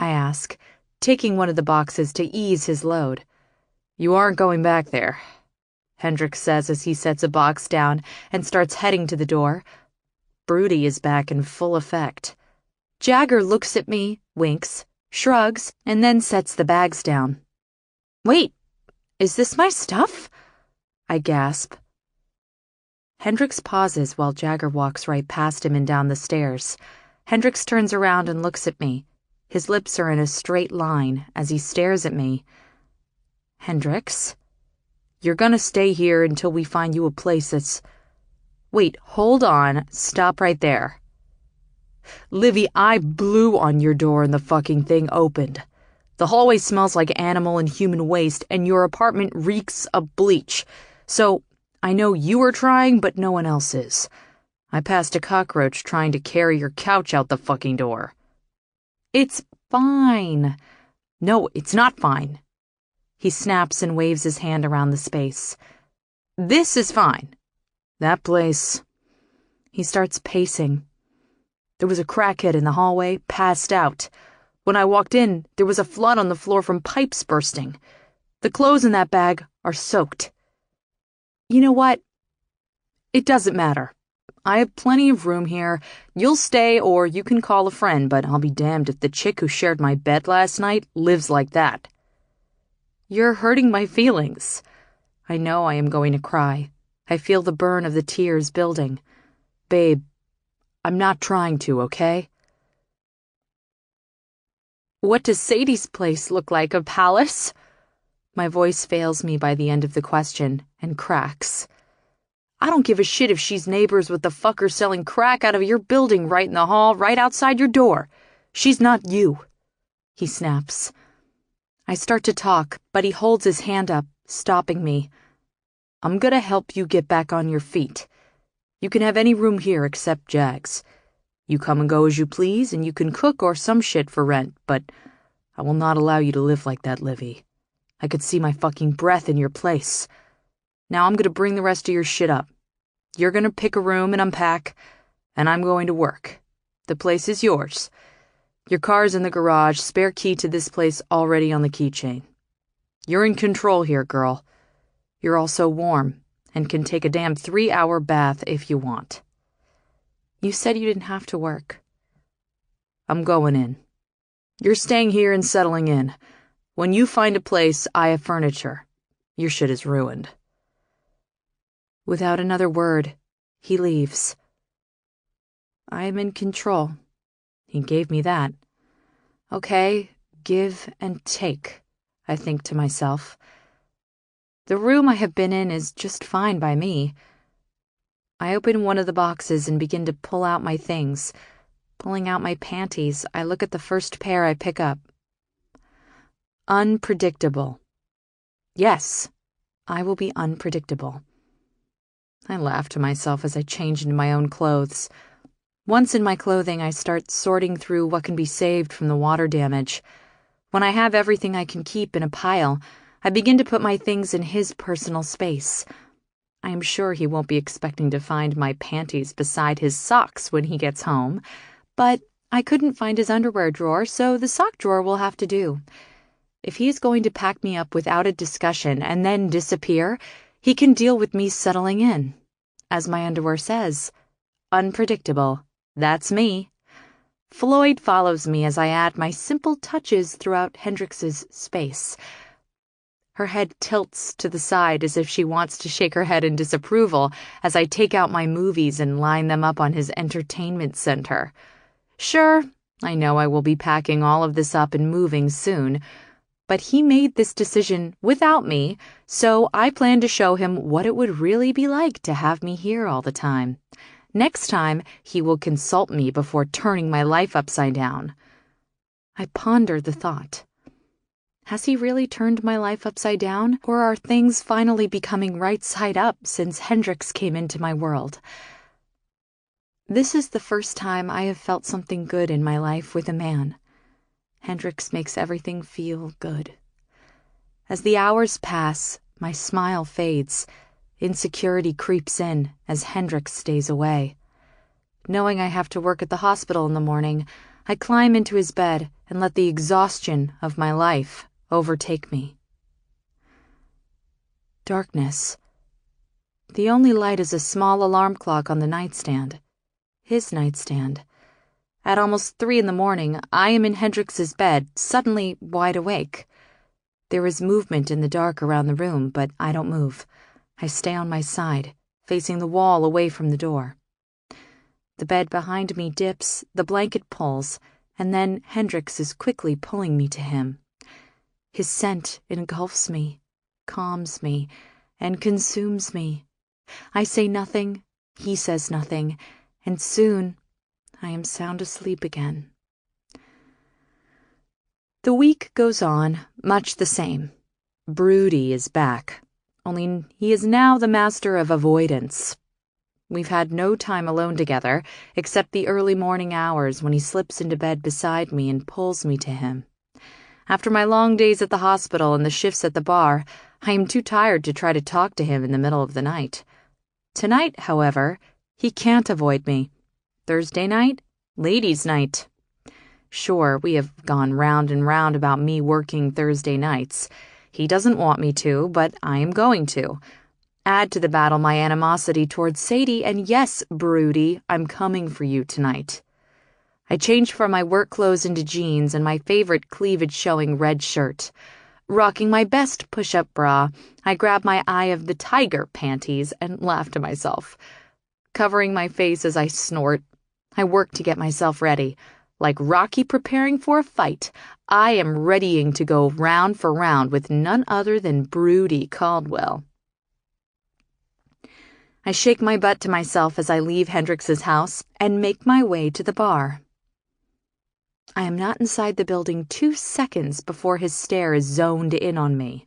I ask, taking one of the boxes to ease his load. "You aren't going back there," Hendrix says as he sets a box down and starts heading to the door. Broody is back in full effect. Jagger looks at me, winks, shrugs, and then sets the bags down. "Wait, is this my stuff?" I gasp. Hendrix pauses while Jagger walks right past him and down the stairs. Hendrix turns around and looks at me. His lips are in a straight line as he stares at me. "Hendrix, you're gonna stay here until we find you a place that's..." "Wait, hold on, stop right there. Livy, I blew on your door and the fucking thing opened. The hallway smells like animal and human waste, and your apartment reeks of bleach. So, I know you are trying, but no one else is. I passed a cockroach trying to carry your couch out the fucking door." "It's fine." "No, it's not fine." He snaps and waves his hand around the space. "This is fine. That place..." He starts pacing. "There was a crackhead in the hallway, passed out. When I walked in, there was a flood on the floor from pipes bursting. The clothes in that bag are soaked." "You know what? It doesn't matter. I have plenty of room here. You'll stay or you can call a friend, but I'll be damned if the chick who shared my bed last night lives like that." "You're hurting my feelings." I know I am going to cry. I feel the burn of the tears building. "Babe, I'm not trying to, okay?" "What does Sadie's place look like, a palace?" My voice fails me by the end of the question and cracks. "I don't give a shit if she's neighbors with the fucker selling crack out of your building right in the hall, right outside your door. She's not you," he snaps. I start to talk, but he holds his hand up, stopping me. "I'm gonna help you get back on your feet. You can have any room here except Jag's. You come and go as you please, and you can cook or some shit for rent, but I will not allow you to live like that, Livy. I could see my fucking breath in your place. Now I'm gonna bring the rest of your shit up. You're gonna pick a room and unpack, and I'm going to work. The place is yours. Your car's in the garage, spare key to this place already on the keychain. You're in control here, girl. You're also warm, and can take a damn 3-hour bath if you want." "You said you didn't have to work." "I'm going in. You're staying here and settling in. When you find a place, I have furniture. Your shit is ruined." Without another word, he leaves. I am in control. He gave me that. Okay, give and take, I think to myself. The room I have been in is just fine by me. I open one of the boxes and begin to pull out my things. Pulling out my panties, I look at the first pair I pick up. Unpredictable. Yes, I will be unpredictable. I laugh to myself as I change into my own clothes. Once in my clothing, I start sorting through what can be saved from the water damage. When I have everything I can keep in a pile, I begin to put my things in his personal space. I am sure he won't be expecting to find my panties beside his socks when he gets home, but I couldn't find his underwear drawer, so the sock drawer will have to do. If he is going to pack me up without a discussion and then disappear, he can deal with me settling in. As my underwear says, unpredictable. That's me. Floyd follows me as I add my simple touches throughout Hendrix's space. Her head tilts to the side as if she wants to shake her head in disapproval as I take out my movies and line them up on his entertainment center. Sure, I know I will be packing all of this up and moving soon, but he made this decision without me, so I plan to show him what it would really be like to have me here all the time. Next time, he will consult me before turning my life upside down. I ponder the thought. Has he really turned my life upside down, or are things finally becoming right side up since Hendrix came into my world? This is the first time I have felt something good in my life with a man. Hendrix makes everything feel good. As the hours pass, my smile fades. Insecurity creeps in as Hendrix stays away. Knowing I have to work at the hospital in the morning, I climb into his bed and let the exhaustion of my life overtake me. Darkness. The only light is a small alarm clock on the nightstand. His nightstand. At almost 3 a.m, I am in Hendrix's bed, suddenly wide awake. There is movement in the dark around the room, but I don't move. I stay on my side, facing the wall away from the door. The bed behind me dips, the blanket pulls, and then Hendrix is quickly pulling me to him. His scent engulfs me, calms me, and consumes me. I say nothing, he says nothing, and soon I am sound asleep again. The week goes on, much the same. Broody is back, only he is now the master of avoidance. We've had no time alone together, except the early morning hours when he slips into bed beside me and pulls me to him. After my long days at the hospital and the shifts at the bar, I am too tired to try to talk to him in the middle of the night. Tonight, however, he can't avoid me. Thursday night, ladies' night. Sure, we have gone round and round about me working Thursday nights. He doesn't want me to, but I am going to. Add to the battle my animosity towards Sadie, and yes, Broody, I'm coming for you tonight. I change from my work clothes into jeans and my favorite cleavage-showing red shirt. Rocking my best push-up bra, I grab my Eye of the Tiger panties and laugh to myself. Covering my face as I snort, I work to get myself ready. Like Rocky preparing for a fight, I am readying to go round for round with none other than Broody Caldwell. I shake my butt to myself as I leave Hendrix's house and make my way to the bar. I am not inside the building 2 seconds before his stare is zoned in on me.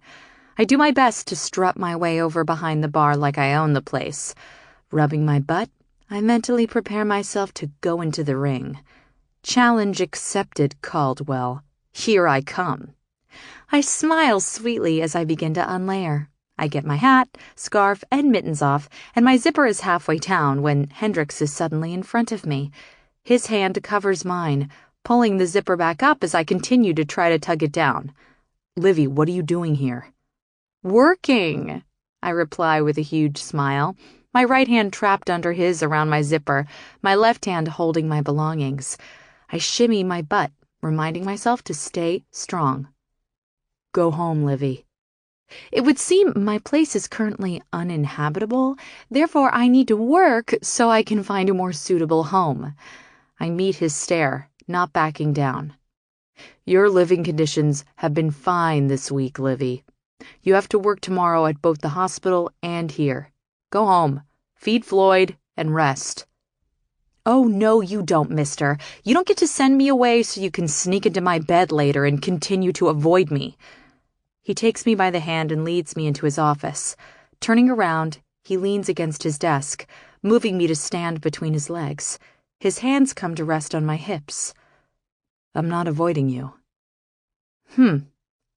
I do my best to strut my way over behind the bar like I own the place. Rubbing my butt, I mentally prepare myself to go into the ring. Challenge accepted, Caldwell. Here I come. I smile sweetly as I begin to unlayer. I get my hat, scarf, and mittens off, and my zipper is halfway down when Hendrix is suddenly in front of me. His hand covers mine, pulling the zipper back up as I continue to try to tug it down. Livy, what are you doing here? Working, I reply with a huge smile, my right hand trapped under his around my zipper, my left hand holding my belongings. I shimmy my butt, reminding myself to stay strong. Go home, Livy. It would seem my place is currently uninhabitable, therefore I need to work so I can find a more suitable home. I meet his stare, not backing down. Your living conditions have been fine this week, Livy. You have to work tomorrow at both the hospital and here. Go home, feed Floyd, and rest. Oh, no, you don't, mister. You don't get to send me away so you can sneak into my bed later and continue to avoid me. He takes me by the hand and leads me into his office. Turning around, he leans against his desk, moving me to stand between his legs. His hands come to rest on my hips. I'm not avoiding you.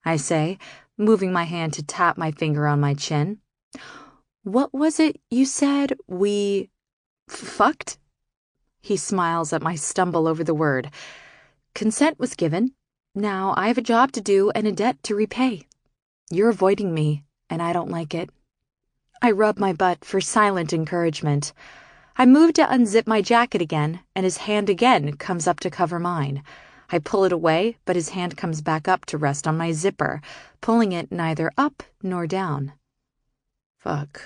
I say, moving my hand to tap my finger on my chin. What was it you said? We fucked? He smiles at my stumble over the word. Consent was given. Now I have a job to do and a debt to repay. You're avoiding me, and I don't like it. I rub my butt for silent encouragement. I move to unzip my jacket again, and his hand again comes up to cover mine. I pull it away, but his hand comes back up to rest on my zipper, pulling it neither up nor down. Fuck.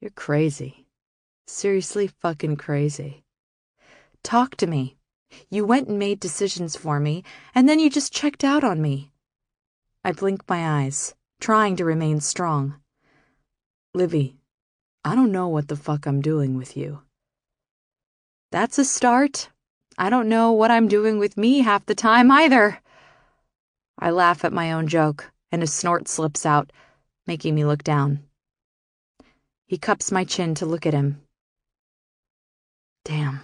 You're crazy. Seriously fucking crazy. Talk to me. You went and made decisions for me, and then you just checked out on me. I blink my eyes, trying to remain strong. Livy, I don't know what the fuck I'm doing with you. That's a start. I don't know what I'm doing with me half the time either. I laugh at my own joke, and a snort slips out, making me look down. He cups my chin to look at him. Damn.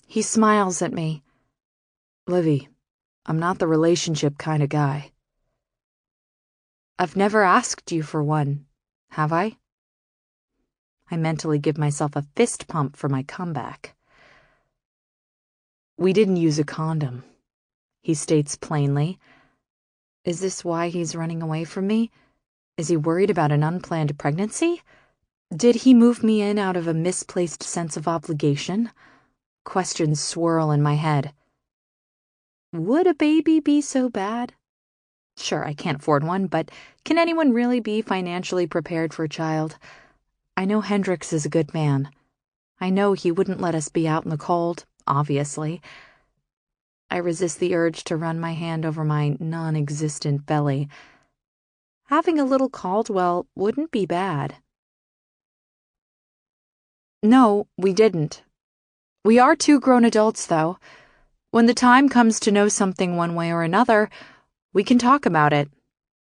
He smiles at me. Livy, I'm not the relationship kind of guy. I've never asked you for one, have I? I mentally give myself a fist pump for my comeback. We didn't use a condom, he states plainly. Is this why he's running away from me? Is he worried about an unplanned pregnancy? Did he move me in out of a misplaced sense of obligation? Questions swirl in my head. Would a baby be so bad? Sure, I can't afford one, but can anyone really be financially prepared for a child? I know Hendrix is a good man. I know he wouldn't let us be out in the cold, obviously. I resist the urge to run my hand over my non-existent belly. Having a little Caldwell wouldn't be bad. No, we didn't. We are 2 grown adults, though. When the time comes to know something one way or another, we can talk about it.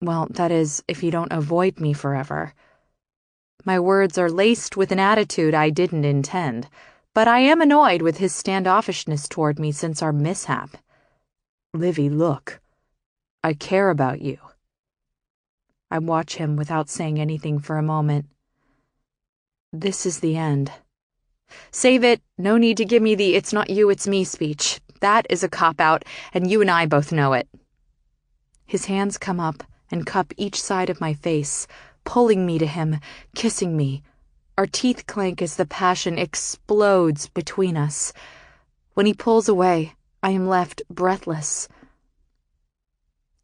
Well, that is, if you don't avoid me forever. My words are laced with an attitude I didn't intend, but I am annoyed with his standoffishness toward me since our mishap. Livy, look. I care about you. I watch him without saying anything for a moment. This is the end. Save it. No need to give me the "it's not you, it's me" speech. That is a cop-out, and you and I both know it. His hands come up and cup each side of my face, pulling me to him, kissing me. Our teeth clank as the passion explodes between us. When he pulls away, I am left breathless.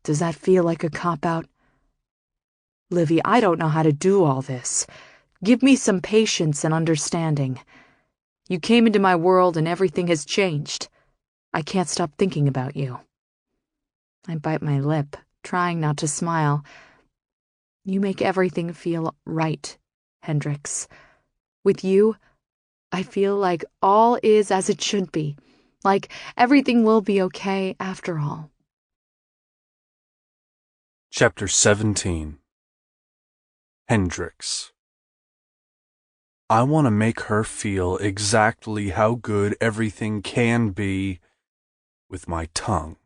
Does that feel like a cop-out? Livy, I don't know how to do all this. Give me some patience and understanding. You came into my world and everything has changed. I can't stop thinking about you. I bite my lip, trying not to smile. You make everything feel right, Hendrix. With you, I feel like all is as it should be, like everything will be okay after all. Chapter 17. Hendrix. I want to make her feel exactly how good everything can be with my tongue.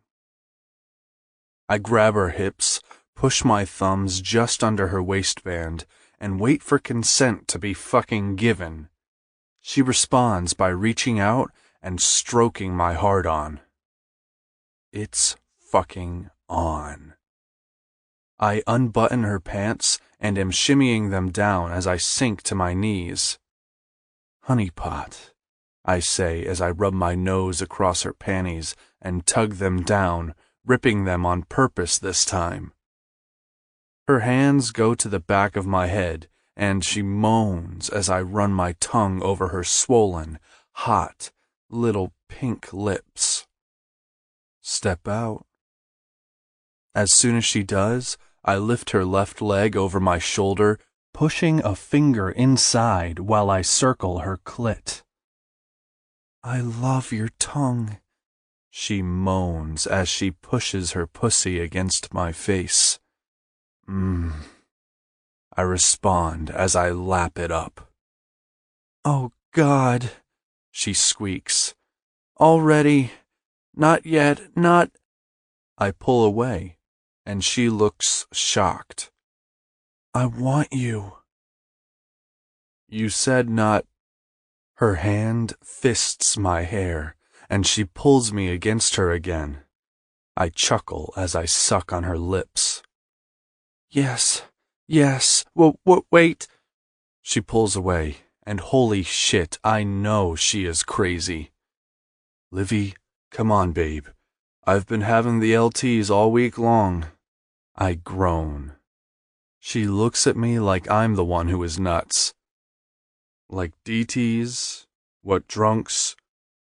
I grab her hips, push my thumbs just under her waistband, and wait for consent to be fucking given. She responds by reaching out and stroking my hard-on. It's fucking on. I unbutton her pants and am shimmying them down as I sink to my knees. Honeypot, I say as I rub my nose across her panties and tug them down, ripping them on purpose this time. Her hands go to the back of my head, and she moans as I run my tongue over her swollen, hot, little pink lips. Step out. As soon as she does, I lift her left leg over my shoulder, pushing a finger inside while I circle her clit. I love your tongue, she moans as she pushes her pussy against my face. I respond as I lap it up. Oh, God, she squeaks. Already? Not yet, not... I pull away, and she looks shocked. I want you. You said not... Her hand fists my hair, and she pulls me against her again. I chuckle as I suck on her lips. Yes, wait. She pulls away, and holy shit, I know she is crazy. Livy, come on, babe. I've been having the LTs all week long. I groan. She looks at me like I'm the one who is nuts. Like DTs? What drunks?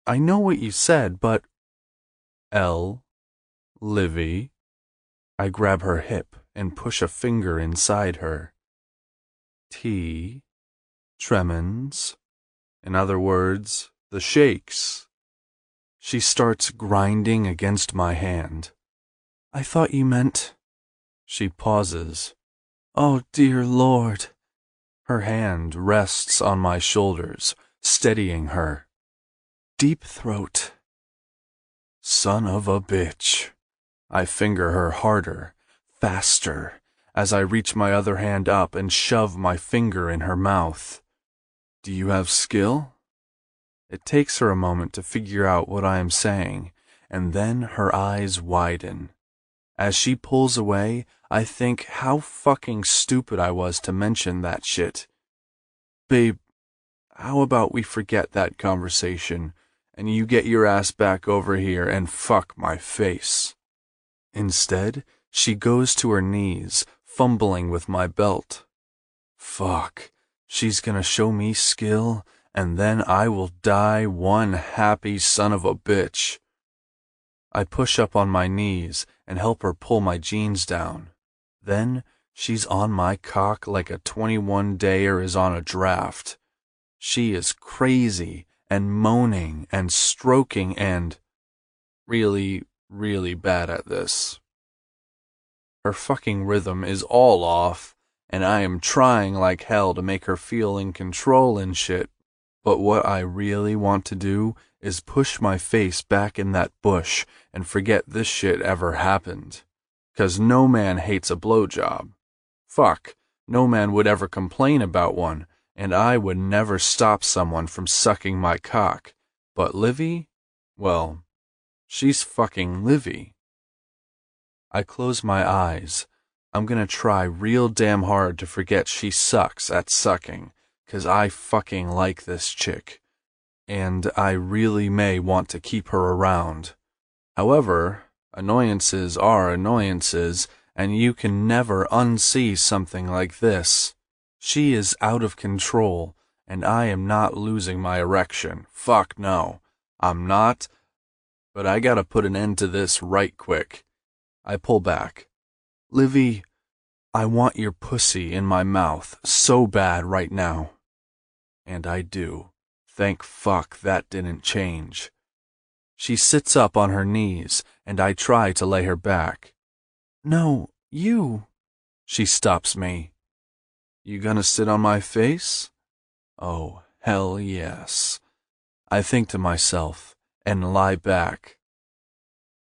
I know what you said, but... Livy. I grab her hip and push a finger inside her. T. Tremens. In other words, the shakes. She starts grinding against my hand. I thought you meant... She pauses. Oh, dear Lord. Her hand rests on my shoulders, steadying her. Deep throat. Son of a bitch. I finger her harder, faster, as I reach my other hand up and shove my finger in her mouth. Do you have skill? It takes her a moment to figure out what I am saying, and then her eyes widen. As she pulls away, I think how fucking stupid I was to mention that shit. Babe, how about we forget that conversation, and you get your ass back over here and fuck my face? Instead, she goes to her knees, fumbling with my belt. Fuck, she's gonna show me skill, and then I will die one happy son of a bitch. I push up on my knees and help her pull my jeans down. Then she's on my cock like a 21-dayer is on a draft. She is crazy and moaning and stroking and really, really bad at this. Her fucking rhythm is all off, and I am trying like hell to make her feel in control and shit. But what I really want to do is push my face back in that bush and forget this shit ever happened. 'Cause no man hates a blowjob. Fuck, no man would ever complain about one, and I would never stop someone from sucking my cock. But Livy? Well, she's fucking Livy. I close my eyes. I'm gonna try real damn hard to forget she sucks at sucking, 'cause I fucking like this chick. And I really may want to keep her around. However, annoyances are annoyances, and you can never unsee something like this. She is out of control, and I am not losing my erection. Fuck no. I'm not. But I gotta put an end to this right quick. I pull back. Livy, I want your pussy in my mouth so bad right now. And I do. Thank fuck that didn't change. She sits up on her knees, and I try to lay her back. No, you. She stops me. You gonna sit on my face? Oh, hell yes. I think to myself, and lie back.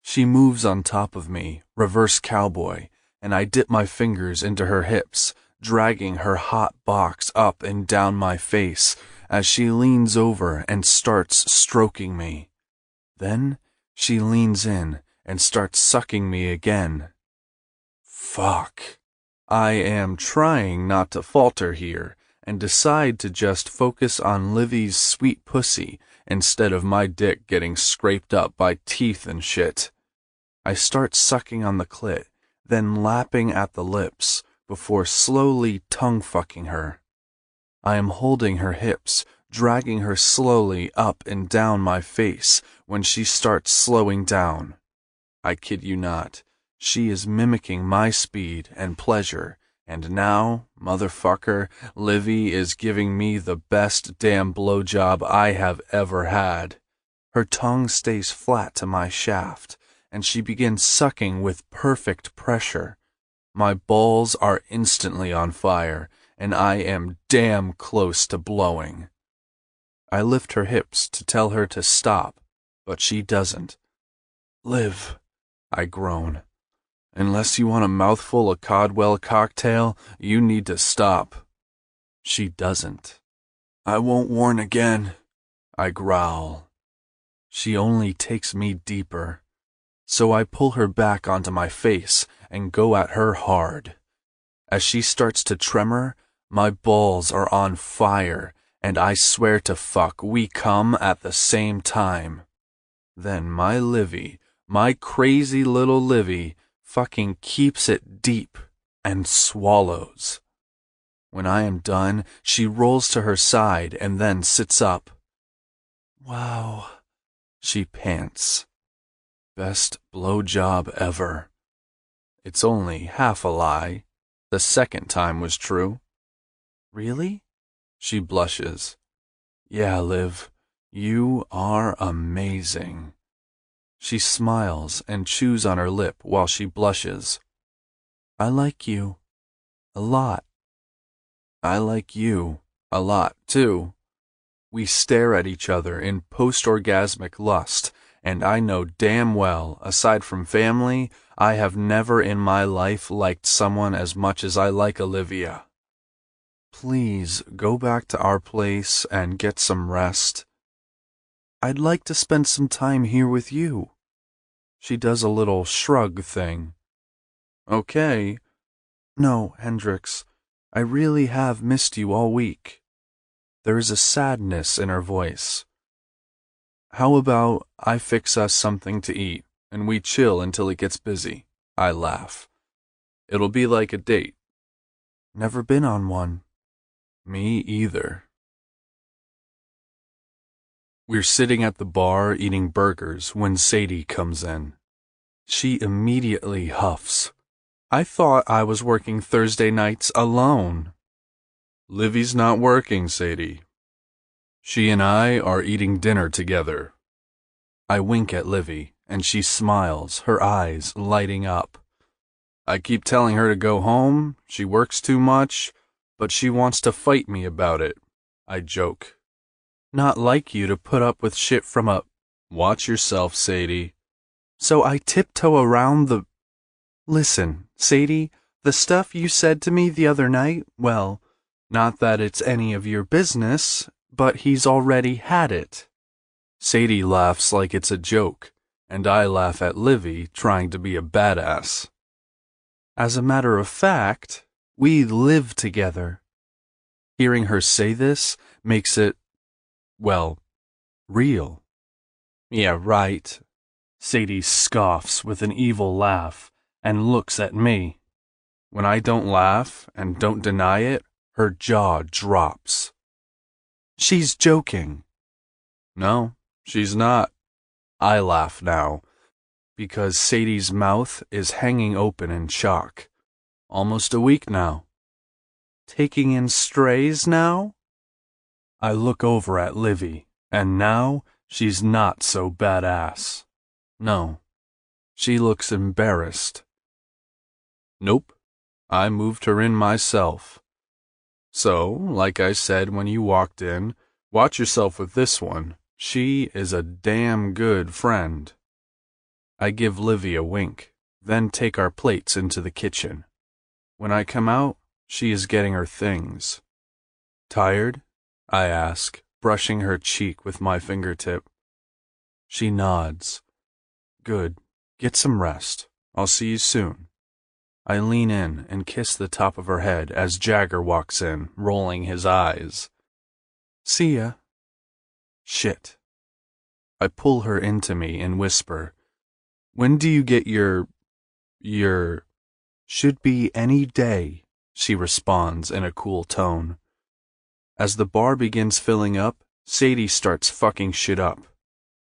She moves on top of me, reverse cowboy, and I dip my fingers into her hips, dragging her hot box up and down my face as she leans over and starts stroking me. Then she leans in and starts sucking me again. Fuck. I am trying not to falter here and decide to just focus on Livy's sweet pussy instead of my dick getting scraped up by teeth and shit. I start sucking on the clit, then lapping at the lips before slowly tongue-fucking her. I am holding her hips, dragging her slowly up and down my face when she starts slowing down. I kid you not, she is mimicking my speed and pleasure, and now, motherfucker, Livy is giving me the best damn blowjob I have ever had. Her tongue stays flat to my shaft, and she begins sucking with perfect pressure. My balls are instantly on fire, and I am damn close to blowing. I lift her hips to tell her to stop, but she doesn't. Liv, I groan. Unless you want a mouthful of Caldwell cocktail, you need to stop. She doesn't. I won't warn again, I growl. She only takes me deeper. So I pull her back onto my face and go at her hard. As she starts to tremor, my balls are on fire, and I swear to fuck we come at the same time. Then my Livy, my crazy little Livy, fucking keeps it deep and swallows. When I am done, she rolls to her side and then sits up. Wow, she pants. Best blowjob ever. It's only half a lie. The second time was true. Really? She blushes. Yeah, Liv, you are amazing. She smiles and chews on her lip while she blushes. I like you. A lot. I like you. A lot, too. We stare at each other in post-orgasmic lust, and I know damn well, aside from family, I have never in my life liked someone as much as I like Olivia. Please go back to our place and get some rest. I'd like to spend some time here with you. She does a little shrug thing. Okay. No, Hendrix, I really have missed you all week. There is a sadness in her voice. How about I fix us something to eat, and we chill until it gets busy? I laugh. It'll be like a date. Never been on one. Me either. We're sitting at the bar eating burgers when Sadie comes in. She immediately huffs. I thought I was working Thursday nights alone. Livy's not working, Sadie. She and I are eating dinner together. I wink at Livy, and she smiles, her eyes lighting up. I keep telling her to go home, she works too much, but she wants to fight me about it. I joke. Not like you to put up with shit from a... Watch yourself, Sadie. So I tiptoe around the... Listen, Sadie, the stuff you said to me the other night, well, not that it's any of your business, but he's already had it. Sadie laughs like it's a joke, and I laugh at Livy trying to be a badass. As a matter of fact, we live together. Hearing her say this makes it, well, real. Yeah, right. Sadie scoffs with an evil laugh and looks at me. When I don't laugh and don't deny it, her jaw drops. She's joking. No, she's not. I laugh now, because Sadie's mouth is hanging open in shock. Almost a week now. Taking in strays now? I look over at Livy, and now she's not so badass. No, she looks embarrassed. Nope, I moved her in myself. So, like I said when you walked in, watch yourself with this one. She is a damn good friend. I give Livy a wink, then take our plates into the kitchen. When I come out, she is getting her things. Tired? I ask, brushing her cheek with my fingertip. She nods. Good. Get some rest. I'll see you soon. I lean in and kiss the top of her head as Jagger walks in, rolling his eyes. See ya. Shit. I pull her into me and whisper, When do you get your... Should be any day, she responds in a cool tone. As the bar begins filling up, Sadie starts fucking shit up.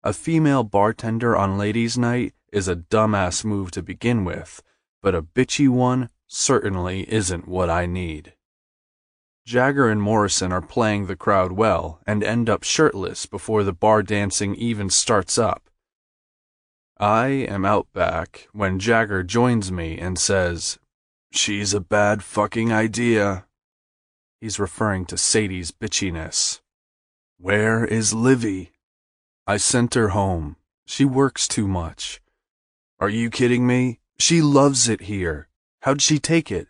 A female bartender on ladies' night is a dumbass move to begin with, but a bitchy one certainly isn't what I need. Jagger and Morrison are playing the crowd well and end up shirtless before the bar dancing even starts up. I am out back when Jagger joins me and says, She's a bad fucking idea. He's referring to Sadie's bitchiness. Where is Livy? I sent her home. She works too much. Are you kidding me? She loves it here. How'd she take it?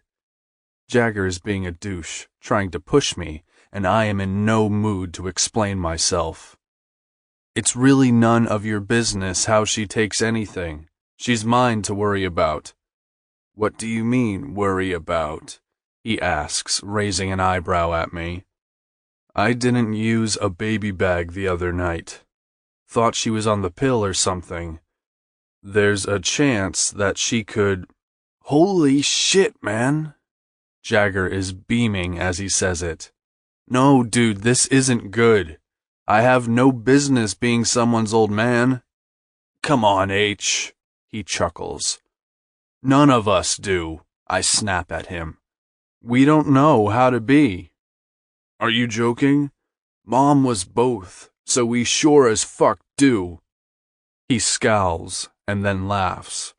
Jagger is being a douche, trying to push me, and I am in no mood to explain myself. It's really none of your business how she takes anything. She's mine to worry about. What do you mean, worry about? He asks, raising an eyebrow at me. I didn't use a baby bag the other night. Thought she was on the pill or something. There's a chance that she could... Holy shit, man! Jagger is beaming as he says it. No, dude, this isn't good. I have no business being someone's old man. Come on, H, he chuckles. None of us do, I snap at him. We don't know how to be. Are you joking? Mom was both, so we sure as fuck do. He scowls and then laughs.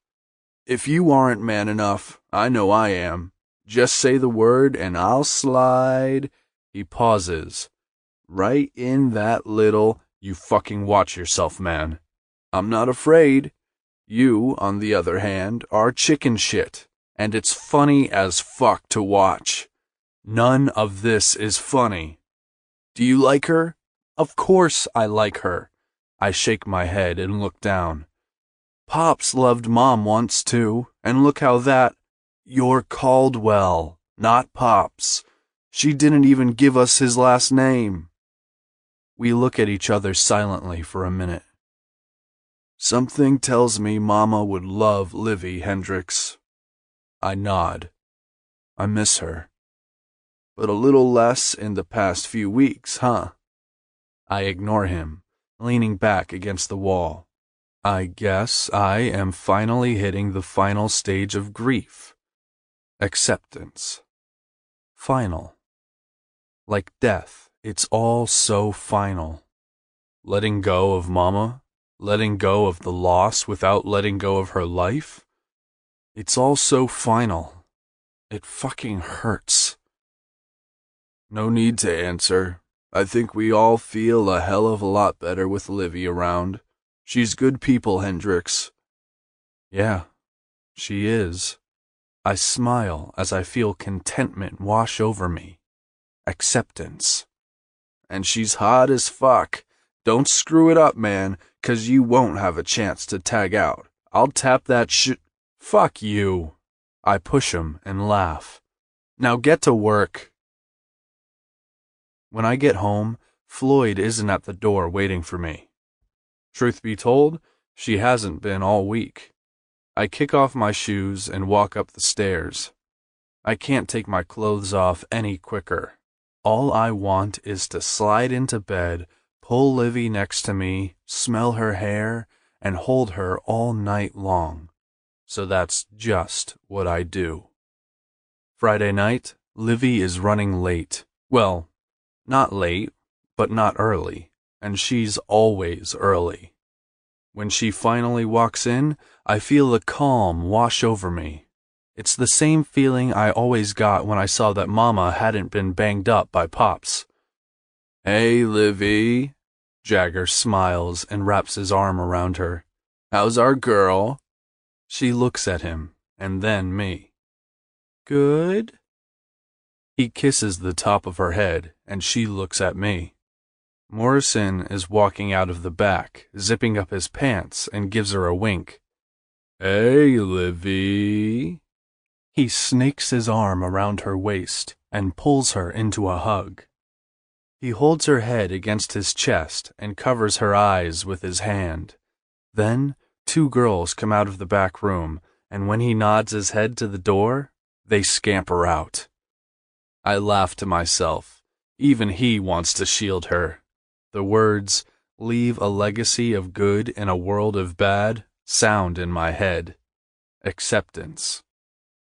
If you aren't man enough, I know I am. Just say the word and I'll slide. He pauses. Right in that little, you fucking watch yourself, man. I'm not afraid. You, on the other hand, are chicken shit, and it's funny as fuck to watch. None of this is funny. Do you like her? Of course I like her. I shake my head and look down. Pops loved Mom once too, and look how that... You're Caldwell, not Pops. She didn't even give us his last name. We look at each other silently for a minute. Something tells me Mama would love Livy, Hendrix. I nod. I miss her. But a little less in the past few weeks, huh? I ignore him, leaning back against the wall. I guess I am finally hitting the final stage of grief. Acceptance. Final. Like death, it's all so final. Letting go of Mama, letting go of the loss without letting go of her life. It's all so final. It fucking hurts. No need to answer. I think we all feel a hell of a lot better with Livy around. She's good people, Hendrix. Yeah, she is. I smile as I feel contentment wash over me. Acceptance. And she's hot as fuck. Don't screw it up, man, 'cause you won't have a chance to tag out. I'll tap that shit. Fuck you. I push him and laugh. Now get to work. When I get home, Floyd isn't at the door waiting for me. Truth be told, she hasn't been all week. I kick off my shoes and walk up the stairs. I can't take my clothes off any quicker. All I want is to slide into bed, pull Livy next to me, smell her hair, and hold her all night long. So that's just what I do. Friday night, Livy is running late. Well, not late, but not early, and she's always early. When she finally walks in, I feel a calm wash over me. It's the same feeling I always got when I saw that Mama hadn't been banged up by Pops. Hey, Livy. Jagger smiles and wraps his arm around her. How's our girl? She looks at him, and then me. Good? He kisses the top of her head, and she looks at me. Morrison is walking out of the back, zipping up his pants, and gives her a wink. Hey, Livy. He snakes his arm around her waist and pulls her into a hug. He holds her head against his chest and covers her eyes with his hand. Then, two girls come out of the back room, and when he nods his head to the door, they scamper out. I laugh to myself. Even he wants to shield her. The words, leave a legacy of good in a world of bad, sound in my head. Acceptance.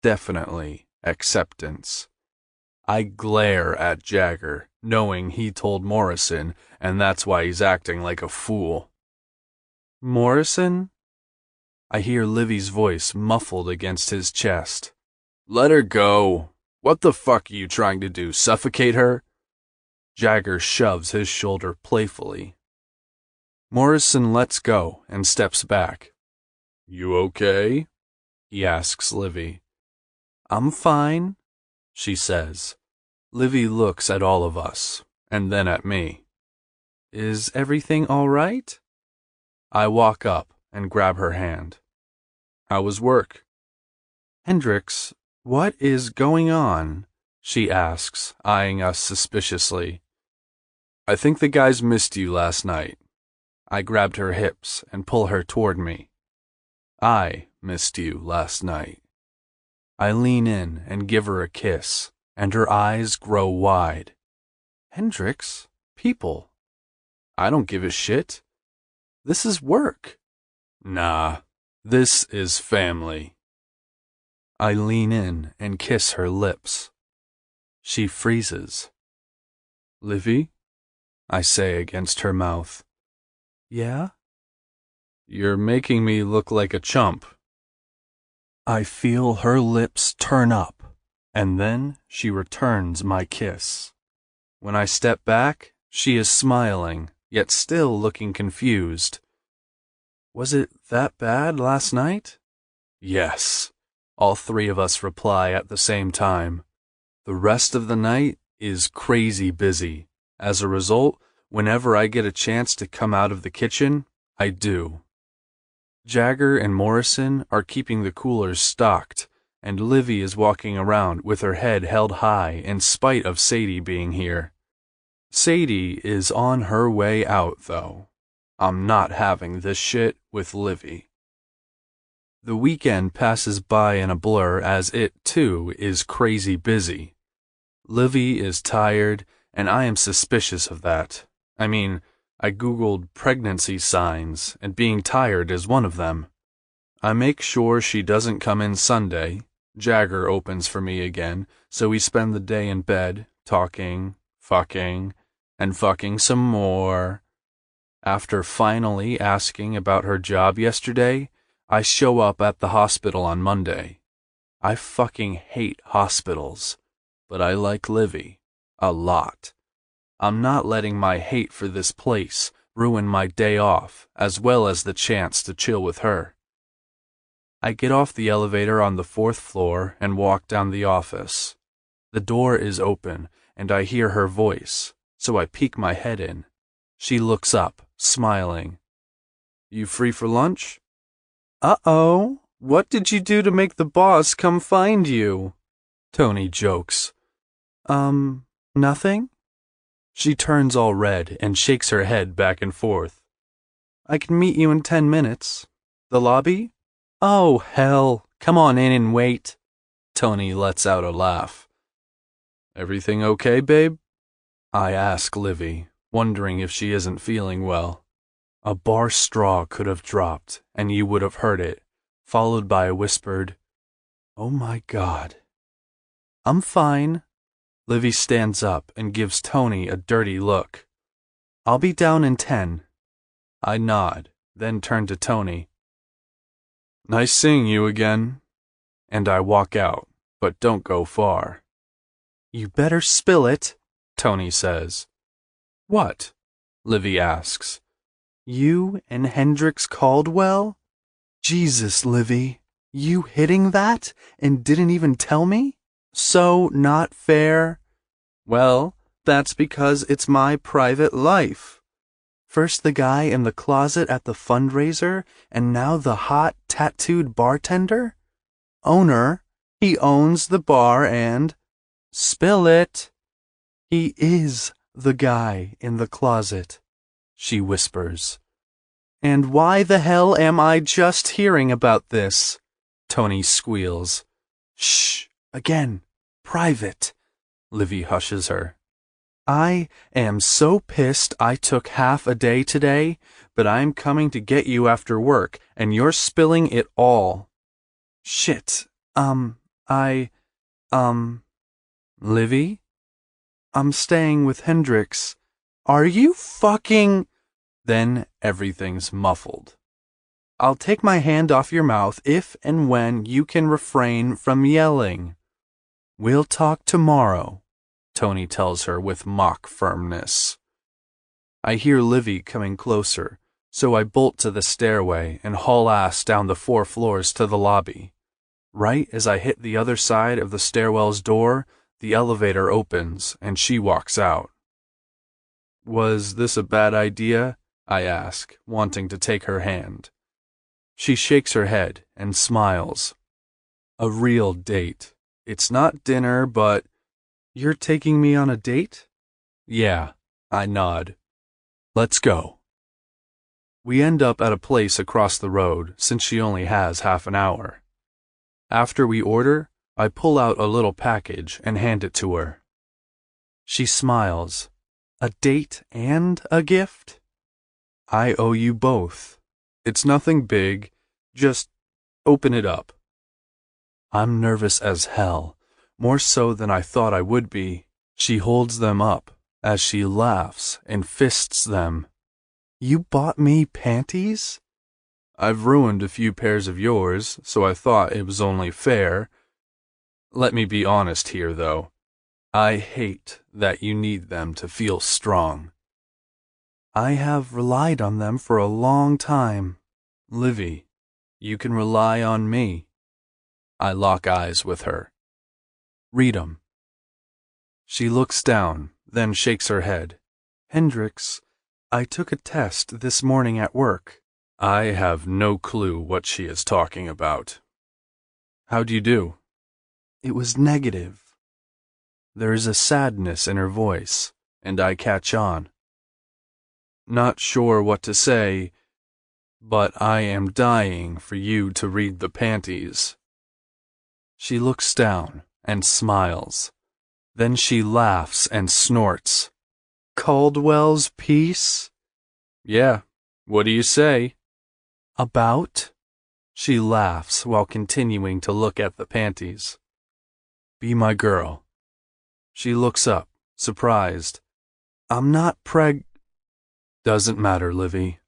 Definitely acceptance. I glare at Jagger, knowing he told Morrison, and that's why he's acting like a fool. Morrison? I hear Livy's voice muffled against his chest. Let her go. What the fuck are you trying to do, suffocate her? Jagger shoves his shoulder playfully. Morrison lets go and steps back. You okay? He asks Livy. I'm fine, she says. Livy looks at all of us, and then at me. Is everything all right? I walk up and grab her hand. How was work? Hendrix, what is going on? She asks, eyeing us suspiciously. I think the guys missed you last night. I grabbed her hips and pull her toward me. I missed you last night. I lean in and give her a kiss, and her eyes grow wide. Hendrix, people. I don't give a shit. This is work. Nah, this is family. I lean in and kiss her lips. She freezes. Livy? I say against her mouth. Yeah? You're making me look like a chump. I feel her lips turn up, and then she returns my kiss. When I step back, she is smiling, yet still looking confused. Was it that bad last night? Yes. All three of us reply at the same time. The rest of the night is crazy busy. As a result, whenever I get a chance to come out of the kitchen, I do. Jagger and Morrison are keeping the coolers stocked, and Livy is walking around with her head held high in spite of Sadie being here. Sadie is on her way out, though. I'm not having this shit with Livy. The weekend passes by in a blur as it, too, is crazy busy. Livy is tired, and I am suspicious of that. I mean, I googled pregnancy signs, and being tired is one of them. I make sure she doesn't come in Sunday. Jagger opens for me again, so we spend the day in bed, talking, fucking, and fucking some more. After finally asking about her job yesterday, I show up at the hospital on Monday. I fucking hate hospitals, but I like Livy a lot. I'm not letting my hate for this place ruin my day off, as well as the chance to chill with her. I get off the elevator on the 4th floor and walk down the office. The door is open, and I hear her voice, so I peek my head in. She looks up, smiling. You free for lunch? Uh-oh, what did you do to make the boss come find you? Tony jokes. Nothing? She turns all red and shakes her head back and forth. I can meet you in 10 minutes. The lobby? Oh, hell, come on in and wait. Tony lets out a laugh. Everything okay, babe? I ask Livy, wondering if she isn't feeling well. A bar straw could have dropped, and you would have heard it, followed by a whispered, Oh my God. I'm fine. Livy stands up and gives Tony a dirty look. I'll be down in 10. I nod, then turn to Tony. Nice seeing you again. And I walk out, but don't go far. You better spill it, Tony says. What? Livy asks. You and Hendrix Caldwell? Jesus, Livy, you hitting that and didn't even tell me? So not fair. Well, that's because it's my private life. First the guy in the closet at the fundraiser, and now the hot, tattooed bartender? Owner, he owns the bar and... Spill it. He is the guy in the closet, she whispers. And why the hell am I just hearing about this? Tony squeals. Shh, again, private. Livy hushes her. I am so pissed I took half a day today, but I'm coming to get you after work, and you're spilling it all. Shit, Livy? I'm staying with Hendrix. Are you fucking... Then everything's muffled. I'll take my hand off your mouth if and when you can refrain from yelling. We'll talk tomorrow, Tony tells her with mock firmness. I hear Livy coming closer, so I bolt to the stairway and haul ass down the 4 floors to the lobby. Right as I hit the other side of the stairwell's door, the elevator opens and she walks out. Was this a bad idea? I ask, wanting to take her hand. She shakes her head and smiles. A real date. It's not dinner, but... You're taking me on a date? Yeah, I nod. Let's go. We end up at a place across the road, since she only has half an hour. After we order, I pull out a little package and hand it to her. She smiles. A date and a gift? I owe you both. It's nothing big, just open it up. I'm nervous as hell, more so than I thought I would be. She holds them up as she laughs and fists them. You bought me panties? I've ruined a few pairs of yours, so I thought it was only fair. Let me be honest here, though. I hate that you need them to feel strong. I have relied on them for a long time. Livy, you can rely on me. I lock eyes with her. Read 'em. She looks down, then shakes her head. Hendrix, I took a test this morning at work. I have no clue what she is talking about. How'd you do? It was negative. There is a sadness in her voice, and I catch on. Not sure what to say, but I am dying for you to read the panties. She looks down and smiles. Then she laughs and snorts. Caldwell's piece? Yeah, what do you say? About? She laughs while continuing to look at the panties. Be my girl. She looks up, surprised. I'm not Doesn't matter, Livy.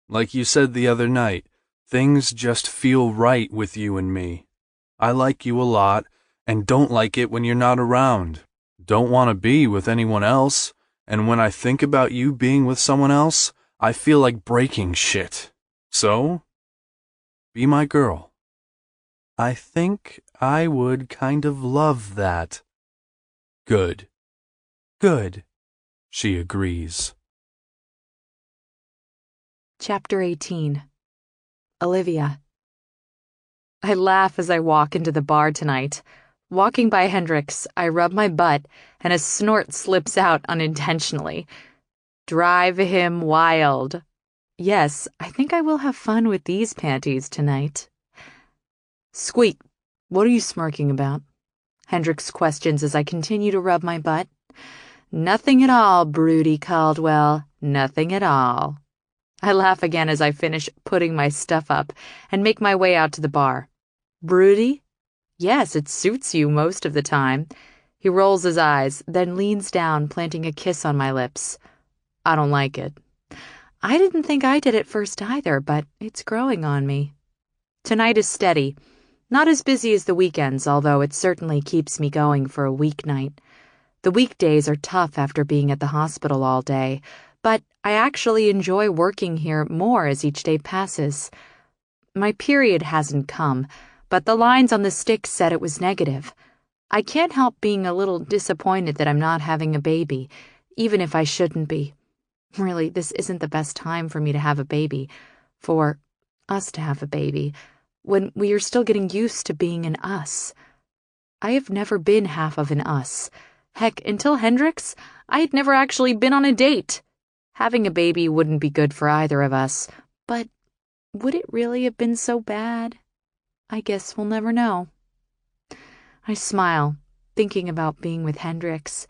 Like you said the other night, things just feel right with you and me. I like you a lot, and don't like it when you're not around. Don't want to be with anyone else, and when I think about you being with someone else, I feel like breaking shit. So, be my girl. I think I would kind of love that. Good. Good, she agrees. Chapter 18. Olivia. I laugh as I walk into the bar tonight. Walking by Hendrix, I rub my butt, and a snort slips out unintentionally. Drive him wild. Yes, I think I will have fun with these panties tonight. Squeak, what are you smirking about? Hendrix questions as I continue to rub my butt. Nothing at all, broody Caldwell. Nothing at all. I laugh again as I finish putting my stuff up and make my way out to the bar. Broody? Yes, it suits you most of the time. He rolls his eyes, then leans down, planting a kiss on my lips. I don't like it. I didn't think I did at first either, but it's growing on me. Tonight is steady. Not as busy as the weekends, although it certainly keeps me going for a weeknight. The weekdays are tough after being at the hospital all day, but I actually enjoy working here more as each day passes. My period hasn't come, but the lines on the stick said it was negative. I can't help being a little disappointed that I'm not having a baby, even if I shouldn't be. Really, this isn't the best time for me to have a baby, for us to have a baby, when we are still getting used to being an us. I have never been half of an us. Heck, until Hendrix, I had never actually been on a date. Having a baby wouldn't be good for either of us, but would it really have been so bad? I guess we'll never know. I smile, thinking about being with Hendrix.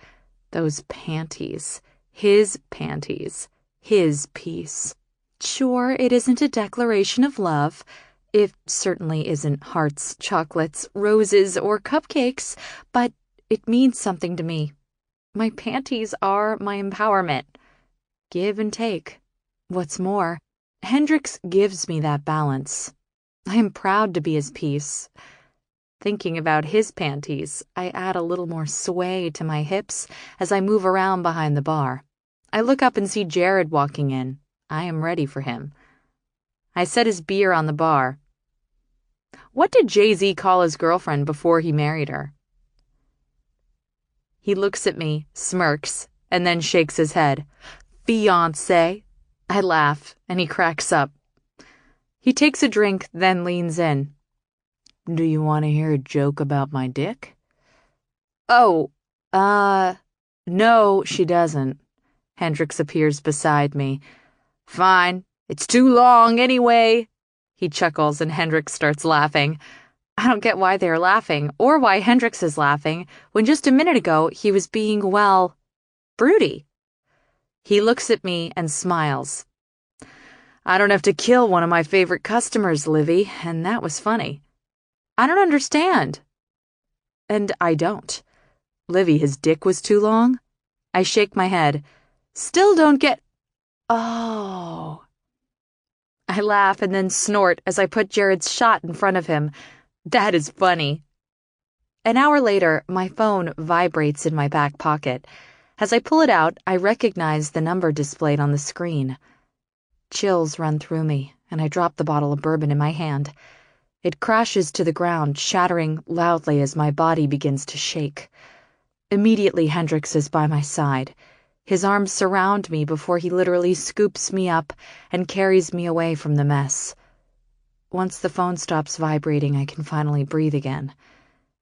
Those panties. His panties. His piece. Sure, it isn't a declaration of love. It certainly isn't hearts, chocolates, roses, or cupcakes, but it means something to me. My panties are my empowerment. Give and take. What's more, Hendrix gives me that balance. I am proud to be his piece. Thinking about his panties, I add a little more sway to my hips as I move around behind the bar. I look up and see Jared walking in. I am ready for him. I set his beer on the bar. What did Jay-Z call his girlfriend before he married her? He looks at me, smirks, and then shakes his head. Fiancé. I laugh, and he cracks up. He takes a drink, then leans in. Do you want to hear a joke about my dick? Oh, no, she doesn't. Hendrix appears beside me. Fine, it's too long anyway. He chuckles and Hendrix starts laughing. I don't get why they're laughing, or why Hendrix is laughing, when just a minute ago he was being, well, broody. He looks at me and smiles. I don't have to kill one of my favorite customers, Livy, and that was funny. I don't understand. And I don't. Livy, his dick was too long? I shake my head. Still don't get... Oh. I laugh and then snort as I put Jared's shot in front of him. That is funny. An hour later, my phone vibrates in my back pocket. As I pull it out, I recognize the number displayed on the screen. Chills run through me, and I drop the bottle of bourbon in my hand. It crashes to the ground, shattering loudly as my body begins to shake. Immediately, Hendrix is by my side. His arms surround me before he literally scoops me up and carries me away from the mess. Once the phone stops vibrating, I can finally breathe again.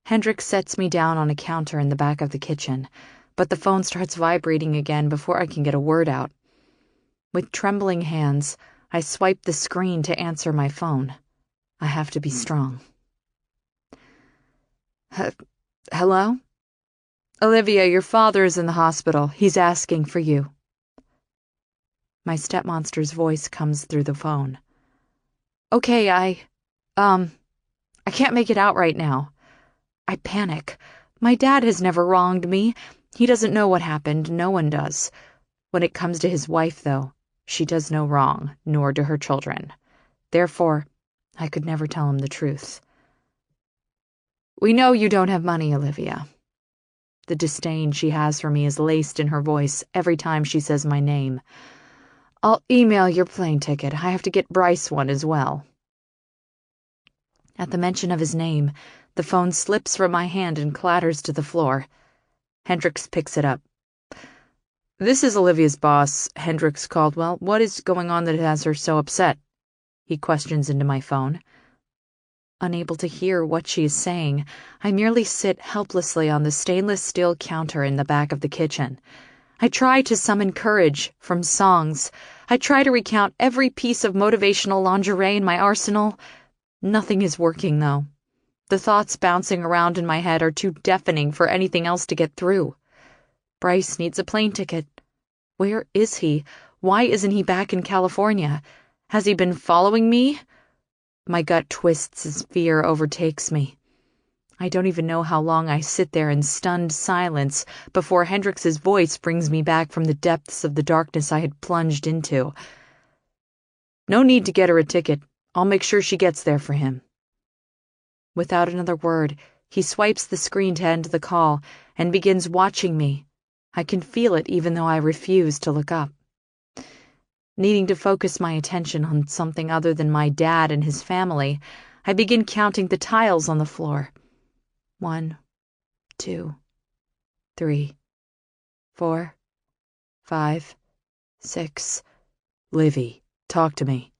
Hendrix sets me down on a counter in the back of the kitchen, but the phone starts vibrating again before I can get a word out. With trembling hands, I swipe the screen to answer my phone. I have to be strong. Hello? Olivia, your father is in the hospital. He's asking for you. My stepmonster's voice comes through the phone. Okay, I can't make it out right now. I panic. My dad has never wronged me. He doesn't know what happened. No one does. When it comes to his wife, though, she does no wrong, nor do her children. Therefore, I could never tell him the truth. We know you don't have money, Olivia. The disdain she has for me is laced in her voice every time she says my name. I'll email your plane ticket. I have to get Bryce one as well. At the mention of his name, the phone slips from my hand and clatters to the floor. Hendrix picks it up. This is Olivia's boss, Hendrix Caldwell. What is going on that has her so upset? He questions into my phone. Unable to hear what she is saying, I merely sit helplessly on the stainless steel counter in the back of the kitchen. I try to summon courage from songs. I try to recount every piece of motivational lingerie in my arsenal. Nothing is working, though. The thoughts bouncing around in my head are too deafening for anything else to get through. Bryce needs a plane ticket. Where is he? Why isn't he back in California? Has he been following me? My gut twists as fear overtakes me. I don't even know how long I sit there in stunned silence before Hendrix's voice brings me back from the depths of the darkness I had plunged into. No need to get her a ticket. I'll make sure she gets there for him. Without another word, he swipes the screen to end the call and begins watching me. I can feel it even though I refuse to look up. Needing to focus my attention on something other than my dad and his family, I begin counting the tiles on the floor. 1, 2, 3, 4, 5, 6. Livy, talk to me,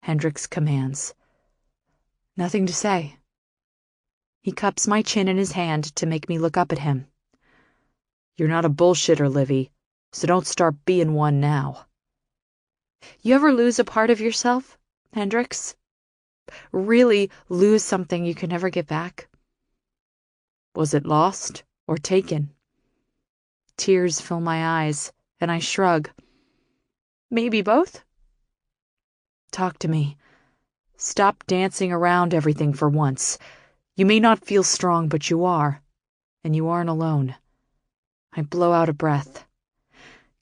Hendrix commands. Nothing to say. He cups my chin in his hand to make me look up at him. You're not a bullshitter, Livy, so don't start being one now. You ever lose a part of yourself, Hendrix? Really lose something you can never get back? Was it lost or taken? Tears fill my eyes, and I shrug. Maybe both? Talk to me. Stop dancing around everything for once. You may not feel strong, but you are, and you aren't alone. I blow out a breath.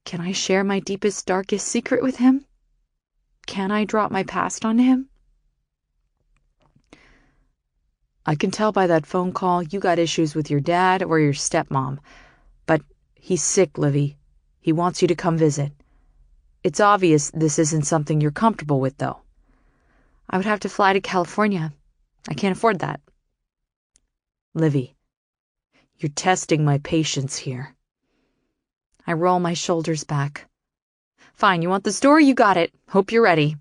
Can I share my deepest, darkest secret with him? Can I drop my past on him? I can tell by that phone call you got issues with your dad or your stepmom. But he's sick, Livy. He wants you to come visit. It's obvious this isn't something you're comfortable with, though. I would have to fly to California. I can't afford that. Livy, you're testing my patience here. I roll my shoulders back. Fine, you want the story? You got it. Hope you're ready.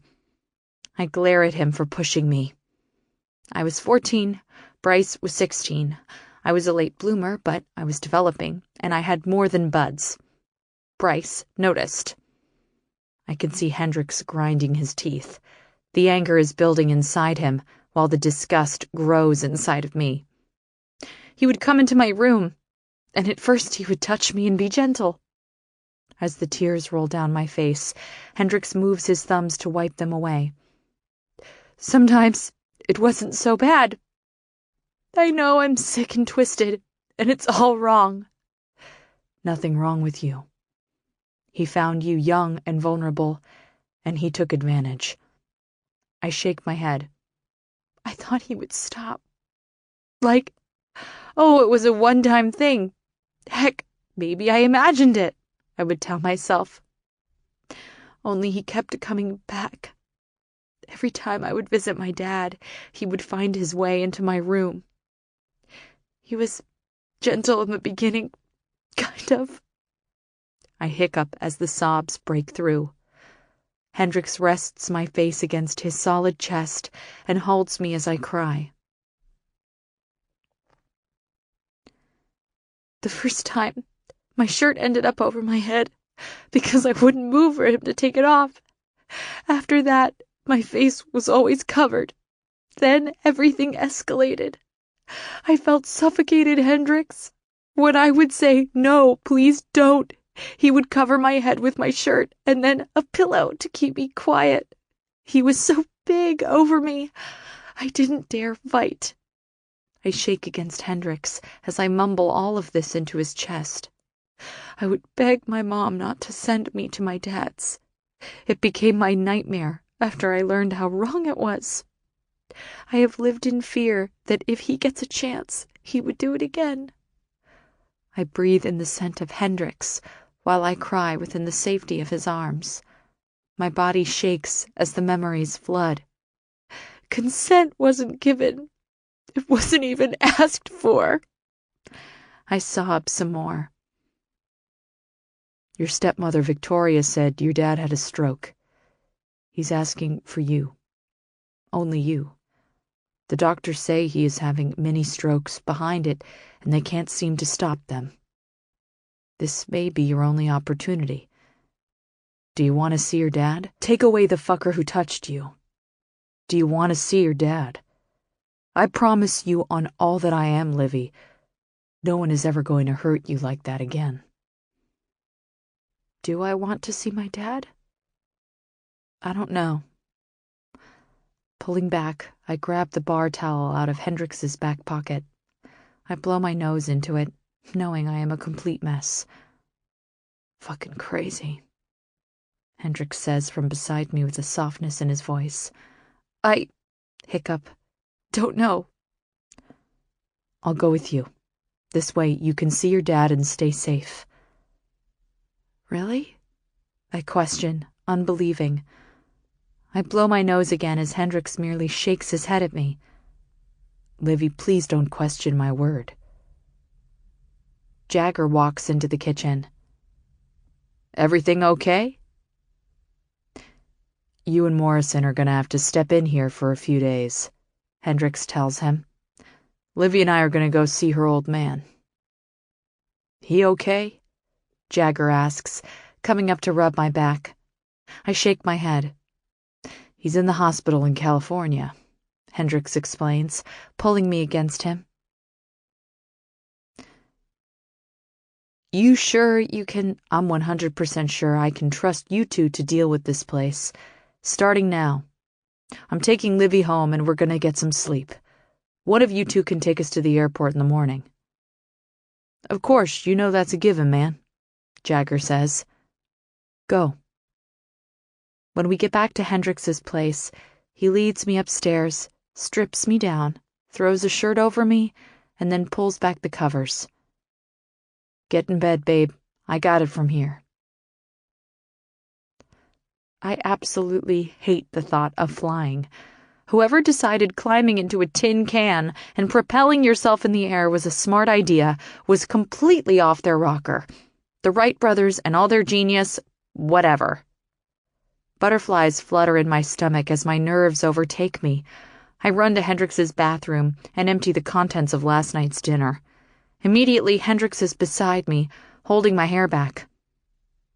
I glare at him for pushing me. I was 14. Bryce was 16. I was a late bloomer, but I was developing, and I had more than buds. Bryce noticed. I can see Hendrix grinding his teeth. The anger is building inside him, while the disgust grows inside of me. He would come into my room, and at first he would touch me and be gentle. As the tears roll down my face, Hendrix moves his thumbs to wipe them away. Sometimes it wasn't so bad. I know I'm sick and twisted, and it's all wrong. Nothing wrong with you. He found you young and vulnerable, and he took advantage. I shake my head. I thought he would stop. Like, oh, it was a one-time thing. Heck, maybe I imagined it, I would tell myself. Only he kept coming back. Every time I would visit my dad, he would find his way into my room. He was gentle in the beginning, kind of. I hiccup as the sobs break through. Hendrix rests my face against his solid chest and holds me as I cry. The first time, my shirt ended up over my head because I wouldn't move for him to take it off. After that, my face was always covered. Then everything escalated. I felt suffocated, Hendrix. When I would say, "No, please don't," he would cover my head with my shirt and then a pillow to keep me quiet. He was so big over me. I didn't dare fight. I shake against Hendrix as I mumble all of this into his chest. I would beg my mom not to send me to my dad's. It became my nightmare after I learned how wrong it was. I have lived in fear that if he gets a chance, he would do it again. I breathe in the scent of Hendrix while I cry within the safety of his arms. My body shakes as the memories flood. Consent wasn't given. It wasn't even asked for. I sob some more. Your stepmother, Victoria, said your dad had a stroke. He's asking for you. Only you. The doctors say he is having many strokes behind it, and they can't seem to stop them. This may be your only opportunity. Do you want to see your dad? Take away the fucker who touched you. Do you want to see your dad? I promise you on all that I am, Livy, no one is ever going to hurt you like that again. Do I want to see my dad? I don't know. Pulling back, I grab the bar towel out of Hendrix's back pocket. I blow my nose into it, knowing I am a complete mess. Fucking crazy, Hendrix says from beside me with a softness in his voice. I hiccup. Don't know. I'll go with you. This way you can see your dad and stay safe. Really? I question, unbelieving. I blow my nose again as Hendrix merely shakes his head at me. Livy, please don't question my word. Jagger walks into the kitchen. Everything okay? You and Morrison are gonna have to step in here for a few days, Hendrix tells him. Livy and I are gonna go see her old man. He okay? Jagger asks, coming up to rub my back. I shake my head. He's in the hospital in California, Hendrix explains, pulling me against him. You sure you can? I'm 100% sure I can trust you two to deal with this place. Starting now. I'm taking Livy home and we're gonna get some sleep. One of you two can take us to the airport in the morning. Of course, you know that's a given, man, Jagger says. Go. When we get back to Hendrix's place, he leads me upstairs, strips me down, throws a shirt over me, and then pulls back the covers. Get in bed, babe. I got it from here. I absolutely hate the thought of flying. Whoever decided climbing into a tin can and propelling yourself in the air was a smart idea was completely off their rocker. The Wright brothers and all their genius, whatever. Butterflies flutter in my stomach as my nerves overtake me. I run to Hendrix's bathroom and empty the contents of last night's dinner. Immediately, Hendrix is beside me, holding my hair back.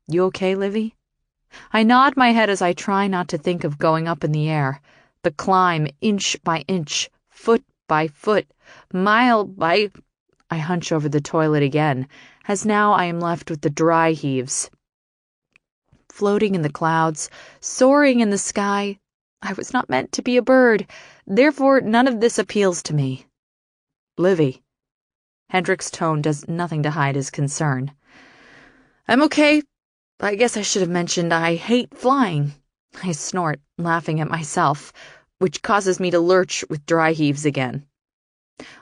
You okay, Livy? I nod my head as I try not to think of going up in the air. The climb, inch by inch, foot by foot, mile by... I hunch over the toilet again, as now I am left with the dry heaves. Floating in the clouds, soaring in the sky, I was not meant to be a bird, therefore none of this appeals to me. Livy. Hendrix's tone does nothing to hide his concern. I'm okay. I guess I should have mentioned I hate flying. I snort, laughing at myself. which causes me to lurch with dry heaves again.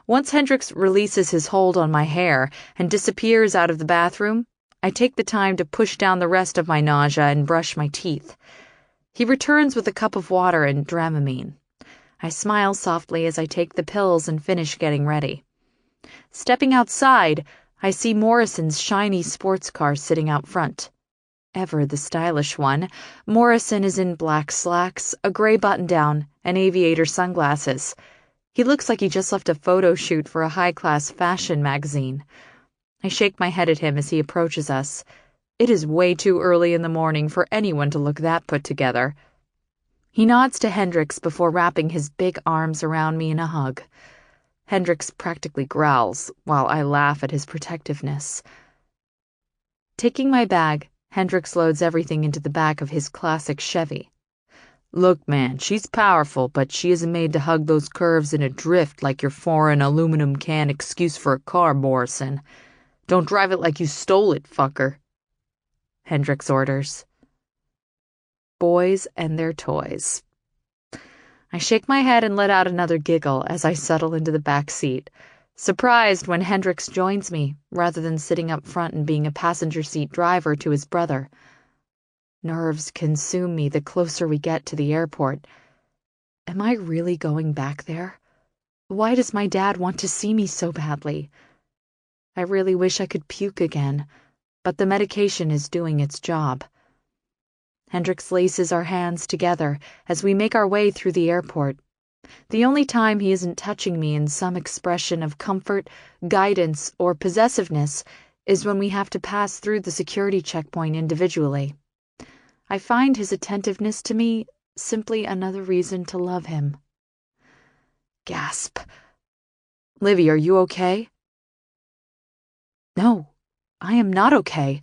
Once Hendrix releases his hold on my hair and disappears out of the bathroom, I take the time to push down the rest of my nausea and brush my teeth. He returns with a cup of water and Dramamine. I smile softly as I take the pills and finish getting ready. Stepping outside, I see Morrison's shiny sports car sitting out front. Ever the stylish one, Morrison is in black slacks, a gray button-down, and aviator sunglasses. He looks like he just left a photo shoot for a high-class fashion magazine. I shake my head at him as he approaches us. It is way too early in the morning for anyone to look that put together. He nods to Hendrix before wrapping his big arms around me in a hug. Hendrix practically growls, while I laugh at his protectiveness. Taking my bag, Hendrix loads everything into the back of his classic Chevy. Look, man, she's powerful, but she isn't made to hug those curves in a drift like your foreign aluminum can excuse for a car, Morrison. Don't drive it like you stole it, fucker. Hendrix orders. Boys and their toys. I shake my head and let out another giggle as I settle into the back seat, surprised when Hendrix joins me, rather than sitting up front and being a passenger seat driver to his brother. Nerves consume me the closer we get to the airport. Am I really going back there? Why does my dad want to see me so badly? I really wish I could puke again, but the medication is doing its job. Hendrix laces our hands together as we make our way through the airport. The only time he isn't touching me in some expression of comfort, guidance, or possessiveness is when we have to pass through the security checkpoint individually. I find his attentiveness to me simply another reason to love him. Gasp. Livy, are you okay? No, I am not okay.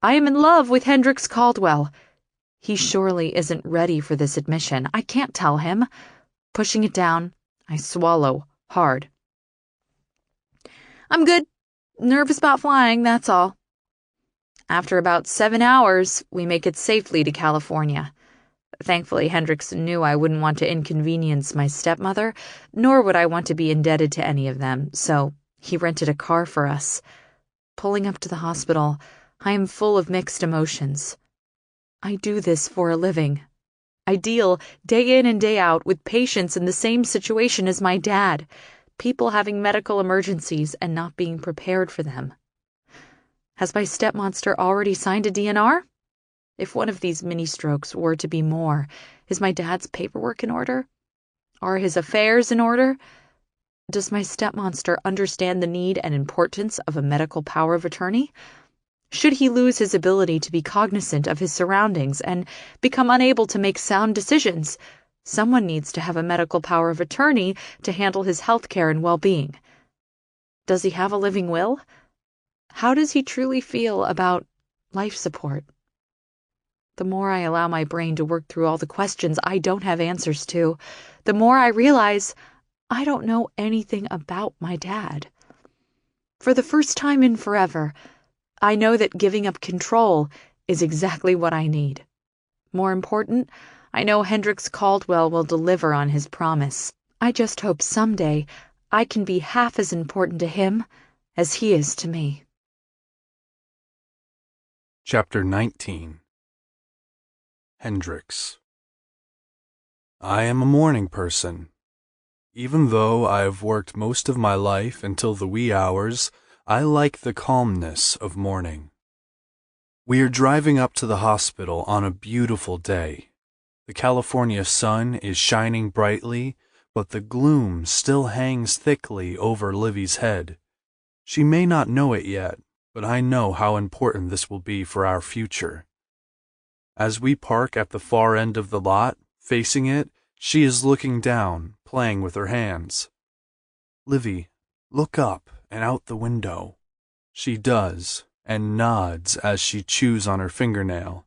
I am in love with Hendrix Caldwell. He surely isn't ready for this admission. I can't tell him. Pushing it down, I swallow hard. I'm good. Nervous about flying, that's all. After about 7 hours, we make it safely to California. Thankfully, Hendrix knew I wouldn't want to inconvenience my stepmother, nor would I want to be indebted to any of them, so he rented a car for us. Pulling up to the hospital, I am full of mixed emotions. I do this for a living. I deal day in and day out with patients in the same situation as my dad, people having medical emergencies and not being prepared for them. Has my stepmonster already signed a DNR? If one of these mini-strokes were to be more, is my dad's paperwork in order? Are his affairs in order? Does my stepmonster understand the need and importance of a medical power of attorney? Should he lose his ability to be cognizant of his surroundings and become unable to make sound decisions, someone needs to have a medical power of attorney to handle his health care and well-being. Does he have a living will? How does he truly feel about life support? The more I allow my brain to work through all the questions I don't have answers to, the more I realize I don't know anything about my dad. For the first time in forever, I know that giving up control is exactly what I need. More important, I know Hendrix Caldwell will deliver on his promise. I just hope someday I can be half as important to him as he is to me. Chapter 19. Hendrix. I am a morning person. Even though I have worked most of my life until the wee hours, I like the calmness of morning. We are driving up to the hospital on a beautiful day. The California sun is shining brightly, but the gloom still hangs thickly over Livy's head. She may not know it yet, but I know how important this will be for our future. As we park at the far end of the lot, facing it, she is looking down, playing with her hands. Livy, look up and out the window. She does, and nods as she chews on her fingernail.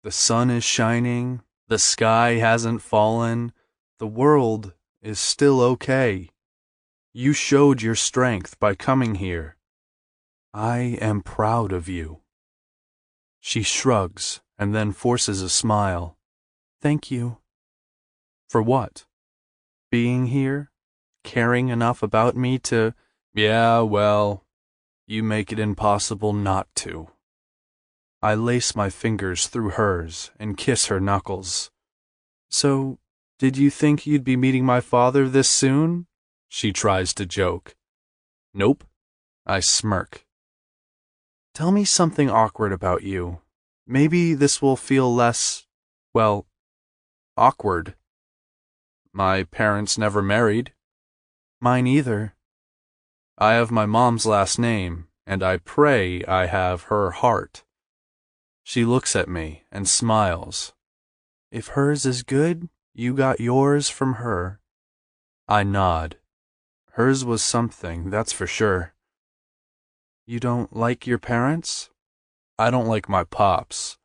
The sun is shining, the sky hasn't fallen, the world is still okay. You showed your strength by coming here. I am proud of you. She shrugs and then forces a smile. Thank you. For what? Being here? Caring enough about me to... Yeah, well, you make it impossible not to. I lace my fingers through hers and kiss her knuckles. So, did you think you'd be meeting my father this soon? She tries to joke. Nope. I smirk. Tell me something awkward about you. Maybe this will feel less, well, awkward. My parents never married. Mine either. I have my mom's last name, and I pray I have her heart. She looks at me and smiles. If hers is good, you got yours from her. I nod. Hers was something, that's for sure. You don't like your parents? I don't like my pops.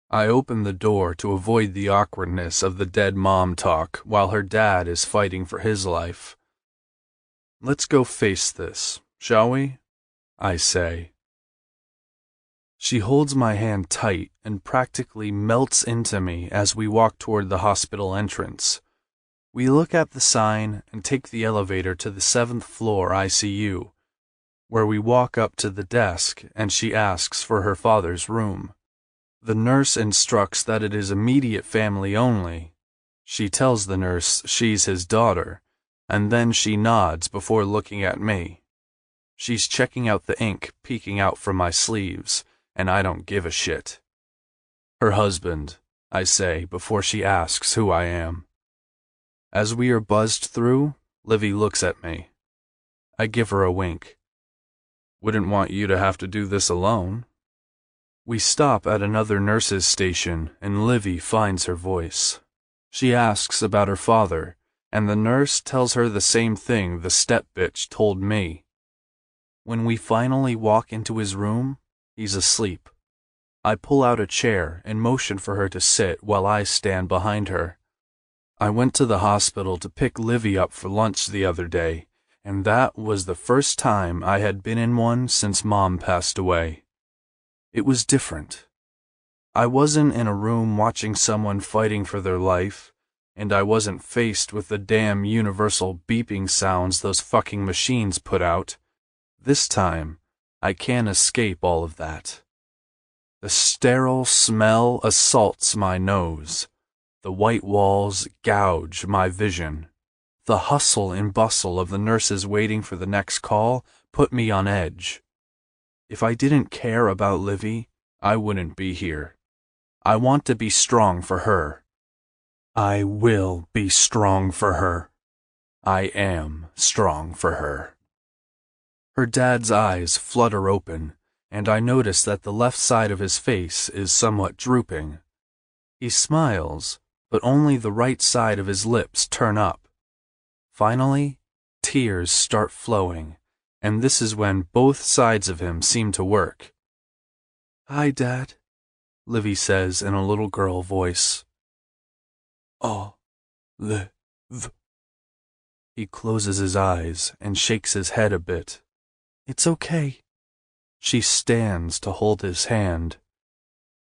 I open the door to avoid the awkwardness of the dead mom talk while her dad is fighting for his life. Let's go face this, shall we? I say. She holds my hand tight and practically melts into me as we walk toward the hospital entrance. We look at the sign and take the elevator to the 7th floor ICU, where we walk up to the desk and she asks for her father's room. The nurse instructs that it is immediate family only. She tells the nurse she's his daughter, and then she nods before looking at me. She's checking out the ink peeking out from my sleeves, and I don't give a shit. Her husband, I say before she asks who I am. As we are buzzed through, Livy looks at me. I give her a wink. Wouldn't want you to have to do this alone. We stop at another nurse's station, and Livy finds her voice. She asks about her father, and the nurse tells her the same thing the step-bitch told me. When we finally walk into his room, he's asleep. I pull out a chair and motion for her to sit while I stand behind her. I went to the hospital to pick Livy up for lunch the other day, and that was the first time I had been in one since Mom passed away. It was different. I wasn't in a room watching someone fighting for their life, and I wasn't faced with the damn universal beeping sounds those fucking machines put out. This time, I can't escape all of that. The sterile smell assaults my nose. The white walls gouge my vision. The hustle and bustle of the nurses waiting for the next call put me on edge. If I didn't care about Livy, I wouldn't be here. I want to be strong for her. I will be strong for her. I am strong for her. Her dad's eyes flutter open, and I notice that the left side of his face is somewhat drooping. He smiles, but only the right side of his lips turn up. Finally, tears start flowing, and this is when both sides of him seem to work. Hi, Dad, Livy says in a little girl voice. He closes his eyes and shakes his head a bit. It's okay. She stands to hold his hand.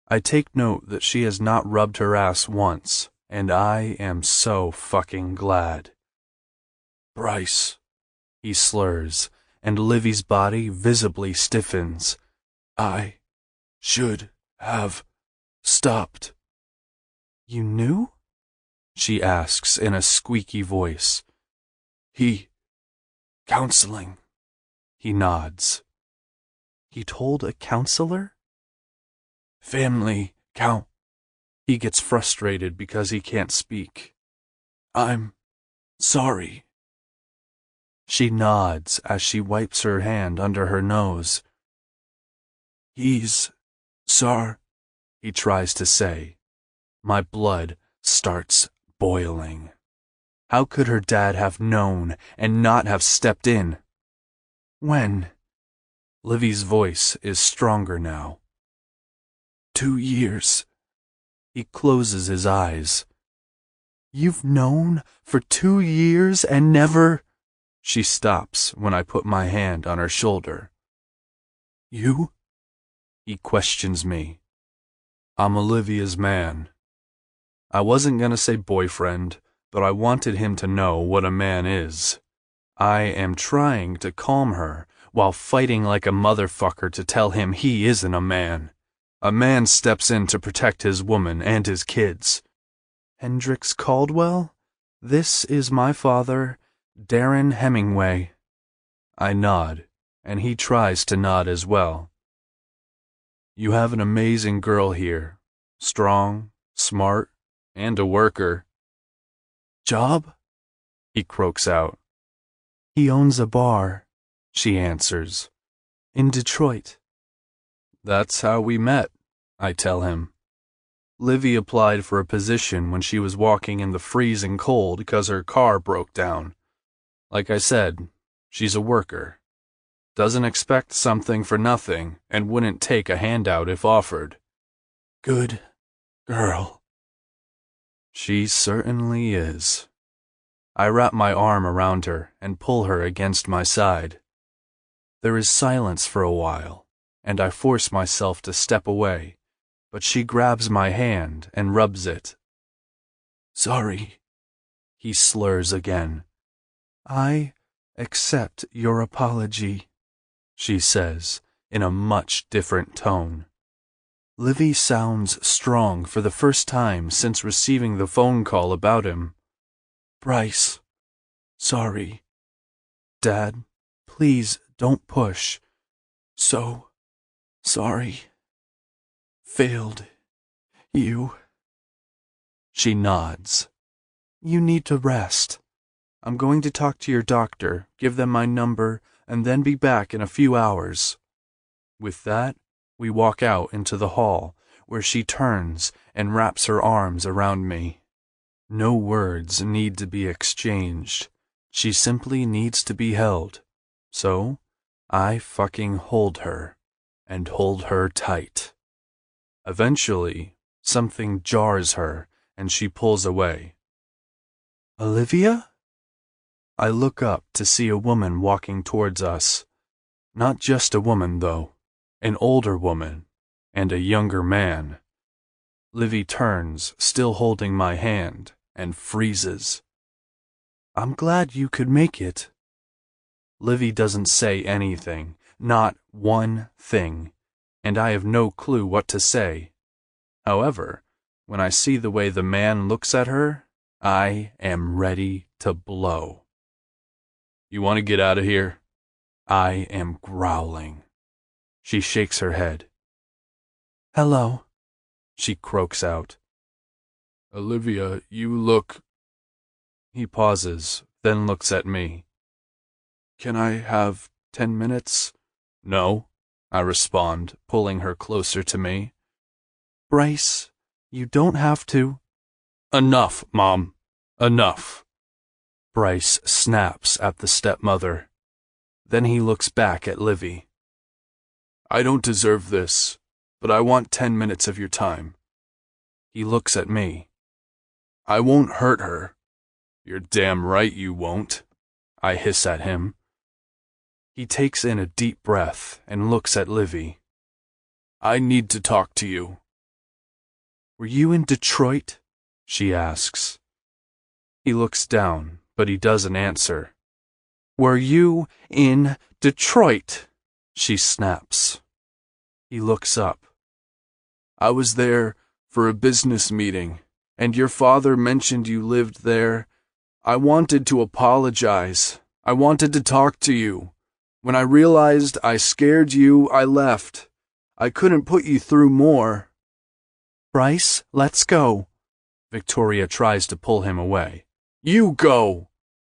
I take note that she has not rubbed her ass once, and I am so fucking glad. Bryce, he slurs, and Livy's body visibly stiffens. I should have stopped. You knew? She asks in a squeaky voice. Counseling. He nods. He told a counselor? Family count. He gets frustrated because he can't speak. I'm sorry. She nods as she wipes her hand under her nose. He's sorry, he tries to say. My blood starts boiling. How could her dad have known and not have stepped in? When? Livy's voice is stronger now. 2 years. He closes his eyes. You've known for 2 years and never... She stops when I put my hand on her shoulder. You? He questions me. I'm Olivia's man. I wasn't gonna say boyfriend, but I wanted him to know what a man is. I am trying to calm her while fighting like a motherfucker to tell him he isn't a man. A man steps in to protect his woman and his kids. Hendrix Caldwell? This is my father, Darren Hemingway. I nod, and he tries to nod as well. You have an amazing girl here. Strong, smart, and a worker. Job? He croaks out. He owns a bar, she answers. In Detroit. That's how we met, I tell him. Livy applied for a position when she was walking in the freezing cold because her car broke down. Like I said, she's a worker. Doesn't expect something for nothing and wouldn't take a handout if offered. Good girl. She certainly is. I wrap my arm around her and pull her against my side. There is silence for a while, and I force myself to step away, but she grabs my hand and rubs it. Sorry, he slurs again. I accept your apology, she says in a much different tone. Livy sounds strong for the first time since receiving the phone call about him. Bryce, sorry. Dad, please don't push. So sorry. Failed you. She nods. You need to rest. I'm going to talk to your doctor, give them my number, and then be back in a few hours. With that, we walk out into the hall, where she turns and wraps her arms around me. No words need to be exchanged. She simply needs to be held. So, I fucking hold her, and hold her tight. Eventually, something jars her, and she pulls away. Olivia? I look up to see a woman walking towards us. Not just a woman, though. An older woman, and a younger man. Livy turns, still holding my hand, and freezes. I'm glad you could make it. Livy doesn't say anything, not one thing, and I have no clue what to say. However, when I see the way the man looks at her, I am ready to blow. You want to get out of here? I am growling. She shakes her head. Hello, she croaks out. Olivia, you look... He pauses, then looks at me. Can I have 10 minutes? No, I respond, pulling her closer to me. Bryce, you don't have to. Enough, Mom. Enough. Bryce snaps at the stepmother. Then he looks back at Livy. I don't deserve this, but I want 10 minutes of your time. He looks at me. I won't hurt her. You're damn right you won't, I hiss at him. He takes in a deep breath and looks at Livy. I need to talk to you. Were you in Detroit? She asks. He looks down, but he doesn't answer. Were you in Detroit? She snaps. He looks up. I was there for a business meeting, and your father mentioned you lived there. I wanted to apologize. I wanted to talk to you. When I realized I scared you, I left. I couldn't put you through more. Bryce, let's go. Victoria tries to pull him away. You go,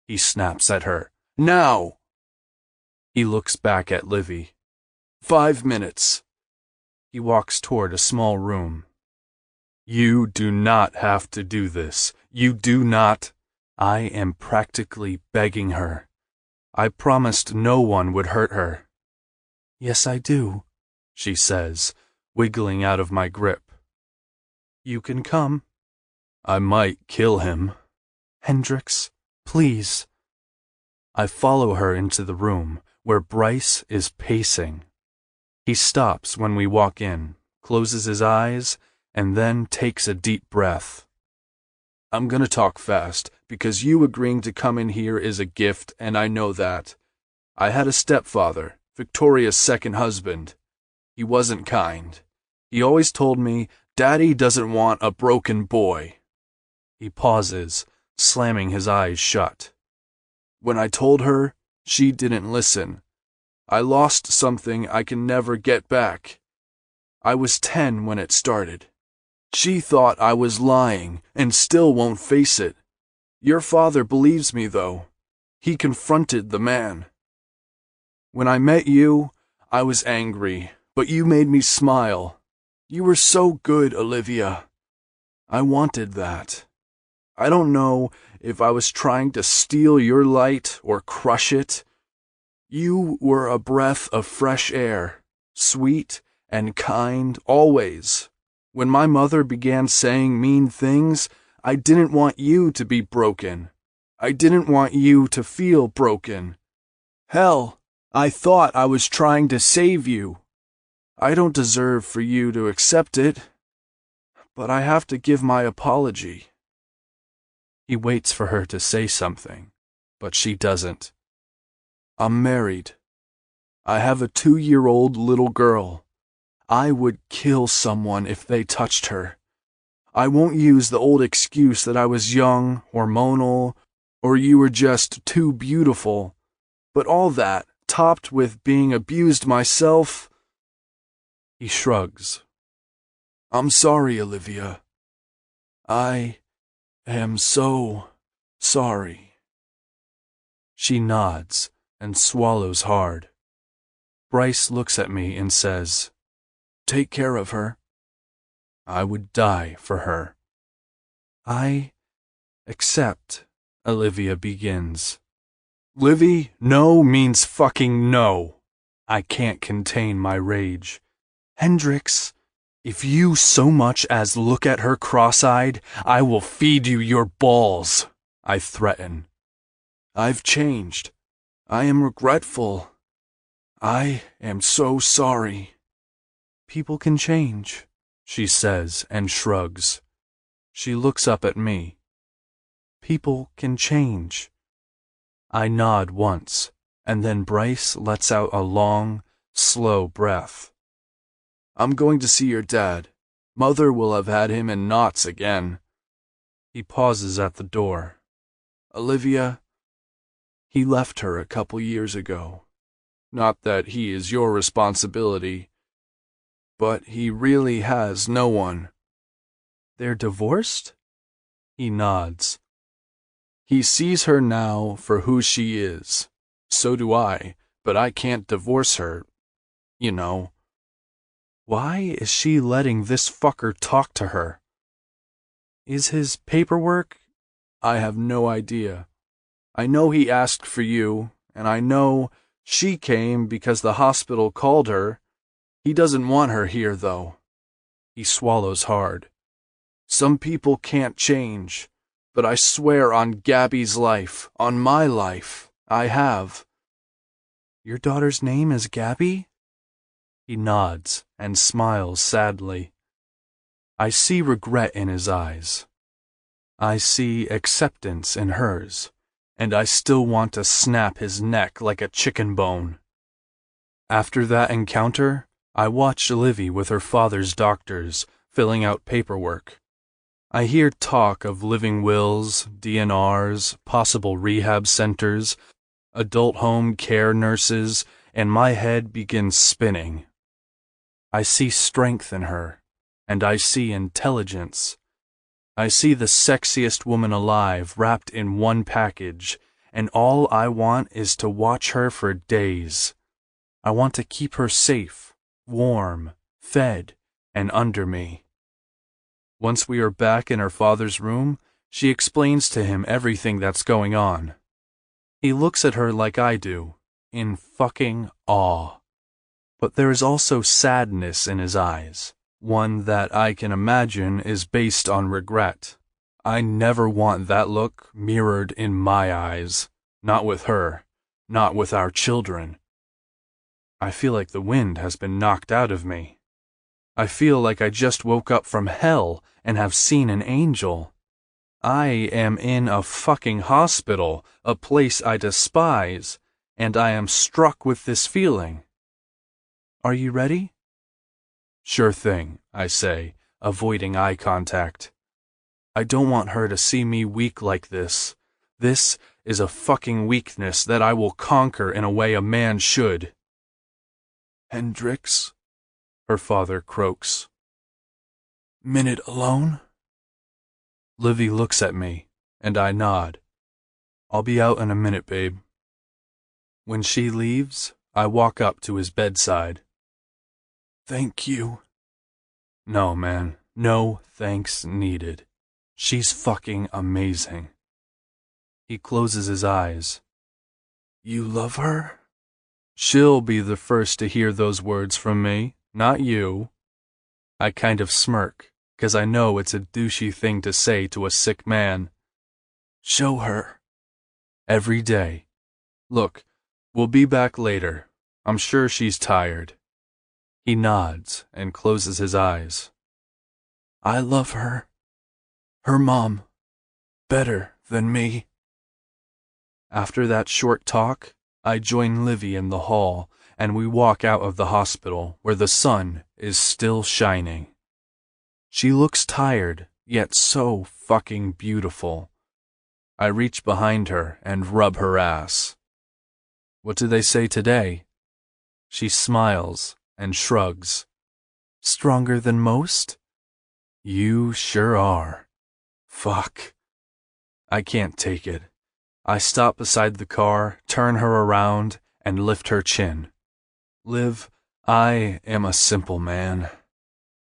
he snaps at her. Now. He looks back at Livy. 5 minutes. He walks toward a small room. You do not have to do this. You do not. I am practically begging her. I promised no one would hurt her. Yes, I do, she says, wiggling out of my grip. You can come. I might kill him. Hendrix, please. I follow her into the room, where Bryce is pacing. He stops when we walk in, closes his eyes, and then takes a deep breath. I'm gonna talk fast, because you agreeing to come in here is a gift, and I know that. I had a stepfather, Victoria's second husband. He wasn't kind. He always told me, Daddy doesn't want a broken boy. He pauses, slamming his eyes shut. When I told her, she didn't listen. I lost something I can never get back. I was 10 when it started. She thought I was lying and still won't face it. Your father believes me, though. He confronted the man. When I met you, I was angry, but you made me smile. You were so good, Olivia. I wanted that. I don't know if I was trying to steal your light or crush it. You were a breath of fresh air, sweet and kind always. When my mother began saying mean things, I didn't want you to be broken. I didn't want you to feel broken. Hell, I thought I was trying to save you. I don't deserve for you to accept it, but I have to give my apology. He waits for her to say something, but she doesn't. I'm married. I have a 2-year-old little girl. I would kill someone if they touched her. I won't use the old excuse that I was young, hormonal, or you were just too beautiful. But all that, topped with being abused myself. He shrugs. I'm sorry, Olivia. I am so sorry. She nods and swallows hard. Bryce looks at me and says, Take care of her. I would die for her. I accept, Olivia begins. Livy, no means fucking no. I can't contain my rage. Hendrix, if you so much as look at her cross-eyed, I will feed you your balls, I threaten. I've changed. I am regretful. I am so sorry. People can change, she says and shrugs. She looks up at me. People can change. I nod once, and then Bryce lets out a long, slow breath. I'm going to see your dad. Mother will have had him in knots again. He pauses at the door. Olivia, he left her a couple years ago. Not that he is your responsibility, but he really has no one. They're divorced? He nods. He sees her now for who she is. So do I, but I can't divorce her, you know. Why is she letting this fucker talk to her? Is his paperwork? I have no idea. I know he asked for you, and I know she came because the hospital called her. He doesn't want her here, though. He swallows hard. Some people can't change, but I swear on Gabby's life, on my life, I have. Your daughter's name is Gabby? He nods and smiles sadly. I see regret in his eyes. I see acceptance in hers, and I still want to snap his neck like a chicken bone. After that encounter, I watched Livy with her father's doctors, filling out paperwork. I hear talk of living wills, DNRs, possible rehab centers, adult home care nurses, and my head begins spinning. I see strength in her, and I see intelligence. I see the sexiest woman alive wrapped in one package, and all I want is to watch her for days. I want to keep her safe, warm, fed, and under me. Once we are back in her father's room, she explains to him everything that's going on. He looks at her like I do, in fucking awe. But there is also sadness in his eyes, one that I can imagine is based on regret. I never want that look mirrored in my eyes, not with her, not with our children. I feel like the wind has been knocked out of me. I feel like I just woke up from hell and have seen an angel. I am in a fucking hospital, a place I despise, and I am struck with this feeling. Are you ready? Sure thing, I say, avoiding eye contact. I don't want her to see me weak like this. This is a fucking weakness that I will conquer in a way a man should. Hendrix, her father croaks. Minute alone? Livy looks at me, and I nod. I'll be out in a minute, babe. When she leaves, I walk up to his bedside. Thank you. No, man, no thanks needed. She's fucking amazing. He closes his eyes. You love her? She'll be the first to hear those words from me, not you. I kind of smirk, 'cause I know it's a douchey thing to say to a sick man. Show her. Every day. Look, we'll be back later. I'm sure she's tired. He nods and closes his eyes. I love her. Her mom. Better than me. After that short talk, I join Livy in the hall, and we walk out of the hospital where the sun is still shining. She looks tired, yet so fucking beautiful. I reach behind her and rub her ass. What do they say today? She smiles and shrugs. Stronger than most? You sure are. Fuck. I can't take it. I stop beside the car, turn her around, and lift her chin. Liv, I am a simple man.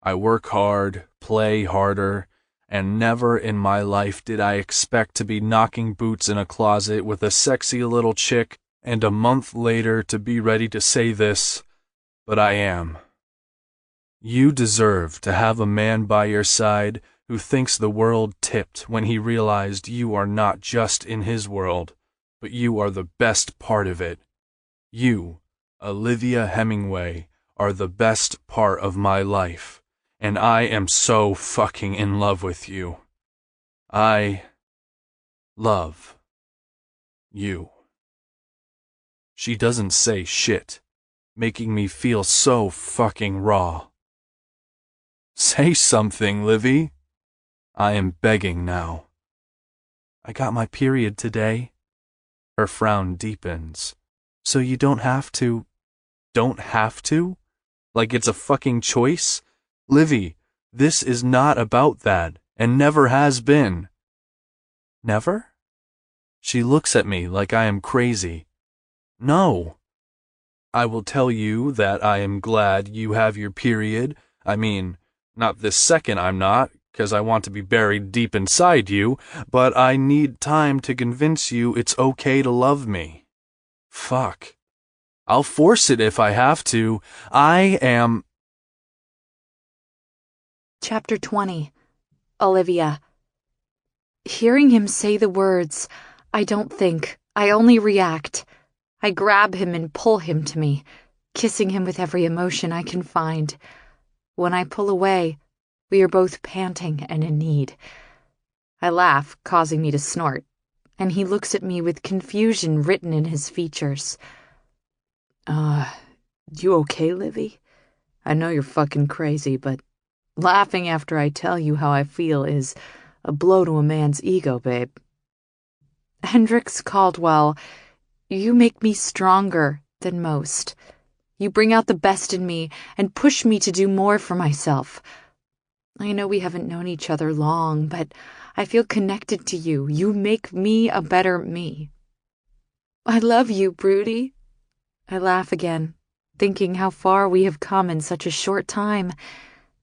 I work hard, play harder, and never in my life did I expect to be knocking boots in a closet with a sexy little chick and a month later to be ready to say this, but I am. You deserve to have a man by your side who thinks the world tipped when he realized you are not just in his world, but you are the best part of it. You, Olivia Hemingway, are the best part of my life, and I am so fucking in love with you. I love you. She doesn't say shit, making me feel so fucking raw. Say something, Livy. I am begging now. I got my period today. Her frown deepens. So you don't have to... Don't have to? Like it's a fucking choice? Livy, this is not about that, and never has been. Never? She looks at me like I am crazy. No. I will tell you that I am glad you have your period. I mean, not this second I'm not, 'cause I want to be buried deep inside you, but I need time to convince you it's okay to love me. Fuck. I'll force it if I have to. I am... Chapter 20. Olivia. Hearing him say the words, I don't think, I only react. I grab him and pull him to me, kissing him with every emotion I can find. When I pull away, we are both panting and in need. I laugh, causing me to snort, and he looks at me with confusion written in his features. You okay, Livy? I know you're fucking crazy, but laughing after I tell you how I feel is a blow to a man's ego, babe. Hendrix Caldwell, you make me stronger than most. You bring out the best in me and push me to do more for myself. I know we haven't known each other long, but I feel connected to you. You make me a better me. I love you, Broody. I laugh again, thinking how far we have come in such a short time.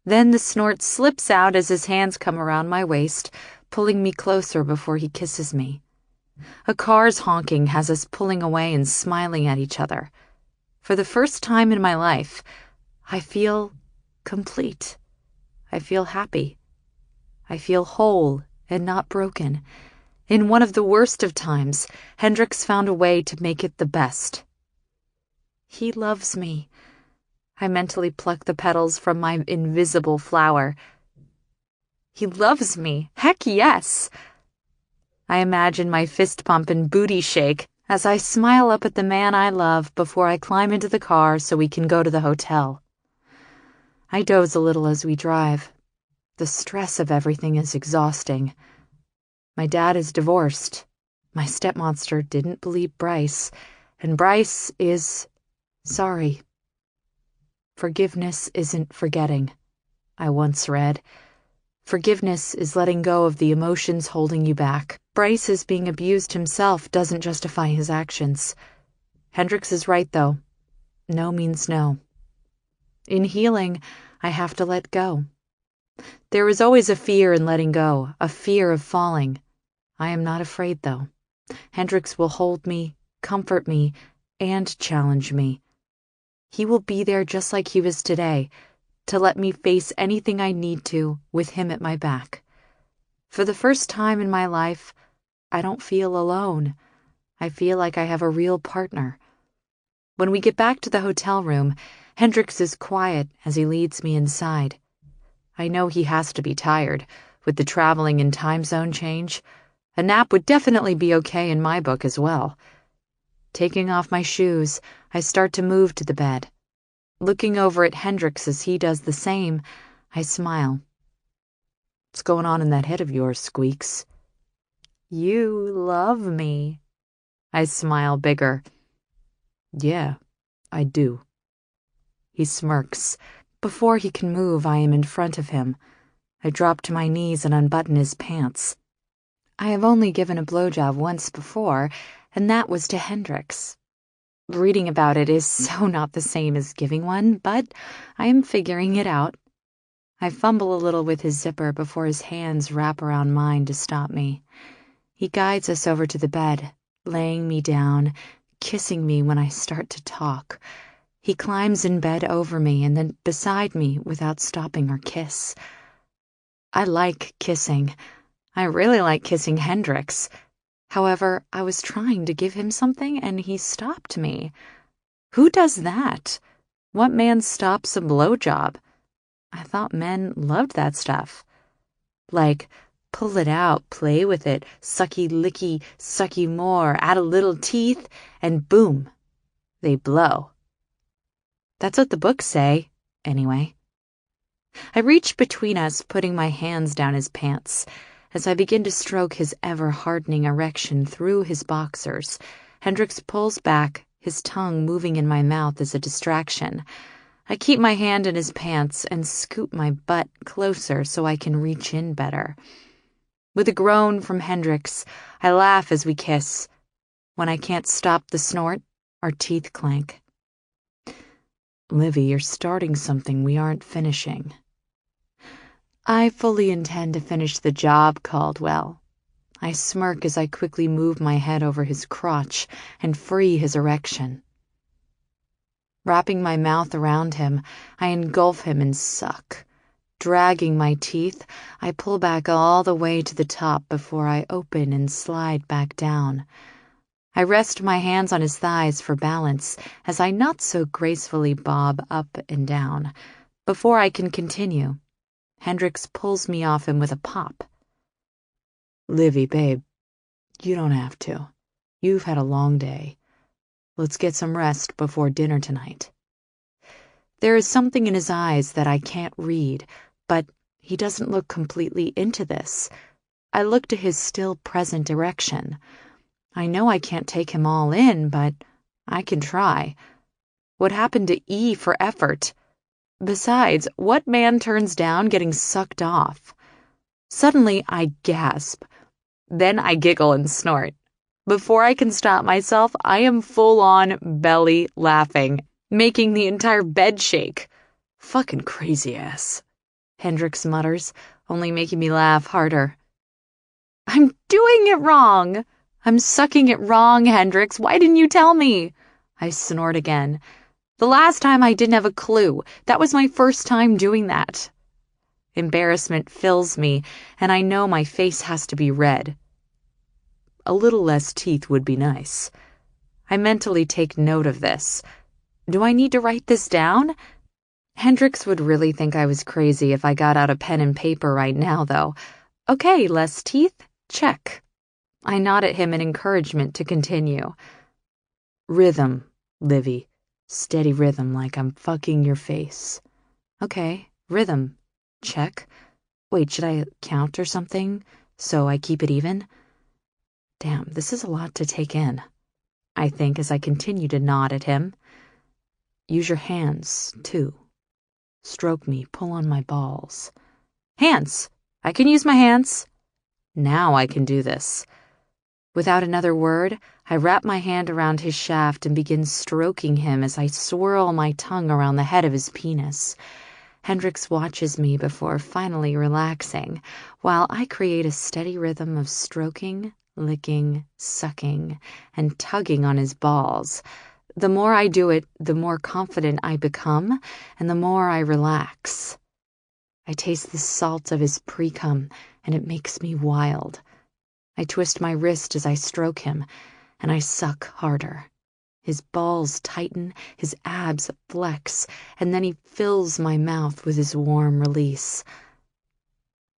Then the snort slips out as his hands come around my waist, pulling me closer before he kisses me. A car's honking has us pulling away and smiling at each other. For the first time in my life, I feel complete. I feel happy. I feel whole and not broken. In one of the worst of times, Hendrix found a way to make it the best. He loves me. I mentally pluck the petals from my invisible flower. He loves me. Heck yes. I imagine my fist pump and booty shake as I smile up at the man I love before I climb into the car so we can go to the hotel. I doze a little as we drive. The stress of everything is exhausting. My dad is divorced. My stepmonster didn't believe Bryce, and Bryce is sorry. Forgiveness isn't forgetting, I once read. Forgiveness is letting go of the emotions holding you back. Bryce's being abused himself doesn't justify his actions. Hendrix is right, though. No means no. In healing, I have to let go. There is always a fear in letting go, a fear of falling. I am not afraid, though. Hendrix will hold me, comfort me, and challenge me. He will be there just like he was today, to let me face anything I need to with him at my back. For the first time in my life, I don't feel alone. I feel like I have a real partner. When we get back to the hotel room, Hendrix is quiet as he leads me inside. I know he has to be tired, with the traveling and time zone change. A nap would definitely be okay in my book as well. Taking off my shoes, I start to move to the bed. Looking over at Hendrix as he does the same, I smile. What's going on in that head of yours, Squeaks? You love me. I smile bigger. Yeah, I do. He smirks. Before he can move, I am in front of him. I drop to my knees and unbutton his pants. I have only given a blowjob once before, and that was to Hendrix. Reading about it is so not the same as giving one, but I am figuring it out. I fumble a little with his zipper before his hands wrap around mine to stop me. He guides us over to the bed, laying me down, kissing me when I start to talk. He climbs in bed over me and then beside me without stopping or kiss. I like kissing. I really like kissing Hendrix. However, I was trying to give him something and he stopped me. Who does that? What man stops a blowjob? I thought men loved that stuff. Like, pull it out, play with it, sucky licky, sucky more, add a little teeth, and boom, they blow. That's what the books say, anyway. I reach between us, putting my hands down his pants. As I begin to stroke his ever-hardening erection through his boxers, Hendrix pulls back, his tongue moving in my mouth as a distraction. I keep my hand in his pants and scoot my butt closer so I can reach in better. With a groan from Hendrix, I laugh as we kiss. When I can't stop the snort, our teeth clank. Livy, you're starting something we aren't finishing. I fully intend to finish the job, Caldwell. I smirk as I quickly move my head over his crotch and free his erection. Wrapping my mouth around him, I engulf him and suck. Dragging my teeth, I pull back all the way to the top before I open and slide back down. I rest my hands on his thighs for balance as I not so gracefully bob up and down. Before I can continue, Hendrix pulls me off him with a pop. Livy, babe, you don't have to. You've had a long day. Let's get some rest before dinner tonight. There is something in his eyes that I can't read, but he doesn't look completely into this. I look to his still present erection. I know I can't take him all in, but I can try. What happened to E for effort? Besides, what man turns down getting sucked off? Suddenly, I gasp. Then I giggle and snort. Before I can stop myself, I am full-on belly laughing, making the entire bed shake. Fucking crazy ass, Hendrix mutters, only making me laugh harder. I'm doing it wrong. I'm sucking it wrong, Hendrix. Why didn't you tell me? I snort again. The last time I didn't have a clue. That was my first time doing that. Embarrassment fills me, and I know my face has to be red. A little less teeth would be nice. I mentally take note of this. Do I need to write this down? Hendrix would really think I was crazy if I got out a pen and paper right now, though. Okay, less teeth? Check. I nod at him in encouragement to continue. Rhythm, Livy. Steady rhythm like I'm fucking your face. Okay, rhythm. Check. Wait, should I count or something so I keep it even? Damn, this is a lot to take in, I think as I continue to nod at him. Use your hands, too. Stroke me, pull on my balls. Hands! I can use my hands. Now I can do this. Without another word, I wrap my hand around his shaft and begin stroking him as I swirl my tongue around the head of his penis. Hendrix watches me before finally relaxing, while I create a steady rhythm of stroking, licking, sucking, and tugging on his balls. The more I do it, the more confident I become, and the more I relax. I taste the salt of his pre-cum, and it makes me wild. I twist my wrist as I stroke him, and I suck harder. His balls tighten, his abs flex, and then he fills my mouth with his warm release.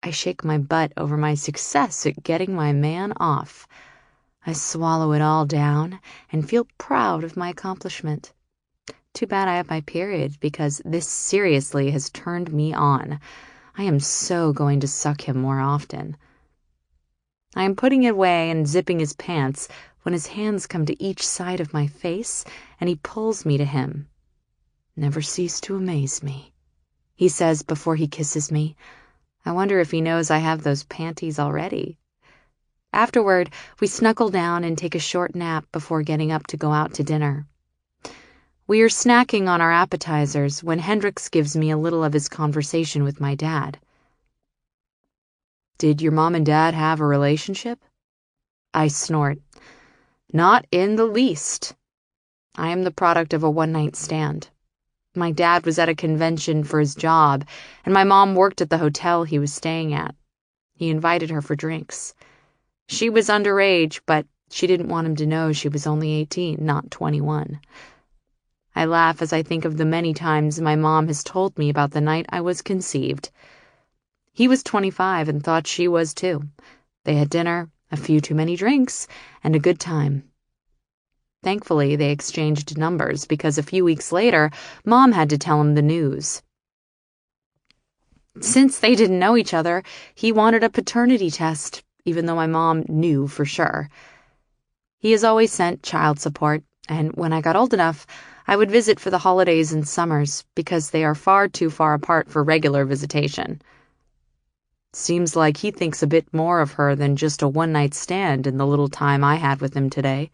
I shake my butt over my success at getting my man off. I swallow it all down and feel proud of my accomplishment. Too bad I have my period, because this seriously has turned me on. I am so going to suck him more often. I am putting it away and zipping his pants when his hands come to each side of my face and he pulls me to him. Never cease to amaze me, he says before he kisses me. I wonder if he knows I have those panties already. Afterward, we snuggle down and take a short nap before getting up to go out to dinner. We are snacking on our appetizers when Hendrix gives me a little of his conversation with my dad. Did your mom and dad have a relationship? I snort. Not in the least. I am the product of a one-night stand. My dad was at a convention for his job, and my mom worked at the hotel he was staying at. He invited her for drinks. She was underage, but she didn't want him to know she was only 18, not 21. I laugh as I think of the many times my mom has told me about the night I was conceived. He was 25 and thought she was too. They had dinner, a few too many drinks, and a good time. Thankfully, they exchanged numbers because a few weeks later, Mom had to tell him the news. Since they didn't know each other, he wanted a paternity test, even though my mom knew for sure. He has always sent child support, and when I got old enough, I would visit for the holidays and summers because they are far too far apart for regular visitation. Seems like he thinks a bit more of her than just a one-night stand in the little time I had with him today.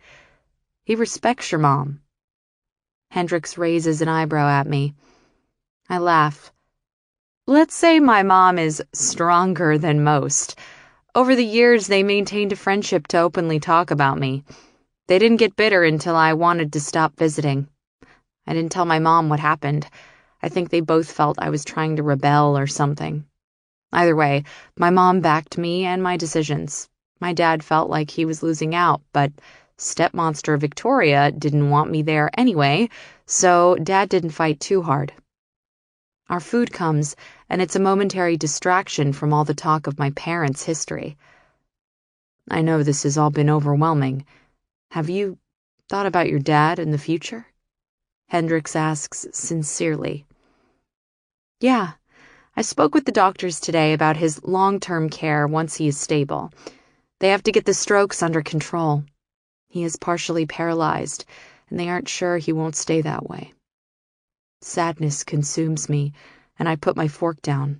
He respects your mom. Hendrix raises an eyebrow at me. I laugh. Let's say my mom is stronger than most. Over the years, they maintained a friendship to openly talk about me. They didn't get bitter until I wanted to stop visiting. I didn't tell my mom what happened. I think they both felt I was trying to rebel or something. Either way, my mom backed me and my decisions. My dad felt like he was losing out, but stepmonster Victoria didn't want me there anyway, so Dad didn't fight too hard. Our food comes, and it's a momentary distraction from all the talk of my parents' history. I know this has all been overwhelming. Have you thought about your dad and the future? Hendrix asks sincerely. Yeah. I spoke with the doctors today about his long-term care once he is stable. They have to get the strokes under control. He is partially paralyzed, and they aren't sure he won't stay that way. Sadness consumes me, and I put my fork down.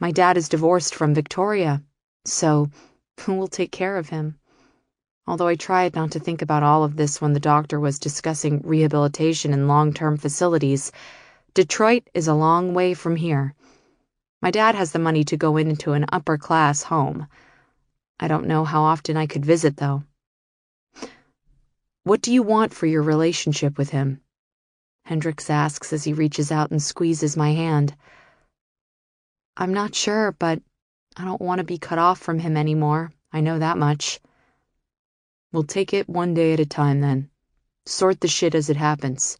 My dad is divorced from Victoria, so who will take care of him? Although I tried not to think about all of this when the doctor was discussing rehabilitation in long-term facilities, Detroit is a long way from here. My dad has the money to go into an upper-class home. I don't know how often I could visit, though. What do you want for your relationship with him? Hendrix asks as he reaches out and squeezes my hand. I'm not sure, but I don't want to be cut off from him anymore. I know that much. We'll take it one day at a time, then. Sort the shit as it happens.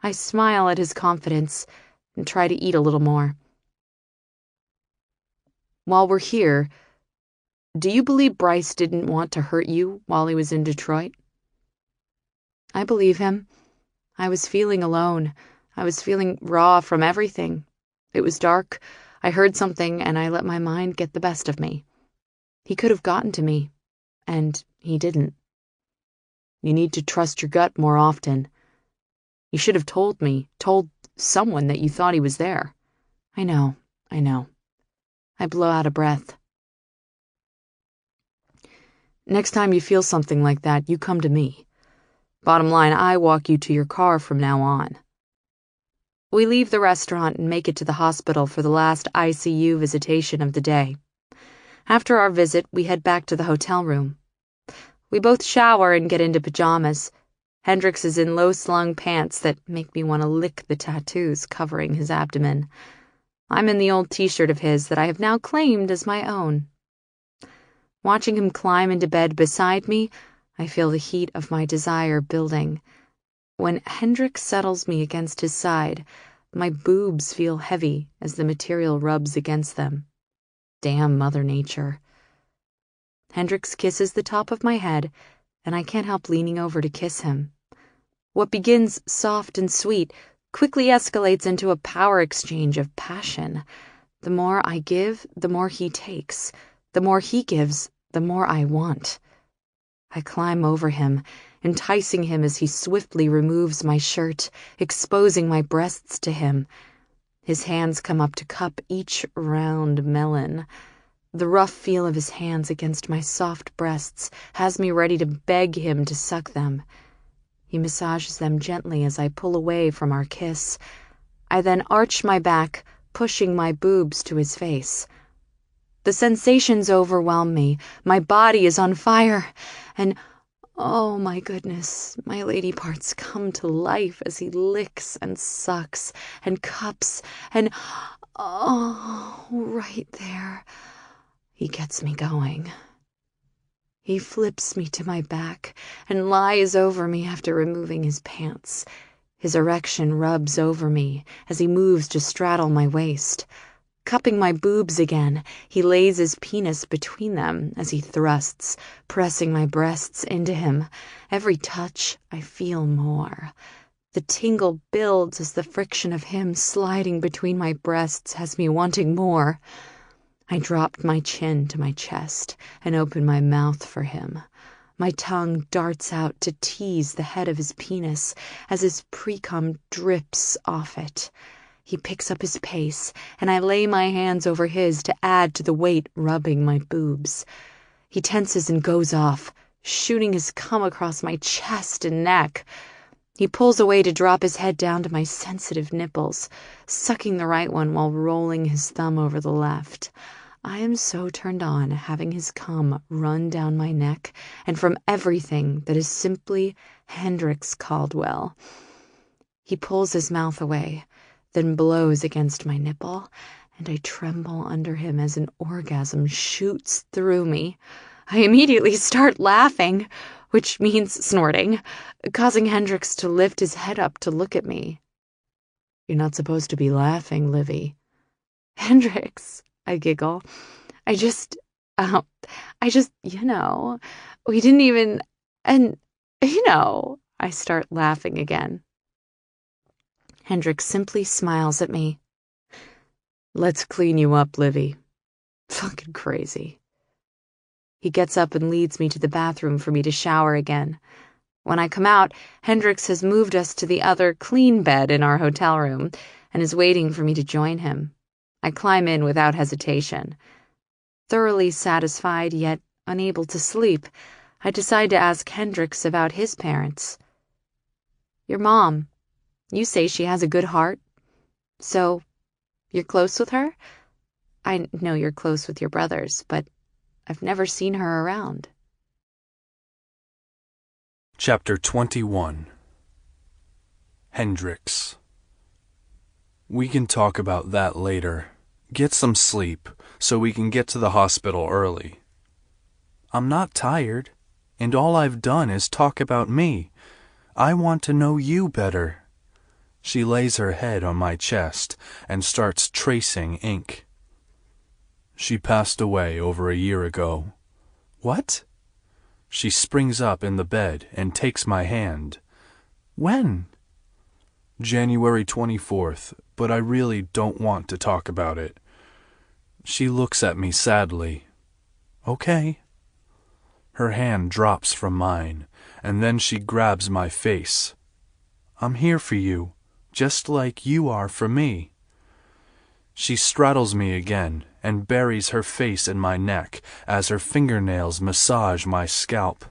I smile at his confidence and try to eat a little more. While we're here, Do you believe Bryce didn't want to hurt you while he was in Detroit? I believe him. I was feeling alone. I was feeling raw from everything. It was dark. I heard something and I let my mind get the best of me. He could have gotten to me, and he didn't. You need to trust your gut more often. You should have told someone that you thought he was there. I know. I blow out a breath. Next time you feel something like that, you come to me. Bottom line, I walk you to your car from now on. We leave the restaurant and make it to the hospital for the last ICU visitation of the day. After our visit, we head back to the hotel room. We both shower and get into pajamas. Hendrix is in low-slung pants that make me want to lick the tattoos covering his abdomen. I'm in the old t-shirt of his that I have now claimed as my own. Watching him climb into bed beside me, I feel the heat of my desire building. When Hendrix settles me against his side, my boobs feel heavy as the material rubs against them. Damn Mother Nature. Hendrix kisses the top of my head, and I can't help leaning over to kiss him. What begins soft and sweet quickly escalates into a power exchange of passion. The more I give, the more he takes. The more he gives, the more I want. I climb over him, enticing him as he swiftly removes my shirt, exposing my breasts to him. His hands come up to cup each round melon. The rough feel of his hands against my soft breasts has me ready to beg him to suck them. He massages them gently as I pull away from our kiss. I then arch my back, pushing my boobs to his face. The sensations overwhelm me. My body is on fire, and oh my goodness, my lady parts come to life as he licks and sucks and cups and oh, right there. He gets me going. He flips me to my back and lies over me after removing his pants. His erection rubs over me as he moves to straddle my waist. Cupping my boobs again, he lays his penis between them as he thrusts, pressing my breasts into him. Every touch, I feel more. The tingle builds as the friction of him sliding between my breasts has me wanting more. I dropped my chin to my chest and open my mouth for him. My tongue darts out to tease the head of his penis as his pre-cum drips off it. He picks up his pace, and I lay my hands over his to add to the weight rubbing my boobs. He tenses and goes off, shooting his cum across my chest and neck. He pulls away to drop his head down to my sensitive nipples, sucking the right one while rolling his thumb over the left. I am so turned on having his cum run down my neck and from everything that is simply Hendrix Caldwell. He pulls his mouth away, then blows against my nipple, and I tremble under him as an orgasm shoots through me. I immediately start laughing, which means snorting, causing Hendrix to lift his head up to look at me. "You're not supposed to be laughing, Livy." "Hendrix," I giggle. I just, we didn't even, and, I start laughing again. Hendrix simply smiles at me. "Let's clean you up, Livy." Fucking crazy. He gets up and leads me to the bathroom for me to shower again. When I come out, Hendrix has moved us to the other clean bed in our hotel room and is waiting for me to join him. I climb in without hesitation. Thoroughly satisfied yet unable to sleep, I decide to ask Hendrix about his parents. "Your mom. You say she has a good heart. So, you're close with her? I know you're close with your brothers, but I've never seen her around." Chapter 21. Hendrix. We can talk about that later. Get some sleep so we can get to the hospital early. I'm not tired, and all I've done is talk about me. I want to know you better. She lays her head on my chest and starts tracing ink. She passed away over a year ago. What? She springs up in the bed and takes my hand. When? January 24th, but I really don't want to talk about it. She looks at me sadly. Okay. Her hand drops from mine, and then she grabs my face. I'm here for you, just like you are for me. She straddles me again and buries her face in my neck as her fingernails massage my scalp.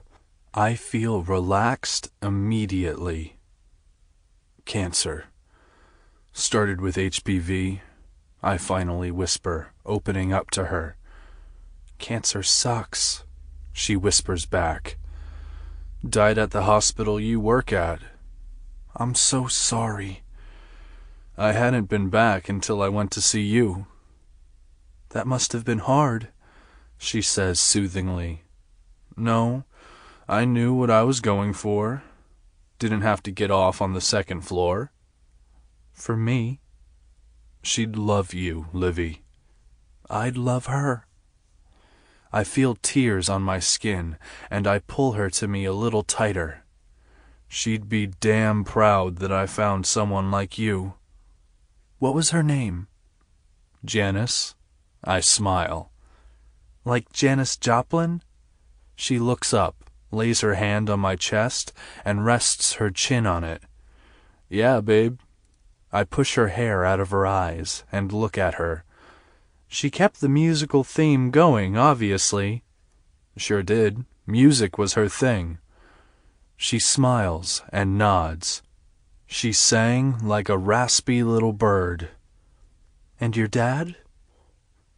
I feel relaxed immediately. Cancer. Started with HPV, I finally whisper, opening up to her. Cancer sucks, she whispers back. Died at the hospital you work at. I'm so sorry. I hadn't been back until I went to see you. That must have been hard, she says soothingly. No, I knew what I was going for. Didn't have to get off on the second floor. For me. She'd love you, Livy. I'd love her. I feel tears on my skin, and I pull her to me a little tighter. She'd be damn proud that I found someone like you. What was her name? Janice. I smile. Like Janis Joplin? She looks up, lays her hand on my chest, and rests her chin on it. Yeah, babe. I push her hair out of her eyes and look at her. She kept the musical theme going, obviously. Sure did. Music was her thing. She smiles and nods. She sang like a raspy little bird. And your dad?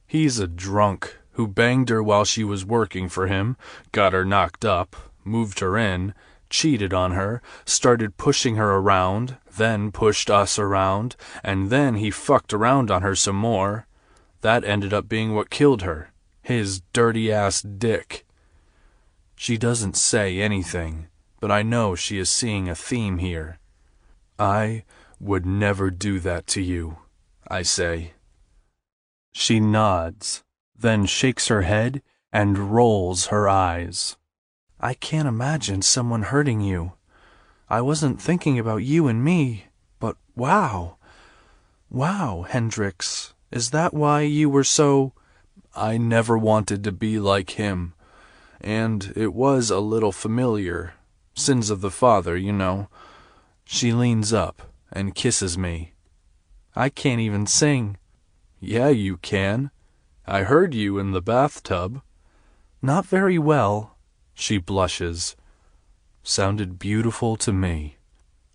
He's a drunk who banged her while she was working for him, got her knocked up, moved her in, cheated on her, started pushing her around, then pushed us around, and then he fucked around on her some more. That ended up being what killed her. His dirty-ass dick. She doesn't say anything, but I know she is seeing a theme here. I would never do that to you, I say. She nods, then shakes her head and rolls her eyes. I can't imagine someone hurting you. I wasn't thinking about you and me, but wow. Wow, Hendrix, is that why you were so... I never wanted to be like him, and it was a little familiar. Sins of the father, you know. She leans up and kisses me. I can't even sing. Yeah, you can. I heard you in the bathtub. Not very well. She blushes. Sounded beautiful to me.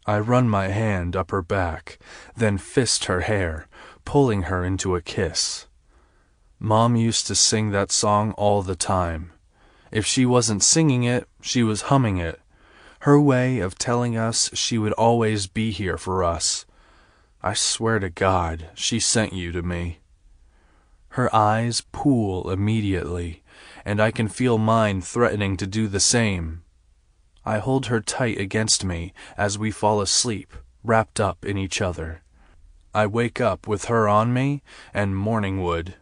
I run my hand up her back, then fist her hair, pulling her into a kiss. Mom used to sing that song all the time. If she wasn't singing it, she was humming it. Her way of telling us she would always be here for us. I swear to God, she sent you to me. Her eyes pool immediately, and I can feel mine threatening to do the same. I hold her tight against me as we fall asleep, wrapped up in each other. I wake up with her on me and morning wood.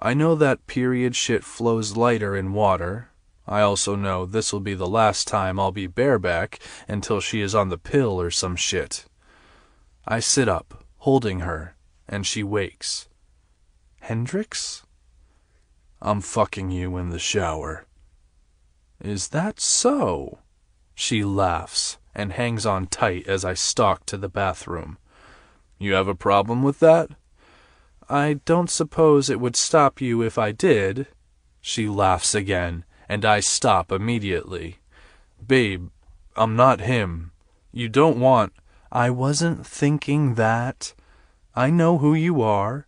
I know that period shit flows lighter in water. I also know this'll be the last time I'll be bareback until she is on the pill or some shit. I sit up, holding her, and she wakes. Hendrix? I'm fucking you in the shower. Is that so? She laughs and hangs on tight as I stalk to the bathroom. You have a problem with that? I don't suppose it would stop you if I did. She laughs again, and I stop immediately. Babe, I'm not him. You don't want... I wasn't thinking that. I know who you are.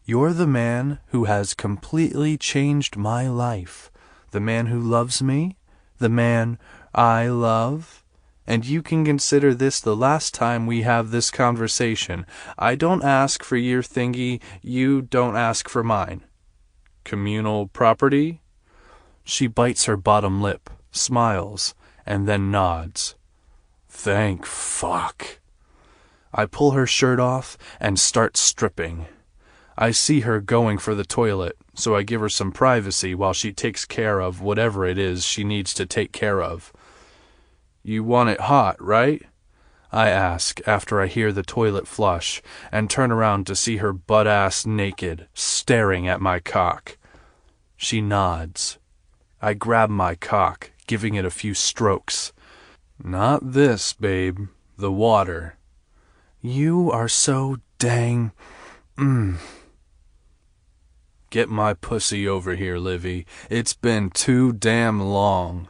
You're the man who has completely changed my life. The man who loves me. The man I love. And you can consider this the last time we have this conversation. I don't ask for your thingy. You don't ask for mine. Communal property? She bites her bottom lip, smiles, and then nods. Thank fuck. I pull her shirt off and start stripping. I see her going for the toilet, so I give her some privacy while she takes care of whatever it is she needs to take care of. You want it hot, right? I ask after I hear the toilet flush and turn around to see her butt-ass naked, staring at my cock. She nods. I grab my cock, giving it a few strokes. Not this, babe. The water. You are so dang... Get my pussy over here, Livy. It's been too damn long.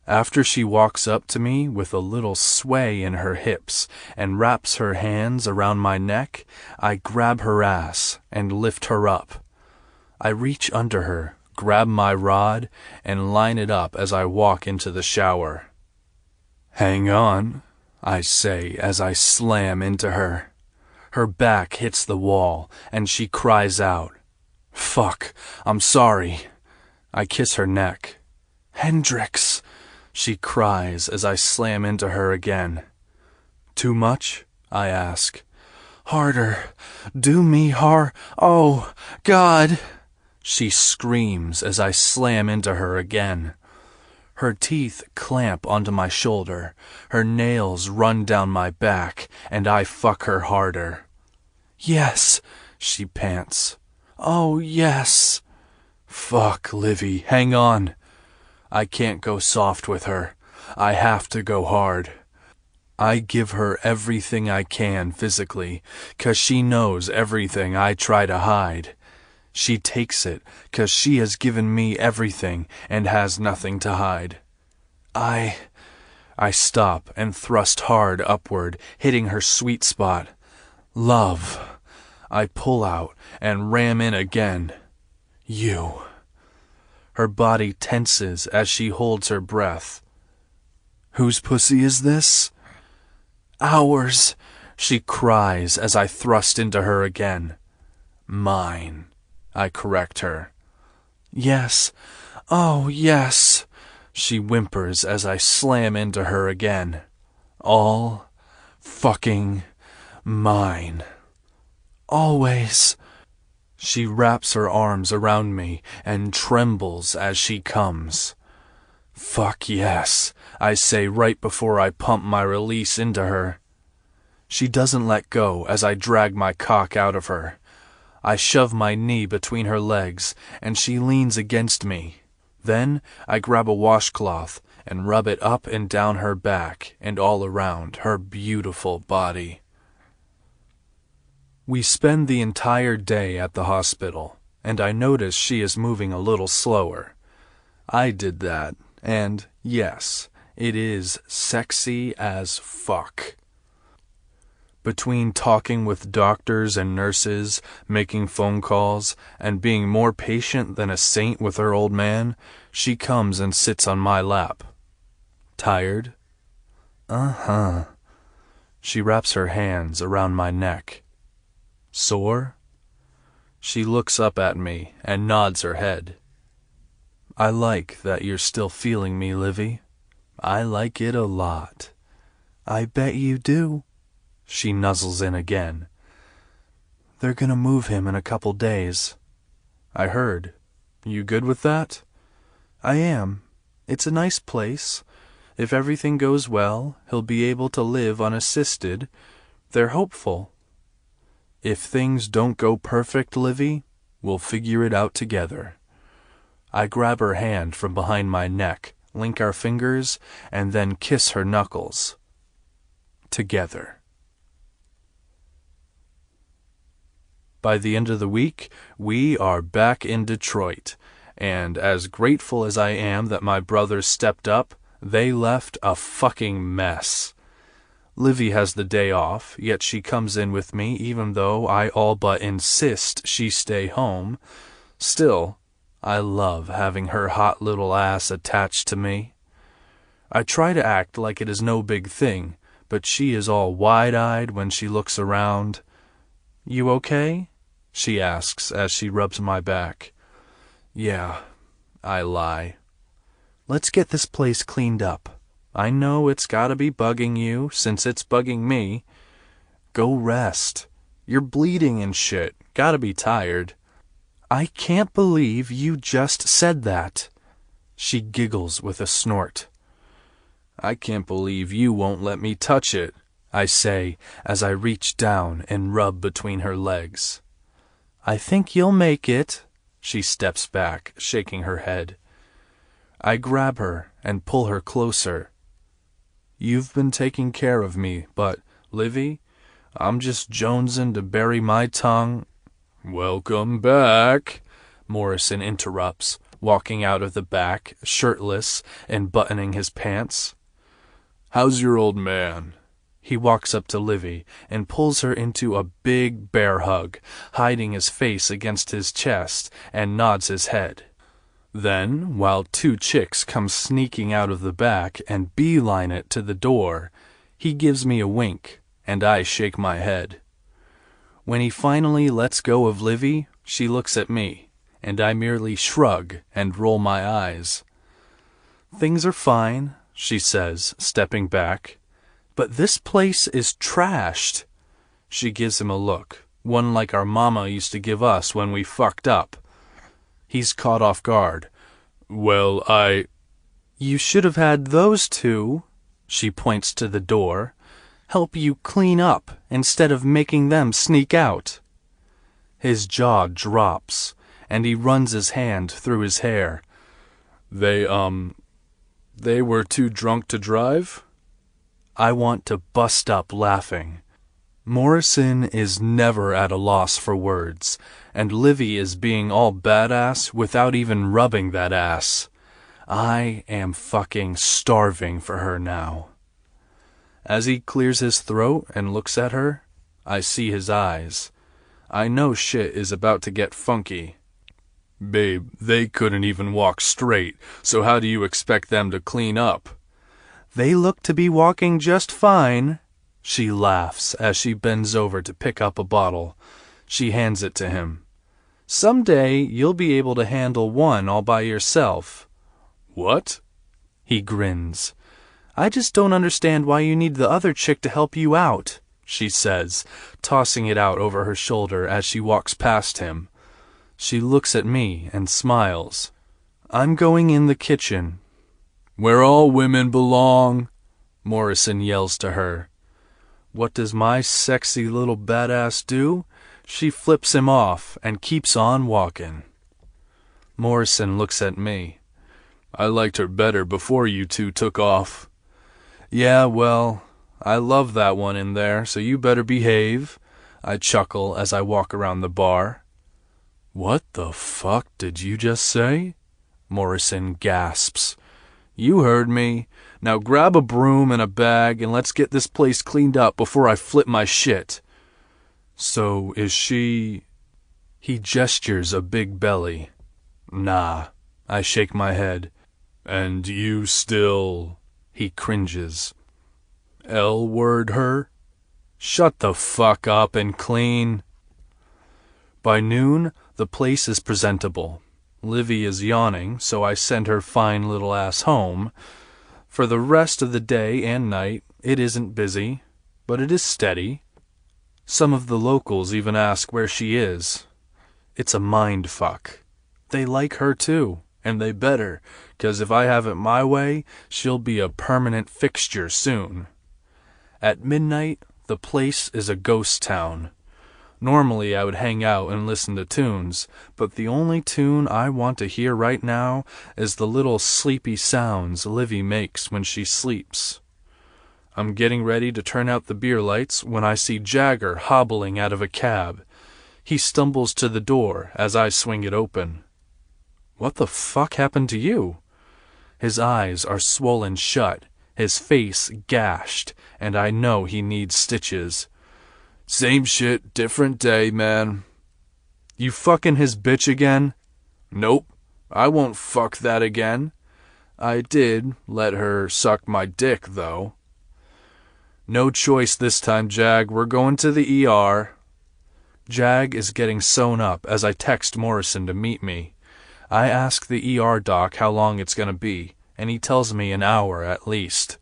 After she walks up to me with a little sway in her hips and wraps her hands around my neck, I grab her ass and lift her up. I reach under her, grab my rod, and line it up as I walk into the shower. Hang on, I say as I slam into her. Her back hits the wall, and she cries out. Fuck, I'm sorry. I kiss her neck. Hendrix, she cries as I slam into her again. Too much? I ask. Harder. Do me oh, God. She screams as I slam into her again. Her teeth clamp onto my shoulder, her nails run down my back, and I fuck her harder. Yes, she pants. Oh, yes. Fuck, Livy, hang on. I can't go soft with her. I have to go hard. I give her everything I can physically, 'cause she knows everything I try to hide. She takes it, 'cause she has given me everything and has nothing to hide. I stop and thrust hard upward, hitting her sweet spot. Love. I pull out and ram in again. You. Her body tenses as she holds her breath. Whose pussy is this? Ours, she cries as I thrust into her again. Mine. I correct her. Yes, oh yes, she whimpers as I slam into her again. All fucking mine. Always. She wraps her arms around me and trembles as she comes. Fuck yes, I say right before I pump my release into her. She doesn't let go as I drag my cock out of her. I shove my knee between her legs, and she leans against me. Then I grab a washcloth and rub it up and down her back and all around her beautiful body. We spend the entire day at the hospital, and I notice she is moving a little slower. I did that, and yes, it is sexy as fuck. Between talking with doctors and nurses, making phone calls, and being more patient than a saint with her old man, she comes and sits on my lap. Tired? Uh-huh. She wraps her hands around my neck. Sore? She looks up at me and nods her head. I like that you're still feeling me, Livy. I like it a lot. I bet you do. She nuzzles in again. They're gonna move him in a couple days. I heard. You good with that? I am. It's a nice place. If everything goes well, he'll be able to live unassisted. They're hopeful. If things don't go perfect, Livy, we'll figure it out together. I grab her hand from behind my neck, link our fingers, and then kiss her knuckles. Together. By the end of the week, we are back in Detroit, and as grateful as I am that my brothers stepped up, they left a fucking mess. Livy has the day off, yet she comes in with me even though I all but insist she stay home. Still, I love having her hot little ass attached to me. I try to act like it is no big thing, but she is all wide-eyed when she looks around. You okay? She asks as she rubs my back. Yeah, I lie. Let's get this place cleaned up. I know it's gotta be bugging you, since it's bugging me. Go rest. You're bleeding and shit. Gotta be tired. I can't believe you just said that. She giggles with a snort. I can't believe you won't let me touch it, I say as I reach down and rub between her legs. I think you'll make it. She steps back, shaking her head. I grab her and pull her closer. You've been taking care of me, but, Livy, I'm just jonesing to bury my tongue. Welcome back, Morrison interrupts, walking out of the back, shirtless and buttoning his pants. How's your old man? He walks up to Livy and pulls her into a big bear hug, hiding his face against his chest, and nods his head. Then, while two chicks come sneaking out of the back and beeline it to the door, he gives me a wink, and I shake my head. When he finally lets go of Livy, she looks at me, and I merely shrug and roll my eyes. Things are fine, she says, stepping back. But this place is trashed. She gives him a look, one like our mama used to give us when we fucked up. He's caught off guard. Well, You should have had those two, she points to the door, help you clean up instead of making them sneak out. His jaw drops, and he runs his hand through his hair. They were too drunk to drive? I want to bust up laughing. Morrison is never at a loss for words, and Livy is being all badass without even rubbing that ass. I am fucking starving for her now. As he clears his throat and looks at her, I see his eyes. I know shit is about to get funky. Babe, they couldn't even walk straight, so how do you expect them to clean up? They look to be walking just fine. She laughs as she bends over to pick up a bottle. She hands it to him. Someday you'll be able to handle one all by yourself. What? He grins. I just don't understand why you need the other chick to help you out, she says, tossing it out over her shoulder as she walks past him. She looks at me and smiles. I'm going in the kitchen. Where all women belong, Morrison yells to her. What does my sexy little badass do? She flips him off and keeps on walking. Morrison looks at me. I liked her better before you two took off. Yeah, well, I love that one in there, so you better behave, I chuckle as I walk around the bar. What the fuck did you just say? Morrison gasps. You heard me. Now grab a broom and a bag and let's get this place cleaned up before I flip my shit. So is she... He gestures a big belly. Nah, I shake my head. And you still... He cringes. L-word her? Shut the fuck up and clean. By noon, the place is presentable. Livy is yawning, so I send her fine little ass home. For the rest of the day and night, it isn't busy, but it is steady. Some of the locals even ask where she is. It's a mind fuck. They like her too, and they better, 'cause if I have it my way, she'll be a permanent fixture soon. At midnight, the place is a ghost town. Normally I would hang out and listen to tunes, but the only tune I want to hear right now is the little sleepy sounds Livy makes when she sleeps. I'm getting ready to turn out the beer lights when I see Jagger hobbling out of a cab. He stumbles to the door as I swing it open. What the fuck happened to you? His eyes are swollen shut, his face gashed, and I know he needs stitches. Same shit, different day, man. You fucking his bitch again? Nope, I won't fuck that again. I did let her suck my dick, though. No choice this time, Jag. We're going to the ER. Jag is getting sewn up as I text Morrison to meet me. I ask the ER doc how long it's going to be, and he tells me an hour at least.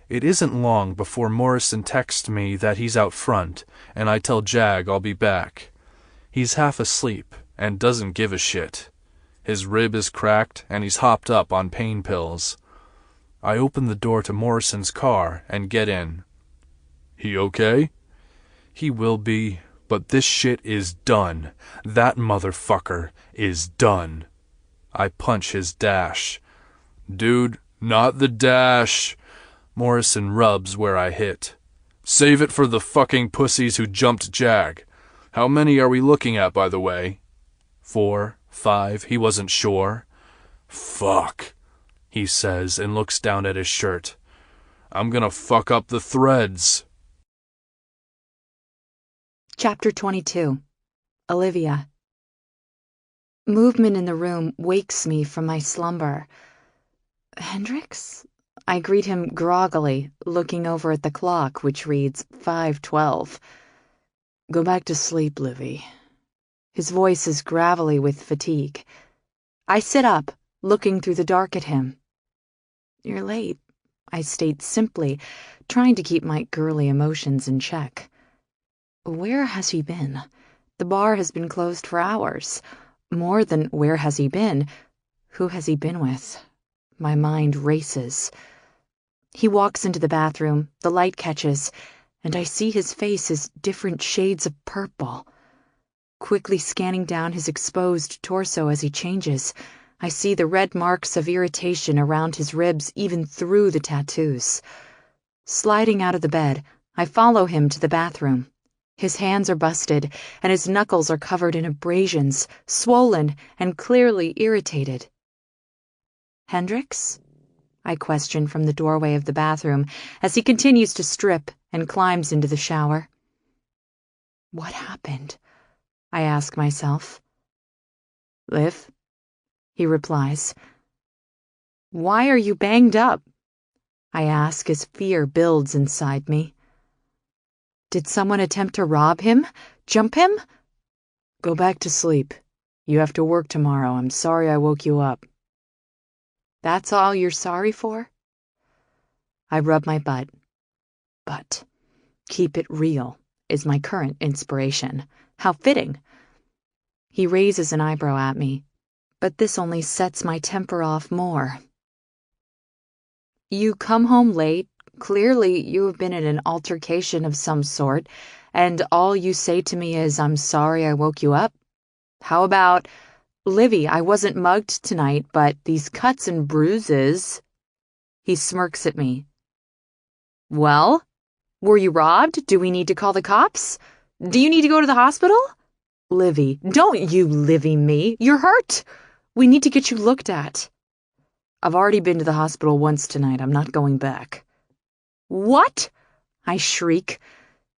It isn't long before Morrison texts me that he's out front, and I tell Jag I'll be back. He's half asleep and doesn't give a shit. His rib is cracked and he's hopped up on pain pills. I open the door to Morrison's car and get in. He okay? He will be, but this shit is done. That motherfucker is done. I punch his dash. Dude, not the dash. Morrison rubs where I hit. Save it for the fucking pussies who jumped Jag. How many are we looking at, by the way? 4, 5, he wasn't sure. Fuck, he says and looks down at his shirt. I'm gonna fuck up the threads. Chapter 22. Olivia. Movement in the room wakes me from my slumber. Hendrix? I greet him groggily, looking over at the clock, which reads 5:12. Go back to sleep, Livy. His voice is gravelly with fatigue. I sit up, looking through the dark at him. You're late, I state simply, trying to keep my girly emotions in check. Where has he been? The bar has been closed for hours. More than where has he been, who has he been with? My mind races. He walks into the bathroom, the light catches, and I see his face is different shades of purple. Quickly scanning down his exposed torso as he changes, I see the red marks of irritation around his ribs even through the tattoos. Sliding out of the bed, I follow him to the bathroom. His hands are busted, and his knuckles are covered in abrasions, swollen and clearly irritated. Hendrix? I question from the doorway of the bathroom as he continues to strip and climbs into the shower. What happened? I ask myself. Liv? He replies. Why are you banged up? I ask as fear builds inside me. Did someone attempt to rob him? Jump him? Go back to sleep. You have to work tomorrow. I'm sorry I woke you up. That's all you're sorry for? I rub my butt. But keep it real is my current inspiration. How fitting. He raises an eyebrow at me, but this only sets my temper off more. You come home late. Clearly, you have been in an altercation of some sort, and all you say to me is, I'm sorry I woke you up? How about, Livy, I wasn't mugged tonight, but these cuts and bruises... He smirks at me. Well, were you robbed? Do we need to call the cops? Do you need to go to the hospital? Livy, don't you Livy me. You're hurt. We need to get you looked at. I've already been to the hospital once tonight. I'm not going back. What? I shriek.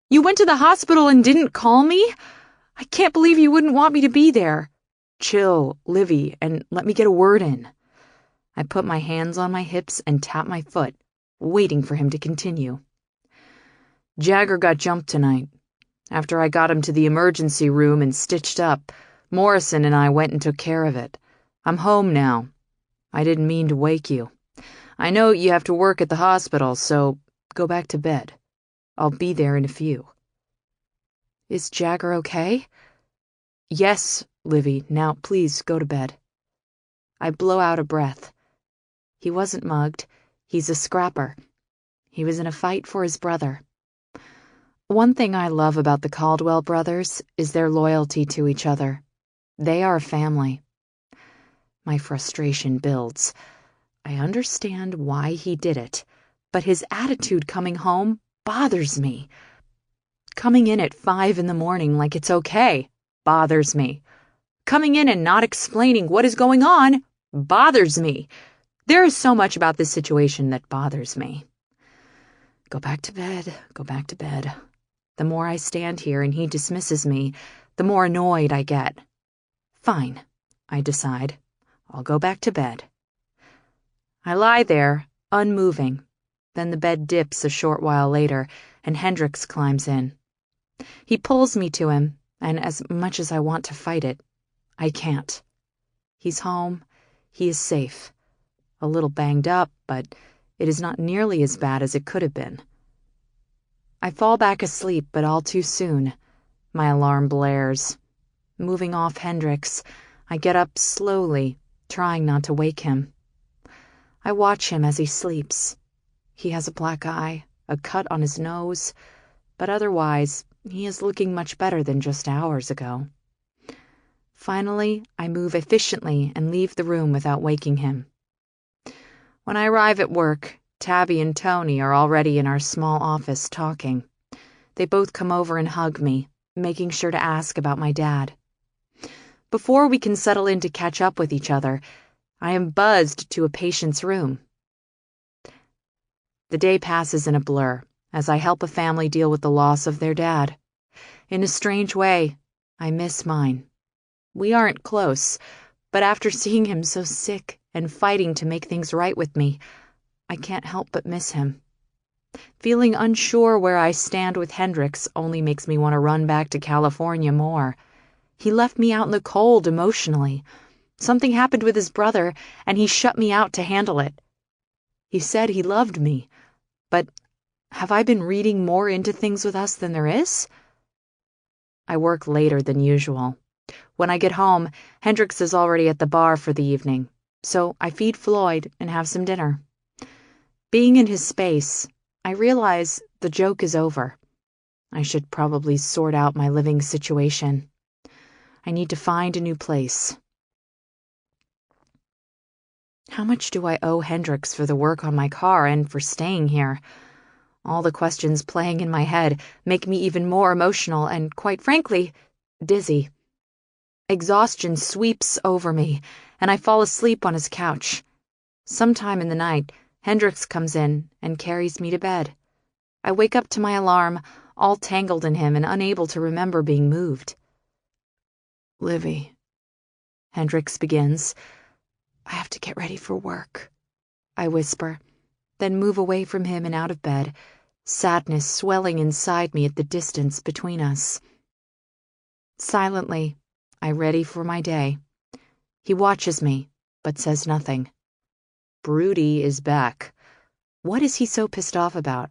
You went to the hospital and didn't call me? I can't believe you wouldn't want me to be there. Chill, Livy, and let me get a word in. I put my hands on my hips and tap my foot, waiting for him to continue. Jagger got jumped tonight. After I got him to the emergency room and stitched up, Morrison and I went and took care of it. I'm home now. I didn't mean to wake you. I know you have to work at the hospital, so go back to bed. I'll be there in a few. Is Jagger okay? Yes, Livy. Now please go to bed. I blow out a breath. He wasn't mugged. He's a scrapper. He was in a fight for his brother. One thing I love about the Caldwell brothers is their loyalty to each other. They are a family. My frustration builds. I understand why he did it, but his attitude coming home bothers me. Coming in at 5 a.m. like it's okay bothers me. Coming in and not explaining what is going on bothers me. There is so much about this situation that bothers me. Go back to bed, go back to bed. The more I stand here and he dismisses me, the more annoyed I get. Fine, I decide. I'll go back to bed. I lie there, unmoving. Then the bed dips a short while later, and Hendrix climbs in. He pulls me to him, and as much as I want to fight it, I can't. He's home. He is safe. A little banged up, but it is not nearly as bad as it could have been. I fall back asleep, but all too soon. My alarm blares. Moving off Hendrix, I get up slowly, trying not to wake him. I watch him as he sleeps. He has a black eye, a cut on his nose, but otherwise, he is looking much better than just hours ago. Finally, I move efficiently and leave the room without waking him. When I arrive at work, Tabby and Tony are already in our small office talking. They both come over and hug me, making sure to ask about my dad. Before we can settle in to catch up with each other, I am buzzed to a patient's room. The day passes in a blur as I help a family deal with the loss of their dad. In a strange way, I miss mine. We aren't close, but after seeing him so sick and fighting to make things right with me, I can't help but miss him. Feeling unsure where I stand with Hendrix only makes me want to run back to California more. He left me out in the cold emotionally. Something happened with his brother, and he shut me out to handle it. He said he loved me, but have I been reading more into things with us than there is? I work later than usual. When I get home, Hendrix is already at the bar for the evening, so I feed Floyd and have some dinner. Being in his space, I realize the joke is over. I should probably sort out my living situation. I need to find a new place. How much do I owe Hendrix for the work on my car and for staying here? All the questions playing in my head make me even more emotional and, quite frankly, dizzy. Exhaustion sweeps over me, and I fall asleep on his couch. Sometime in the night, Hendrix comes in and carries me to bed. I wake up to my alarm, all tangled in him and unable to remember being moved. "Livy," Hendrix begins. "I have to get ready for work," I whisper, then move away from him and out of bed, sadness swelling inside me at the distance between us. Silently, I ready for my day. He watches me, but says nothing. Broody is back. What is he so pissed off about?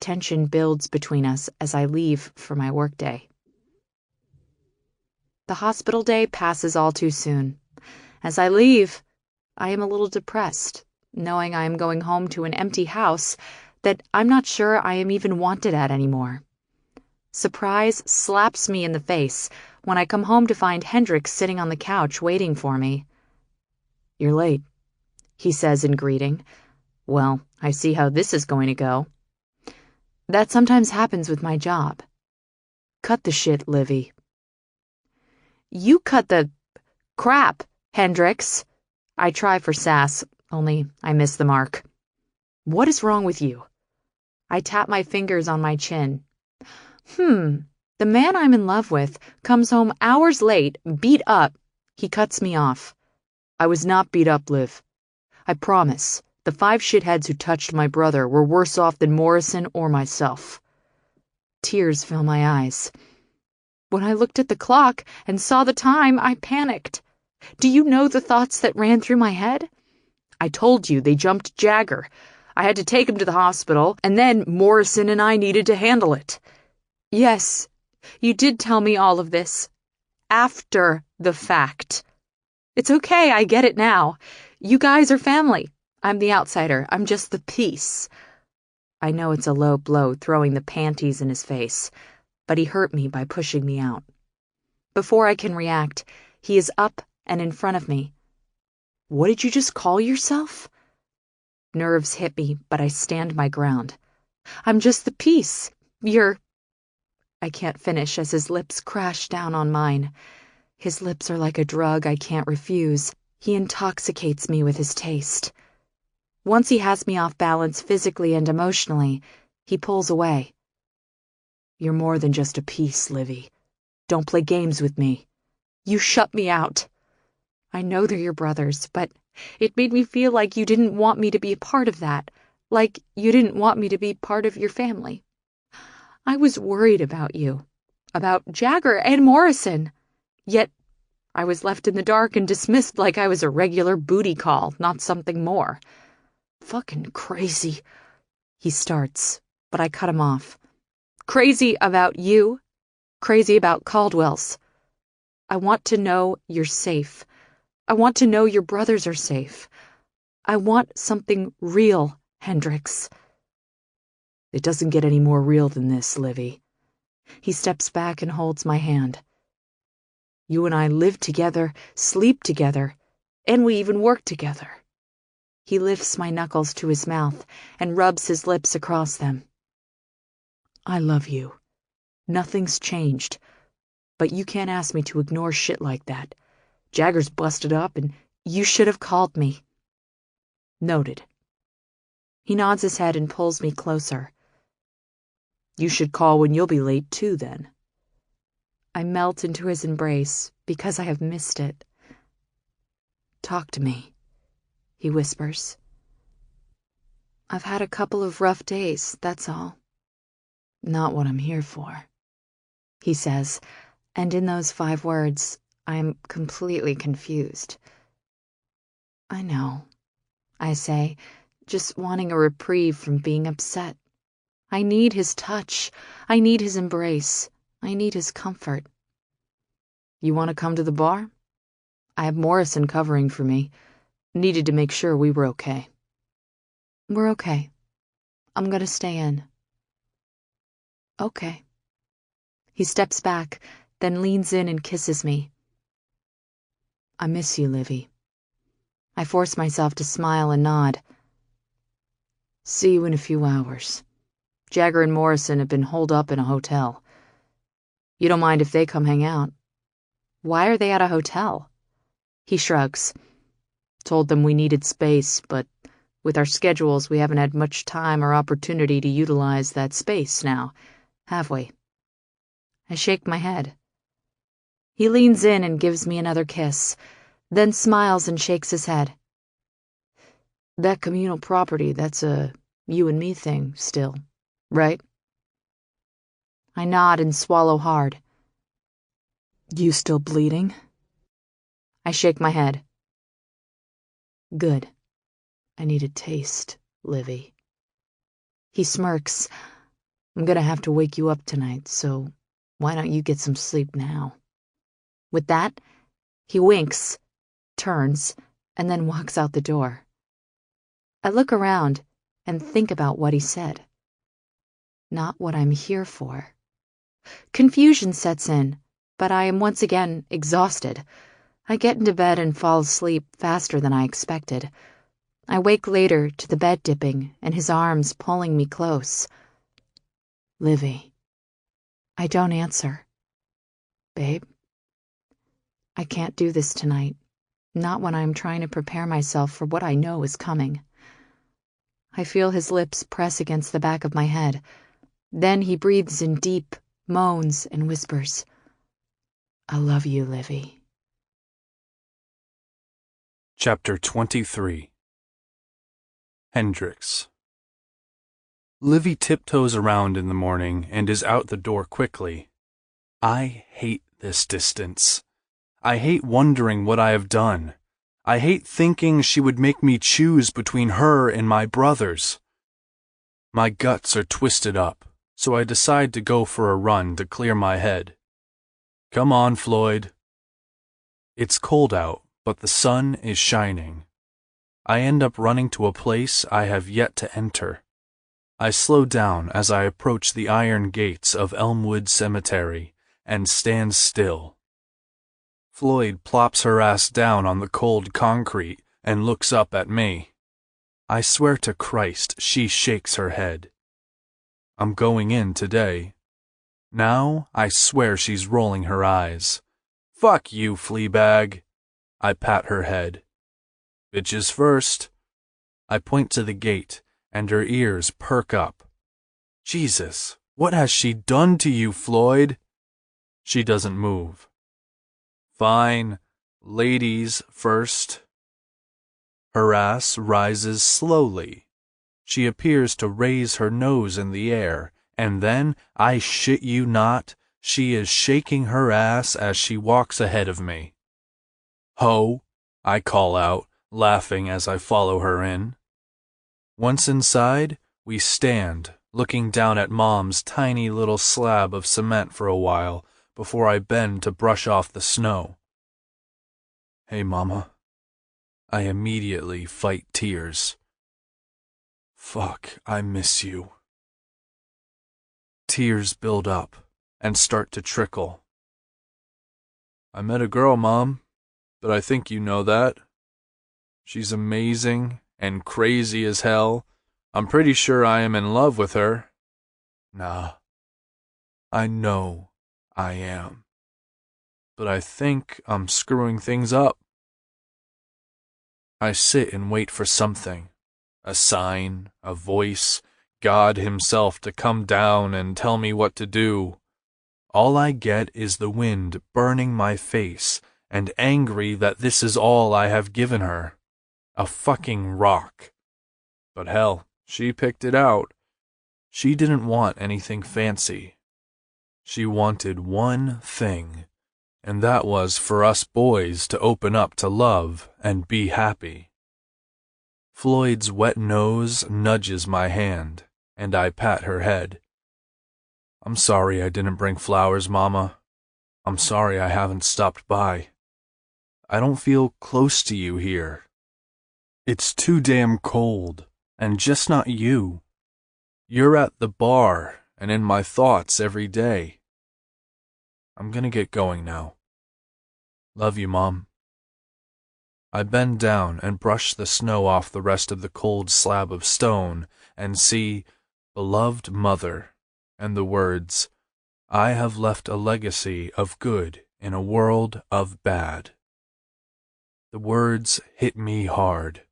Tension builds between us as I leave for my workday. The hospital day passes all too soon. As I leave, I am a little depressed, knowing I am going home to an empty house that I'm not sure I am even wanted at anymore. Surprise slaps me in the face when I come home to find Hendrix sitting on the couch waiting for me. "You're late," he says in greeting. "Well, I see how this is going to go." That sometimes happens with my job. Cut the shit, Livy. "You cut the crap, Hendrix." I try for sass, only I miss the mark. "What is wrong with you?" I tap my fingers on my chin. The man I'm in love with comes home hours late, beat up. He cuts me off. "I was not beat up, Liv. I promise. The 5 shitheads who touched my brother were worse off than Morrison or myself." Tears fill my eyes. When I looked at the clock and saw the time, I panicked. Do you know the thoughts that ran through my head? I told you they jumped Jagger. I had to take him to the hospital, and then Morrison and I needed to handle it. Yes, you did tell me all of this. After the fact. It's okay, I get it now. You guys are family. I'm the outsider. I'm just the piece. I know it's a low blow throwing the panties in his face, but he hurt me by pushing me out. Before I can react, he is up and in front of me. "What did you just call yourself?" Nerves hit me, but I stand my ground. "I'm just the piece. You're—" I can't finish as his lips crash down on mine. His lips are like a drug I can't refuse. He intoxicates me with his taste. Once he has me off balance physically and emotionally, he pulls away. "You're more than just a piece, Livy. Don't play games with me. You shut me out. I know they're your brothers, but it made me feel like you didn't want me to be a part of that, like you didn't want me to be part of your family. I was worried about you, about Jagger and Morrison. Yet I was left in the dark and dismissed like I was a regular booty call, not something more. Fucking crazy," he starts, but I cut him off. "Crazy about you, crazy about Caldwell's. I want to know you're safe. I want to know your brothers are safe. I want something real, Hendrix. It doesn't get any more real than this, Livy. He steps back and holds my hand. You and I live together, sleep together, and we even work together. He lifts my knuckles to his mouth and rubs his lips across them. I love you. Nothing's changed. But you can't ask me to ignore shit like that. Jagger's busted up and you should have called me. Noted. He nods his head and pulls me closer. You should call when you'll be late too, then. I melt into his embrace because I have missed it. Talk to me, he whispers. I've had a couple of rough days, that's all. Not what I'm here for, he says, and in those 5 words, I am completely confused. I know, I say, just wanting a reprieve from being upset. I need his touch. I need his embrace. I need his comfort. You want to come to the bar? I have Morrison covering for me. Needed to make sure we were okay. We're okay. I'm gonna stay in. Okay. He steps back, then leans in and kisses me. I miss you, Livy. I force myself to smile and nod. See you in a few hours. Jagger and Morrison have been holed up in a hotel. You don't mind if they come hang out? Why are they at a hotel? He shrugs. Told them we needed space, but with our schedules we haven't had much time or opportunity to utilize that space now, have we? I shake my head. He leans in and gives me another kiss, then smiles and shakes his head. That communal property, that's a you and me thing still, right? I nod and swallow hard. You still bleeding? I shake my head. Good. I need a taste, Livy. He smirks. I'm gonna have to wake you up tonight, so why don't you get some sleep now? With that, he winks, turns, and then walks out the door. I look around and think about what he said. Not what I'm here for. Confusion sets in, but I am once again exhausted. I get into bed and fall asleep faster than I expected. I wake later to the bed dipping and his arms pulling me close. Livy. I don't answer. Babe? I can't do this tonight. Not when I'm trying to prepare myself for what I know is coming. I feel his lips press against the back of my head. Then he breathes in deep, moans, and whispers. I love you, Livy. Chapter 23. Hendrix. Livy tiptoes around in the morning and is out the door quickly. I hate this distance. I hate wondering what I have done. I hate thinking she would make me choose between her and my brothers. My guts are twisted up, so I decide to go for a run to clear my head. Come on, Floyd. It's cold out, but the sun is shining. I end up running to a place I have yet to enter. I slow down as I approach the iron gates of Elmwood Cemetery and stand still. Floyd plops her ass down on the cold concrete and looks up at me. I swear to Christ she shakes her head. I'm going in today. Now I swear she's rolling her eyes. Fuck you, Fleabag. I pat her head. Bitches first. I point to the gate, and her ears perk up. Jesus, what has she done to you, Floyd? She doesn't move. Fine, ladies first. Her ass rises slowly. She appears to raise her nose in the air, and then, I shit you not, she is shaking her ass as she walks ahead of me. Ho, I call out, laughing as I follow her in. Once inside, we stand, looking down at Mom's tiny little slab of cement for a while, before I bend to brush off the snow. Hey, Mama. I immediately fight tears. Fuck, I miss you. Tears build up and start to trickle. I met a girl, Mom, but I think you know that. She's amazing and crazy as hell. I'm pretty sure I am in love with her. Nah, I know I am. But I think I'm screwing things up. I sit and wait for something, a sign, a voice, God himself to come down and tell me what to do. All I get is the wind burning my face and angry that this is all I have given her. A fucking rock. But hell, she picked it out. She didn't want anything fancy. She wanted one thing, and that was for us boys to open up to love and be happy. Floyd's wet nose nudges my hand, and I pat her head. I'm sorry I didn't bring flowers, Mama. I'm sorry I haven't stopped by. I don't feel close to you here. It's too damn cold, and just not you. You're at the bar and in my thoughts every day. I'm gonna get going now. Love you, Mom. I bend down and brush the snow off the rest of the cold slab of stone and see beloved mother and the words, I have left a legacy of good in a world of bad. The words hit me hard.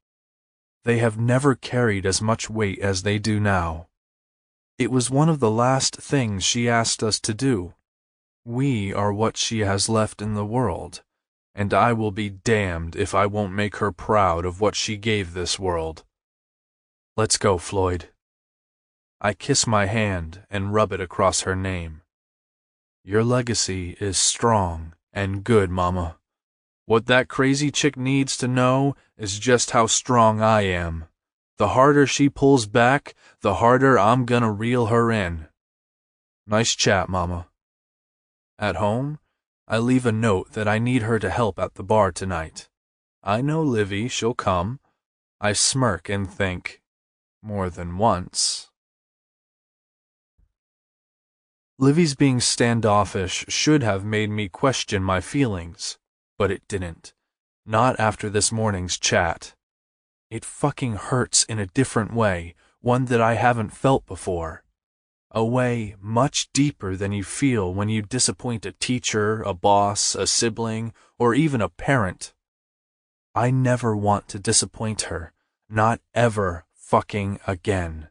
They have never carried as much weight as they do now. It was one of the last things she asked us to do. We are what she has left in the world, and I will be damned if I won't make her proud of what she gave this world. Let's go, Floyd. I kiss my hand and rub it across her name. Your legacy is strong and good, Mama. What that crazy chick needs to know is just how strong I am. The harder she pulls back, the harder I'm gonna reel her in. Nice chat, Mama. At home, I leave a note that I need her to help at the bar tonight. I know Livy, she'll come. I smirk and think, more than once. Livy's being standoffish should have made me question my feelings, but it didn't. Not after this morning's chat. It fucking hurts in a different way, one that I haven't felt before. A way much deeper than you feel when you disappoint a teacher, a boss, a sibling, or even a parent. I never want to disappoint her, not ever fucking again.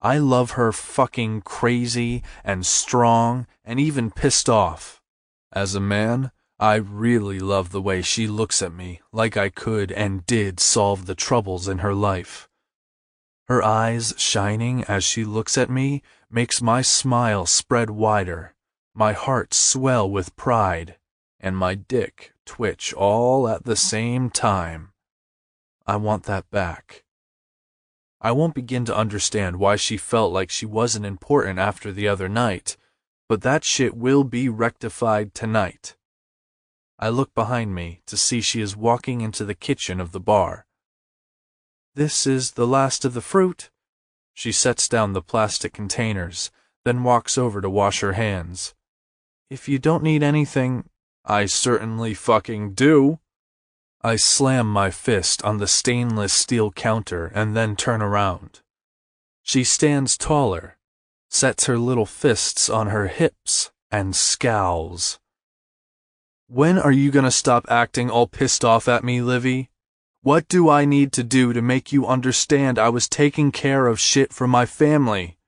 I love her fucking crazy and strong and even pissed off. As a man, I really love the way she looks at me like I could and did solve the troubles in her life. Her eyes shining as she looks at me makes my smile spread wider, my heart swell with pride, and my dick twitch all at the same time. I want that back. I won't begin to understand why she felt like she wasn't important after the other night, but that shit will be rectified tonight. I look behind me to see she is walking into the kitchen of the bar. This is the last of the fruit. She sets down the plastic containers, then walks over to wash her hands. If you don't need anything, I certainly fucking do. I slam my fist on the stainless steel counter and then turn around. She stands taller, sets her little fists on her hips, and scowls. When are you gonna stop acting all pissed off at me, Livy? What do I need to do to make you understand I was taking care of shit for my family?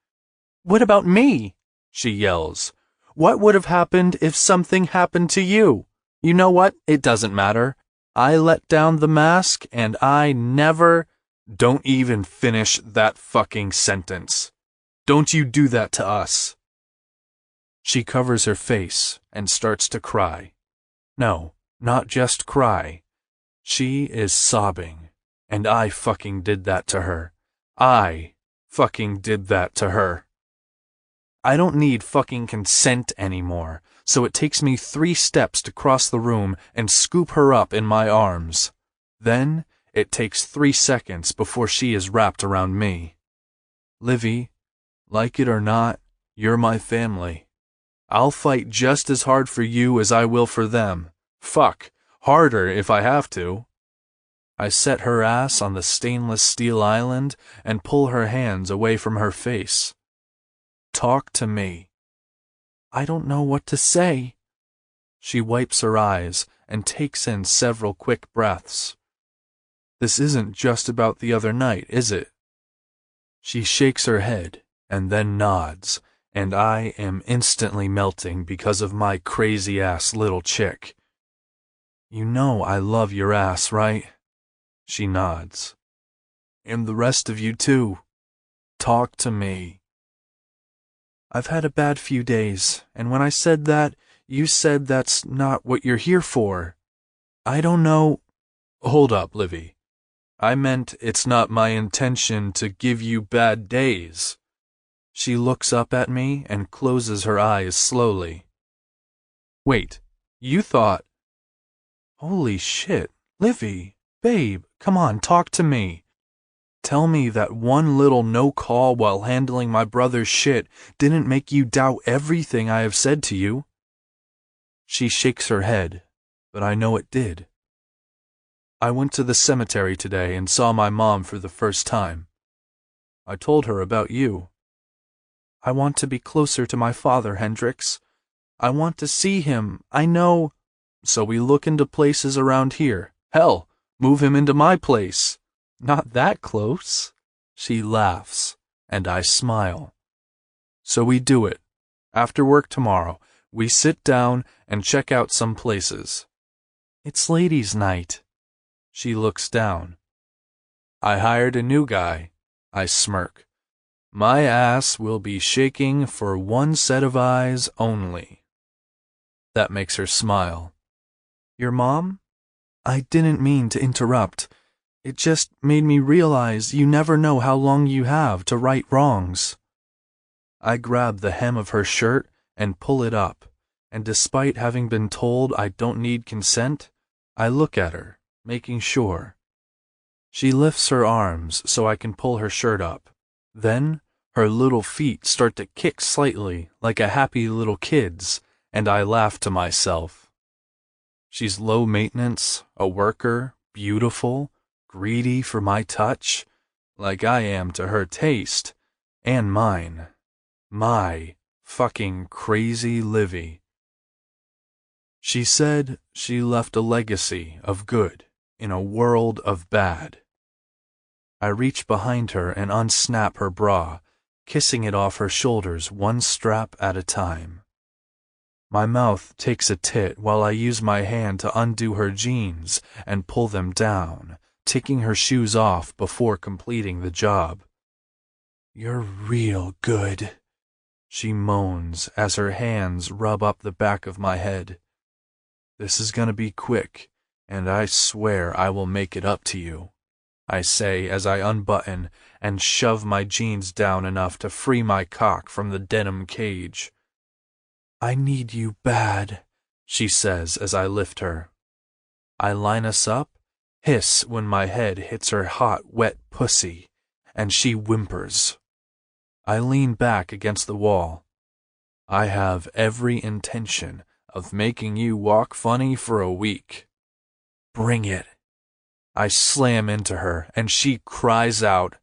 What about me? She yells. What would have happened if something happened to you? You know what? It doesn't matter. I let down the mask and I never... Don't even finish that fucking sentence. Don't you do that to us. She covers her face and starts to cry. No, not just cry. She is sobbing, and I fucking did that to her. I fucking did that to her. I don't need fucking consent anymore, so it takes me 3 steps to cross the room and scoop her up in my arms. Then, it takes 3 seconds before she is wrapped around me. Livy, like it or not, you're my family. I'll fight just as hard for you as I will for them. Fuck, harder if I have to. I set her ass on the stainless steel island and pull her hands away from her face. Talk to me. I don't know what to say. She wipes her eyes and takes in several quick breaths. This isn't just about the other night, is it? She shakes her head and then nods, and I am instantly melting because of my crazy-ass little chick. You know I love your ass, right? She nods. And the rest of you too. Talk to me. I've had a bad few days, and when I said that, you said that's not what you're here for. I don't know. Hold up, Livy. I meant it's not my intention to give you bad days. She looks up at me and closes her eyes slowly. Wait, you thought... Holy shit, Livy, babe, come on, talk to me. Tell me that one little no call while handling my brother's shit didn't make you doubt everything I have said to you. She shakes her head, but I know it did. I went to the cemetery today and saw my mom for the first time. I told her about you. I want to be closer to my father, Hendrix. I want to see him, I know. So we look into places around here. Hell, move him into my place. Not that close. She laughs, and I smile. So we do it. After work tomorrow, we sit down and check out some places. It's ladies' night. She looks down. I hired a new guy. I smirk. My ass will be shaking for one set of eyes only. That makes her smile. Your mom? I didn't mean to interrupt. It just made me realize you never know how long you have to right wrongs. I grab the hem of her shirt and pull it up, and despite having been told I don't need consent, I look at her, making sure. She lifts her arms so I can pull her shirt up. Then, her little feet start to kick slightly like a happy little kid's, and I laugh to myself. She's low maintenance, a worker, beautiful, greedy for my touch, like I am to her taste, and mine. My fucking crazy Livy. She said she left a legacy of good in a world of bad. I reach behind her and unsnap her bra, kissing it off her shoulders one strap at a time. My mouth takes a tit while I use my hand to undo her jeans and pull them down, taking her shoes off before completing the job. You're real good, she moans as her hands rub up the back of my head. This is gonna be quick, and I swear I will make it up to you, I say as I unbutton and shove my jeans down enough to free my cock from the denim cage. I need you bad, she says as I lift her. I line us up, hiss when my head hits her hot, wet pussy, and she whimpers. I lean back against the wall. I have every intention of making you walk funny for a week. Bring it. I slam into her, and she cries out,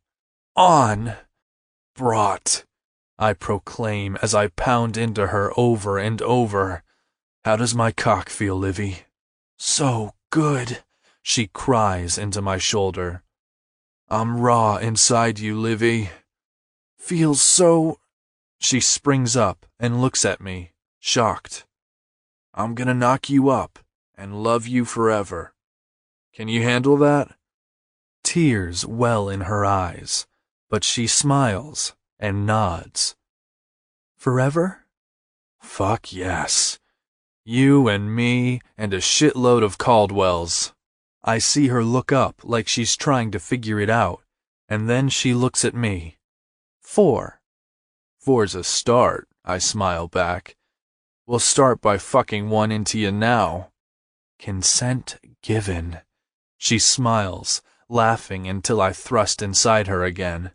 On! Brought, I proclaim as I pound into her over and over. How does my cock feel, Livy? So good, she cries into my shoulder. I'm raw inside you, Livy. Feels so... She springs up and looks at me, shocked. I'm gonna knock you up and love you forever. Can you handle that? Tears well in her eyes, but she smiles and nods. Forever? Fuck yes. You and me and a shitload of Caldwells. I see her look up like she's trying to figure it out, and then she looks at me. 4. 4's a start. I smile back. We'll start by fucking one into you now. Consent given. She smiles, laughing until I thrust inside her again.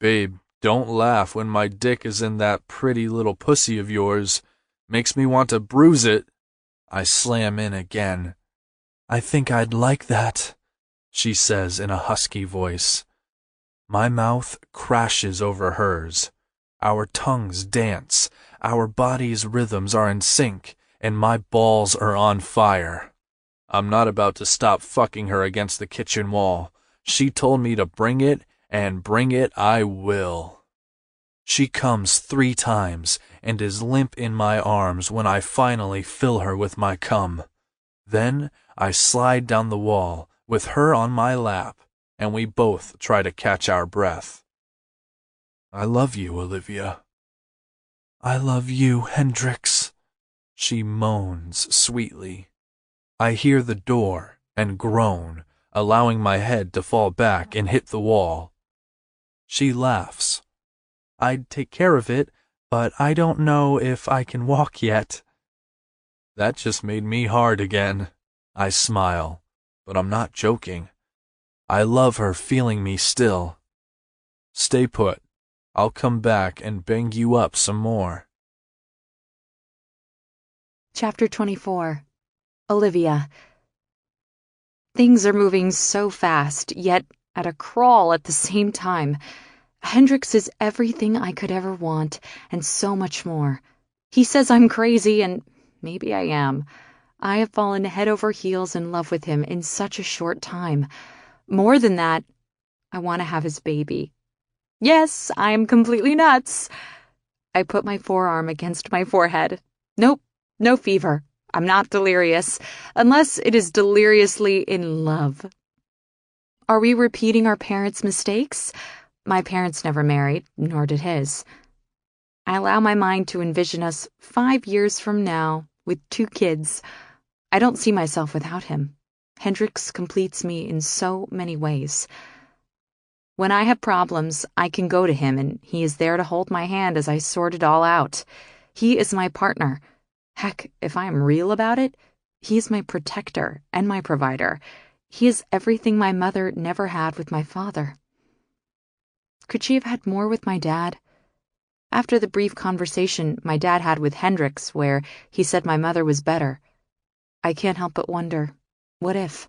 Babe, don't laugh when my dick is in that pretty little pussy of yours. Makes me want to bruise it. I slam in again. I think I'd like that, she says in a husky voice. My mouth crashes over hers. Our tongues dance, our bodies' rhythms are in sync, and my balls are on fire. I'm not about to stop fucking her against the kitchen wall. She told me to bring it, and bring it I will. She comes 3 times and is limp in my arms when I finally fill her with my cum. Then I slide down the wall with her on my lap, and we both try to catch our breath. I love you, Olivia. I love you, Hendrix, she moans sweetly. I hear the door and groan, allowing my head to fall back and hit the wall. She laughs. I'd take care of it, but I don't know if I can walk yet. That just made me hard again. I smile, but I'm not joking. I love her feeling me still. Stay put. I'll come back and bang you up some more. Chapter 24. Olivia. Things are moving so fast, yet at a crawl at the same time. Hendrix is everything I could ever want, and so much more. He says I'm crazy, and maybe I am. I have fallen head over heels in love with him in such a short time. More than that, I want to have his baby. Yes, I am completely nuts. I put my forearm against my forehead. Nope, no fever. I'm not delirious, unless it is deliriously in love. Are we repeating our parents' mistakes? My parents never married, nor did his. I allow my mind to envision us 5 years from now with 2 kids. I don't see myself without him. Hendrix completes me in so many ways. When I have problems, I can go to him, and he is there to hold my hand as I sort it all out. He is my partner. Heck, if I am real about it, he is my protector and my provider. He is everything my mother never had with my father. Could she have had more with my dad? After the brief conversation my dad had with Hendrix, where he said my mother was better, I can't help but wonder, what if?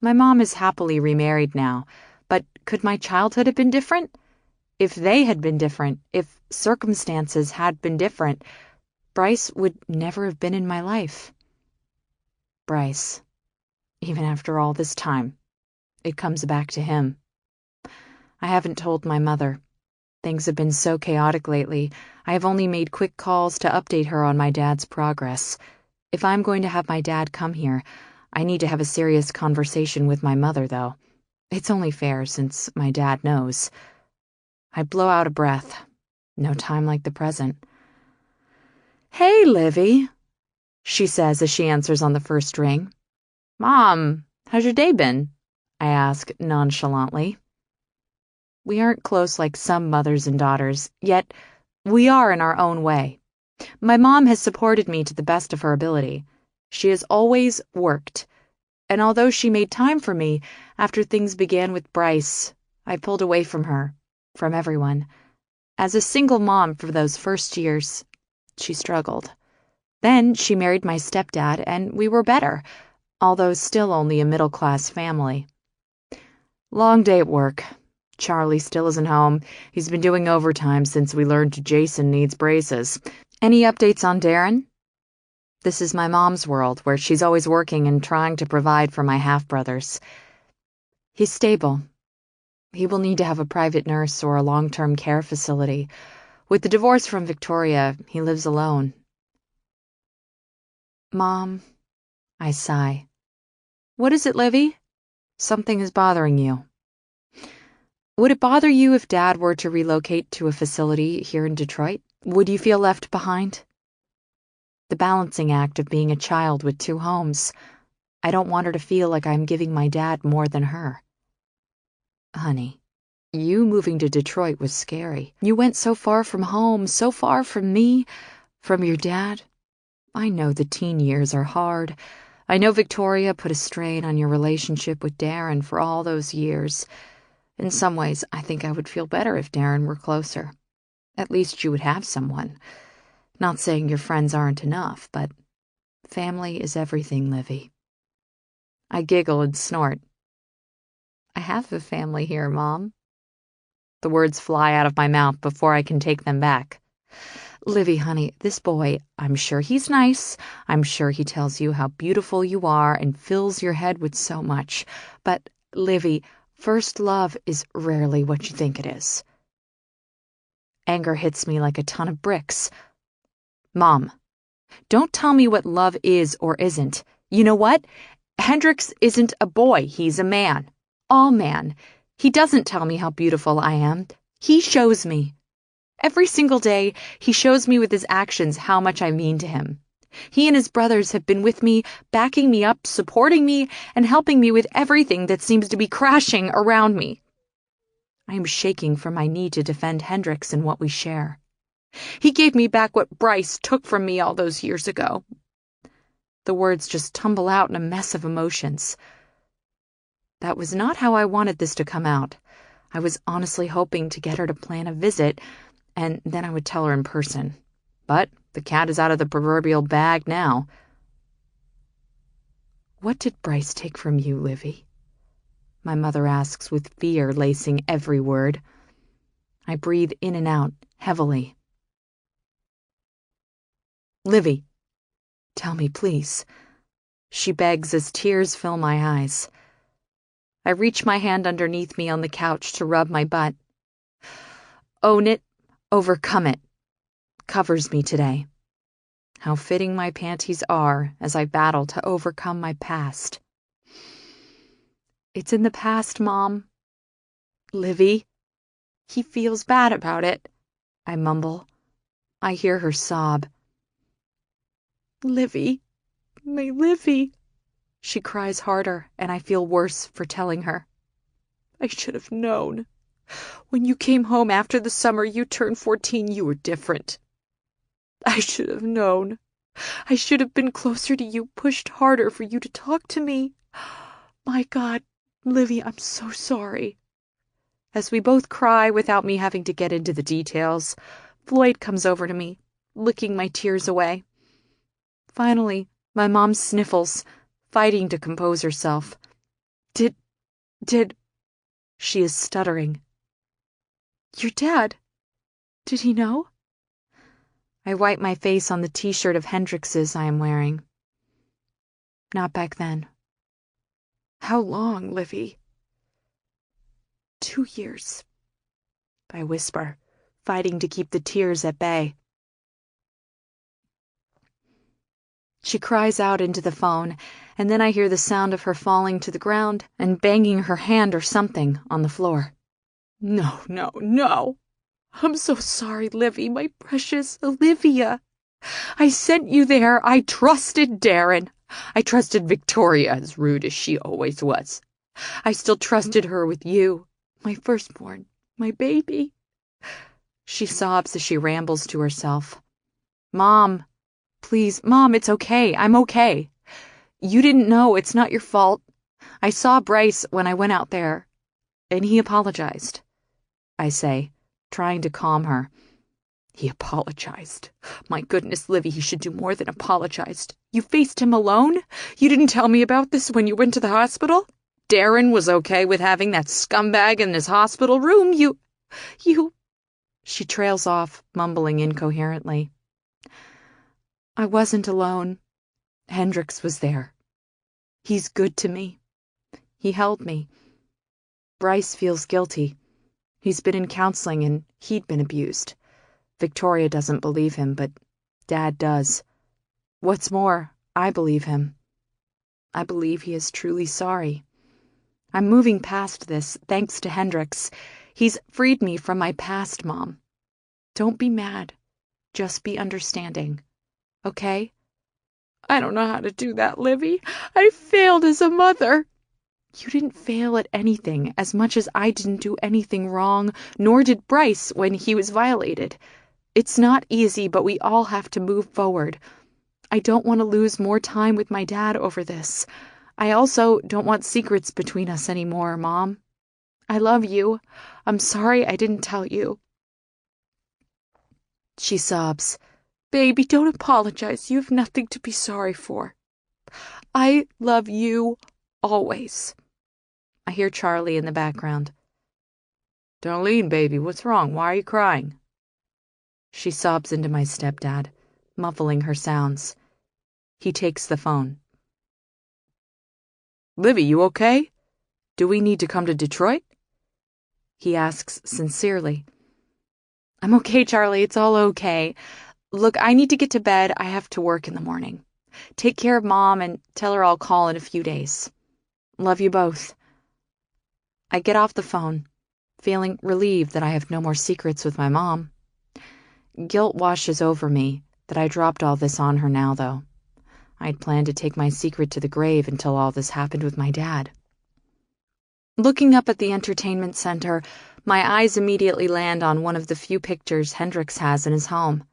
My mom is happily remarried now, but could my childhood have been different? If they had been different, if circumstances had been different, Bryce would never have been in my life. Bryce. Even after all this time, it comes back to him. I haven't told my mother. Things have been so chaotic lately, I have only made quick calls to update her on my dad's progress. If I'm going to have my dad come here, I need to have a serious conversation with my mother, though. It's only fair since my dad knows. I blow out a breath. No time like the present. Hey, Livy, she says as she answers on the first ring. Mom, how's your day been? I ask nonchalantly. We aren't close like some mothers and daughters, yet we are in our own way. My mom has supported me to the best of her ability. She has always worked. And although she made time for me, after things began with Bryce, I pulled away from her, from everyone. As a single mom for those first years, she struggled. Then she married my stepdad, and we were better, although still only a middle-class family. Long day at work. Charlie still isn't home. He's been doing overtime since we learned Jason needs braces. Any updates on Darren? This is my mom's world, where she's always working and trying to provide for my half-brothers. He's stable. He will need to have a private nurse or a long-term care facility. With the divorce from Victoria, he lives alone. Mom, I sigh. What is it, Livy? Something is bothering you. Would it bother you if Dad were to relocate to a facility here in Detroit? Would you feel left behind? The balancing act of being a child with 2 homes. I don't want her to feel like I'm giving my dad more than her. Honey, You moving to Detroit was scary. You went so far from home, so far from me, from your dad. I know the teen years are hard. I know Victoria put a strain on your relationship with Darren for all those years. In some ways, I think I would feel better if Darren were closer. At least you would have someone. Not saying your friends aren't enough, but family is everything, Livy. I giggle and snort. I have a family here, Mom. The words fly out of my mouth before I can take them back. Livy, honey, this boy, I'm sure he's nice. I'm sure he tells you how beautiful you are and fills your head with so much. But, Livy, first love is rarely what you think it is. Anger hits me like a ton of bricks. Mom, don't tell me what love is or isn't. You know what? Hendrix isn't a boy, he's a man. All man. He doesn't tell me how beautiful I am. He shows me. Every single day, he shows me with his actions how much I mean to him. He and his brothers have been with me, backing me up, supporting me, and helping me with everything that seems to be crashing around me. I am shaking from my need to defend Hendrix and what we share. He gave me back what Bryce took from me all those years ago. The words just tumble out in a mess of emotions. That was not how I wanted this to come out. I was honestly hoping to get her to plan a visit, and then I would tell her in person. But the cat is out of the proverbial bag now. What did Bryce take from you, Livy? My mother asks with fear lacing every word. I breathe in and out, heavily. Livy, tell me, please. She begs as tears fill my eyes. I reach my hand underneath me on the couch to rub my butt. Own it, overcome it, covers me today. How fitting my panties are as I battle to overcome my past. It's in the past, Mom. Livy. He feels bad about it, I mumble. I hear her sob. Livy, my Livy. She cries harder, and I feel worse for telling her. I should have known. When you came home after the summer you turned 14, you were different. I should have known. I should have been closer to you, pushed harder for you to talk to me. My God, Livy, I'm so sorry. As we both cry without me having to get into the details, Floyd comes over to me, licking my tears away. Finally, my mom sniffles, fighting to compose herself. Did... She is stuttering. Your dad, did he know? I wipe my face on the t-shirt of Hendrix's I am wearing. Not back then. How long, Livy? 2 years. I whisper, fighting to keep the tears at bay. She cries out into the phone, and then I hear the sound of her falling to the ground and banging her hand or something on the floor. No, no, no. I'm so sorry, Livy, my precious Olivia. I sent you there. I trusted Darren. I trusted Victoria, as rude as she always was. I still trusted her with you, my firstborn, my baby. She sobs as she rambles to herself. Mom, please, Mom, it's okay. I'm okay. You didn't know. It's not your fault. I saw Bryce when I went out there, and he apologized. I say, trying to calm her. He apologized. My goodness, Livy, he should do more than apologized. You faced him alone? You didn't tell me about this when you went to the hospital? Darren was okay with having that scumbag in his hospital room. You... She trails off, mumbling incoherently. I wasn't alone. Hendrix was there. He's good to me. He held me. Bryce feels guilty. He's been in counseling and he'd been abused. Victoria doesn't believe him, but Dad does. What's more, I believe him. I believe he is truly sorry. I'm moving past this, thanks to Hendrix. He's freed me from my past, Mom. Don't be mad. Just be understanding. Okay? I don't know how to do that, Livy. I failed as a mother. You didn't fail at anything as much as I didn't do anything wrong, nor did Bryce when he was violated. It's not easy, but we all have to move forward. I don't want to lose more time with my dad over this. I also don't want secrets between us anymore, Mom. I love you. I'm sorry I didn't tell you. She sobs. Baby, don't apologize. You have nothing to be sorry for. I love you always. I hear Charlie in the background. Darlene, baby, what's wrong? Why are you crying? She sobs into my stepdad, muffling her sounds. He takes the phone. Livy, you okay? Do we need to come to Detroit? He asks sincerely. I'm okay, Charlie. It's all okay. Look, I need to get to bed. I have to work in the morning. Take care of Mom and tell her I'll call in a few days. Love you both. I get off the phone, feeling relieved that I have no more secrets with my mom. Guilt washes over me that I dropped all this on her now, though. I'd planned to take my secret to the grave until all this happened with my dad. Looking up at the entertainment center, my eyes immediately land on one of the few pictures Hendrix has in his home.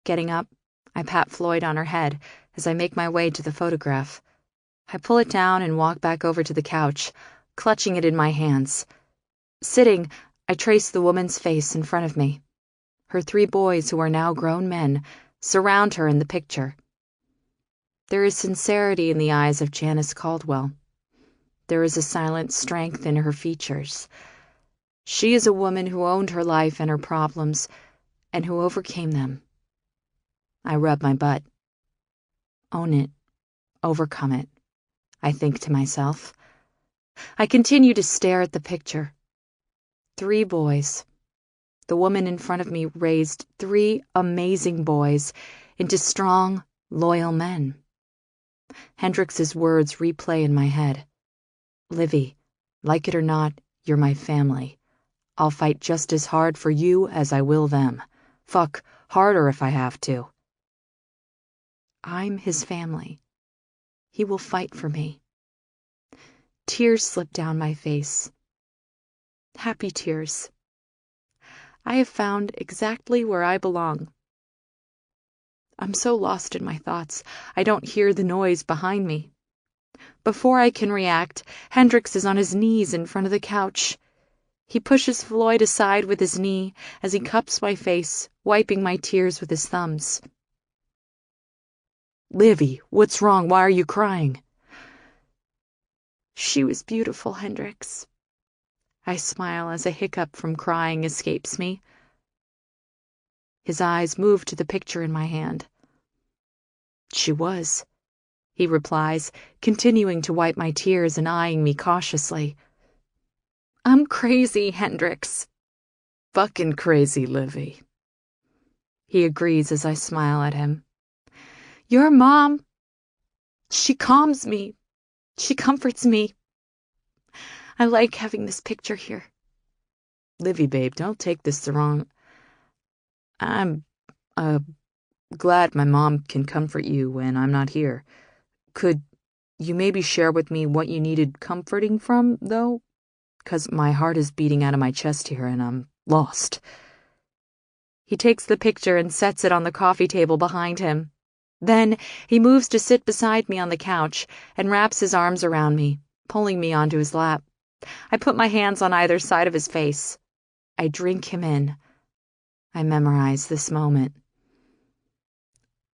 Getting up, I pat Floyd on her head as I make my way to the photograph. I pull it down and walk back over to the couch, clutching it in my hands. Sitting, I trace the woman's face in front of me. Her 3 boys, who are now grown men, surround her in the picture. There is sincerity in the eyes of Janice Caldwell. There is a silent strength in her features. She is a woman who owned her life and her problems, and who overcame them. I rub my butt. Own it. Overcome it, I think to myself. I continue to stare at the picture. 3 boys. The woman in front of me raised 3 amazing boys into strong, loyal men. Hendrix's words replay in my head. Livy, like it or not, you're my family. I'll fight just as hard for you as I will them. Fuck, harder if I have to. I'm his family. He will fight for me. Tears slip down my face. Happy tears. I have found exactly where I belong. I'm so lost in my thoughts, I don't hear the noise behind me. Before I can react, Hendrix is on his knees in front of the couch. He pushes Floyd aside with his knee as he cups my face, wiping my tears with his thumbs. Livy, what's wrong? Why are you crying? She was beautiful, Hendrix. I smile as a hiccup from crying escapes me. His eyes move to the picture in my hand. She was, he replies, continuing to wipe my tears and eyeing me cautiously. I'm crazy, Hendrix. Fucking crazy, Livy. He agrees as I smile at him. Your mom, she calms me. She comforts me. I like having this picture here. Livy, babe, don't take this the wrong... I'm, glad my mom can comfort you when I'm not here. Could you maybe share with me what you needed comforting from, though? 'Cause my heart is beating out of my chest here and I'm lost. He takes the picture and sets it on the coffee table behind him. Then he moves to sit beside me on the couch and wraps his arms around me, pulling me onto his lap. I put my hands on either side of his face. I drink him in. I memorize this moment.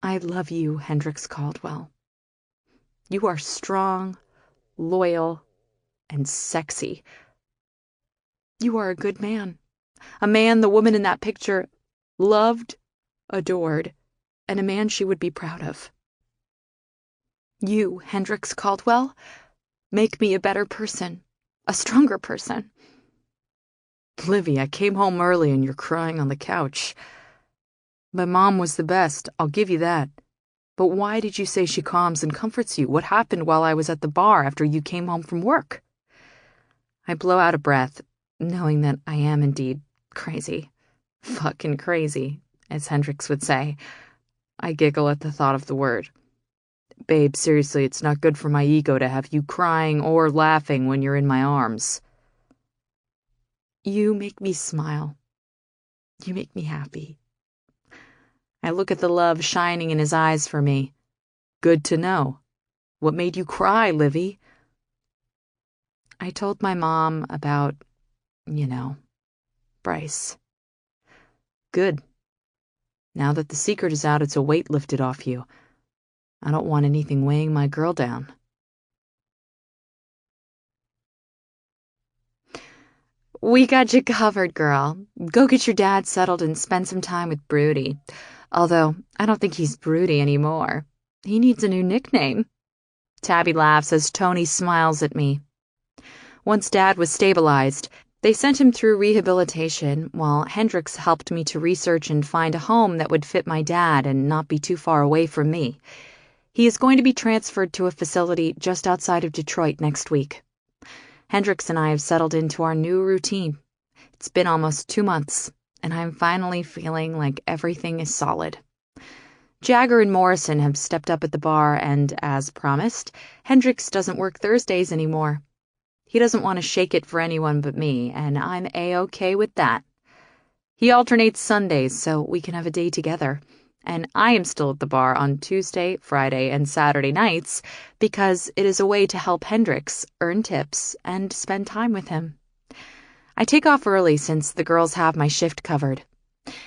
I love you, Hendrix Caldwell. You are strong, loyal, and sexy. You are a good man. A man the woman in that picture loved, adored, and a man she would be proud of. You, Hendrix Caldwell, make me a better person, a stronger person. Livy, I came home early and you're crying on the couch. My mom was the best, I'll give you that. But why did you say she calms and comforts you? What happened while I was at the bar after you came home from work? I blow out a breath, knowing that I am indeed crazy. Fucking crazy, as Hendrix would say. I giggle at the thought of the word. Babe, seriously, it's not good for my ego to have you crying or laughing when you're in my arms. You make me smile. You make me happy. I look at the love shining in his eyes for me. Good to know. What made you cry, Livy? I told my mom about, Bryce. Good. Now that the secret is out, it's a weight lifted off you. I don't want anything weighing my girl down. We got you covered, girl. Go get your dad settled and spend some time with Broody. Although, I don't think he's Broody anymore. He needs a new nickname. Tabby laughs as Tony smiles at me. Once Dad was stabilized, they sent him through rehabilitation, while Hendrix helped me to research and find a home that would fit my dad and not be too far away from me. He is going to be transferred to a facility just outside of Detroit next week. Hendrix and I have settled into our new routine. It's been almost 2 months, and I'm finally feeling like everything is solid. Jagger and Morrison have stepped up at the bar, and, as promised, Hendrix doesn't work Thursdays anymore. He doesn't want to shake it for anyone but me, and I'm A-OK with that. He alternates Sundays so we can have a day together, and I am still at the bar on Tuesday, Friday, and Saturday nights because it is a way to help Hendrix earn tips and spend time with him. I take off early since the girls have my shift covered.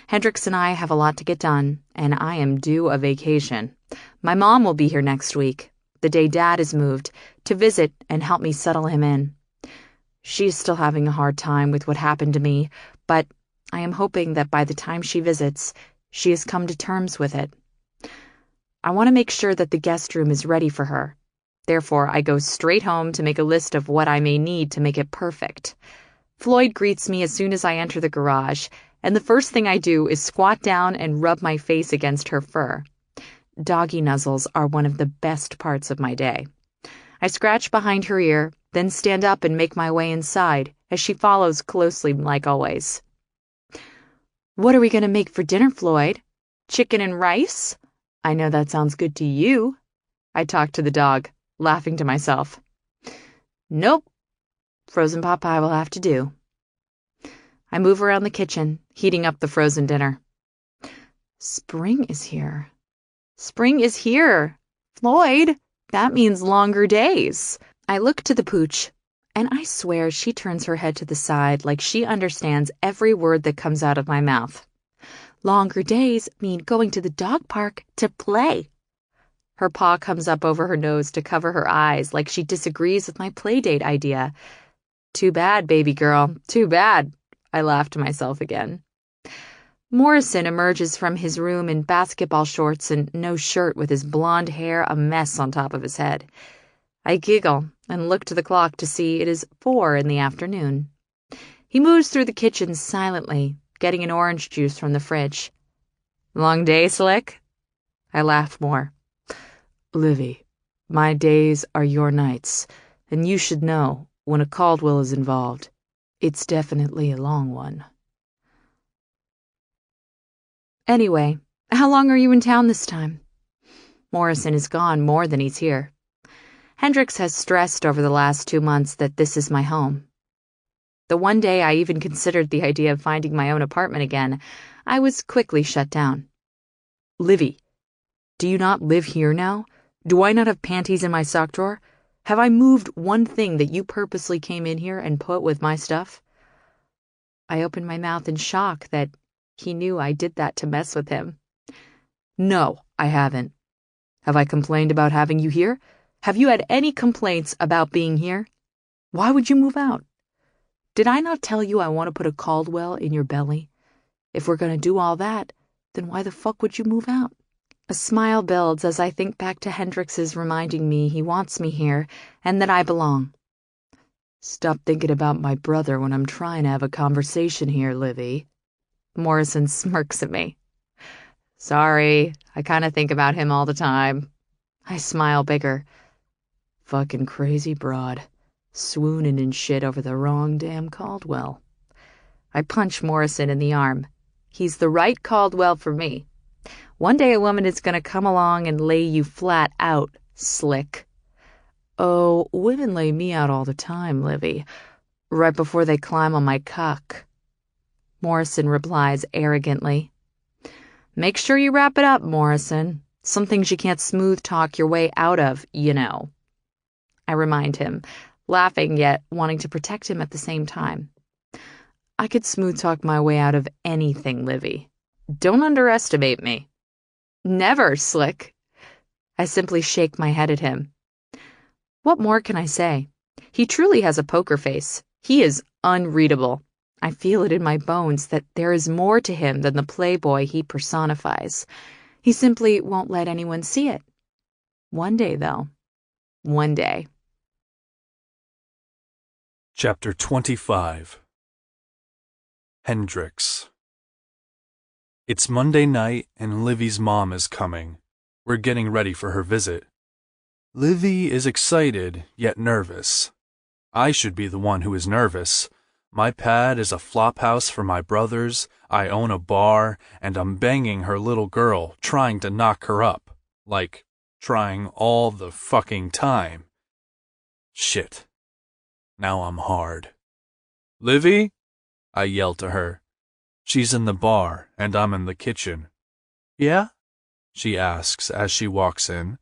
Hendrix and I have a lot to get done, and I am due a vacation. My mom will be here next week, the day Dad is moved, to visit and help me settle him in. She's still having a hard time with what happened to me, but I am hoping that by the time she visits, she has come to terms with it. I want to make sure that the guest room is ready for her. Therefore, I go straight home to make a list of what I may need to make it perfect. Floyd greets me as soon as I enter the garage, and the first thing I do is squat down and rub my face against her fur. Doggy nuzzles are one of the best parts of my day. I scratch behind her ear, then stand up and make my way inside, as she follows closely like always. What are we going to make for dinner, Floyd? Chicken and rice? I know that sounds good to you. I talk to the dog, laughing to myself. Nope. Frozen pot pie will have to do. I move around the kitchen, heating up the frozen dinner. Spring is here. Spring is here. Floyd, that means longer days. I look to the pooch, and I swear she turns her head to the side like she understands every word that comes out of my mouth. Longer days mean going to the dog park to play. Her paw comes up over her nose to cover her eyes like she disagrees with my playdate idea. Too bad, baby girl, too bad. I laugh to myself again. Morrison emerges from his room in basketball shorts and no shirt with his blonde hair a mess on top of his head. I giggle and look to the clock to see it is 4 in the afternoon. He moves through the kitchen silently, getting an orange juice from the fridge. Long day, Slick? I laugh more. Livy, my days are your nights, and you should know, when a Caldwell is involved, it's definitely a long one. Anyway, how long are you in town this time? Morrison is gone more than he's here. Hendrix has stressed over the last 2 months that this is my home. The one day I even considered the idea of finding my own apartment again, I was quickly shut down. Livy, do you not live here now? Do I not have panties in my sock drawer? Have I moved one thing that you purposely came in here and put with my stuff? I opened my mouth in shock that he knew I did that to mess with him. No, I haven't. Have I complained about having you here? Have you had any complaints about being here? Why would you move out? Did I not tell you I want to put a Caldwell in your belly? If we're going to do all that, then why the fuck would you move out? A smile builds as I think back to Hendrix's reminding me he wants me here and that I belong. Stop thinking about my brother when I'm trying to have a conversation here, Livy. Morrison smirks at me. Sorry, I kind of think about him all the time. I smile bigger. Fucking crazy broad. Swooning and shit over the wrong damn Caldwell. I punch Morrison in the arm. He's the right Caldwell for me. One day a woman is going to come along and lay you flat out, Slick. Oh, women lay me out all the time, Livy, right before they climb on my cock. Morrison replies arrogantly. Make sure you wrap it up, Morrison. Some things you can't smooth talk your way out of, you know. I remind him, laughing yet wanting to protect him at the same time. I could smooth talk my way out of anything, Livy. Don't underestimate me. Never, Slick. I simply shake my head at him. What more can I say? He truly has a poker face. He is unreadable. I feel it in my bones that there is more to him than the playboy he personifies. He simply won't let anyone see it. One day, though. One day. Chapter 25. Hendrix. It's Monday night and Livy's mom is coming. We're getting ready for her visit. Livy is excited, yet nervous. I should be the one who is nervous. My pad is a flophouse for my brothers, I own a bar, and I'm banging her little girl, trying to knock her up. Like, trying all the fucking time. Shit. Now I'm hard. Livy? I yell to her. She's in the bar, and I'm in the kitchen. Yeah? She asks as she walks in.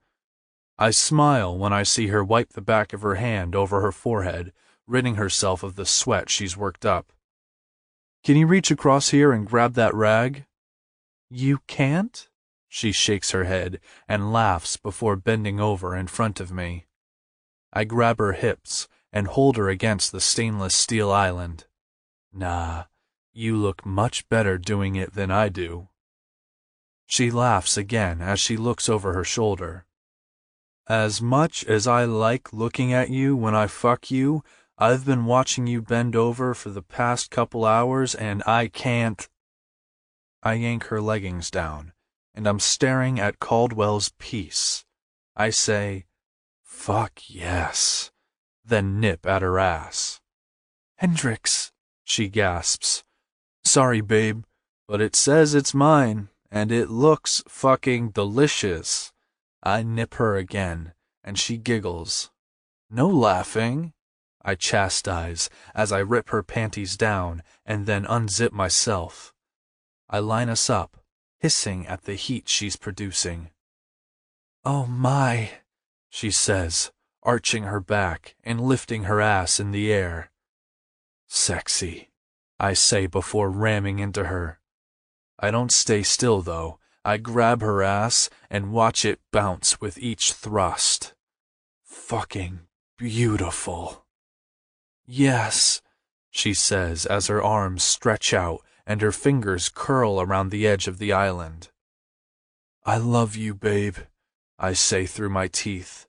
I smile when I see her wipe the back of her hand over her forehead, ridding herself of the sweat she's worked up. Can you reach across here and grab that rag? You can't? She shakes her head and laughs before bending over in front of me. I grab her hips and hold her against the stainless steel island. Nah, you look much better doing it than I do. She laughs again as she looks over her shoulder. As much as I like looking at you when I fuck you, I've been watching you bend over for the past couple hours and I can't. I yank her leggings down, and I'm staring at Caldwell's piece. I say, fuck yes, then nip at her ass. Hendrix, she gasps. Sorry, babe, but it says it's mine, and it looks fucking delicious. I nip her again, and she giggles. No laughing, I chastise as I rip her panties down and then unzip myself. I line us up, hissing at the heat she's producing. Oh my, she says, arching her back and lifting her ass in the air. Sexy, I say before ramming into her. I don't stay still, though. I grab her ass and watch it bounce with each thrust. Fucking beautiful. Yes, she says as her arms stretch out and her fingers curl around the edge of the island. I love you, babe, I say through my teeth.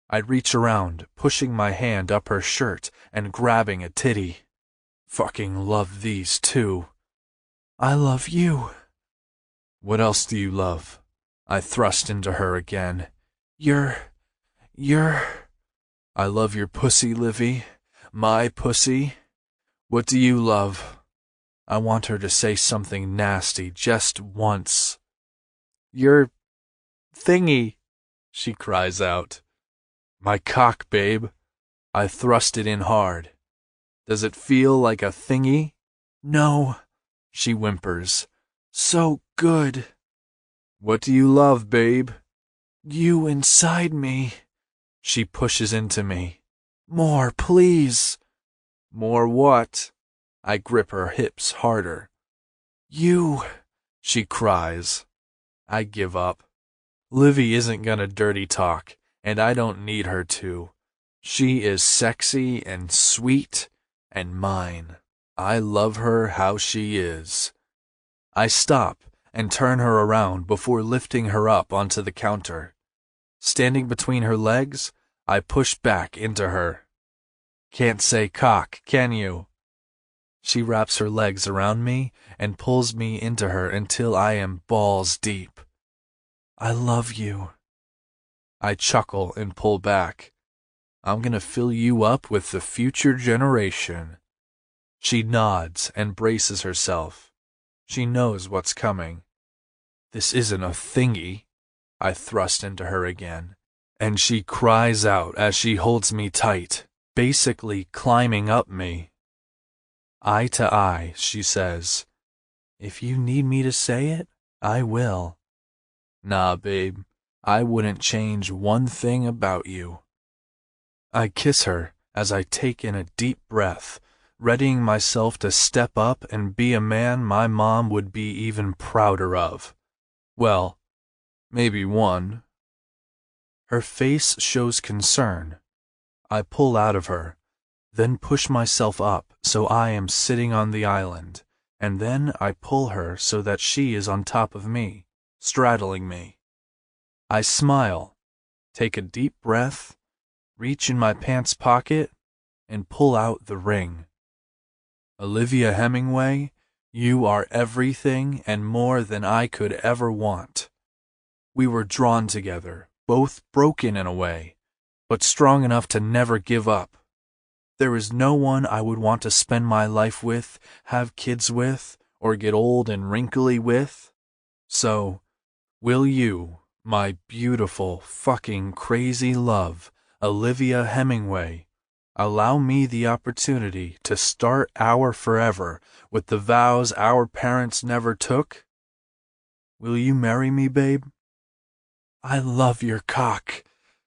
I reach around, pushing my hand up her shirt and grabbing a titty. Fucking love these too. I love you. What else do you love? I thrust into her again. You're... I love your pussy, Livy. My pussy. What do you love? I want her to say something nasty just once. Your... thingy, she cries out. My cock, babe. I thrust it in hard. Does it feel like a thingy? No, she whimpers. So good. What do you love, babe? You inside me. She pushes into me. More, please. More what? I grip her hips harder. You, she cries. I give up. Livy isn't gonna dirty talk, and I don't need her to. She is sexy and sweet and mine. I love her how she is. I stop and turn her around before lifting her up onto the counter. Standing between her legs, I push back into her. Can't say cock, can you? She wraps her legs around me and pulls me into her until I am balls deep. I love you. I chuckle and pull back. I'm gonna fill you up with the future generation. She nods and braces herself. She knows what's coming. This isn't a thingy. I thrust into her again, and she cries out as she holds me tight, basically climbing up me. Eye to eye, she says, "If you need me to say it, I will." Nah, babe, I wouldn't change one thing about you. I kiss her as I take in a deep breath, readying myself to step up and be a man my mom would be even prouder of. Well, maybe one. Her face shows concern. I pull out of her, then push myself up so I am sitting on the island, and then I pull her so that she is on top of me, straddling me. I smile, take a deep breath, reach in my pants pocket, and pull out the ring. Olivia Hemingway, you are everything and more than I could ever want. We were drawn together, both broken in a way, but strong enough to never give up. There is no one I would want to spend my life with, have kids with, or get old and wrinkly with. So, will you, my beautiful, fucking crazy love, Olivia Hemingway, allow me the opportunity to start our forever with the vows our parents never took? Will you marry me, babe? I love your cock,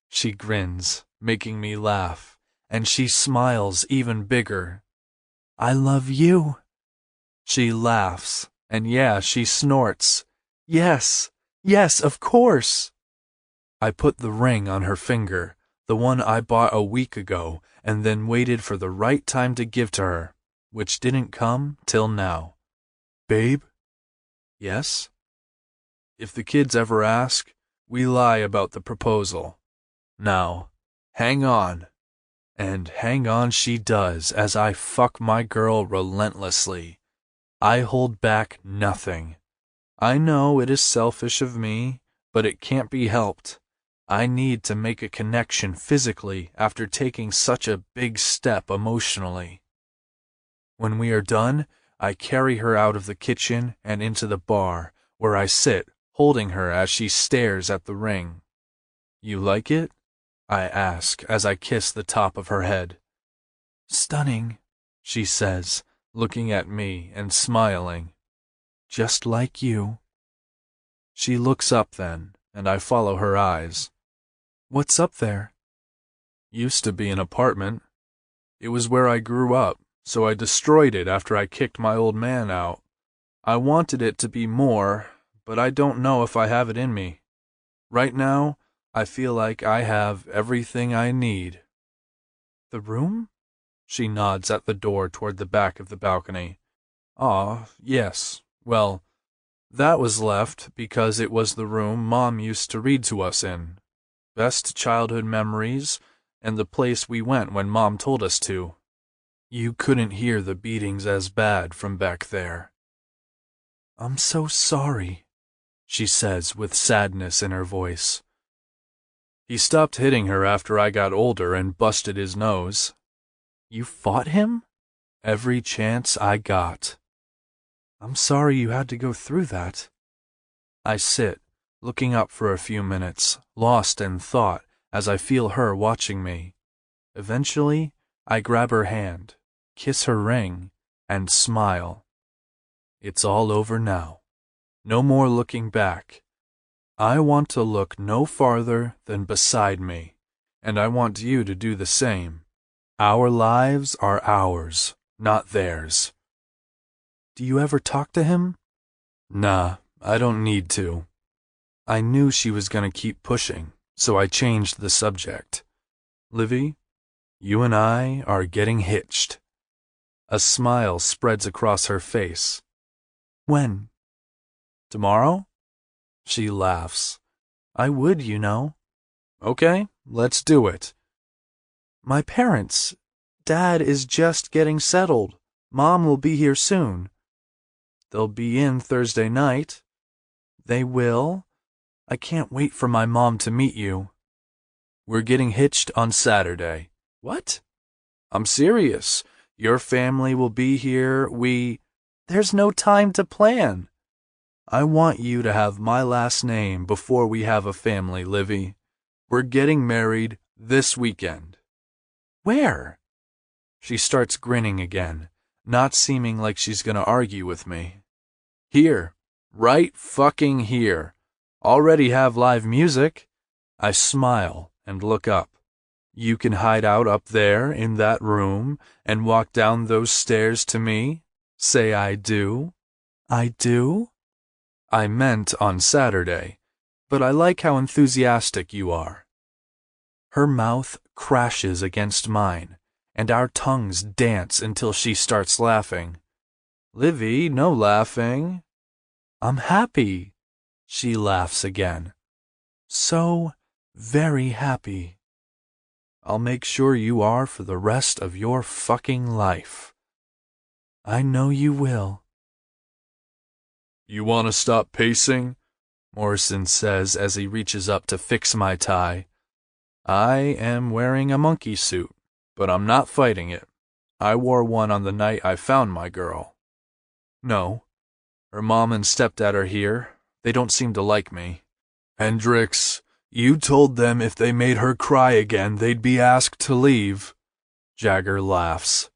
she grins, making me laugh, and she smiles even bigger. I love you. She laughs, and yeah, she snorts. Yes, yes, of course. I put the ring on her finger, the one I bought a week ago, and then waited for the right time to give to her, which didn't come till now. Babe? Yes? If the kids ever ask, we lie about the proposal. Now, hang on. And hang on she does as I fuck my girl relentlessly. I hold back nothing. I know it is selfish of me, but it can't be helped. I need to make a connection physically after taking such a big step emotionally. When we are done, I carry her out of the kitchen and into the bar, where I sit, holding her as she stares at the ring. You like it? I ask as I kiss the top of her head. Stunning, she says, looking at me and smiling. Just like you. She looks up then, and I follow her eyes. What's up there? Used to be an apartment. It was where I grew up, so I destroyed it after I kicked my old man out. I wanted it to be more, but I don't know if I have it in me. Right now, I feel like I have everything I need. The room? She nods at the door toward the back of the balcony. Yes. Well, that was left because it was the room Mom used to read to us in. Best childhood memories, and the place we went when Mom told us to. You couldn't hear the beatings as bad from back there. I'm so sorry, she says with sadness in her voice. He stopped hitting her after I got older and busted his nose. You fought him? Every chance I got. I'm sorry you had to go through that. I sit, looking up for a few minutes, lost in thought as I feel her watching me. Eventually, I grab her hand, kiss her ring, and smile. It's all over now. No more looking back. I want to look no farther than beside me, and I want you to do the same. Our lives are ours, not theirs. Do you ever talk to him? Nah, I don't need to. I knew she was gonna keep pushing, so I changed the subject. Livy, you and I are getting hitched. A smile spreads across her face. When? Tomorrow? She laughs. I would, you know. Okay, let's do it. My parents. Dad is just getting settled. Mom will be here soon. They'll be in Thursday night. They will. I can't wait for my mom to meet you. We're getting hitched on Saturday. What? I'm serious. Your family will be here. There's no time to plan. I want you to have my last name before we have a family, Livy. We're getting married this weekend." "Where?" She starts grinning again, not seeming like she's gonna argue with me. "Here. Right fucking here. Already have live music." I smile and look up. "You can hide out up there in that room and walk down those stairs to me? Say I do." "I do?" "I meant on Saturday, but I like how enthusiastic you are." Her mouth crashes against mine, and our tongues dance until she starts laughing. "Livy, no laughing." "I'm happy." She laughs again. "So very happy." "I'll make sure you are for the rest of your fucking life." "I know you will." "You want to stop pacing?" Morrison says as he reaches up to fix my tie. I am wearing a monkey suit, but I'm not fighting it. I wore one on the night I found my girl. "No. Her mom and stepdad are here. They don't seem to like me." "Hendrix, you told them if they made her cry again, they'd be asked to leave." Jagger laughs.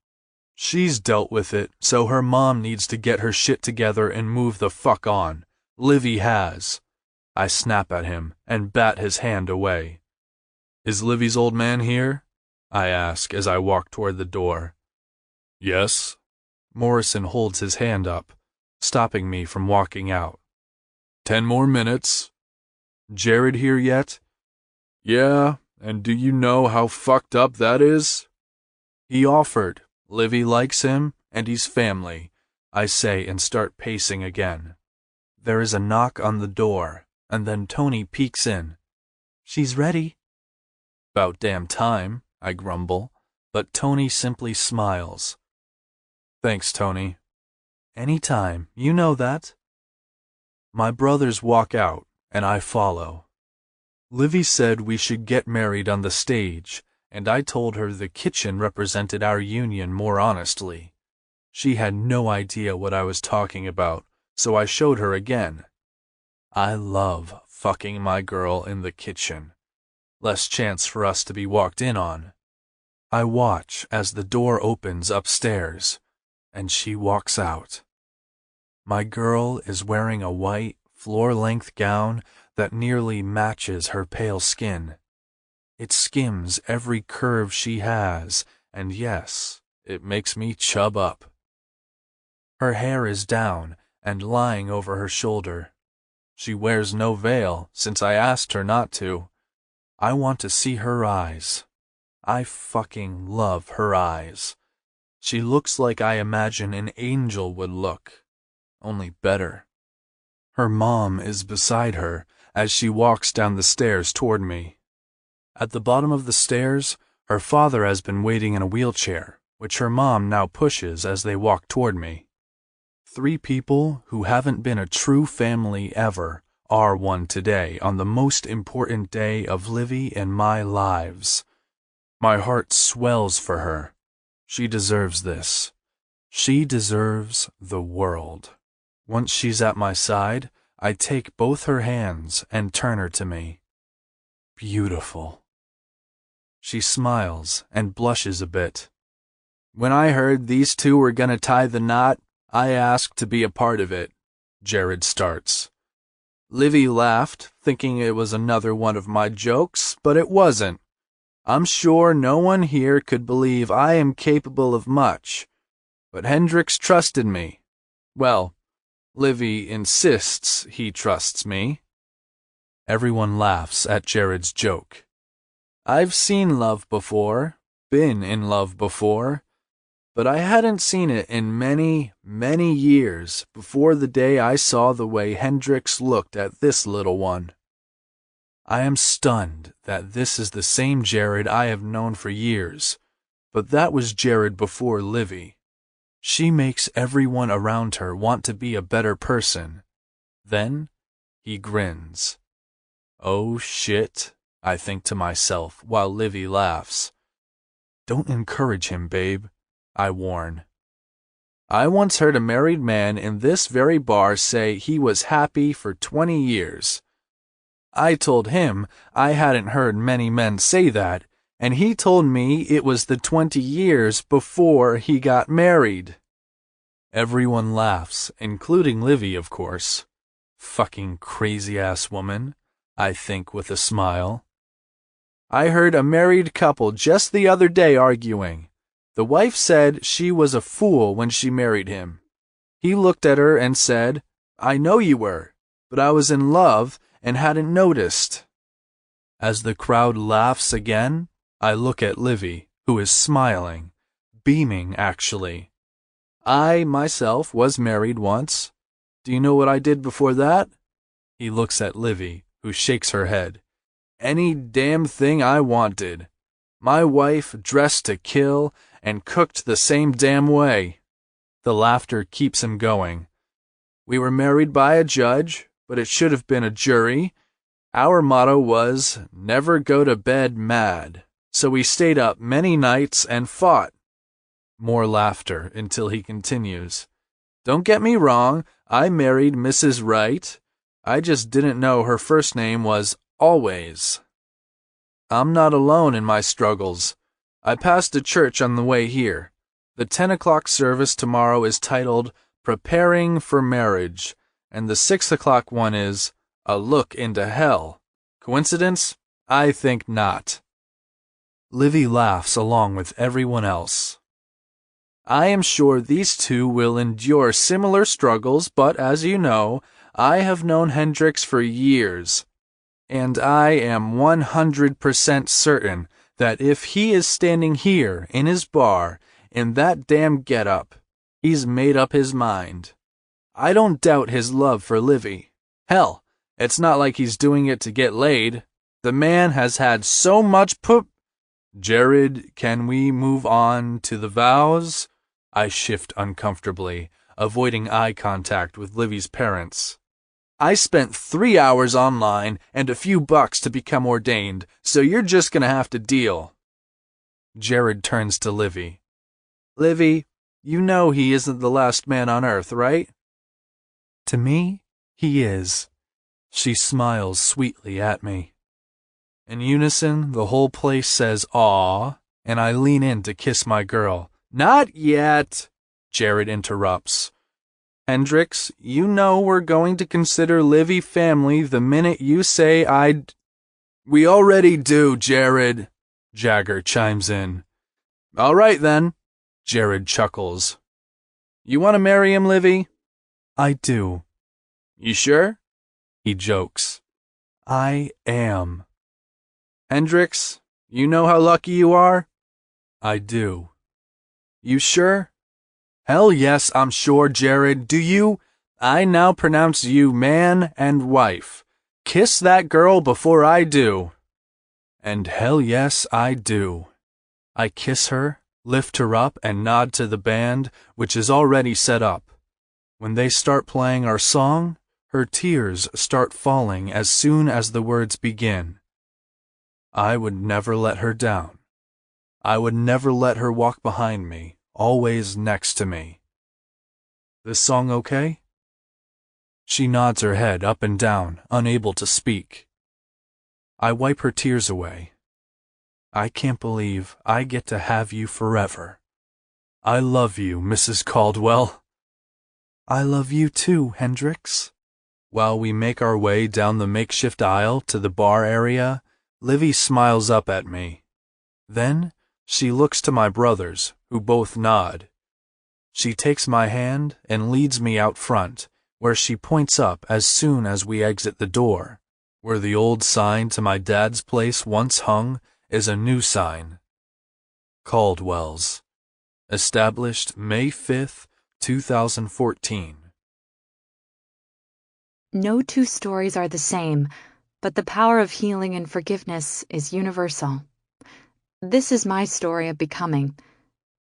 "She's dealt with it, so her mom needs to get her shit together and move the fuck on. Livy has." I snap at him and bat his hand away. "Is Livy's old man here?" I ask as I walk toward the door. "Yes." Morrison holds his hand up, stopping me from walking out. 10 more minutes. "Jared here yet?" "Yeah, and do you know how fucked up that is?" "He offered. Livy likes him, and he's family," I say and start pacing again. There is a knock on the door, and then Tony peeks in. "She's ready." "About damn time," I grumble, but Tony simply smiles. "Thanks, Tony." "Anytime, you know that." My brothers walk out, and I follow. Livy said we should get married on the stage, and I told her the kitchen represented our union more honestly. She had no idea what I was talking about, so I showed her again. I love fucking my girl in the kitchen. Less chance for us to be walked in on. I watch as the door opens upstairs, and she walks out. My girl is wearing a white, floor-length gown that nearly matches her pale skin. It skims every curve she has, and yes, it makes me chub up. Her hair is down and lying over her shoulder. She wears no veil since I asked her not to. I want to see her eyes. I fucking love her eyes. She looks like I imagine an angel would look, only better. Her mom is beside her as she walks down the stairs toward me. At the bottom of the stairs, her father has been waiting in a wheelchair, which her mom now pushes as they walk toward me. 3 people who haven't been a true family ever are one today on the most important day of Livy and my lives. My heart swells for her. She deserves this. She deserves the world. Once she's at my side, I take both her hands and turn her to me. Beautiful. She smiles and blushes a bit. "When I heard these 2 were gonna tie the knot, I asked to be a part of it," Jared starts. Livy laughed, thinking it was another one of my jokes, but it wasn't. "I'm sure no one here could believe I am capable of much, but Hendrix trusted me. Well, Livy insists he trusts me." Everyone laughs at Jared's joke. "I've seen love before, been in love before, but I hadn't seen it in many, many years before the day I saw the way Hendrix looked at this little one. I am stunned that this is the same Jared I have known for years, but that was Jared before Livy. She makes everyone around her want to be a better person." Then he grins. "Oh shit," I think to myself while Livy laughs. "Don't encourage him, babe," I warn. I once heard a married man in this very bar say he was happy for 20 years. I told him I hadn't heard many men say that, and he told me it was the 20 years before he got married. Everyone laughs, including Livy, of course. Fucking crazy-ass woman, I think with a smile. I heard a married couple just the other day arguing. The wife said she was a fool when she married him. He looked at her and said, "I know you were, but I was in love and hadn't noticed." As the crowd laughs again, I look at Livy, who is smiling, beaming actually. I, myself, was married once. Do you know what I did before that? He looks at Livy, who shakes her head. Any damn thing I wanted. My wife dressed to kill and cooked the same damn way. The laughter keeps him going. We were married by a judge, but it should have been a jury. Our motto was, never go to bed mad. So we stayed up many nights and fought. More laughter until he continues. Don't get me wrong, I married Mrs. Wright. I just didn't know her first name was Always. I'm not alone in my struggles. I passed a church on the way here. The 10 o'clock service tomorrow is titled Preparing for Marriage, and the 6 o'clock one is A Look into Hell. Coincidence? I think not. Livy laughs along with everyone else. I am sure these two will endure similar struggles, but as you know, I have known Hendrix for years, and I am 100% certain that if he is standing here in his bar in that damn getup, he's made up his mind. I don't doubt his love for Livy. Hell, it's not like he's doing it to get laid. The man has had so much Jared, can we move on to the vows? I shift uncomfortably, avoiding eye contact with Livy's parents. I spent 3 hours online and a few bucks to become ordained, so you're just gonna have to deal. Jared turns to Livy. Livy, you know he isn't the last man on earth, right? To me, he is. She smiles sweetly at me. In unison, the whole place says, "Aw," and I lean in to kiss my girl. Not yet, Jared interrupts. Hendrix, you know we're going to consider Livy family the minute you say I'd... We already do, Jared, Jagger chimes in. All right then, Jared chuckles. You want to marry him, Livy? I do. You sure? He jokes. I am. Hendrix, you know how lucky you are? I do. You sure? Hell yes, I'm sure, Jared. Do you? I now pronounce you man and wife. Kiss that girl before I do. And hell yes, I do. I kiss her, lift her up, and nod to the band, which is already set up. When they start playing our song, her tears start falling as soon as the words begin. I would never let her down. I would never let her walk behind me, always next to me. This song okay? She nods her head up and down, unable to speak. I wipe her tears away. I can't believe I get to have you forever. I love you, Mrs. Caldwell. I love you too, Hendrix. While we make our way down the makeshift aisle to the bar area, Livy smiles up at me. Then she looks to my brothers, who both nod. She takes my hand and leads me out front, where she points up as soon as we exit the door. Where the old sign to my dad's place once hung is a new sign. Caldwell's. Established May 5th, 2014. No two stories are the same, but the power of healing and forgiveness is universal. This is my story of becoming.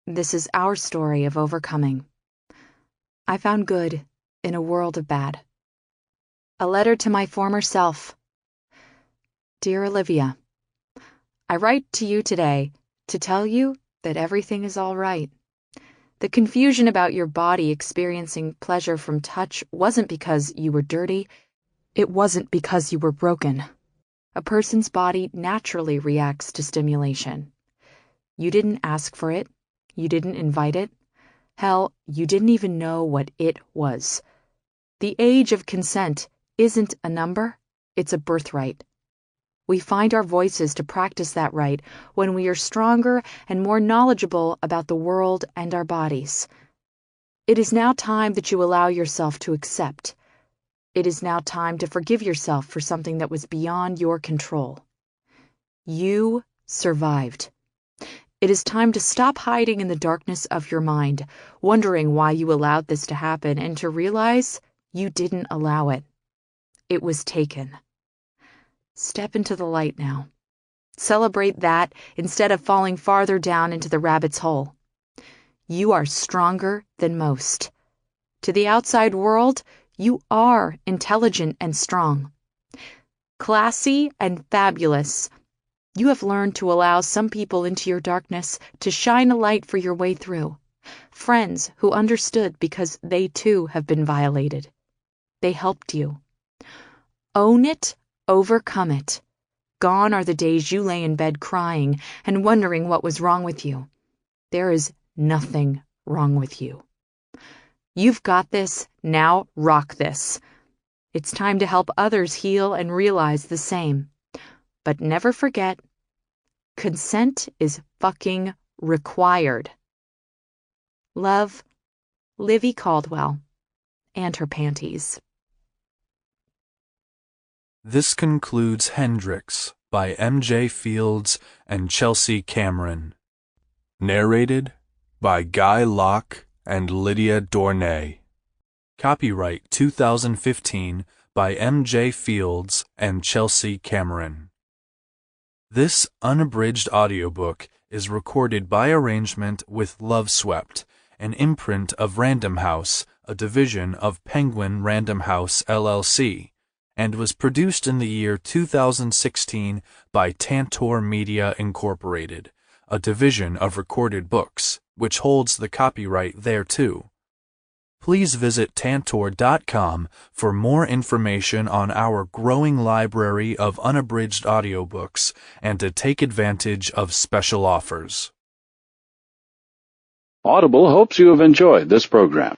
This is our story of overcoming. I found good in a world of bad. A letter to my former self. Dear Olivia, I write to you today to tell you that everything is all right. The confusion about your body experiencing pleasure from touch wasn't because you were dirty, it wasn't because you were broken. A person's body naturally reacts to stimulation. You didn't ask for it, you didn't invite it. Hell, you didn't even know what it was. The age of consent isn't a number, it's a birthright. We find our voices to practice that right when we are stronger and more knowledgeable about the world and our bodies. It is now time that you allow yourself to accept. It is now time to forgive yourself for something that was beyond your control. You survived. It is time to stop hiding in the darkness of your mind, wondering why you allowed this to happen, and to realize you didn't allow it. It was taken. Step into the light now. Celebrate that instead of falling farther down into the rabbit's hole. You are stronger than most. To the outside world, you are intelligent and strong. Classy and fabulous. You have learned to allow some people into your darkness to shine a light for your way through. Friends who understood because they too have been violated. They helped you. Own it, overcome it. Gone are the days you lay in bed crying and wondering what was wrong with you. There is nothing wrong with you. You've got this, now rock this. It's time to help others heal and realize the same. But never forget, consent is fucking required. Love, Livy Caldwell, and her panties. This concludes Hendrix by M.J. Fields and Chelsea Cameron. Narrated by Guy Locke and Lydia Dornay. Copyright 2015 by M.J. Fields and Chelsea Cameron. This unabridged audiobook is recorded by arrangement with Love Swept, an imprint of Random House, a division of Penguin Random House LLC, and was produced in the year 2016 by Tantor Media Incorporated, a division of Recorded Books, which holds the copyright thereto. Please visit Tantor.com for more information on our growing library of unabridged audiobooks and to take advantage of special offers. Audible hopes you have enjoyed this program.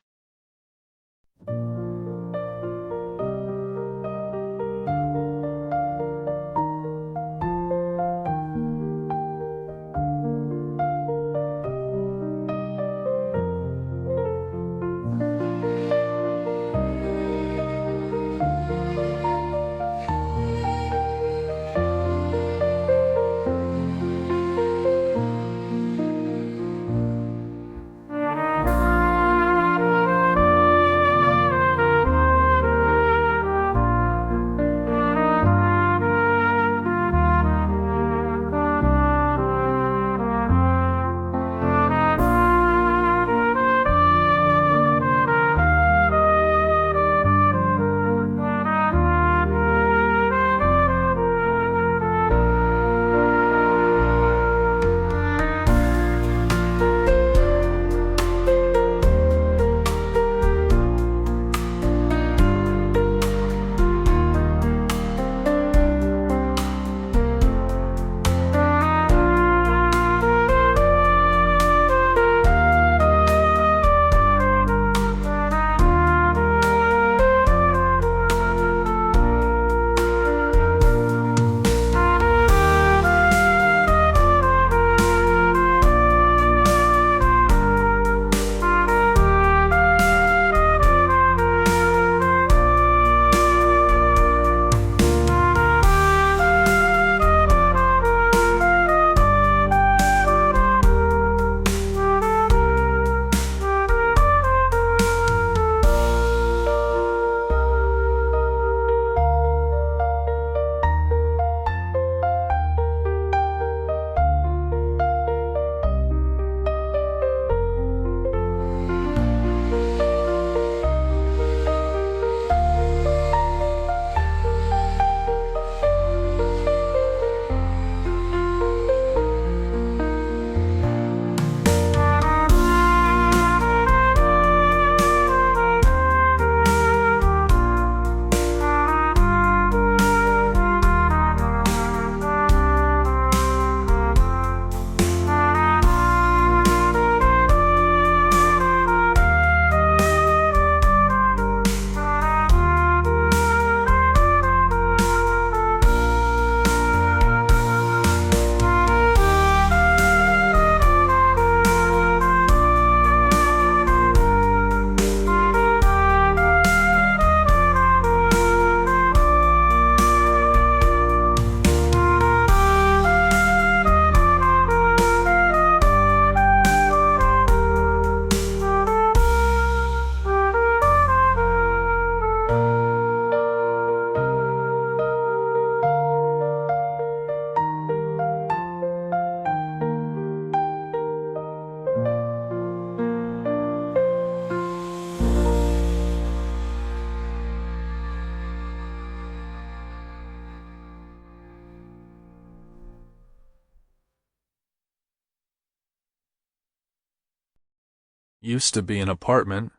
Used to be an apartment.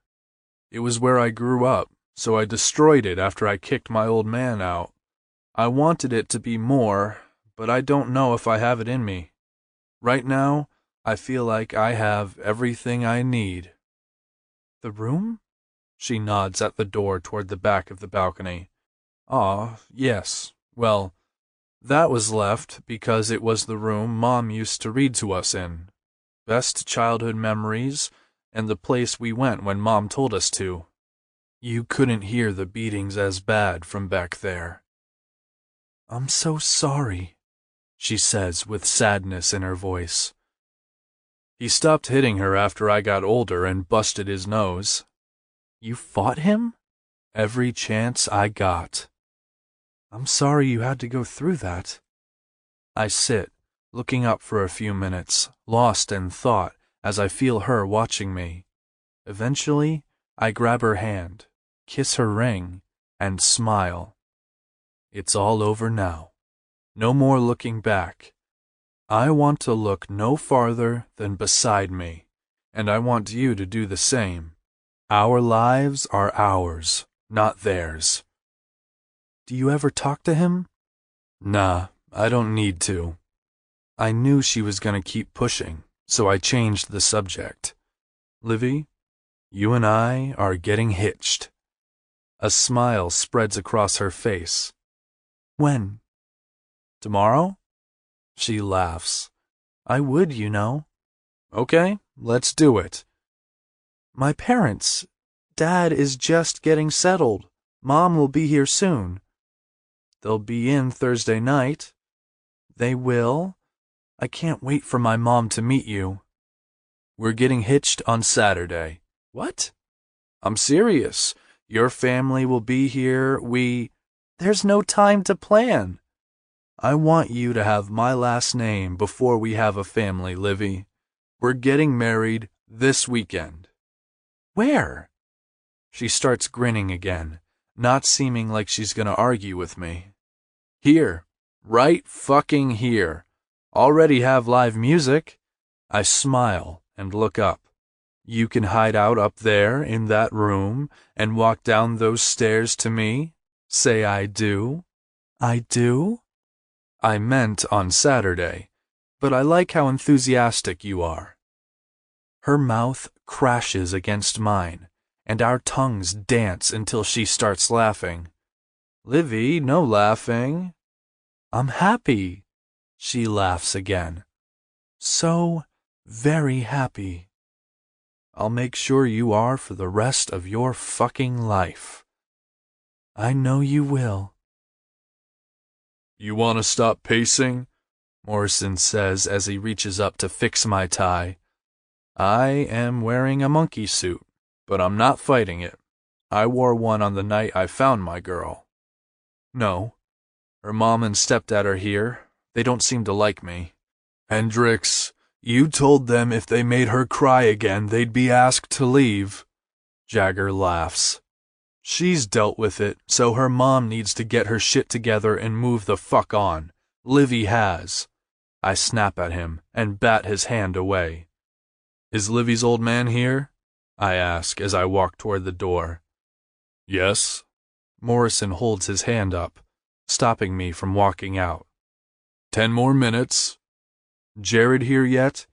It was where I grew up, so I destroyed it after I kicked my old man out. I wanted it to be more, but I don't know if I have it in me. Right now, I feel like I have everything I need. The room? She nods at the door toward the back of the balcony. Yes. Well, that was left because it was the room Mom used to read to us in. Best childhood memories, and the place we went when Mom told us to. You couldn't hear the beatings as bad from back there. I'm so sorry, she says with sadness in her voice. He stopped hitting her after I got older and busted his nose. You fought him? Every chance I got. I'm sorry you had to go through that. I sit, looking up for a few minutes, lost in thought as I feel her watching me. Eventually, I grab her hand, kiss her ring, and smile. It's all over now. No more looking back. I want to look no farther than beside me, and I want you to do the same. Our lives are ours, not theirs. Do you ever talk to him? Nah, I don't need to. I knew she was gonna keep pushing, so I changed the subject. Livy, you and I are getting hitched. A smile spreads across her face. When? Tomorrow? She laughs. I would, you know. Okay, let's do it. My parents. Dad is just getting settled. Mom will be here soon. They'll be in Thursday night. They will. I can't wait for my mom to meet you. We're getting hitched on Saturday. What? I'm serious. Your family will be here. There's no time to plan. I want you to have my last name before we have a family, Livy. We're getting married this weekend. Where? She starts grinning again, not seeming like she's gonna argue with me. Here. Right fucking here. Already have live music. I smile and look up. You can hide out up there in that room and walk down those stairs to me. Say I do. I do? I meant on Saturday, but I like how enthusiastic you are. Her mouth crashes against mine, and our tongues dance until she starts laughing. Livy, no laughing. I'm happy. She laughs again. So very happy. I'll make sure you are for the rest of your fucking life. I know you will. You want to stop pacing? Morrison says as he reaches up to fix my tie. I am wearing a monkey suit, but I'm not fighting it. I wore one on the night I found my girl. No. Her mom and stepdad are here. They don't seem to like me. Hendrix, you told them if they made her cry again, they'd be asked to leave. Jagger laughs. She's dealt with it, so her mom needs to get her shit together and move the fuck on. Livy has. I snap at him and bat his hand away. Is Livy's old man here? I ask as I walk toward the door. Yes. Morrison holds his hand up, stopping me from walking out. 10 more minutes. Jared here yet?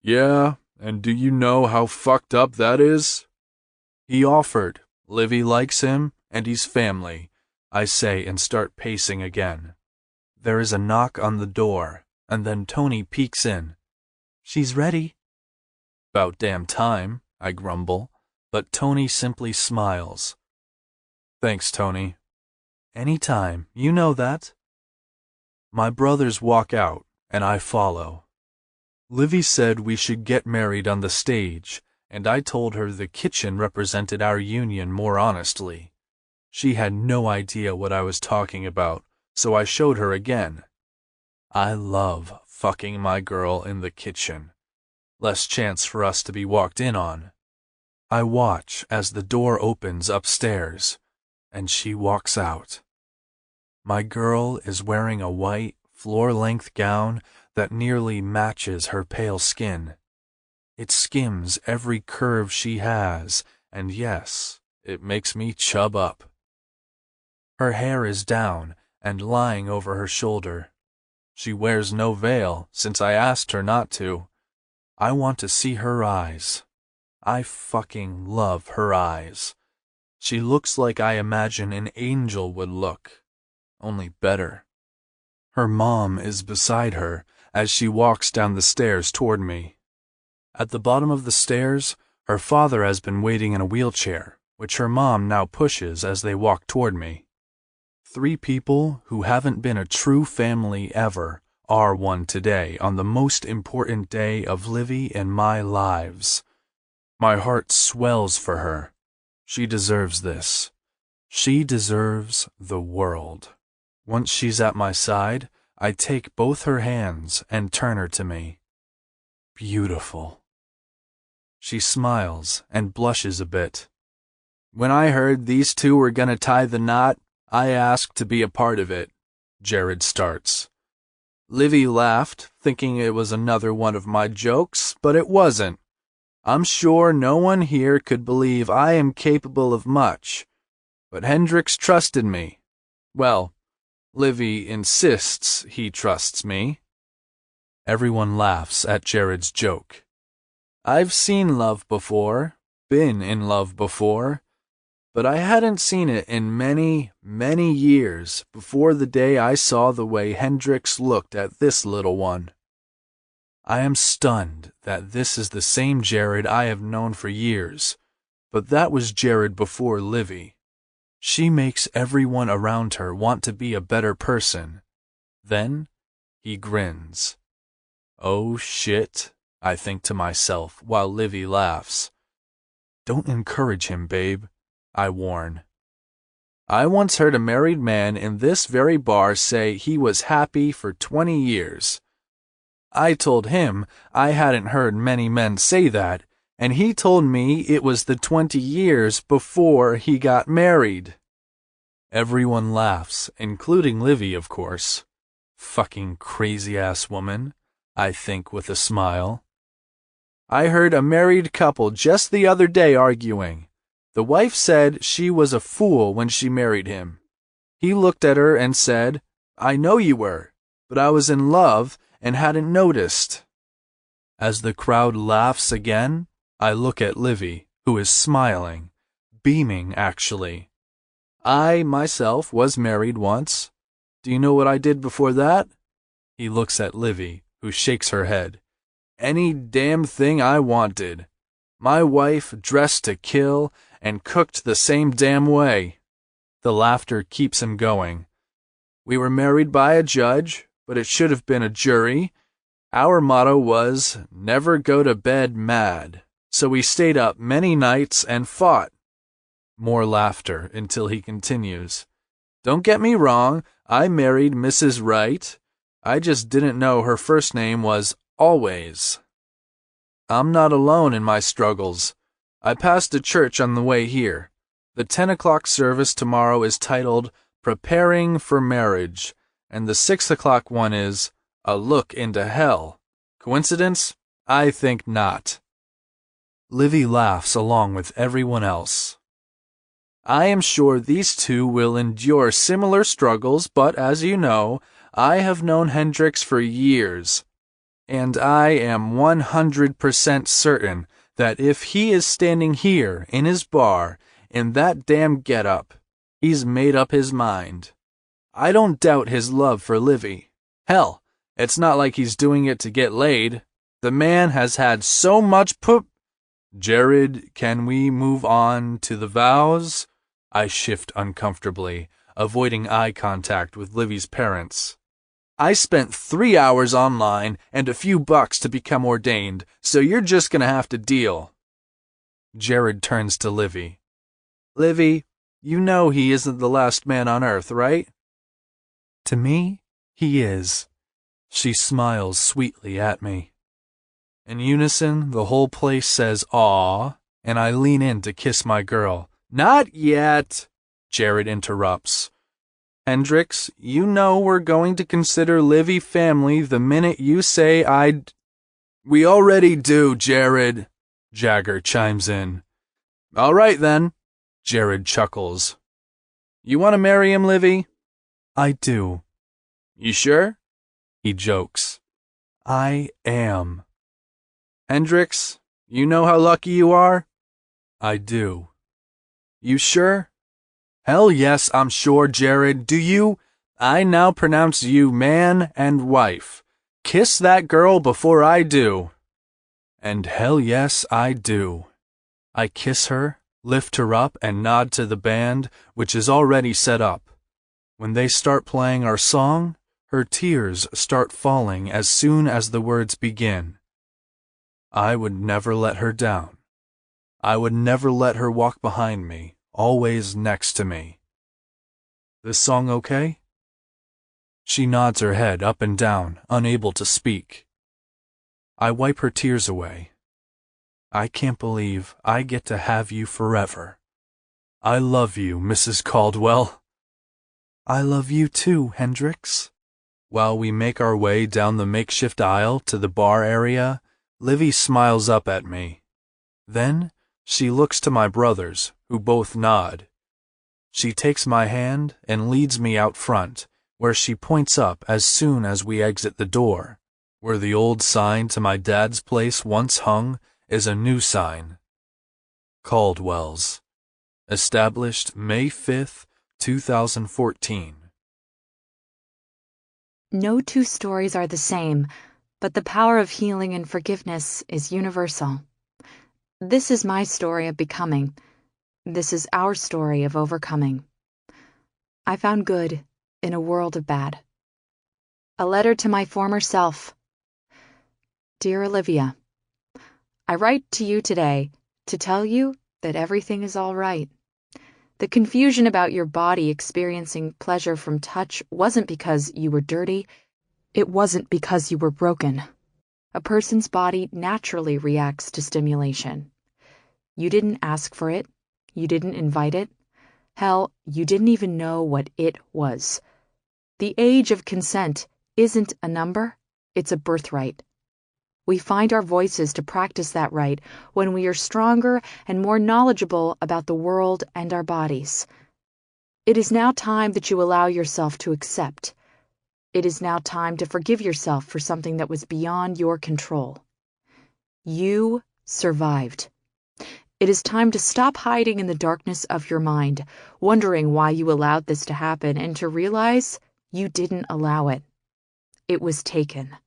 Yeah, and do you know how fucked up that is? He offered. Livy likes him, and he's family, I say and start pacing again. There is a knock on the door, and then Tony peeks in. She's ready. About damn time, I grumble, but Tony simply smiles. Thanks, Tony. Anytime, you know that. My brothers walk out, and I follow. Livy said we should get married on the stage, and I told her the kitchen represented our union more honestly. She had no idea what I was talking about, so I showed her again. I love fucking my girl in the kitchen. Less chance for us to be walked in on. I watch as the door opens upstairs, and she walks out. My girl is wearing a white, floor-length gown that nearly matches her pale skin. It skims every curve she has, and yes, it makes me chub up. Her hair is down and lying over her shoulder. She wears no veil since I asked her not to. I want to see her eyes. I fucking love her eyes. She looks like I imagine an angel would look, only better. Her mom is beside her as she walks down the stairs toward me. At the bottom of the stairs, her father has been waiting in a wheelchair, which her mom now pushes as they walk toward me. 3 people who haven't been a true family ever are one today on the most important day of Livy and my lives. My heart swells for her. She deserves this. She deserves the world. Once she's at my side, I take both her hands and turn her to me. Beautiful. She smiles and blushes a bit. When I heard these 2 were gonna tie the knot, I asked to be a part of it, Jared starts. Livy laughed, thinking it was another one of my jokes, but it wasn't. I'm sure no one here could believe I am capable of much, but Hendrix trusted me. Well, Livy insists he trusts me. Everyone laughs at Jared's joke. I've seen love before, been in love before, but I hadn't seen it in many, many years before the day I saw the way Hendrix looked at this little one. I am stunned that this is the same Jared I have known for years, but that was Jared before Livy. She makes everyone around her want to be a better person. Then he grins. Oh shit, I think to myself while Livy laughs. Don't encourage him, babe, I warn. I once heard a married man in this very bar say he was happy for 20 years. I told him I hadn't heard many men say that, and he told me it was the 20 years before he got married. Everyone laughs, including Livy, of course. Fucking crazy-ass woman, I think with a smile. I heard a married couple just the other day arguing. The wife said she was a fool when she married him. He looked at her and said, I know you were, but I was in love and hadn't noticed. As the crowd laughs again, I look at Livy, who is smiling, beaming actually. I, myself, was married once. Do you know what I did before that? He looks at Livy, who shakes her head. Any damn thing I wanted. My wife dressed to kill and cooked the same damn way. The laughter keeps him going. We were married by a judge, but it should have been a jury. Our motto was, never go to bed mad. So we stayed up many nights and fought. More laughter until he continues. Don't get me wrong, I married Mrs. Wright. I just didn't know her first name was Always. I'm not alone in my struggles. I passed a church on the way here. The 10 o'clock service tomorrow is titled Preparing for Marriage, and the 6 o'clock one is A Look into Hell. Coincidence? I think not. Livy laughs along with everyone else. I am sure these 2 will endure similar struggles, but as you know, I have known Hendrix for years, and I am 100% certain that if he is standing here in his bar in that damn getup, he's made up his mind. I don't doubt his love for Livy. Hell, it's not like he's doing it to get laid. The man has had so much poop. Jared, can we move on to the vows? I shift uncomfortably, avoiding eye contact with Livy's parents. I spent 3 hours online and a few bucks to become ordained, so you're just gonna have to deal. Jared turns to Livy. Livy, you know he isn't the last man on earth, right? To me, he is. She smiles sweetly at me. In unison, the whole place says, "Aw," and I lean in to kiss my girl. Not yet, Jared interrupts. Hendrix, you know we're going to consider Livy family the minute you say I'd... We already do, Jared, Jagger chimes in. All right then, Jared chuckles. You want to marry him, Livy? I do. You sure? He jokes. I am. Hendrix, you know how lucky you are? I do. You sure? Hell yes, I'm sure, Jared. Do you? I now pronounce you man and wife. Kiss that girl before I do. And hell yes, I do. I kiss her, lift her up, and nod to the band, which is already set up. When they start playing our song, her tears start falling as soon as the words begin. I would never let her down. I would never let her walk behind me, always next to me. This song okay? She nods her head up and down, unable to speak. I wipe her tears away. I can't believe I get to have you forever. I love you, Mrs. Caldwell. I love you too, Hendrix. While we make our way down the makeshift aisle to the bar area, Livy smiles up at me. Then she looks to my brothers, who both nod. She takes my hand and leads me out front, where she points up as soon as we exit the door. Where the old sign to my dad's place once hung is a new sign. Caldwell's. Established May 5th, 2014. No two stories are the same, but the power of healing and forgiveness is universal. This is my story of becoming. This is our story of overcoming. I found good in a world of bad. A letter to my former self. Dear Olivia, I write to you today to tell you that everything is all right. The confusion about your body experiencing pleasure from touch wasn't because you were dirty. It wasn't because you were broken. A person's body naturally reacts to stimulation. You didn't ask for it. You didn't invite it. Hell, you didn't even know what it was. The age of consent isn't a number, it's a birthright. We find our voices to practice that right when we are stronger and more knowledgeable about the world and our bodies. It is now time that you allow yourself to accept. It is now time to forgive yourself for something that was beyond your control. You survived. It is time to stop hiding in the darkness of your mind, wondering why you allowed this to happen, and to realize you didn't allow it. It was taken.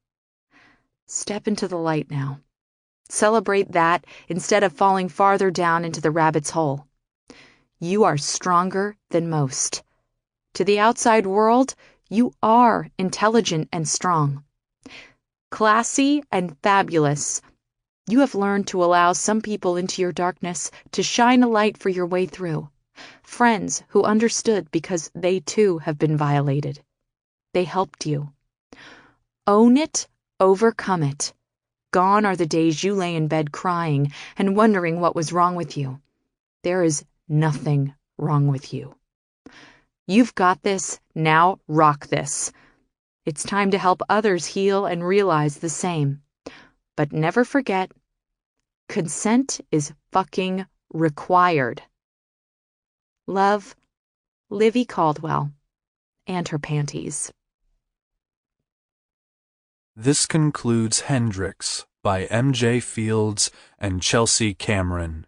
Step into the light now. Celebrate that instead of falling farther down into the rabbit's hole. You are stronger than most. To the outside world, you are intelligent and strong. Classy and fabulous. You have learned to allow some people into your darkness to shine a light for your way through. Friends who understood because they too have been violated. They helped you. Own it. Overcome it. Gone are the days you lay in bed crying and wondering what was wrong with you. There is nothing wrong with you. You've got this, now rock this. It's time to help others heal and realize the same. But never forget, consent is fucking required. Love, Livy Caldwell, and her panties. This concludes Hendrix by M.J. Fields and Chelsea Cameron.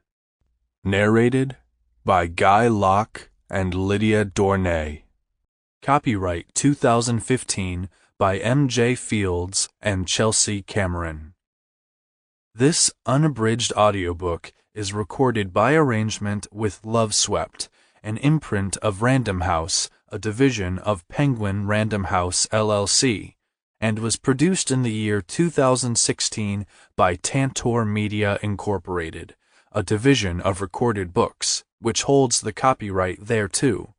Narrated by Guy Locke and Lydia Dornay. Copyright 2015 by M.J. Fields and Chelsea Cameron. This unabridged audiobook is recorded by arrangement with Love Swept, an imprint of Random House, a division of Penguin Random House LLC, and was produced in the year 2016 by Tantor Media Incorporated, a division of Recorded Books, which holds the copyright thereto.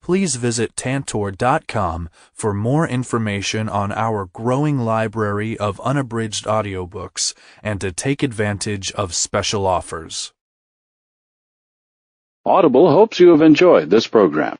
Please visit Tantor.com for more information on our growing library of unabridged audiobooks and to take advantage of special offers. Audible hopes you have enjoyed this program.